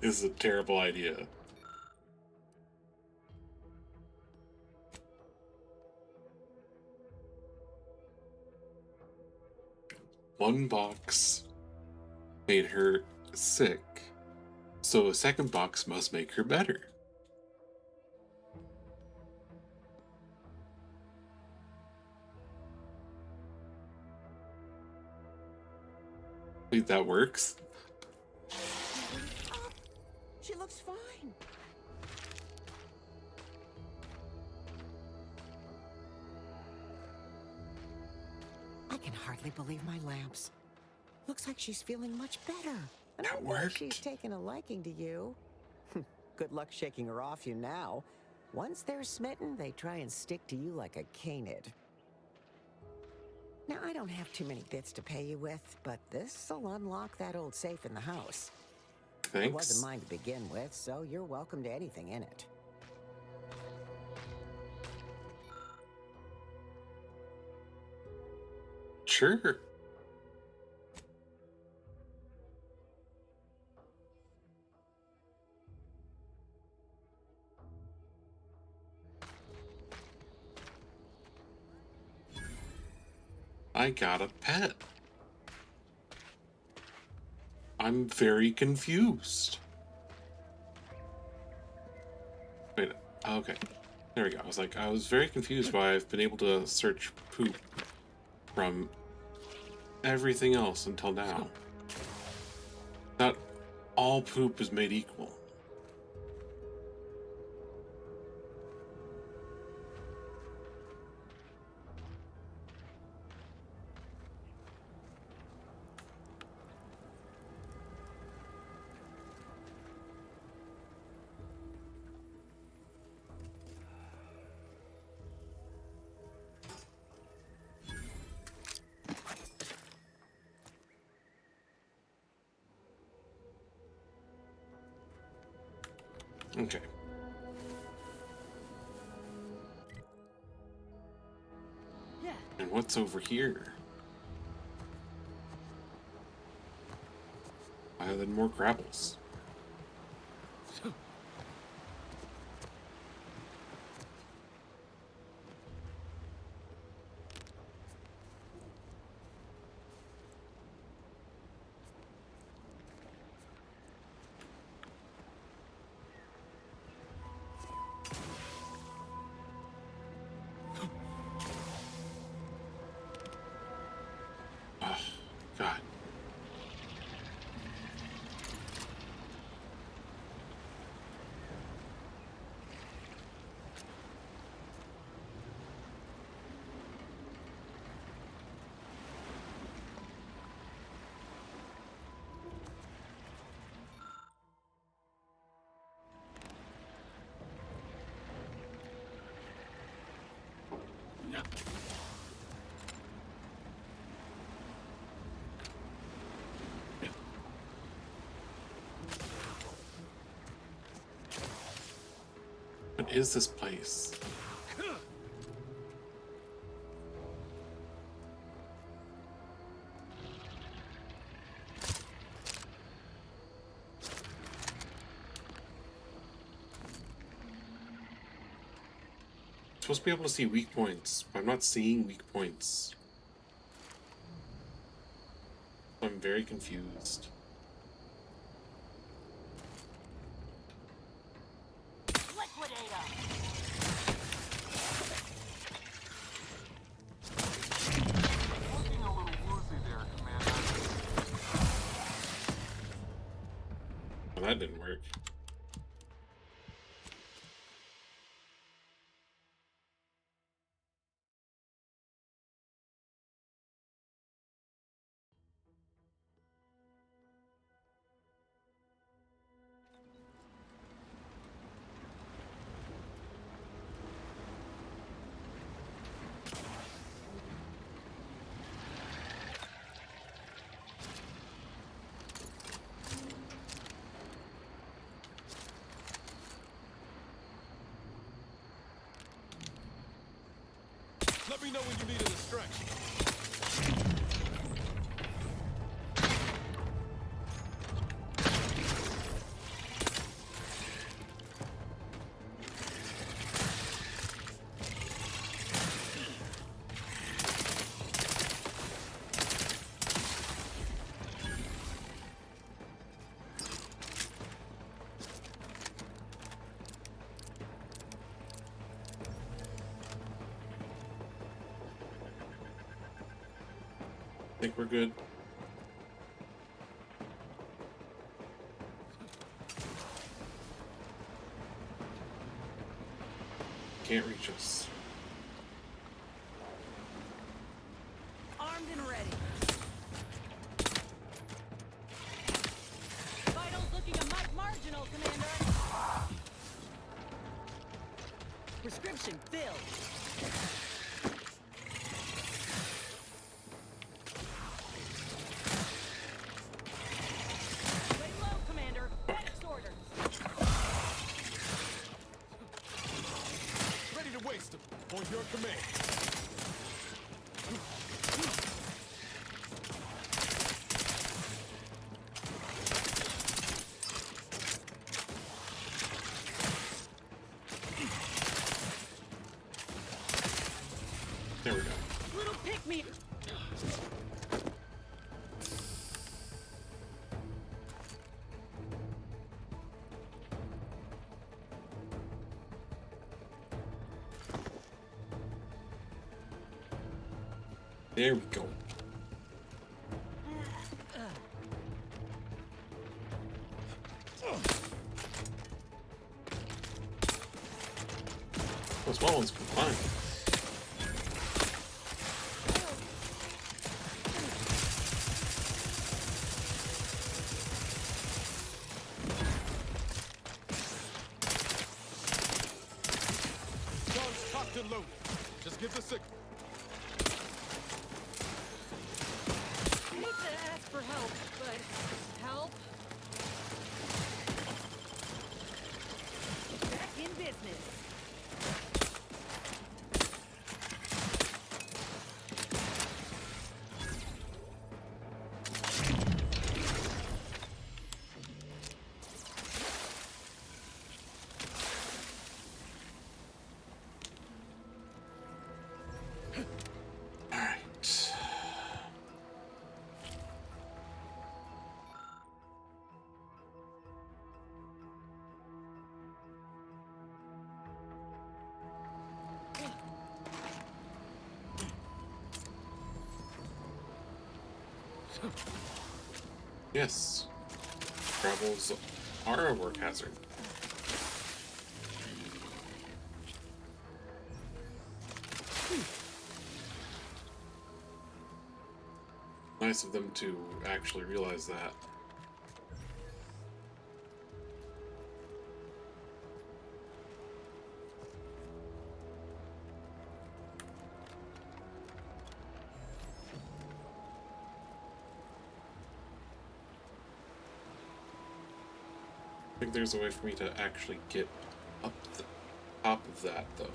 This is a terrible idea. One box made her sick, so a second box must make her better. Wait, that works? She looks fine. I can hardly believe my lamps. Looks like she's feeling much better. And I know she's taken a liking to you. Good luck shaking her off you now. Once they're smitten, they try and stick to you like a canid. Now, I don't have too many bits to pay you with, but this'll unlock that old safe in the house. Thanks. It wasn't mine to begin with, so you're welcome to anything in it. Sure. I got a pet. I'm very confused. Wait, okay. There we go. I was very confused why I've been able to search poop from everything else until now. Not all poop is made equal. Okay. Yeah. And what's over here? Other than more crabbles. Oh, God. What is this place? I'm supposed to be able to see weak points, but I'm not seeing weak points. I'm very confused. Well, that didn't work. Let me know when you need a distraction. I think we're good. Can't reach us. Armed and ready. Vitals looking a mite marginal, Commander. Prescription filled. Lay low, Commander. Medics orders. Ready to waste them. On your command. There we go. Little pick me. There we go. Those small ones can climb. Guns cocked and loaded. Just give the signal. I hate to ask for help, but help? Back in business. Alright. Yes. Travels are a work hazard. Nice of them to actually realize that. I think there's a way for me to actually get up the top of that, though.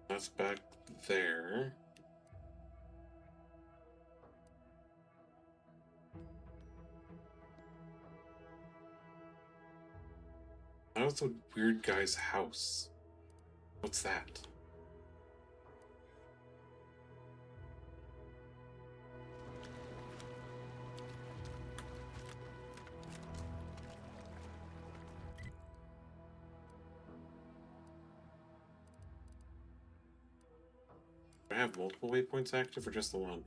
That's back there. That was a weird guy's house. What's that? I have multiple waypoints active or just the one?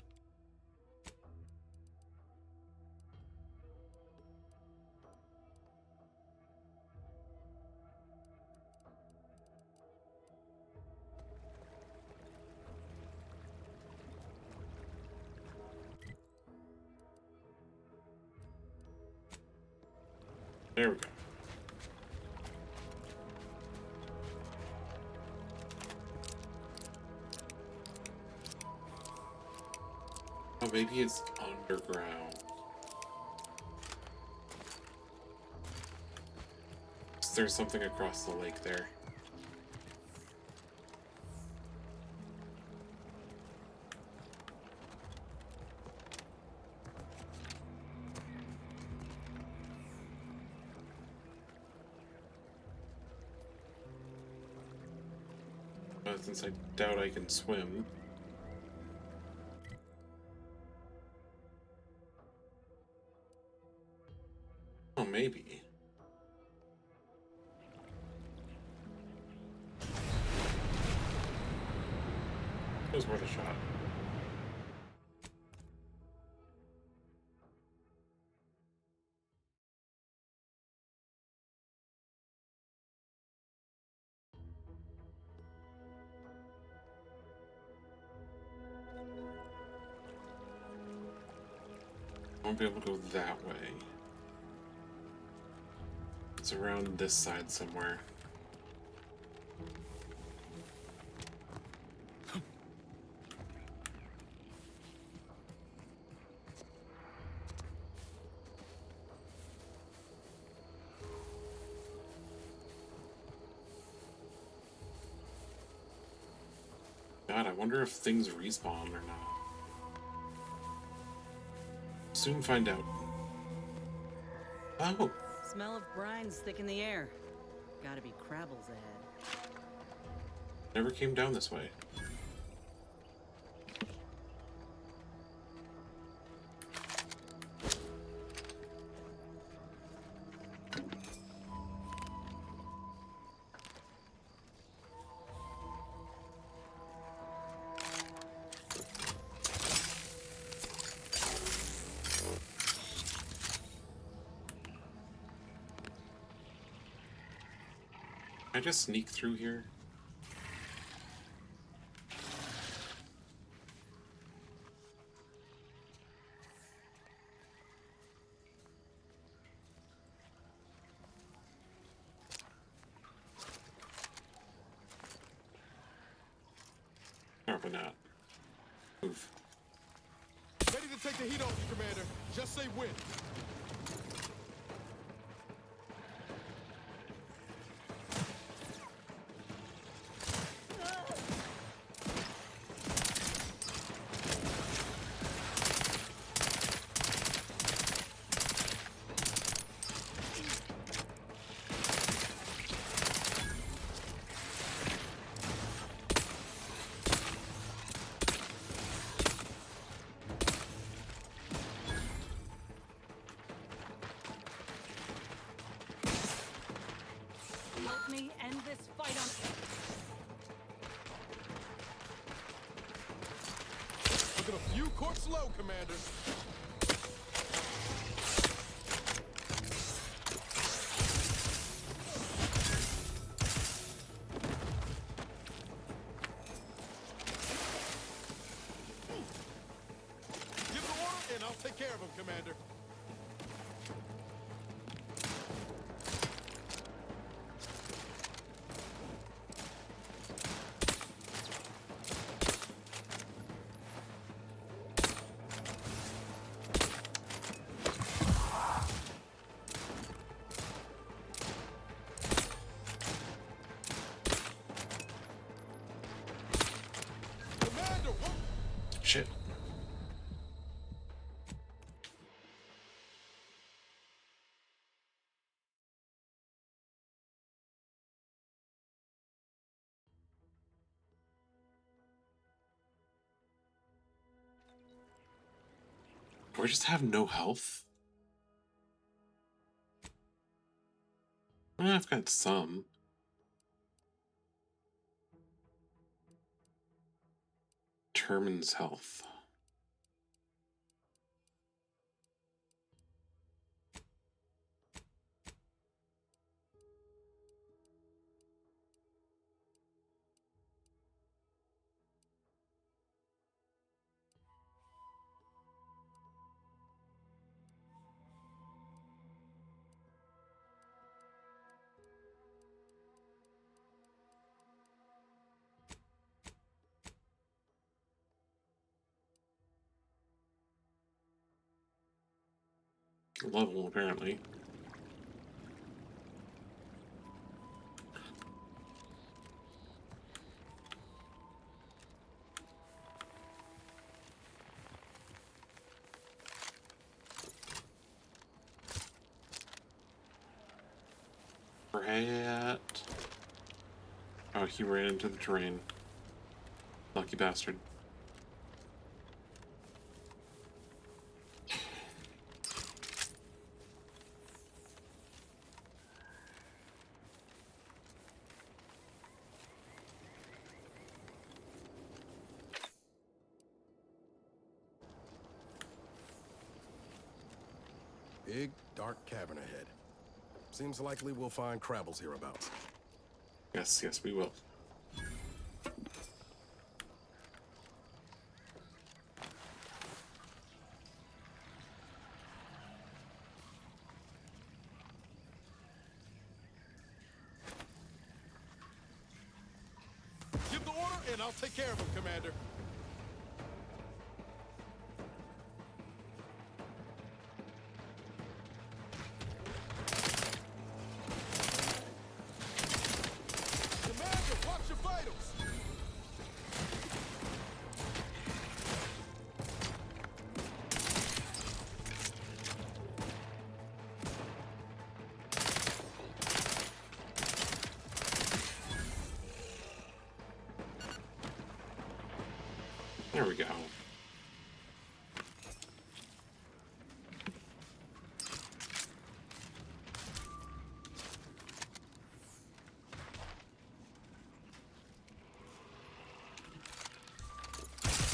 There we go. Oh, maybe it's underground. There's something across the lake there. But since I doubt I can swim. Oh, maybe. It was worth a shot. I won't be able to go that way. It's around this side somewhere. God, I wonder if things respawn or not. Soon find out. Oh! Smell of brine's thick in the air. Gotta be Crabbles ahead. Never came down this way. Can I just sneak through here? Probably not. Move. Ready to take the heat off you, Commander. Just say when. Help me end this fight on... Looking a few courts low, Commander. Give the order, and I'll take care of him, Commander. Commander, what? Shit. Do I just have no health? I've got some. determines health. Level, apparently. Rat. Oh, he ran into the terrain. Lucky bastard. Big, dark cavern ahead. Seems likely we'll find Crabbles hereabouts. Yes, yes, we will. Give the order, and I'll take care of him, Commander. Commander, watch your vitals. There we go.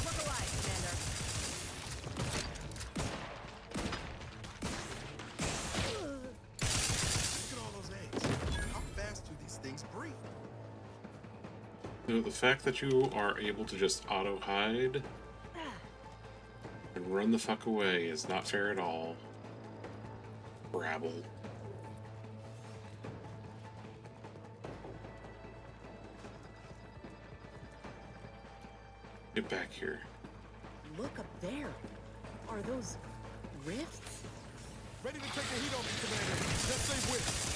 Look alive, Commander. Look at all those eggs. How fast do these things breed? So the fact that you are able to just auto-hide and run the fuck away is not fair at all. Rabble. Get back here. Look up there. Are those rifts? Ready to take the heat off you, Commander. Just say which.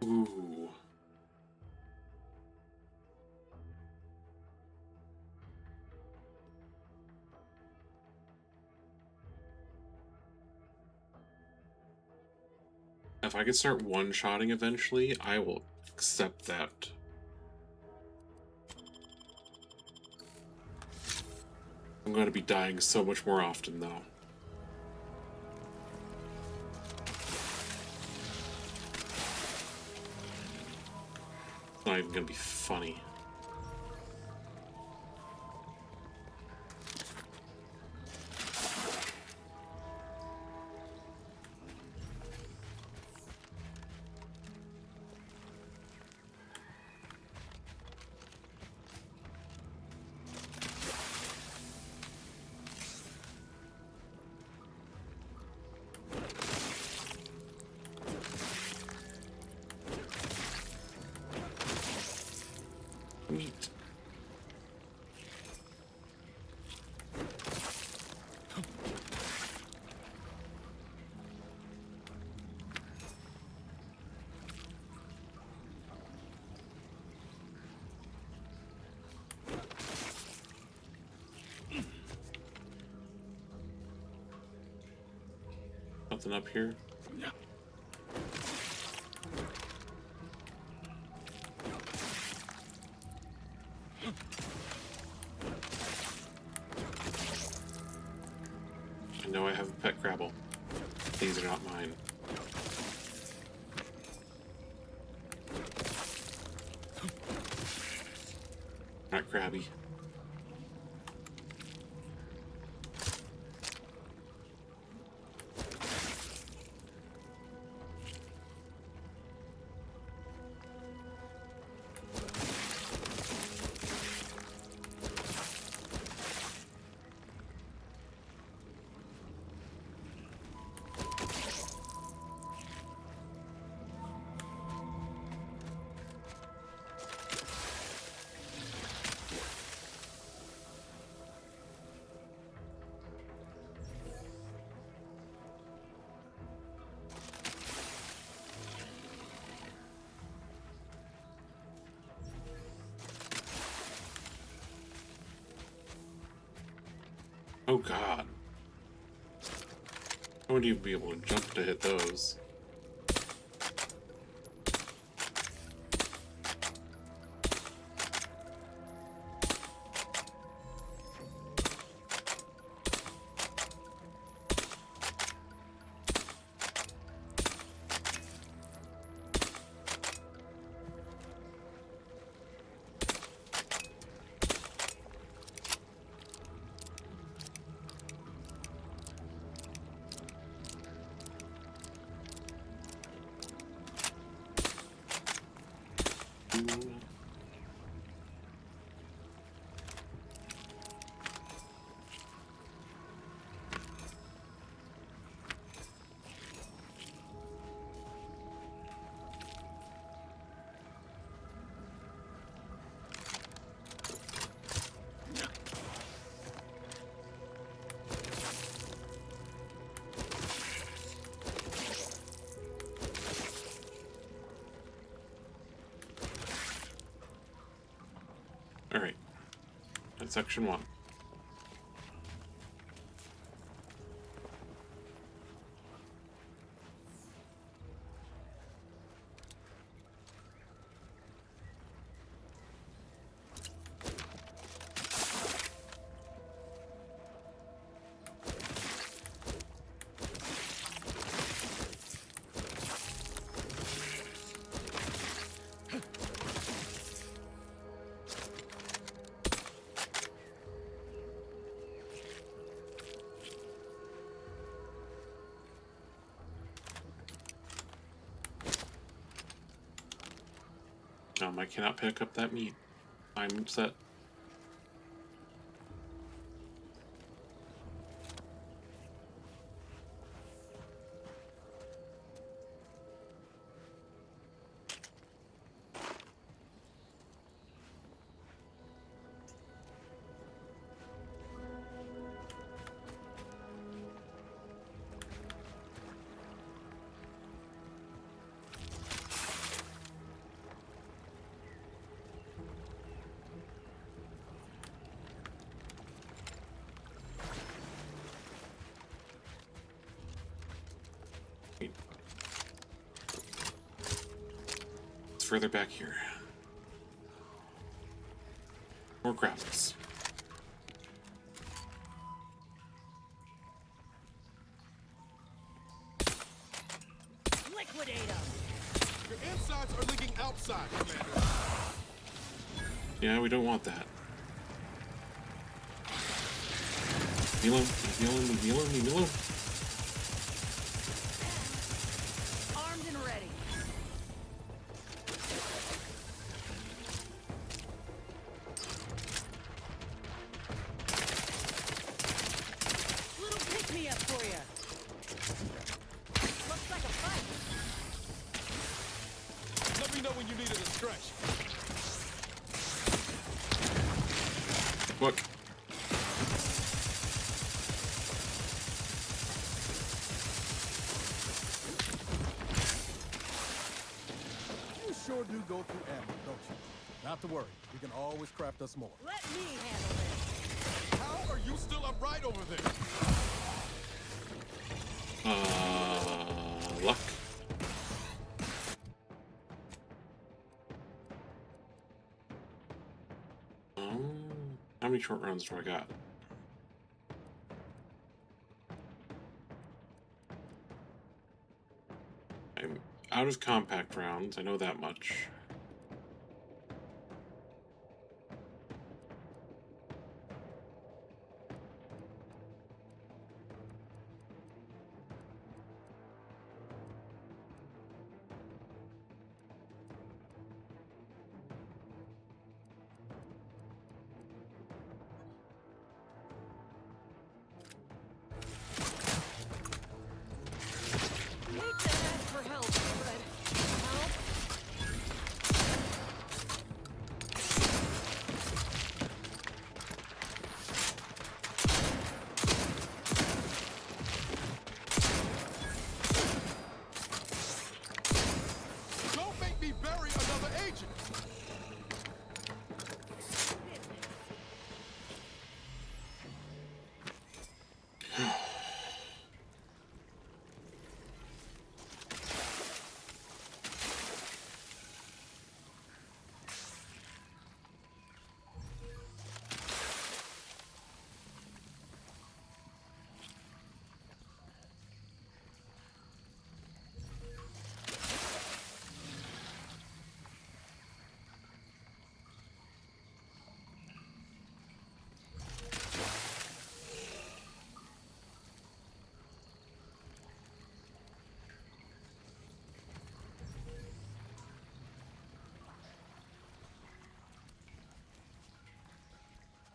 Ooh. If I could start one-shotting eventually, I will accept that. I'm going to be dying so much more often, though. It's not even going to be funny. Nothing up here. I know I have a pet Crabble. These are not mine. Not Krabby. Oh god. I wouldn't even be able to jump to hit those. Alright. That's section 1. I cannot pick up that meat. I'm upset. It's further back here. More crabs. Liquidate them! Your insides are leaking outside, Commander. Yeah, we don't want that. Heal him, heal him, heal him, heal him. Armed and ready. Little pick-me-up for you. Looks like a fight. Let me know when you needed a stretch. Look. You sure do go through ammo, don't you? Not to worry. We can always craft us more. Let me handle this. How are you still upright over there? luck. How many short rounds do I got? I'm out of compact rounds, I know that much. Don't make me bury another agent!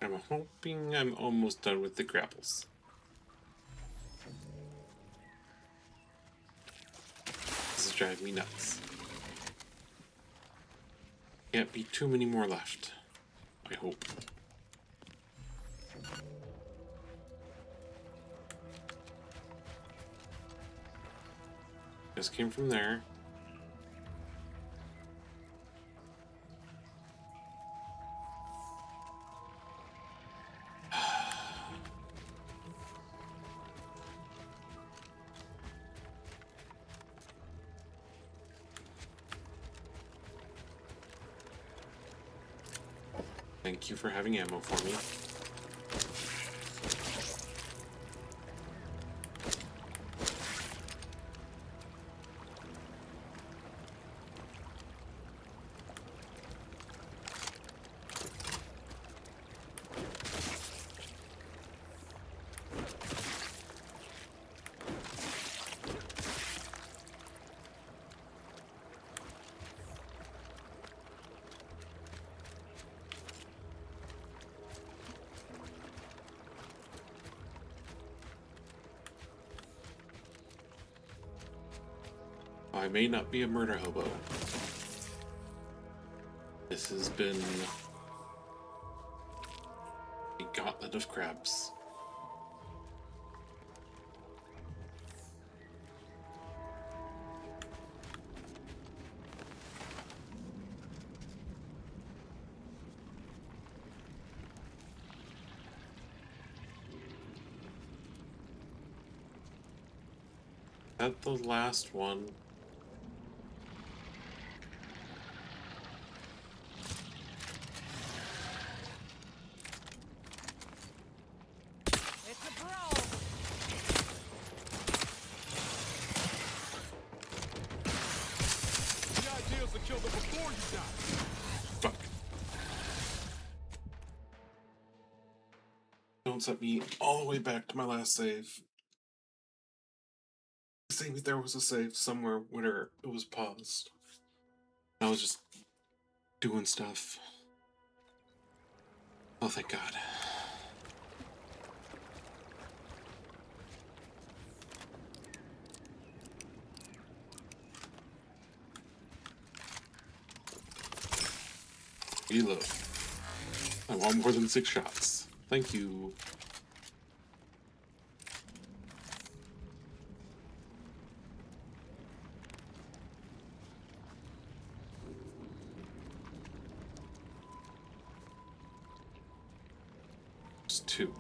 I'm hoping I'm almost done with the grapples. This is driving me nuts. Can't be too many more left, I hope. Just came from there. Thank you for having ammo for me. I may not be a murder hobo. This has been a gauntlet of crabs. Is that the last one? Fuck. Don't set me all the way back to my last save. Saying that there was a save somewhere where it was paused. I was just doing stuff. Oh, thank God. Reload. I want more than 6 shots. Thank you. Just 2.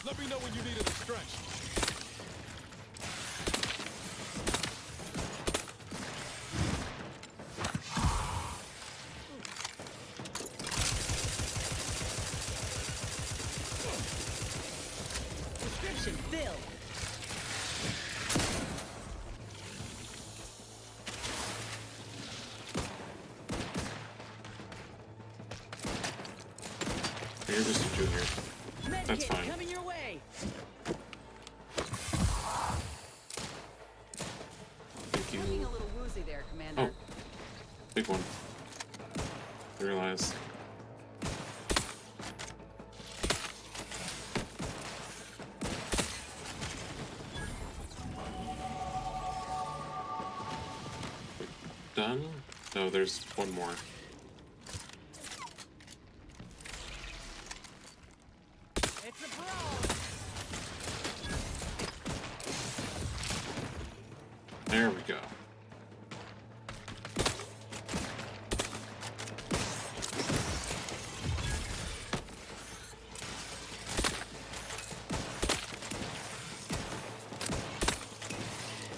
Let me know when you need a distraction. Prescription filled. You're just a junior. That's Medkit fine. coming your way. Thank you. Looking a little woozy there, Commander. Oh, big one. I realize. Done? No, there's one more. It's a brawl. There we go.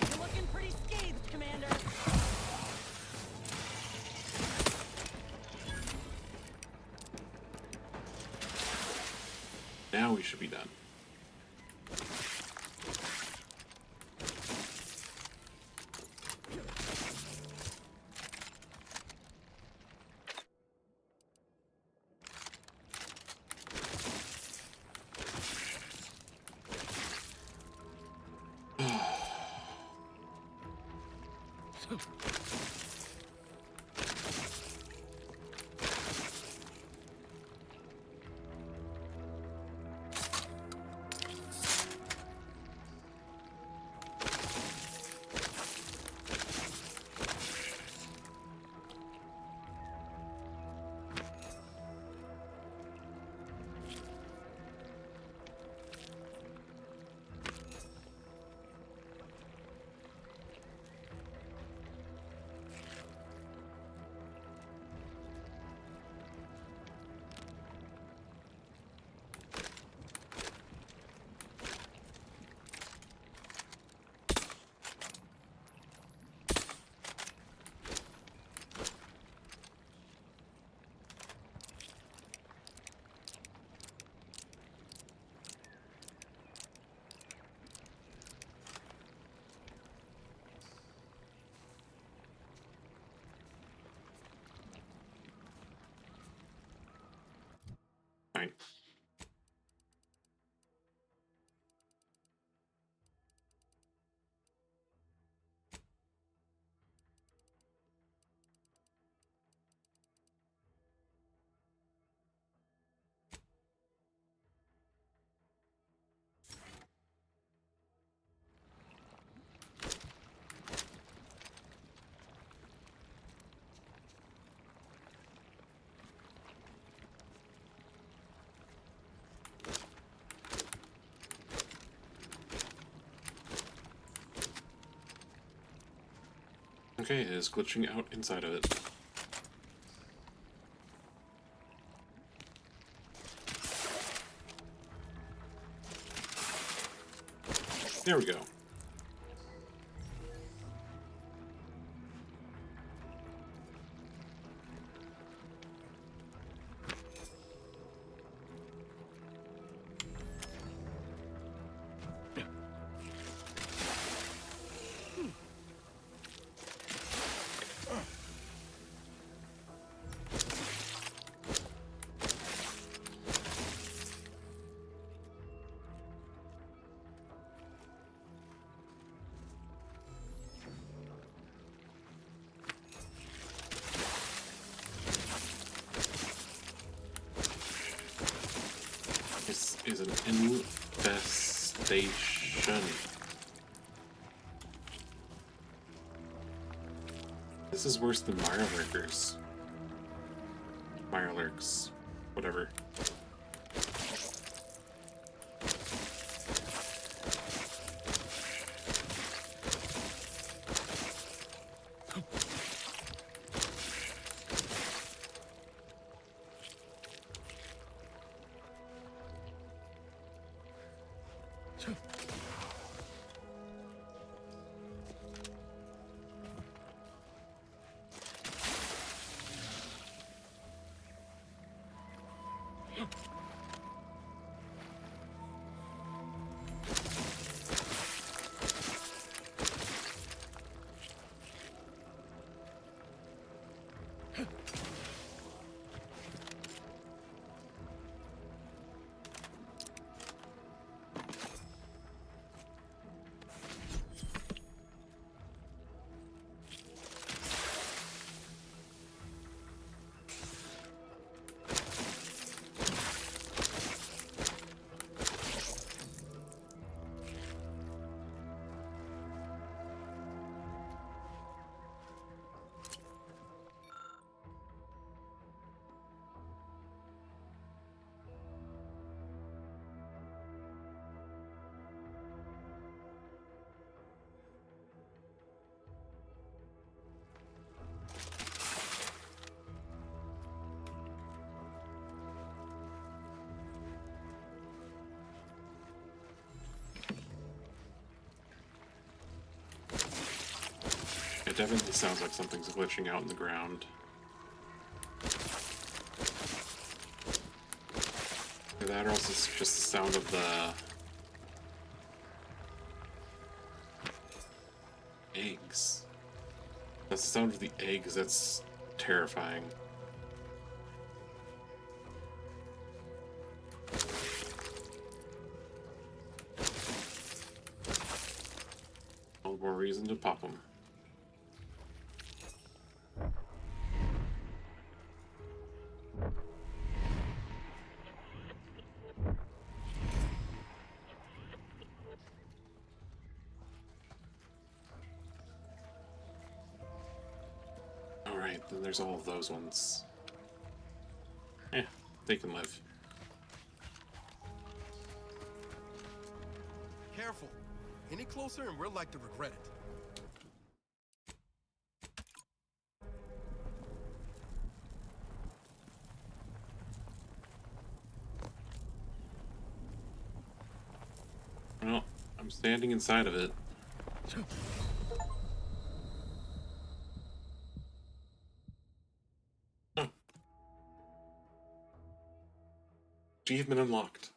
You're looking pretty scathed, Commander. Now we should be done. Fine. Okay, it is glitching out inside of it. There we go. This is an infestation. This is worse than Mirelurkers. Mirelurks. Whatever. definitely sounds like something's glitching out in the ground. Either that or else it's just the sound of the eggs. That's the sound of the eggs. That's terrifying. All the more reason to pop them. Alright, then there's all of those ones. Yeah, they can live. Careful. Any closer and we're like to regret it. Well, I'm standing inside of it. Oh. Achievement unlocked.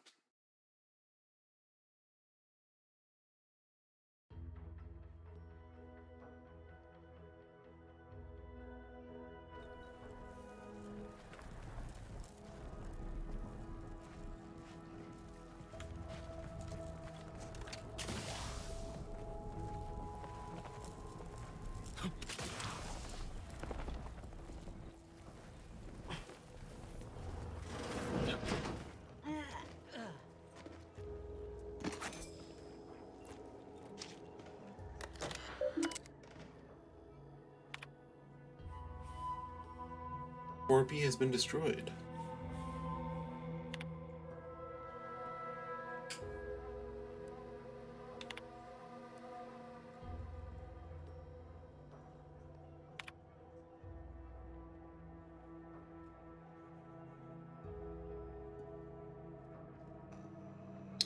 Orby has been destroyed.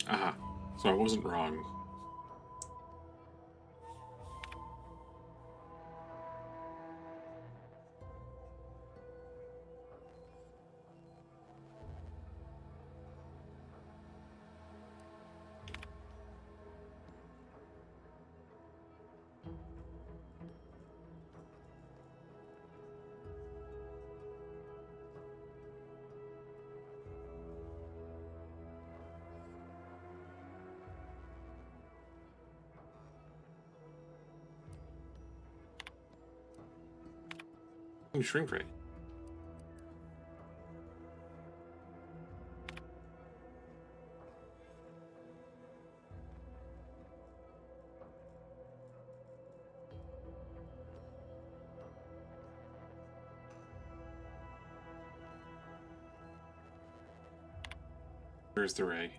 Aha, so I wasn't wrong. Shrink ray. Where's the ray?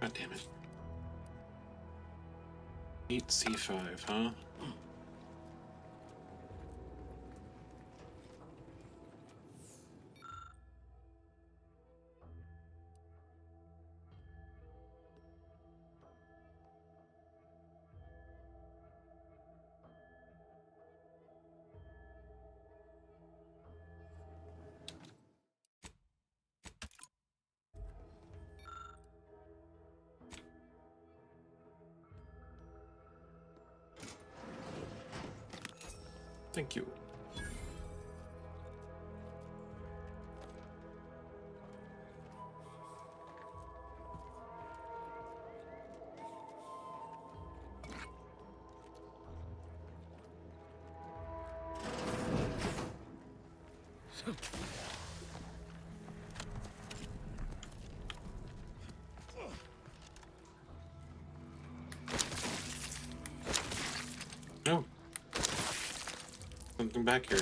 God damn it. 8C5, huh? Thank you. No. Something back here.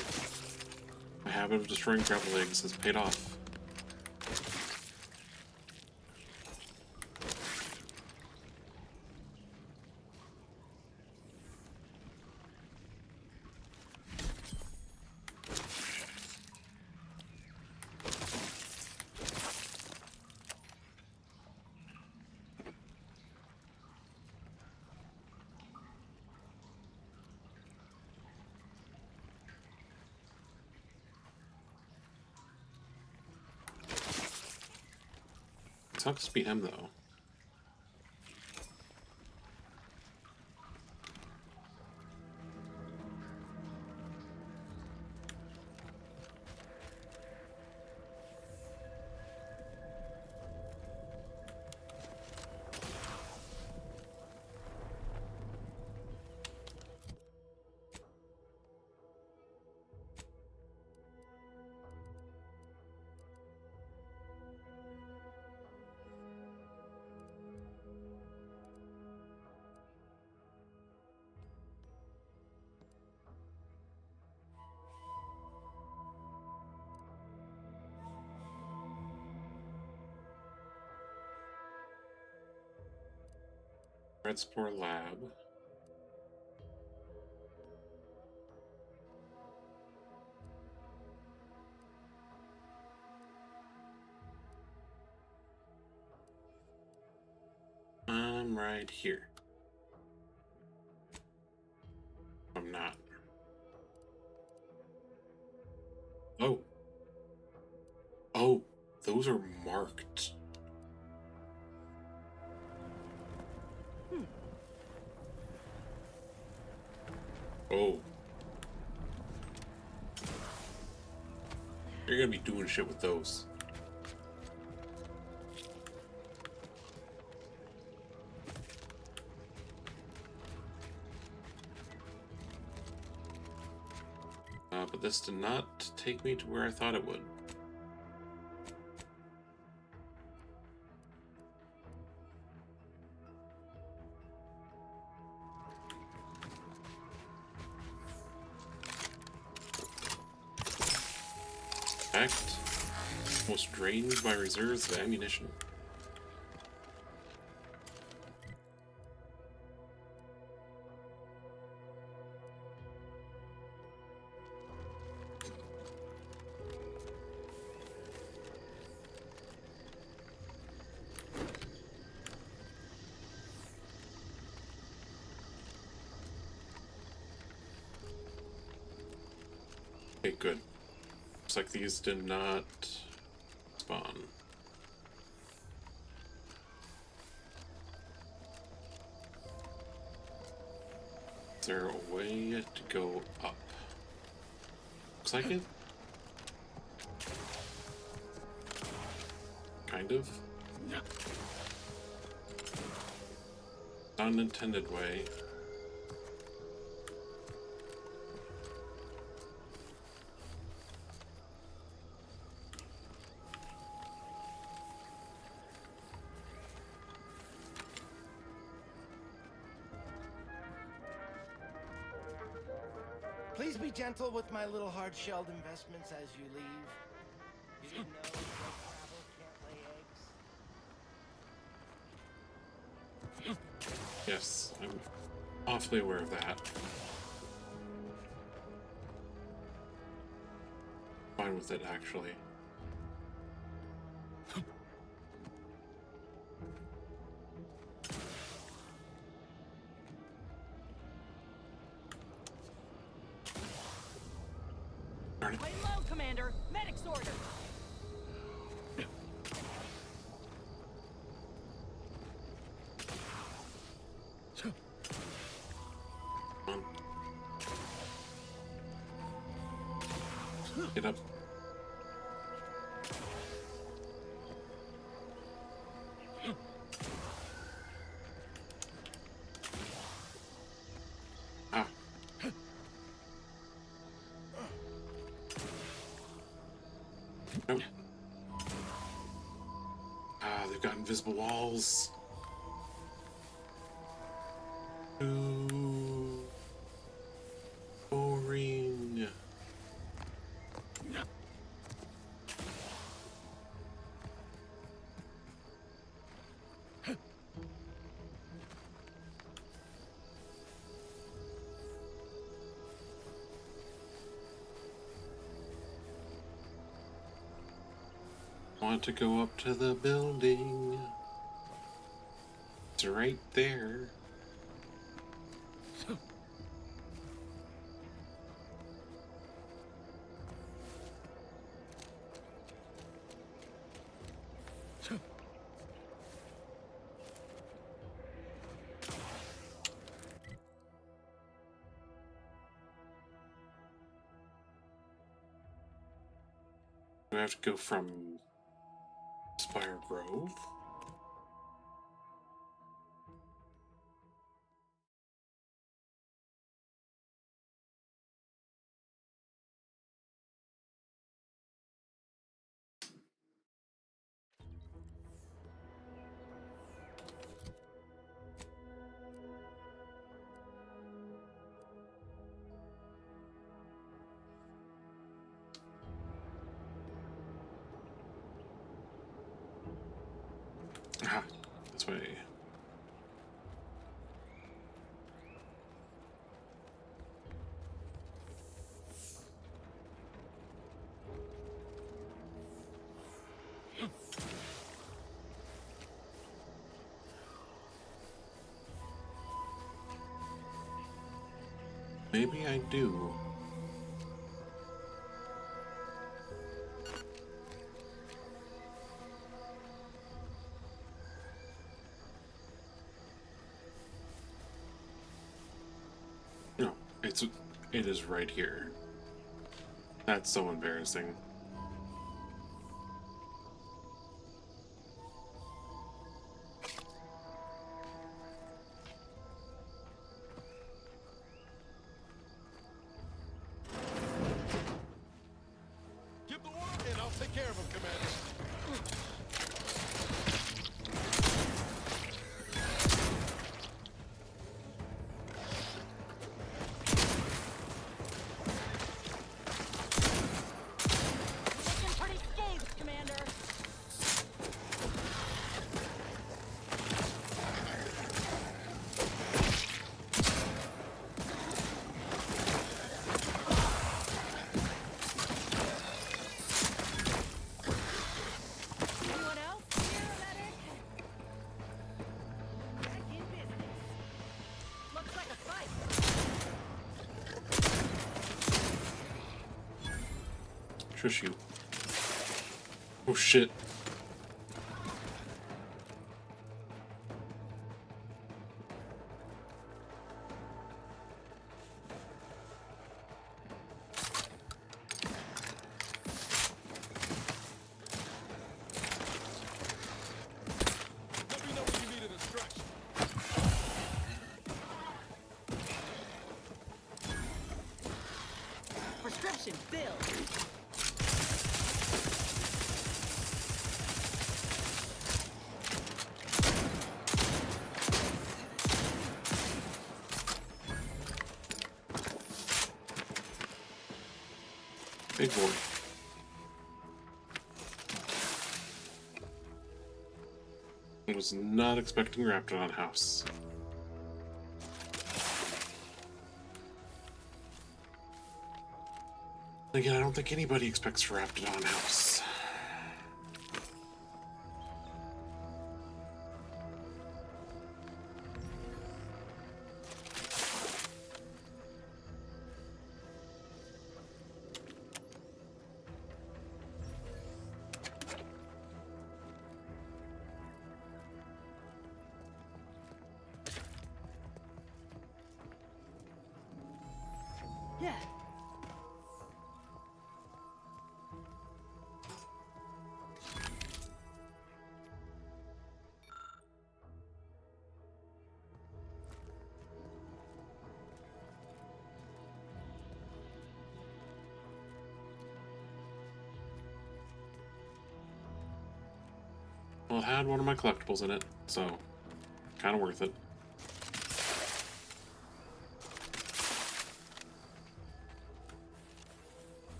My habit of destroying gravel eggs has paid off. It's not supposed to be him, though. Red Spore Lab. I'm right here. I'm not. Oh. Oh, those are marked. Oh. You're gonna be doing shit with those. But this did not take me to where I thought it would. Act almost drained my reserves of ammunition. Okay, good. Looks like these did not spawn. Is there a way to go up? Looks like it. Kind of. Unintended way. Please be gentle with my little hard-shelled investments as you leave. You didn't know that travel can't lay eggs? Yes, I'm awfully aware of that. Fine with it, actually. Lay low, Commander. Medic's order. Get up. Ah. Nope. Ah, they've got invisible walls. Ooh. Boring. Want to go up to the building. It's right there. Do I have to go from Spire Grove? Ah, this way. Maybe I do. No, it is right here. That's so embarrassing. Give the order, and I'll take care of him, Commander. Looking pretty scathed, Commander. Anyone else here, medic? Back in business. Looks like a fight. Shush you. Oh shit. Let me know when you need a distraction. Prescription filled. Big boy. I was not expecting Raptidon House. Again, I don't think anybody expects Raptidon House. Yeah. Well, it had one of my collectibles in it, so kind of worth it.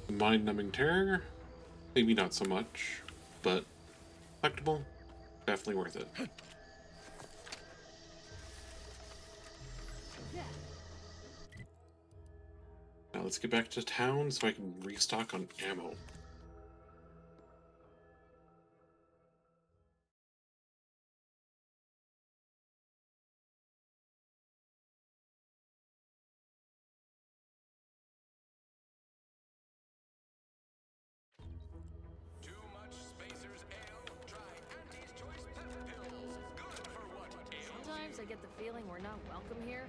Mind-numbing terror, maybe not so much, but collectible, definitely worth it. Now let's get back to town so I can restock on ammo. Sometimes I get the feeling we're not welcome here.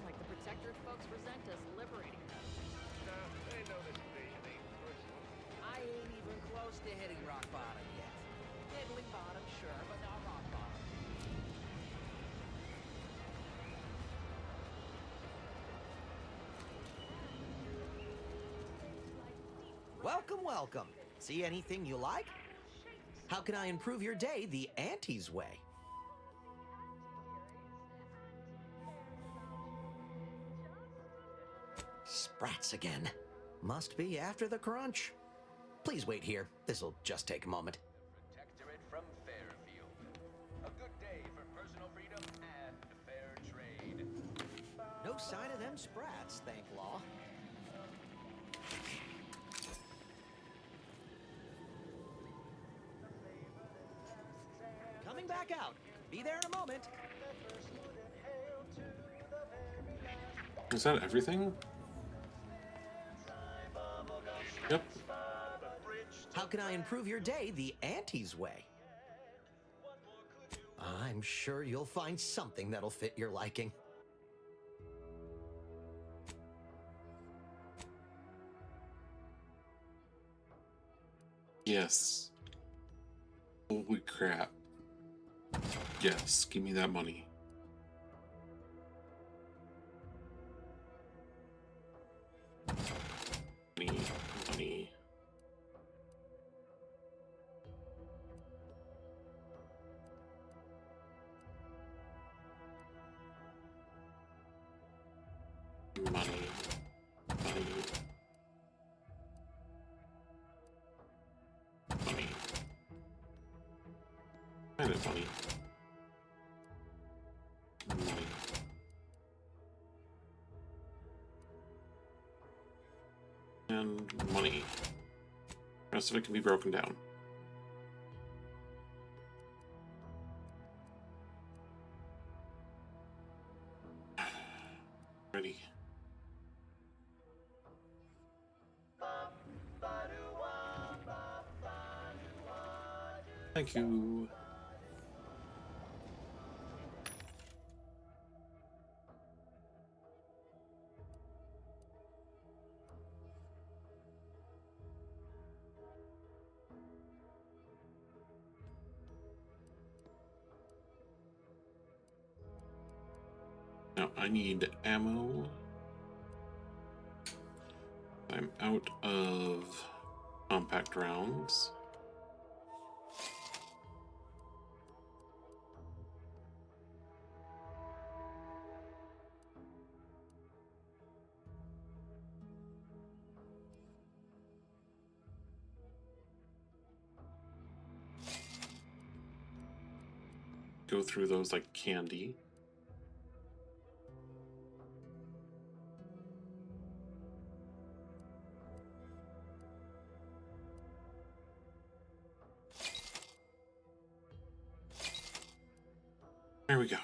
Like the Protectorate folks resent us liberating them. They know this invasion ain't personal. I ain't even close to hitting rock bottom yet. Middling bottom, sure, but not rock bottom. Welcome, welcome. See anything you like? How can I improve your day the Auntie's way? Sprats again. Must be after the crunch. Please wait here. This'll just take a moment. Protectorate from Fairfield. A good day for personal freedom and fair trade. No sign of them sprats, thank law. Coming back out. Be there in a moment. Is that everything? Yep. How can I improve your day the Auntie's way? I'm sure you'll find something that'll fit your liking. Yes. Holy crap. Yes, give me that money. Money, money. Money, money, money. Kind of money. Money. And money. The rest of it can be broken down. Ready. Thank you. Now I need ammo. I'm out of compact rounds. Go through those like candy. There we go.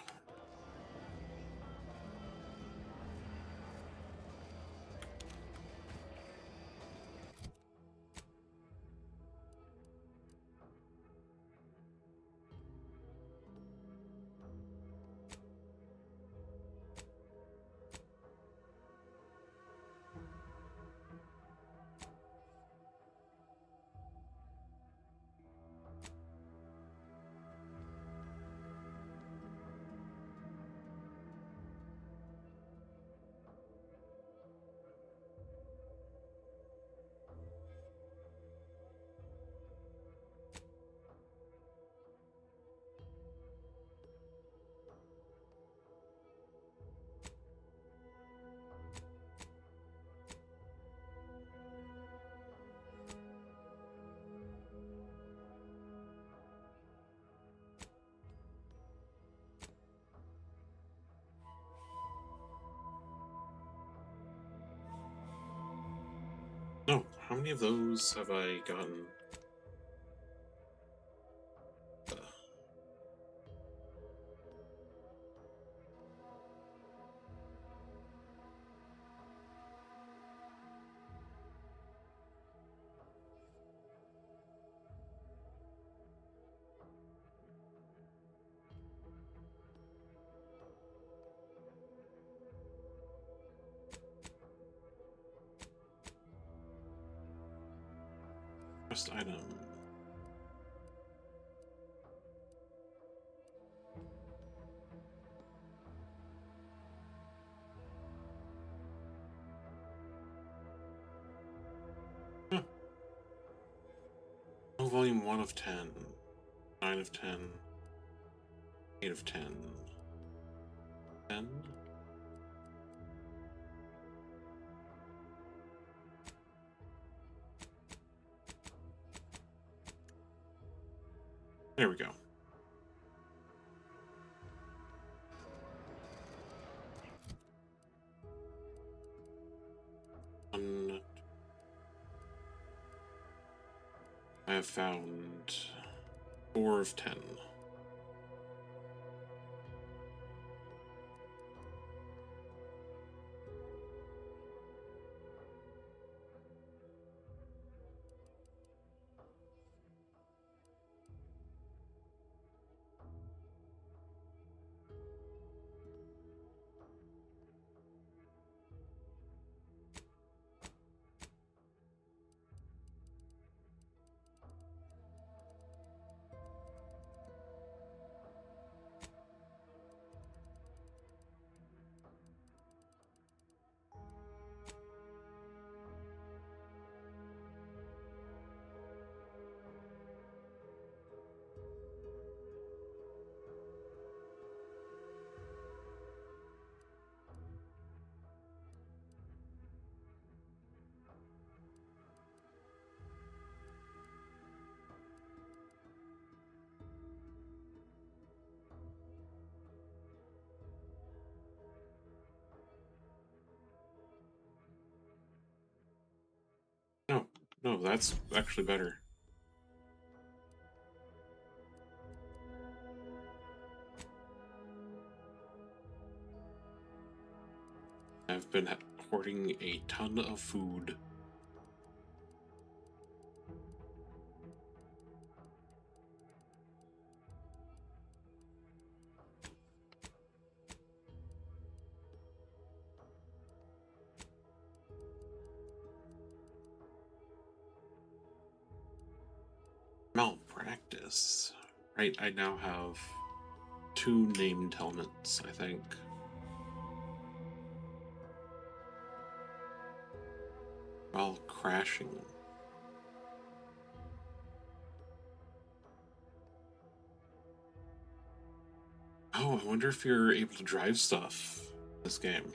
No, how many of those have I gotten? First item. Huh. Oh, volume 1 of 10. 9 of 10. 8 of 10. 10? There we go. I have found 4 of 10. No, no, that's actually better. I've been hoarding a ton of food. Malpractice. Right, I now have 2 named helmets, I think. While crashing. Oh, I wonder if you're able to drive stuff in this game.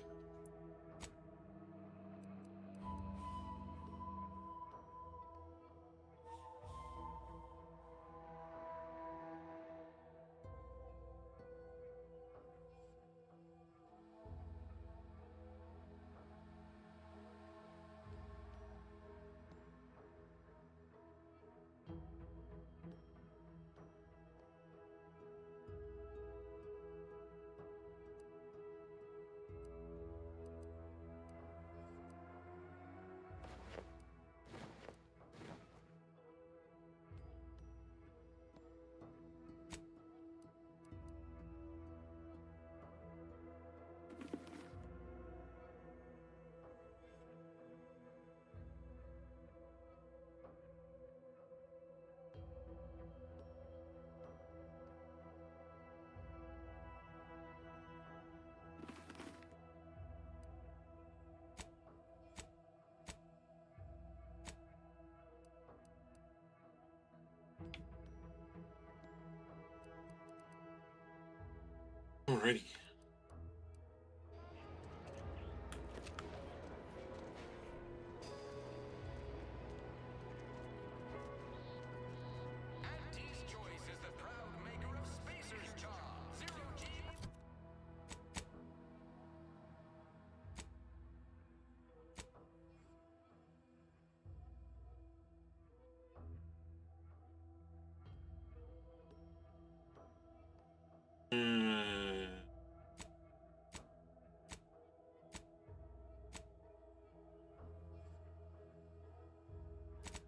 Alrighty.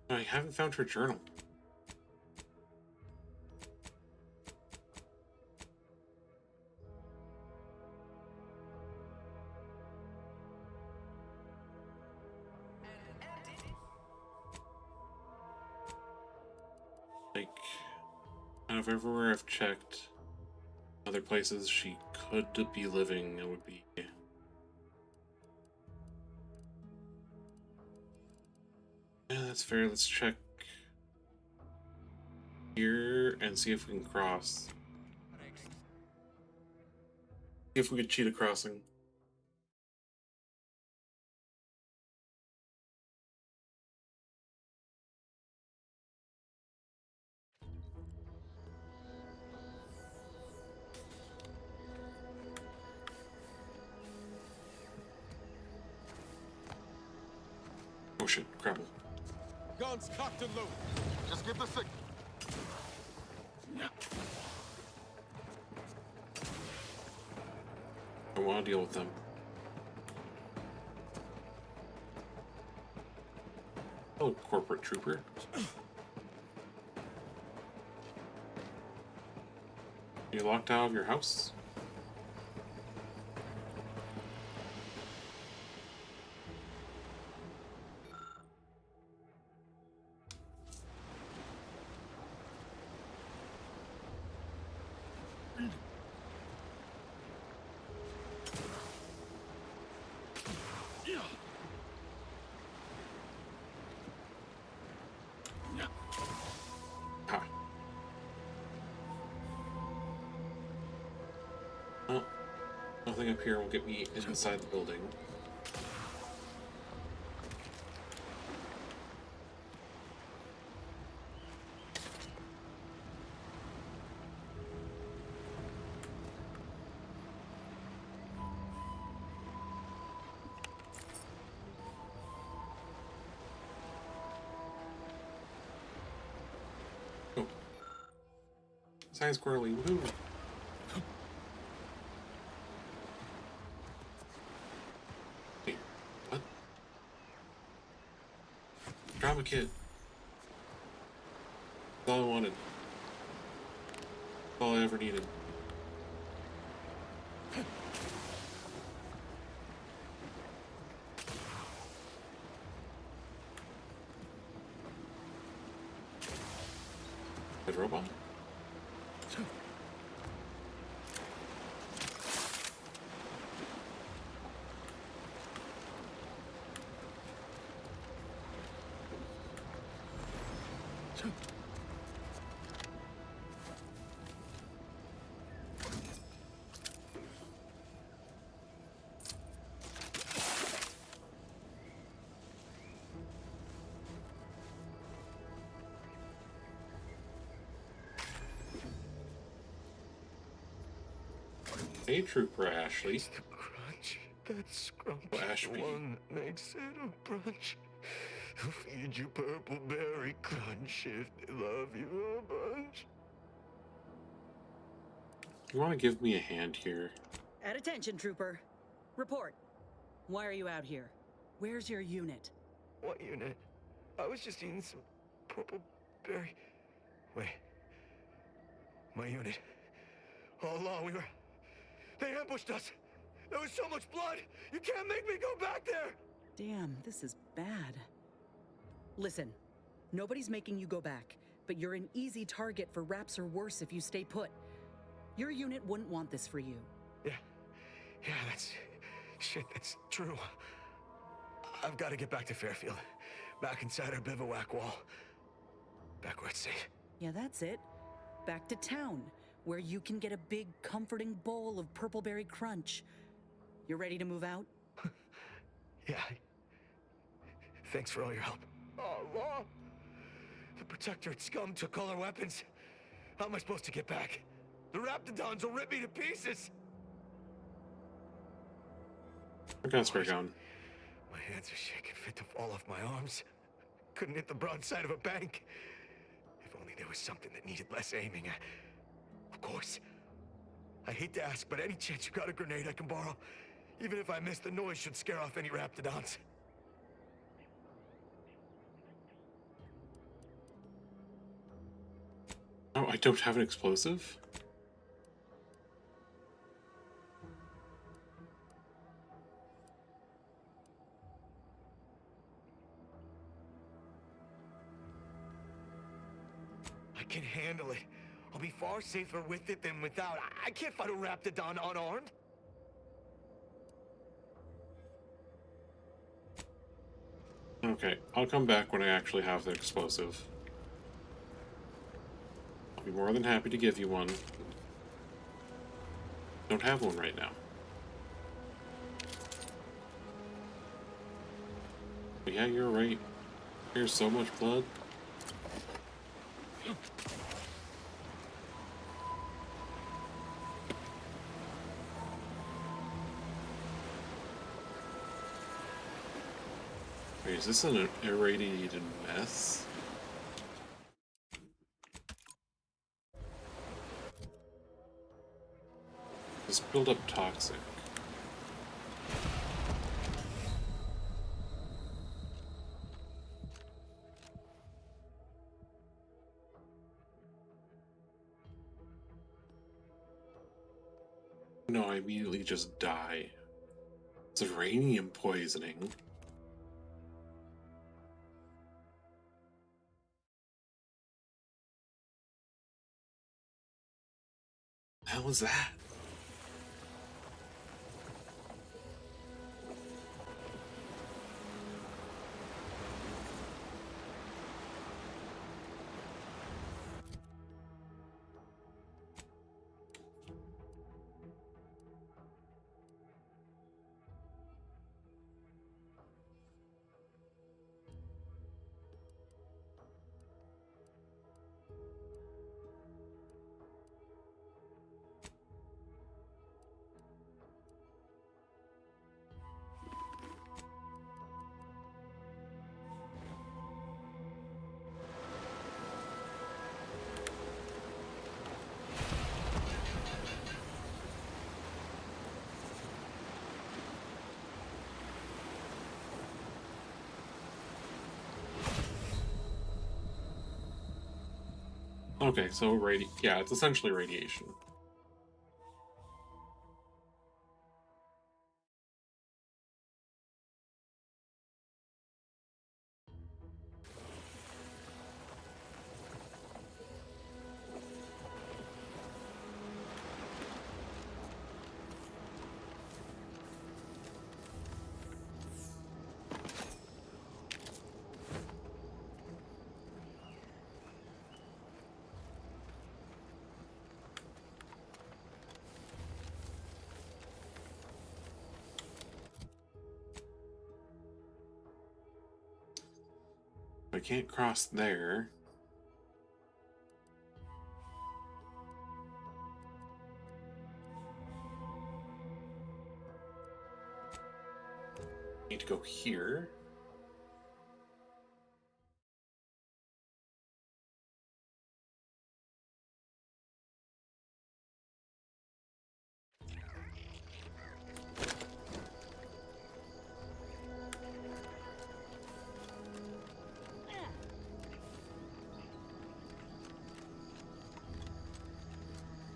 I haven't found her journal. Out of everywhere I've checked, other places she could be living, it would be. Yeah, that's fair. Let's check here and see if we can cross. See if we could cheat a crossing. Oh shit, grapple. Guns cocked and loaded. Just give the signal. I want to deal with them. Oh, corporate trooper. You locked out of your house? Oh, nothing up here will get me inside the building. Oh. Science squirrely, woohoo! Drama kit. That's all I wanted. That's all I ever needed. Dead robot? Hey, Trooper Ashley. It's the crunch, that scrumptious Oh, Ashby. one that makes it a brunch. I'll feed you purple berry crunch if they love you a bunch. You want to give me a hand here? At attention, Trooper. Report. Why are you out here? Where's your unit? What unit? I was just eating some purple berry. Wait. My unit. All along, they ambushed us. There was so much blood. You can't make me go back there. Damn, this is bad. Listen, nobody's making you go back, but you're an easy target for Raps or worse if you stay put. Your unit wouldn't want this for you. Yeah, that's true. I've got to get back to Fairfield. Back inside our bivouac wall. Back where it's safe. Yeah, that's it. Back to town, where you can get a big, comforting bowl of purpleberry crunch. You ready to move out? Yeah. Thanks for all your help. Oh, Law! The Protectorate scum took all our weapons. How am I supposed to get back? The Raptidons will rip me to pieces! I got spray gun. My hands are shaking fit to fall off my arms. Couldn't hit the broadside of a bank. If only there was something that needed less aiming. Of course. I hate to ask, but any chance you got a grenade I can borrow? Even if I miss, the noise should scare off any Raptidons. Oh, I don't have an explosive? I can handle it. I'll be far safer with it than without. I can't fight a Raptidon unarmed. Okay, I'll come back when I actually have the explosive. I'll be more than happy to give you one. Don't have one right now. But yeah, you're right. There's so much blood. Wait, is this an irradiated mess? This build-up toxic. No, I immediately just die. It's uranium poisoning. The hell was that? Okay, so yeah, it's essentially radiation. I can't cross there. Need to go here.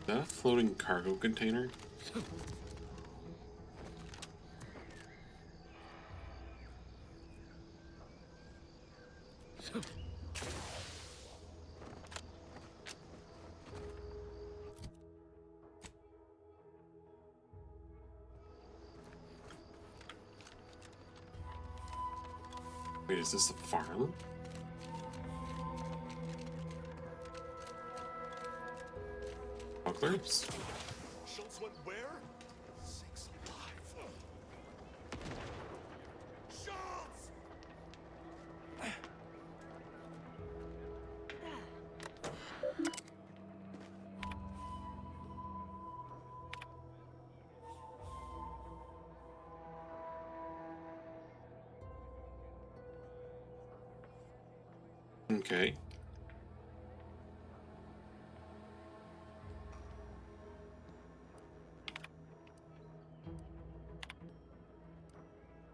Is that a floating cargo container? Wait, is this a farm? Bucklers? Schultz went where? 6 alive. Schultz! Okay.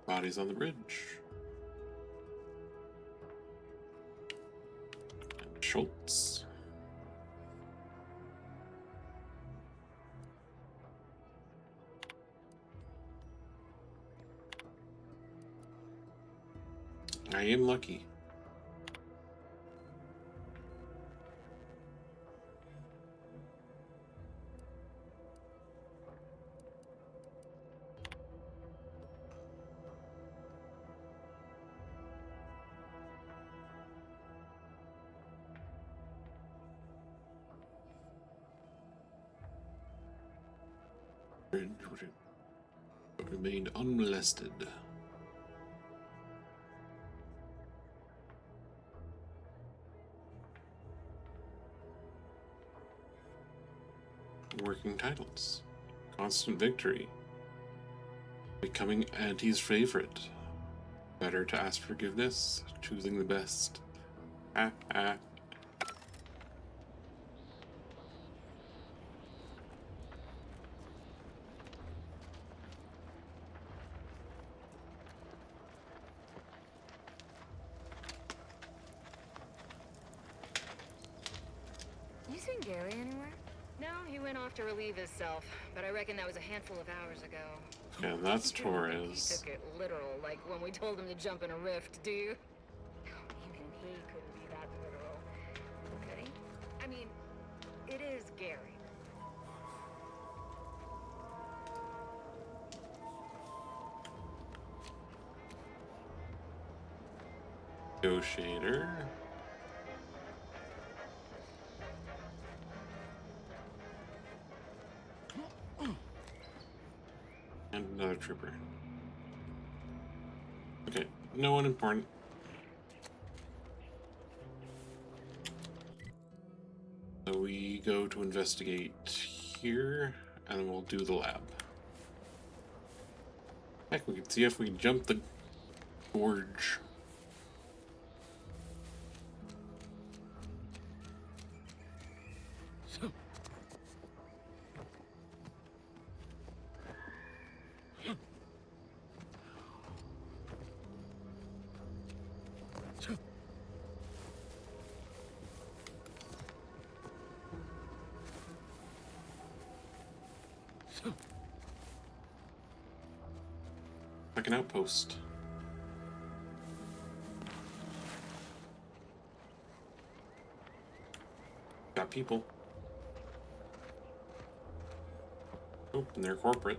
Bodies on the bridge. And Schultz. I am lucky. but remained unmolested. Working titles. Constant victory. Becoming Auntie's favorite. Better to ask forgiveness. Choosing the best. Ah, ah. You seen Gary anywhere? No, he went off to relieve himself, but I reckon that was a handful of hours ago. Yeah, that's He Torres. took it literal, like when we told him to jump in a rift, do you? Even he couldn't be that literal. Could he? I mean, it is Gary. Negotiator. And another trooper. Okay, no one important. So we go to investigate here, and then we'll do the lab. Heck, we can see if we can jump the gorge. Like an outpost. Got people. Oh, and they're corporate.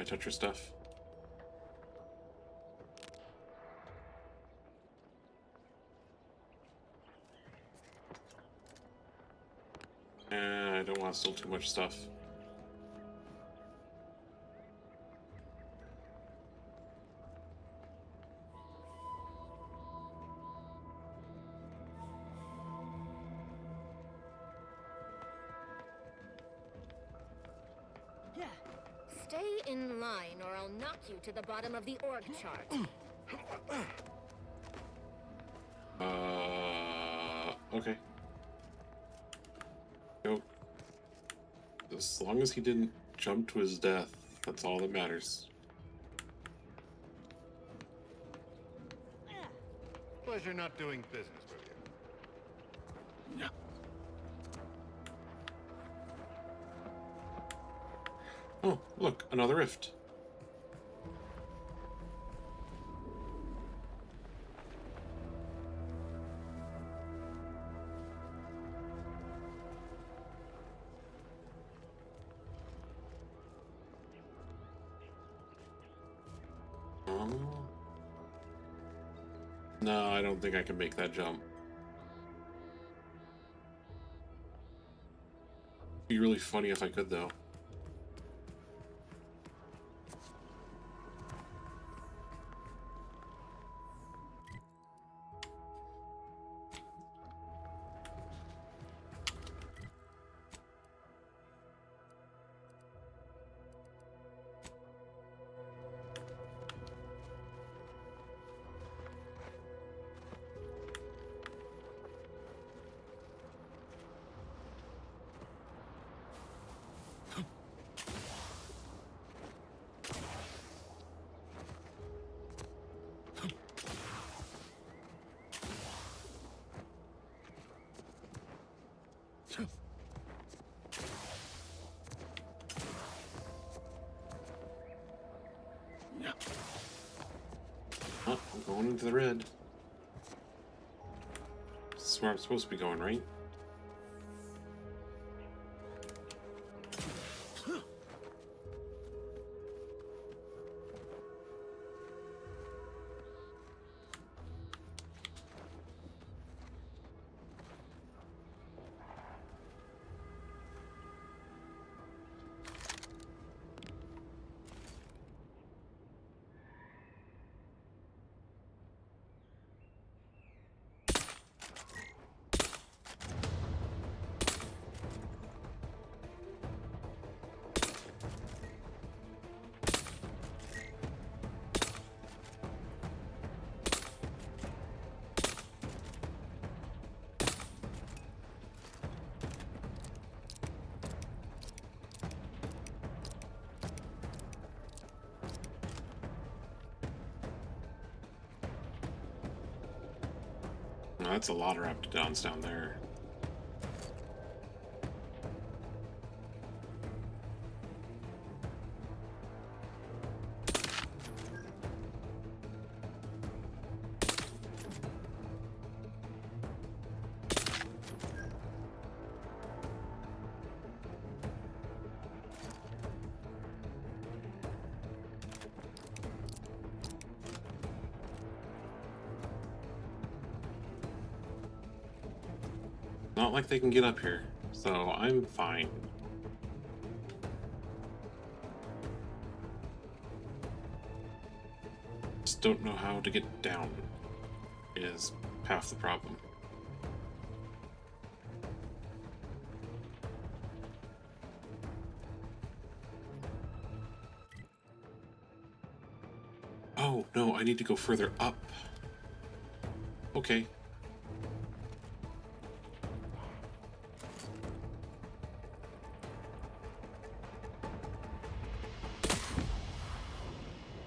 I touch your stuff. I don't want to steal too much stuff. Stay in line or I'll knock you to the bottom of the org chart. Okay. Go. As long as he didn't jump to his death, that's all that matters. Pleasure not doing business with you. Yeah. Oh, look, another rift. No, I don't think I can make that jump. It'd be really funny if I could, though. Oh, I'm going into the red. This is where I'm supposed to be going, right? That's a lot of raptidons down there. Not like they can get up here, so I'm fine. Just don't know how to get down is half the problem. Oh, no, I need to go further up. Okay.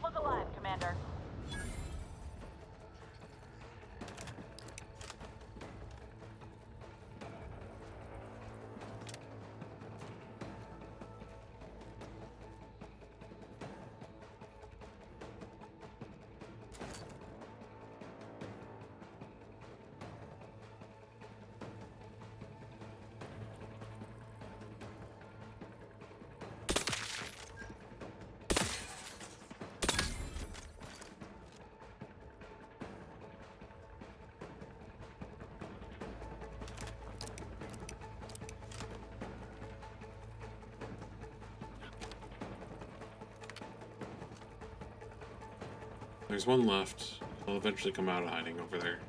Look alive, Commander. There's one left. I'll eventually come out of hiding over there.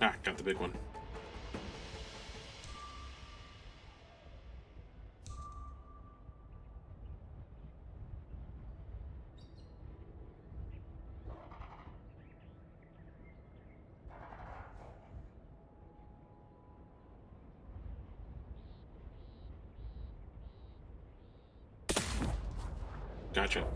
Ah, got the big one. Gotcha.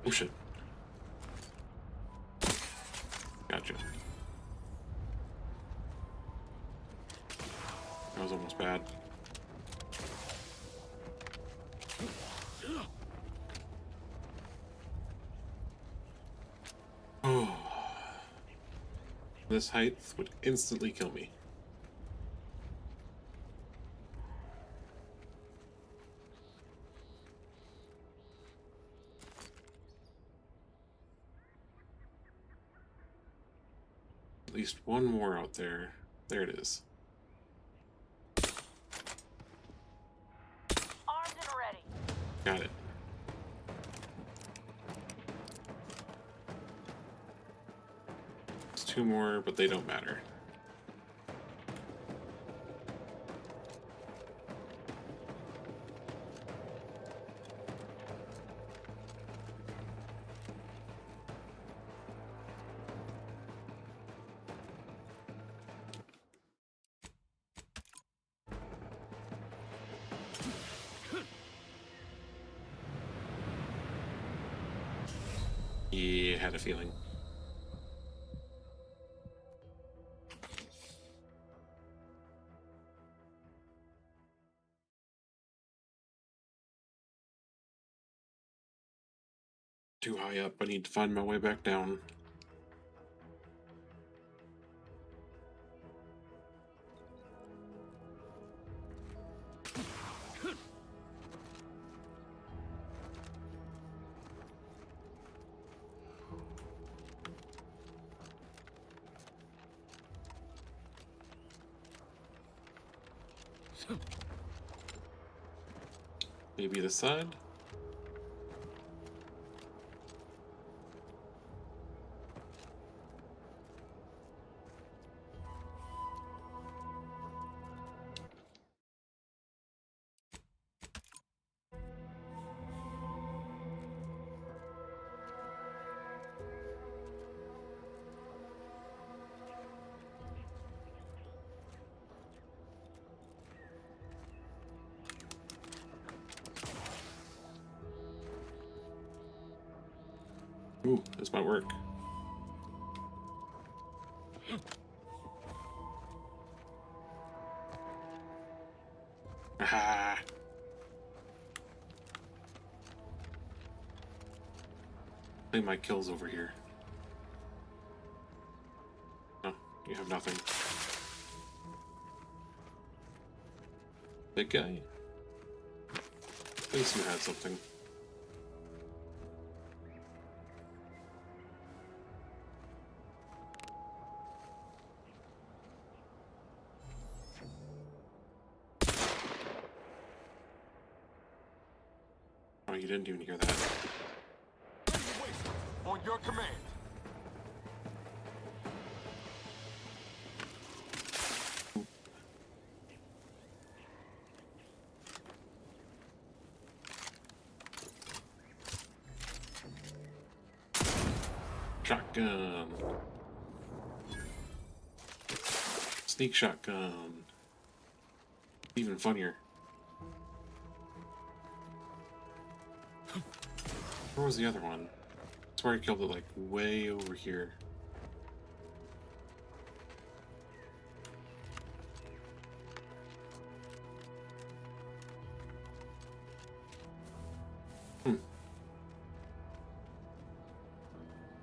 Oh shit. Gotcha. That was almost bad. Oh. This height would instantly kill me. At least one more out there. There it is. Armed and ready. Got it. There's two more, but they don't matter. Yeah, had a feeling. Too high up. I need to find my way back down. Maybe this side? Ooh, this might work. Ah. Play my kills over here. Oh, you have nothing. Big guy. At least you had something. Oh, you didn't even hear that. On your command. Shotgun. Sneak shotgun. Even funnier. Where was the other one? I swear I killed it like way over here.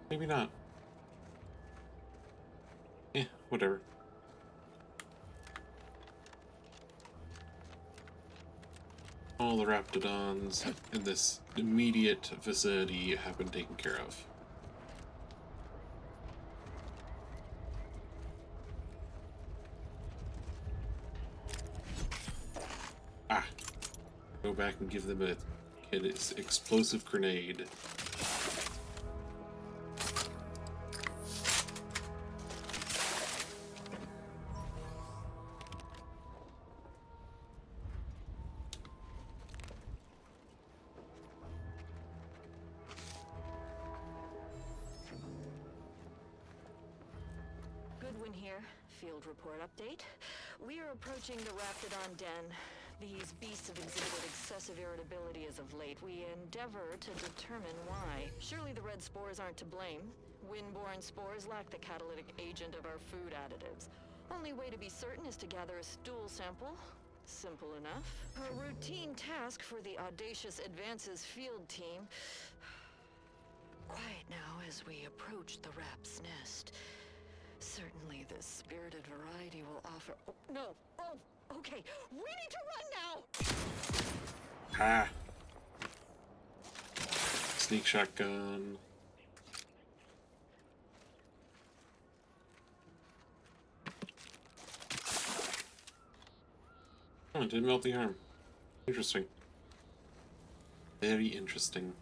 Maybe not. Whatever. All the raptidons in this immediate vicinity have been taken care of. Ah. Go back and give them a kid's explosive grenade. Goodwin here. Field report update. We are approaching the Raptidon den. These beasts have exhibited excessive irritability as of late. We endeavor to determine why. Surely the red spores aren't to blame. Wind-borne spores lack the catalytic agent of our food additives. Only way to be certain is to gather a stool sample. Simple enough. A routine task for the Audacious Advances field team. Quiet now as we approach the rap's nest. Certainly the spirited variety will offer... Oh, no! Oh, okay. We need to run now! Ah. Sneak shotgun. Oh, it didn't melt the arm. Interesting. Very interesting.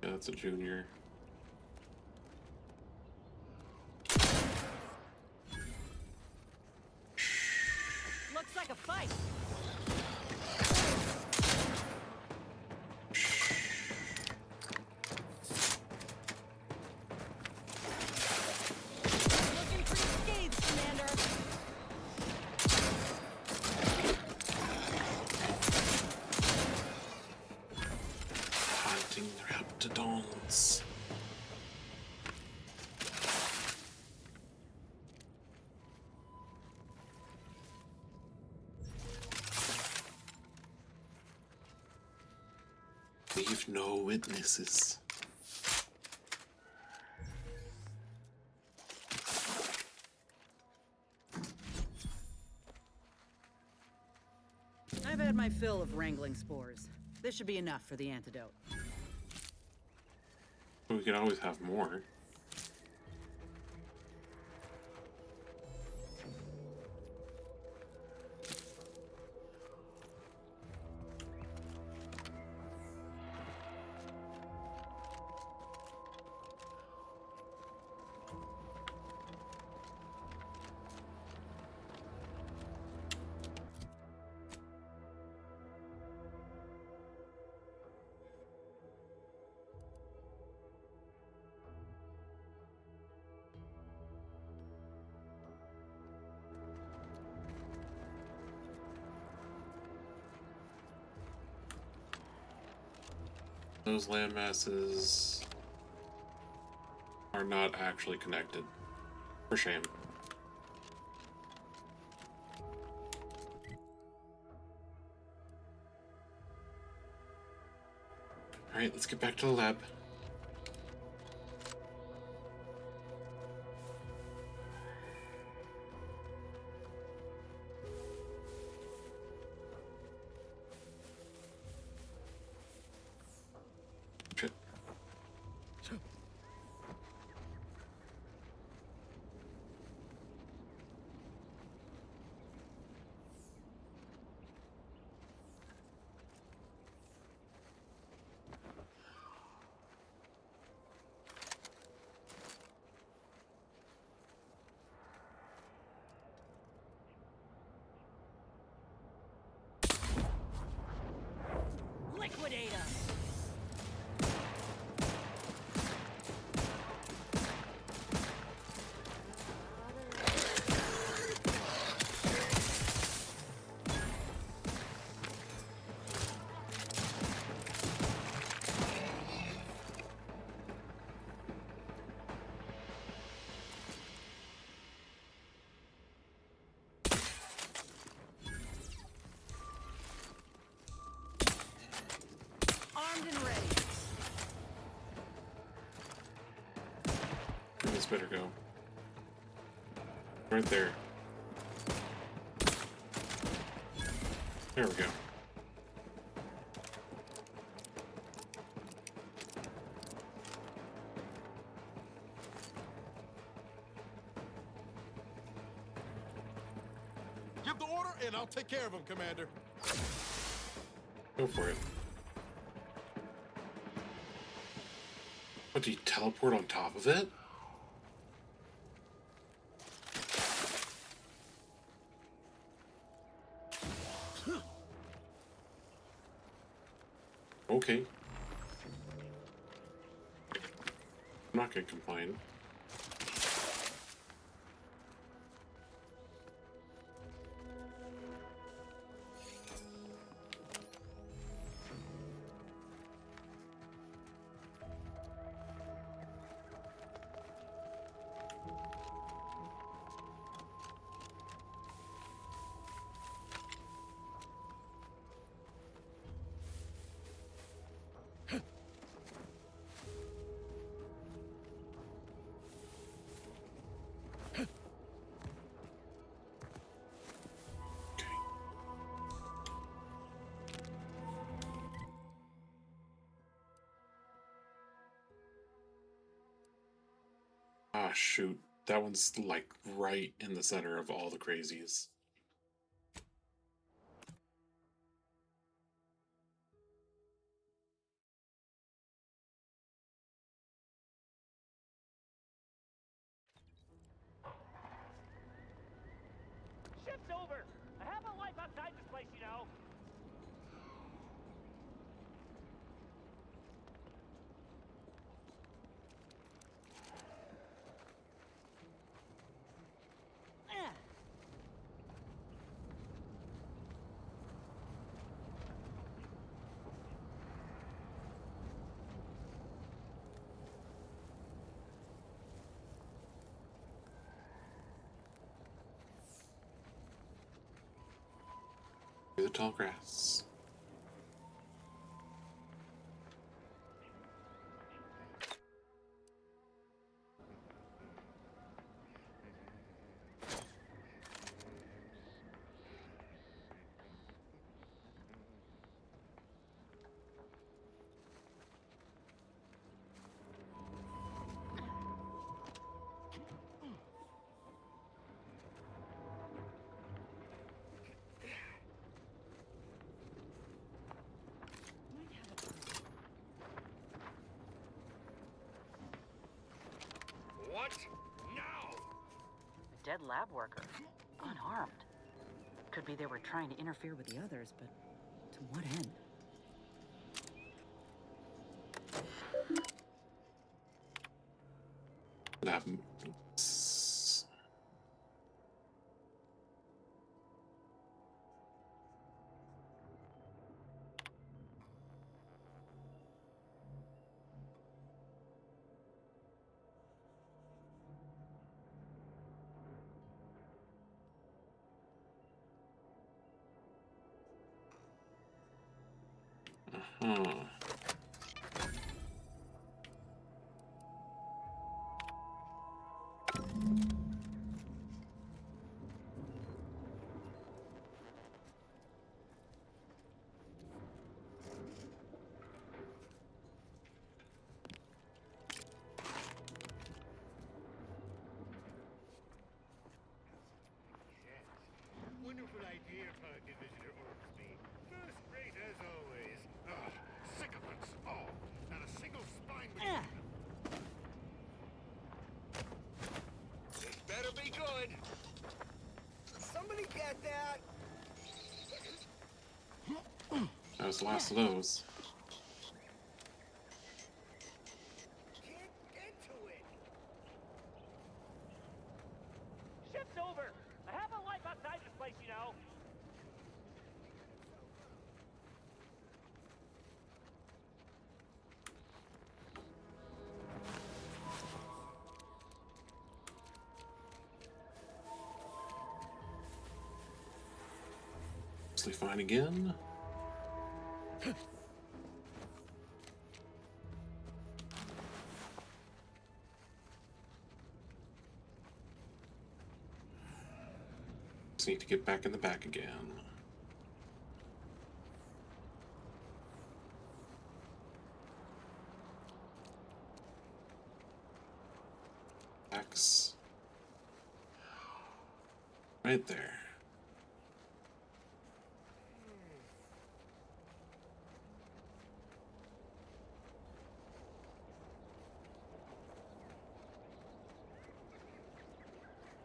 Yeah, that's a junior. Looks like a fight. Looking pretty scathed, Commander. Hunting the raptidons. Leave no witnesses. I've had my fill of wrangling spores. This should be enough for the antidote. We could always have more. Those land masses are not actually connected. For shame. Alright, let's get back to the lab. Shit. Liquidate 'em! Armed and ready. This better go. Right there. There we go. Give the order, and I'll take care of him, Commander. Go for it. What, do you teleport on top of it? Okay. I'm not gonna complain. Ah, shoot. That one's like right in the center of all the crazies. Shift's over! I have a life outside this place, you know! Through the tall grass. What? Now! A dead lab worker. Unarmed. Could be they were trying to interfere with the others, but to what end? Lab. Hmm. Wonderful idea, Party Visitor Ormsby. First rate as always. Ugh, sycophants all. Not a single spine between them. This better be good. Somebody get that? That was the last of those. Can't get to it. Shift's over. I have a life outside this place, you know. Mostly fine again. Just need to get back in the back again. X. Right there.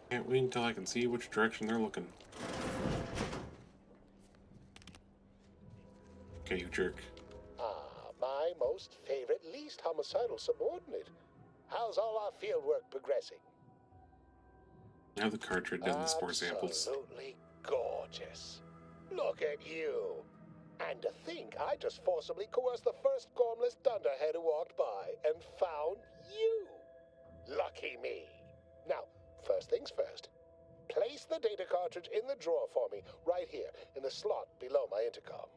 Can't wait until I can see which direction they're looking. Okay, you jerk. Ah, my most favorite, least homicidal subordinate. How's all our field work progressing? I have the cartridge and the spore samples. Absolutely gorgeous. Look at you. And to think I just forcibly coerced the first gormless dunderhead who walked by and found you. Lucky me. Now, first things first. Place the data cartridge in the drawer for me, right here, in the slot below my intercom.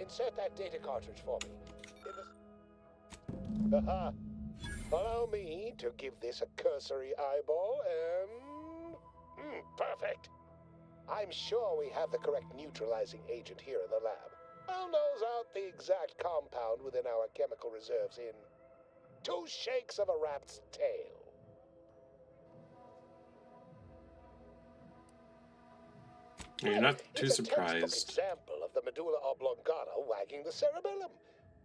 Insert that data cartridge for me. Haha. Allow me to give this a cursory eyeball and... perfect. I'm sure we have the correct neutralizing agent here in the lab. I'll nose out the exact compound within our chemical reserves in 2 shakes of a rat's tail. You're not too It's a textbook surprised. example of the medulla oblongata wagging the cerebellum.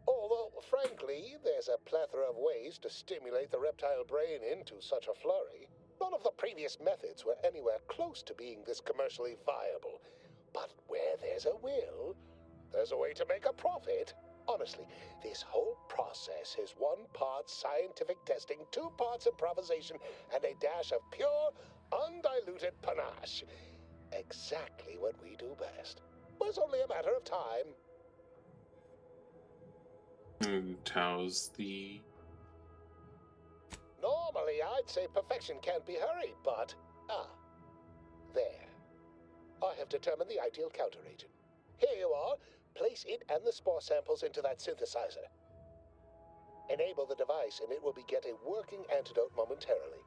Although, frankly, there's a plethora of ways to stimulate the reptile brain into such a flurry. None of the previous methods were anywhere close to being this commercially viable. But where there's a will, there's a way to make a profit. Honestly, this whole process is 1 part scientific testing, 2 parts improvisation, and a dash of pure, undiluted panache. Exactly what we do best. Was only a matter of time. And how's the... Normally, I'd say perfection can't be hurried, but... there. I have determined the ideal counteragent. Here you are. Place it and the spore samples into that synthesizer. Enable the device and it will beget a working antidote momentarily.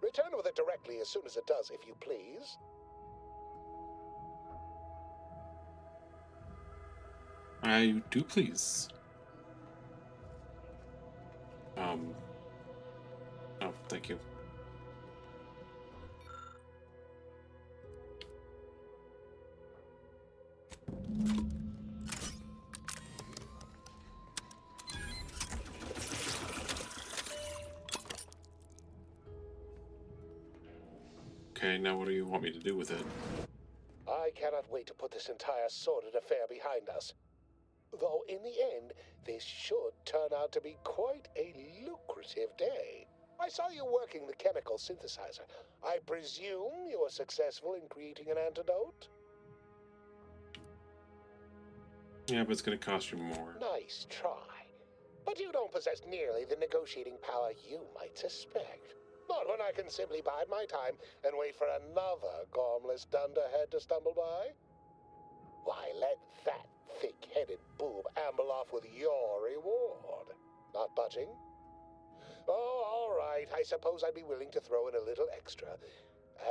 Return with it directly as soon as it does, if you please. I do please. Oh, thank you. Okay, now what do you want me to do with it? I cannot wait to put this entire sordid affair behind us. Though in the end, this should turn out to be quite a lucrative day. I saw you working the chemical synthesizer. I presume you were successful in creating an antidote? Yeah, but it's gonna cost you more. Nice try. But you don't possess nearly the negotiating power you might suspect. Not when I can simply bide my time and wait for another gormless dunderhead to stumble by. Why, let that thick-headed boob amble off with your reward. Not budging? Oh, all right. I suppose I'd be willing to throw in a little extra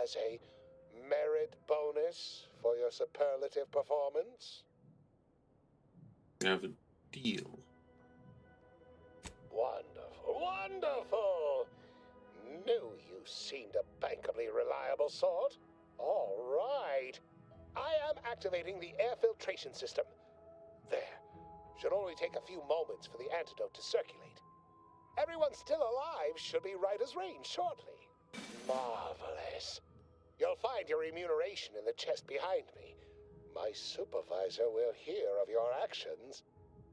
as a merit bonus for your superlative performance. I have a deal. Wonderful, wonderful! Knew you seemed a bankably reliable sort. All right. I am activating the air filtration system. There. Should only take a few moments for the antidote to circulate. Everyone still alive should be right as rain shortly. Marvelous. You'll find your remuneration in the chest behind me. My supervisor will hear of your actions.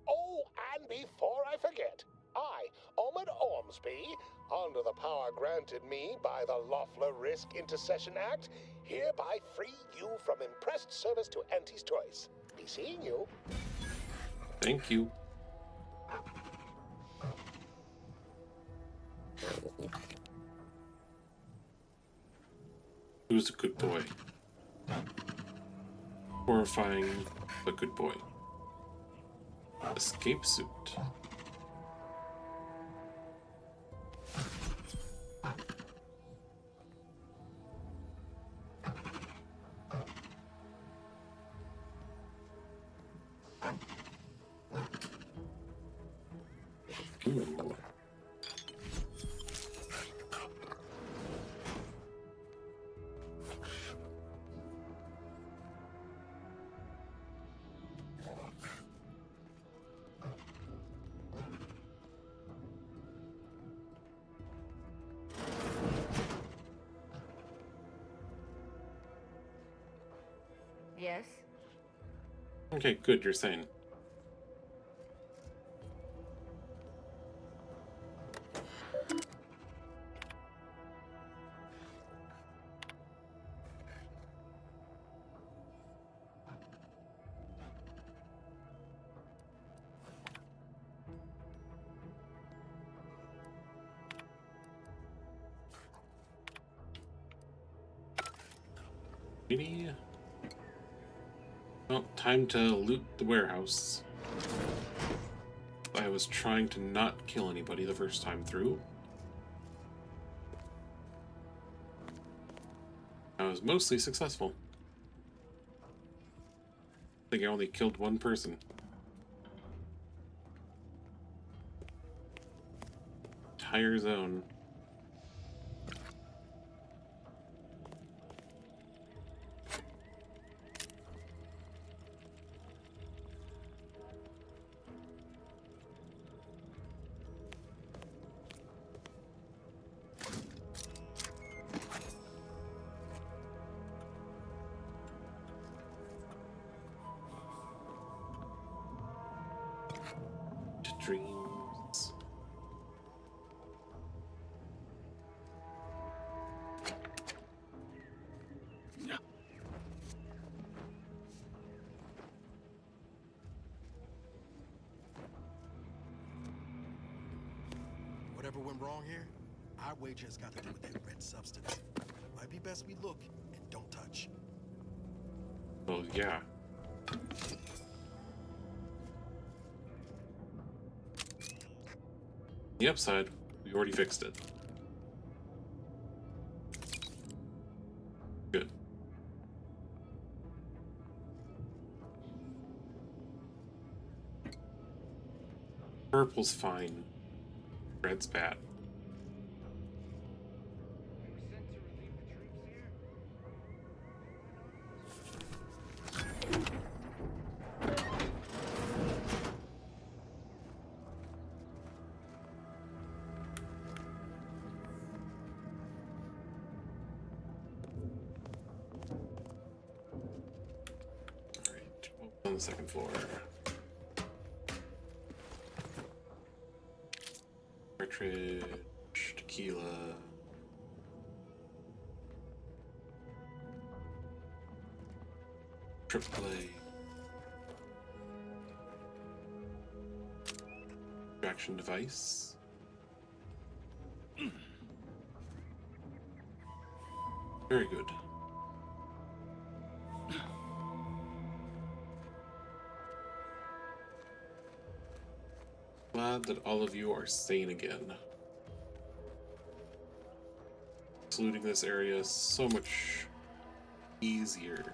Oh, and before I forget, I, Omid Ormsby, under the power granted me by the Loeffler Risk Intercession Act, hereby free you from impressed service to Auntie's Choice. Be seeing you. Thank you. Who's a good boy? Horrifying, but good boy. Escape suit. Ooh. Yes? Okay, good, you're sane. Maybe. Well, time to loot the warehouse. I was trying to not kill anybody the first time through. I was mostly successful. I think I only killed one person. Entire zone. Dreams. Whatever went wrong here, I wager it's got to do with that red substance. Might be best we look and don't touch. Well, yeah. The upside, we already fixed it. Good. Purple's fine. Red's bad. On the second floor. Cartridge, tequila. AAA. Distraction device. Very good. Glad that all of you are sane again. Saluting this area is so much easier.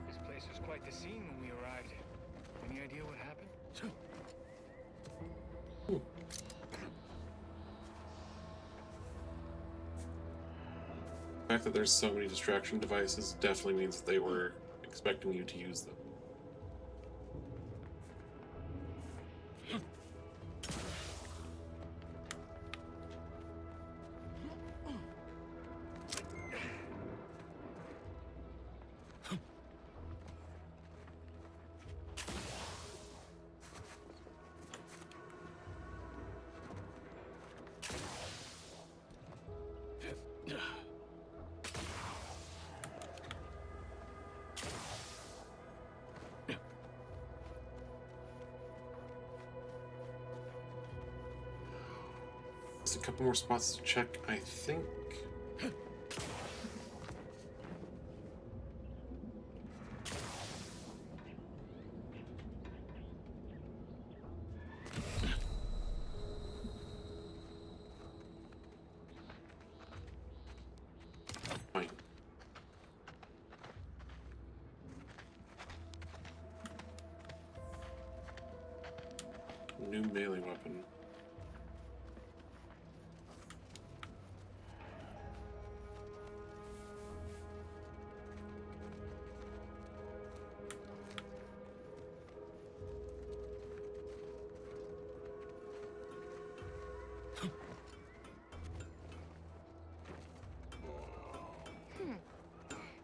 This place was quite the scene when we arrived. Any idea what happened? The fact that there's so many distraction devices definitely means that they were expecting you to use them. Just a couple more spots to check, I think. Fine. New melee weapon.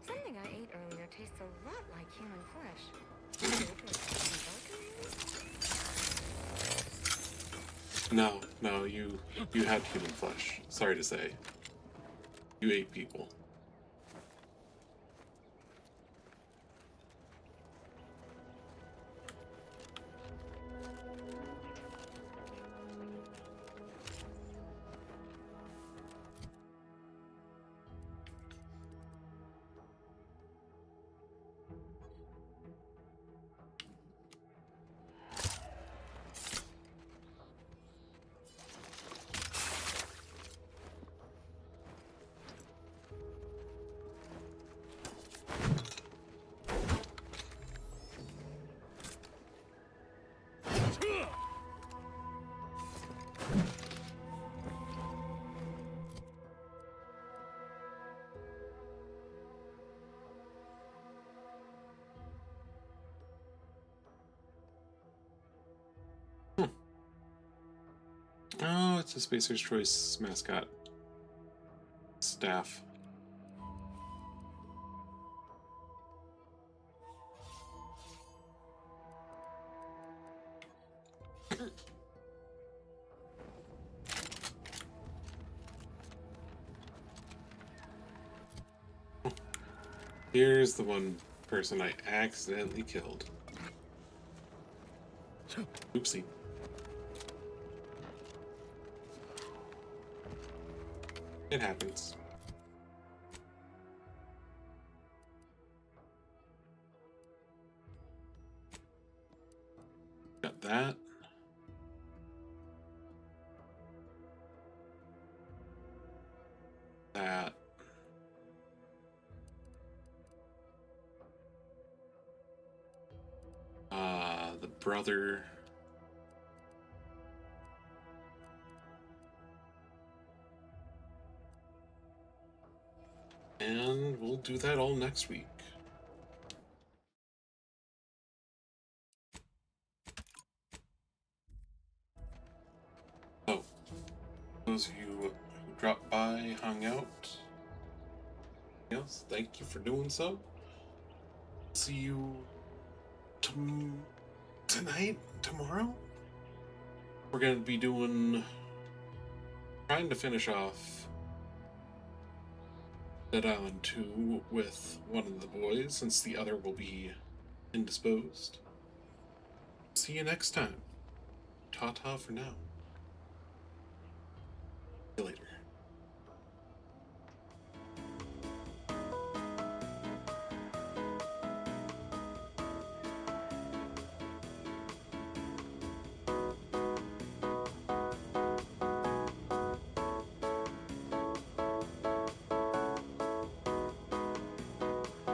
Something I ate earlier tastes a lot like human flesh. No, you had human flesh. Sorry to say. You ate people. Oh, it's a Spacer's Choice mascot. Staff. Here's the one person I accidentally killed. Oopsie. It happens. Got that. That. The brother. And we'll do that all next week. So, those of you who dropped by, hung out, yes, thank you for doing so. See you tonight, tomorrow. We're gonna be doing trying to finish off Dead Island 2 with one of the boys, since the other will be indisposed. See you next time. Ta-ta for now. See you later.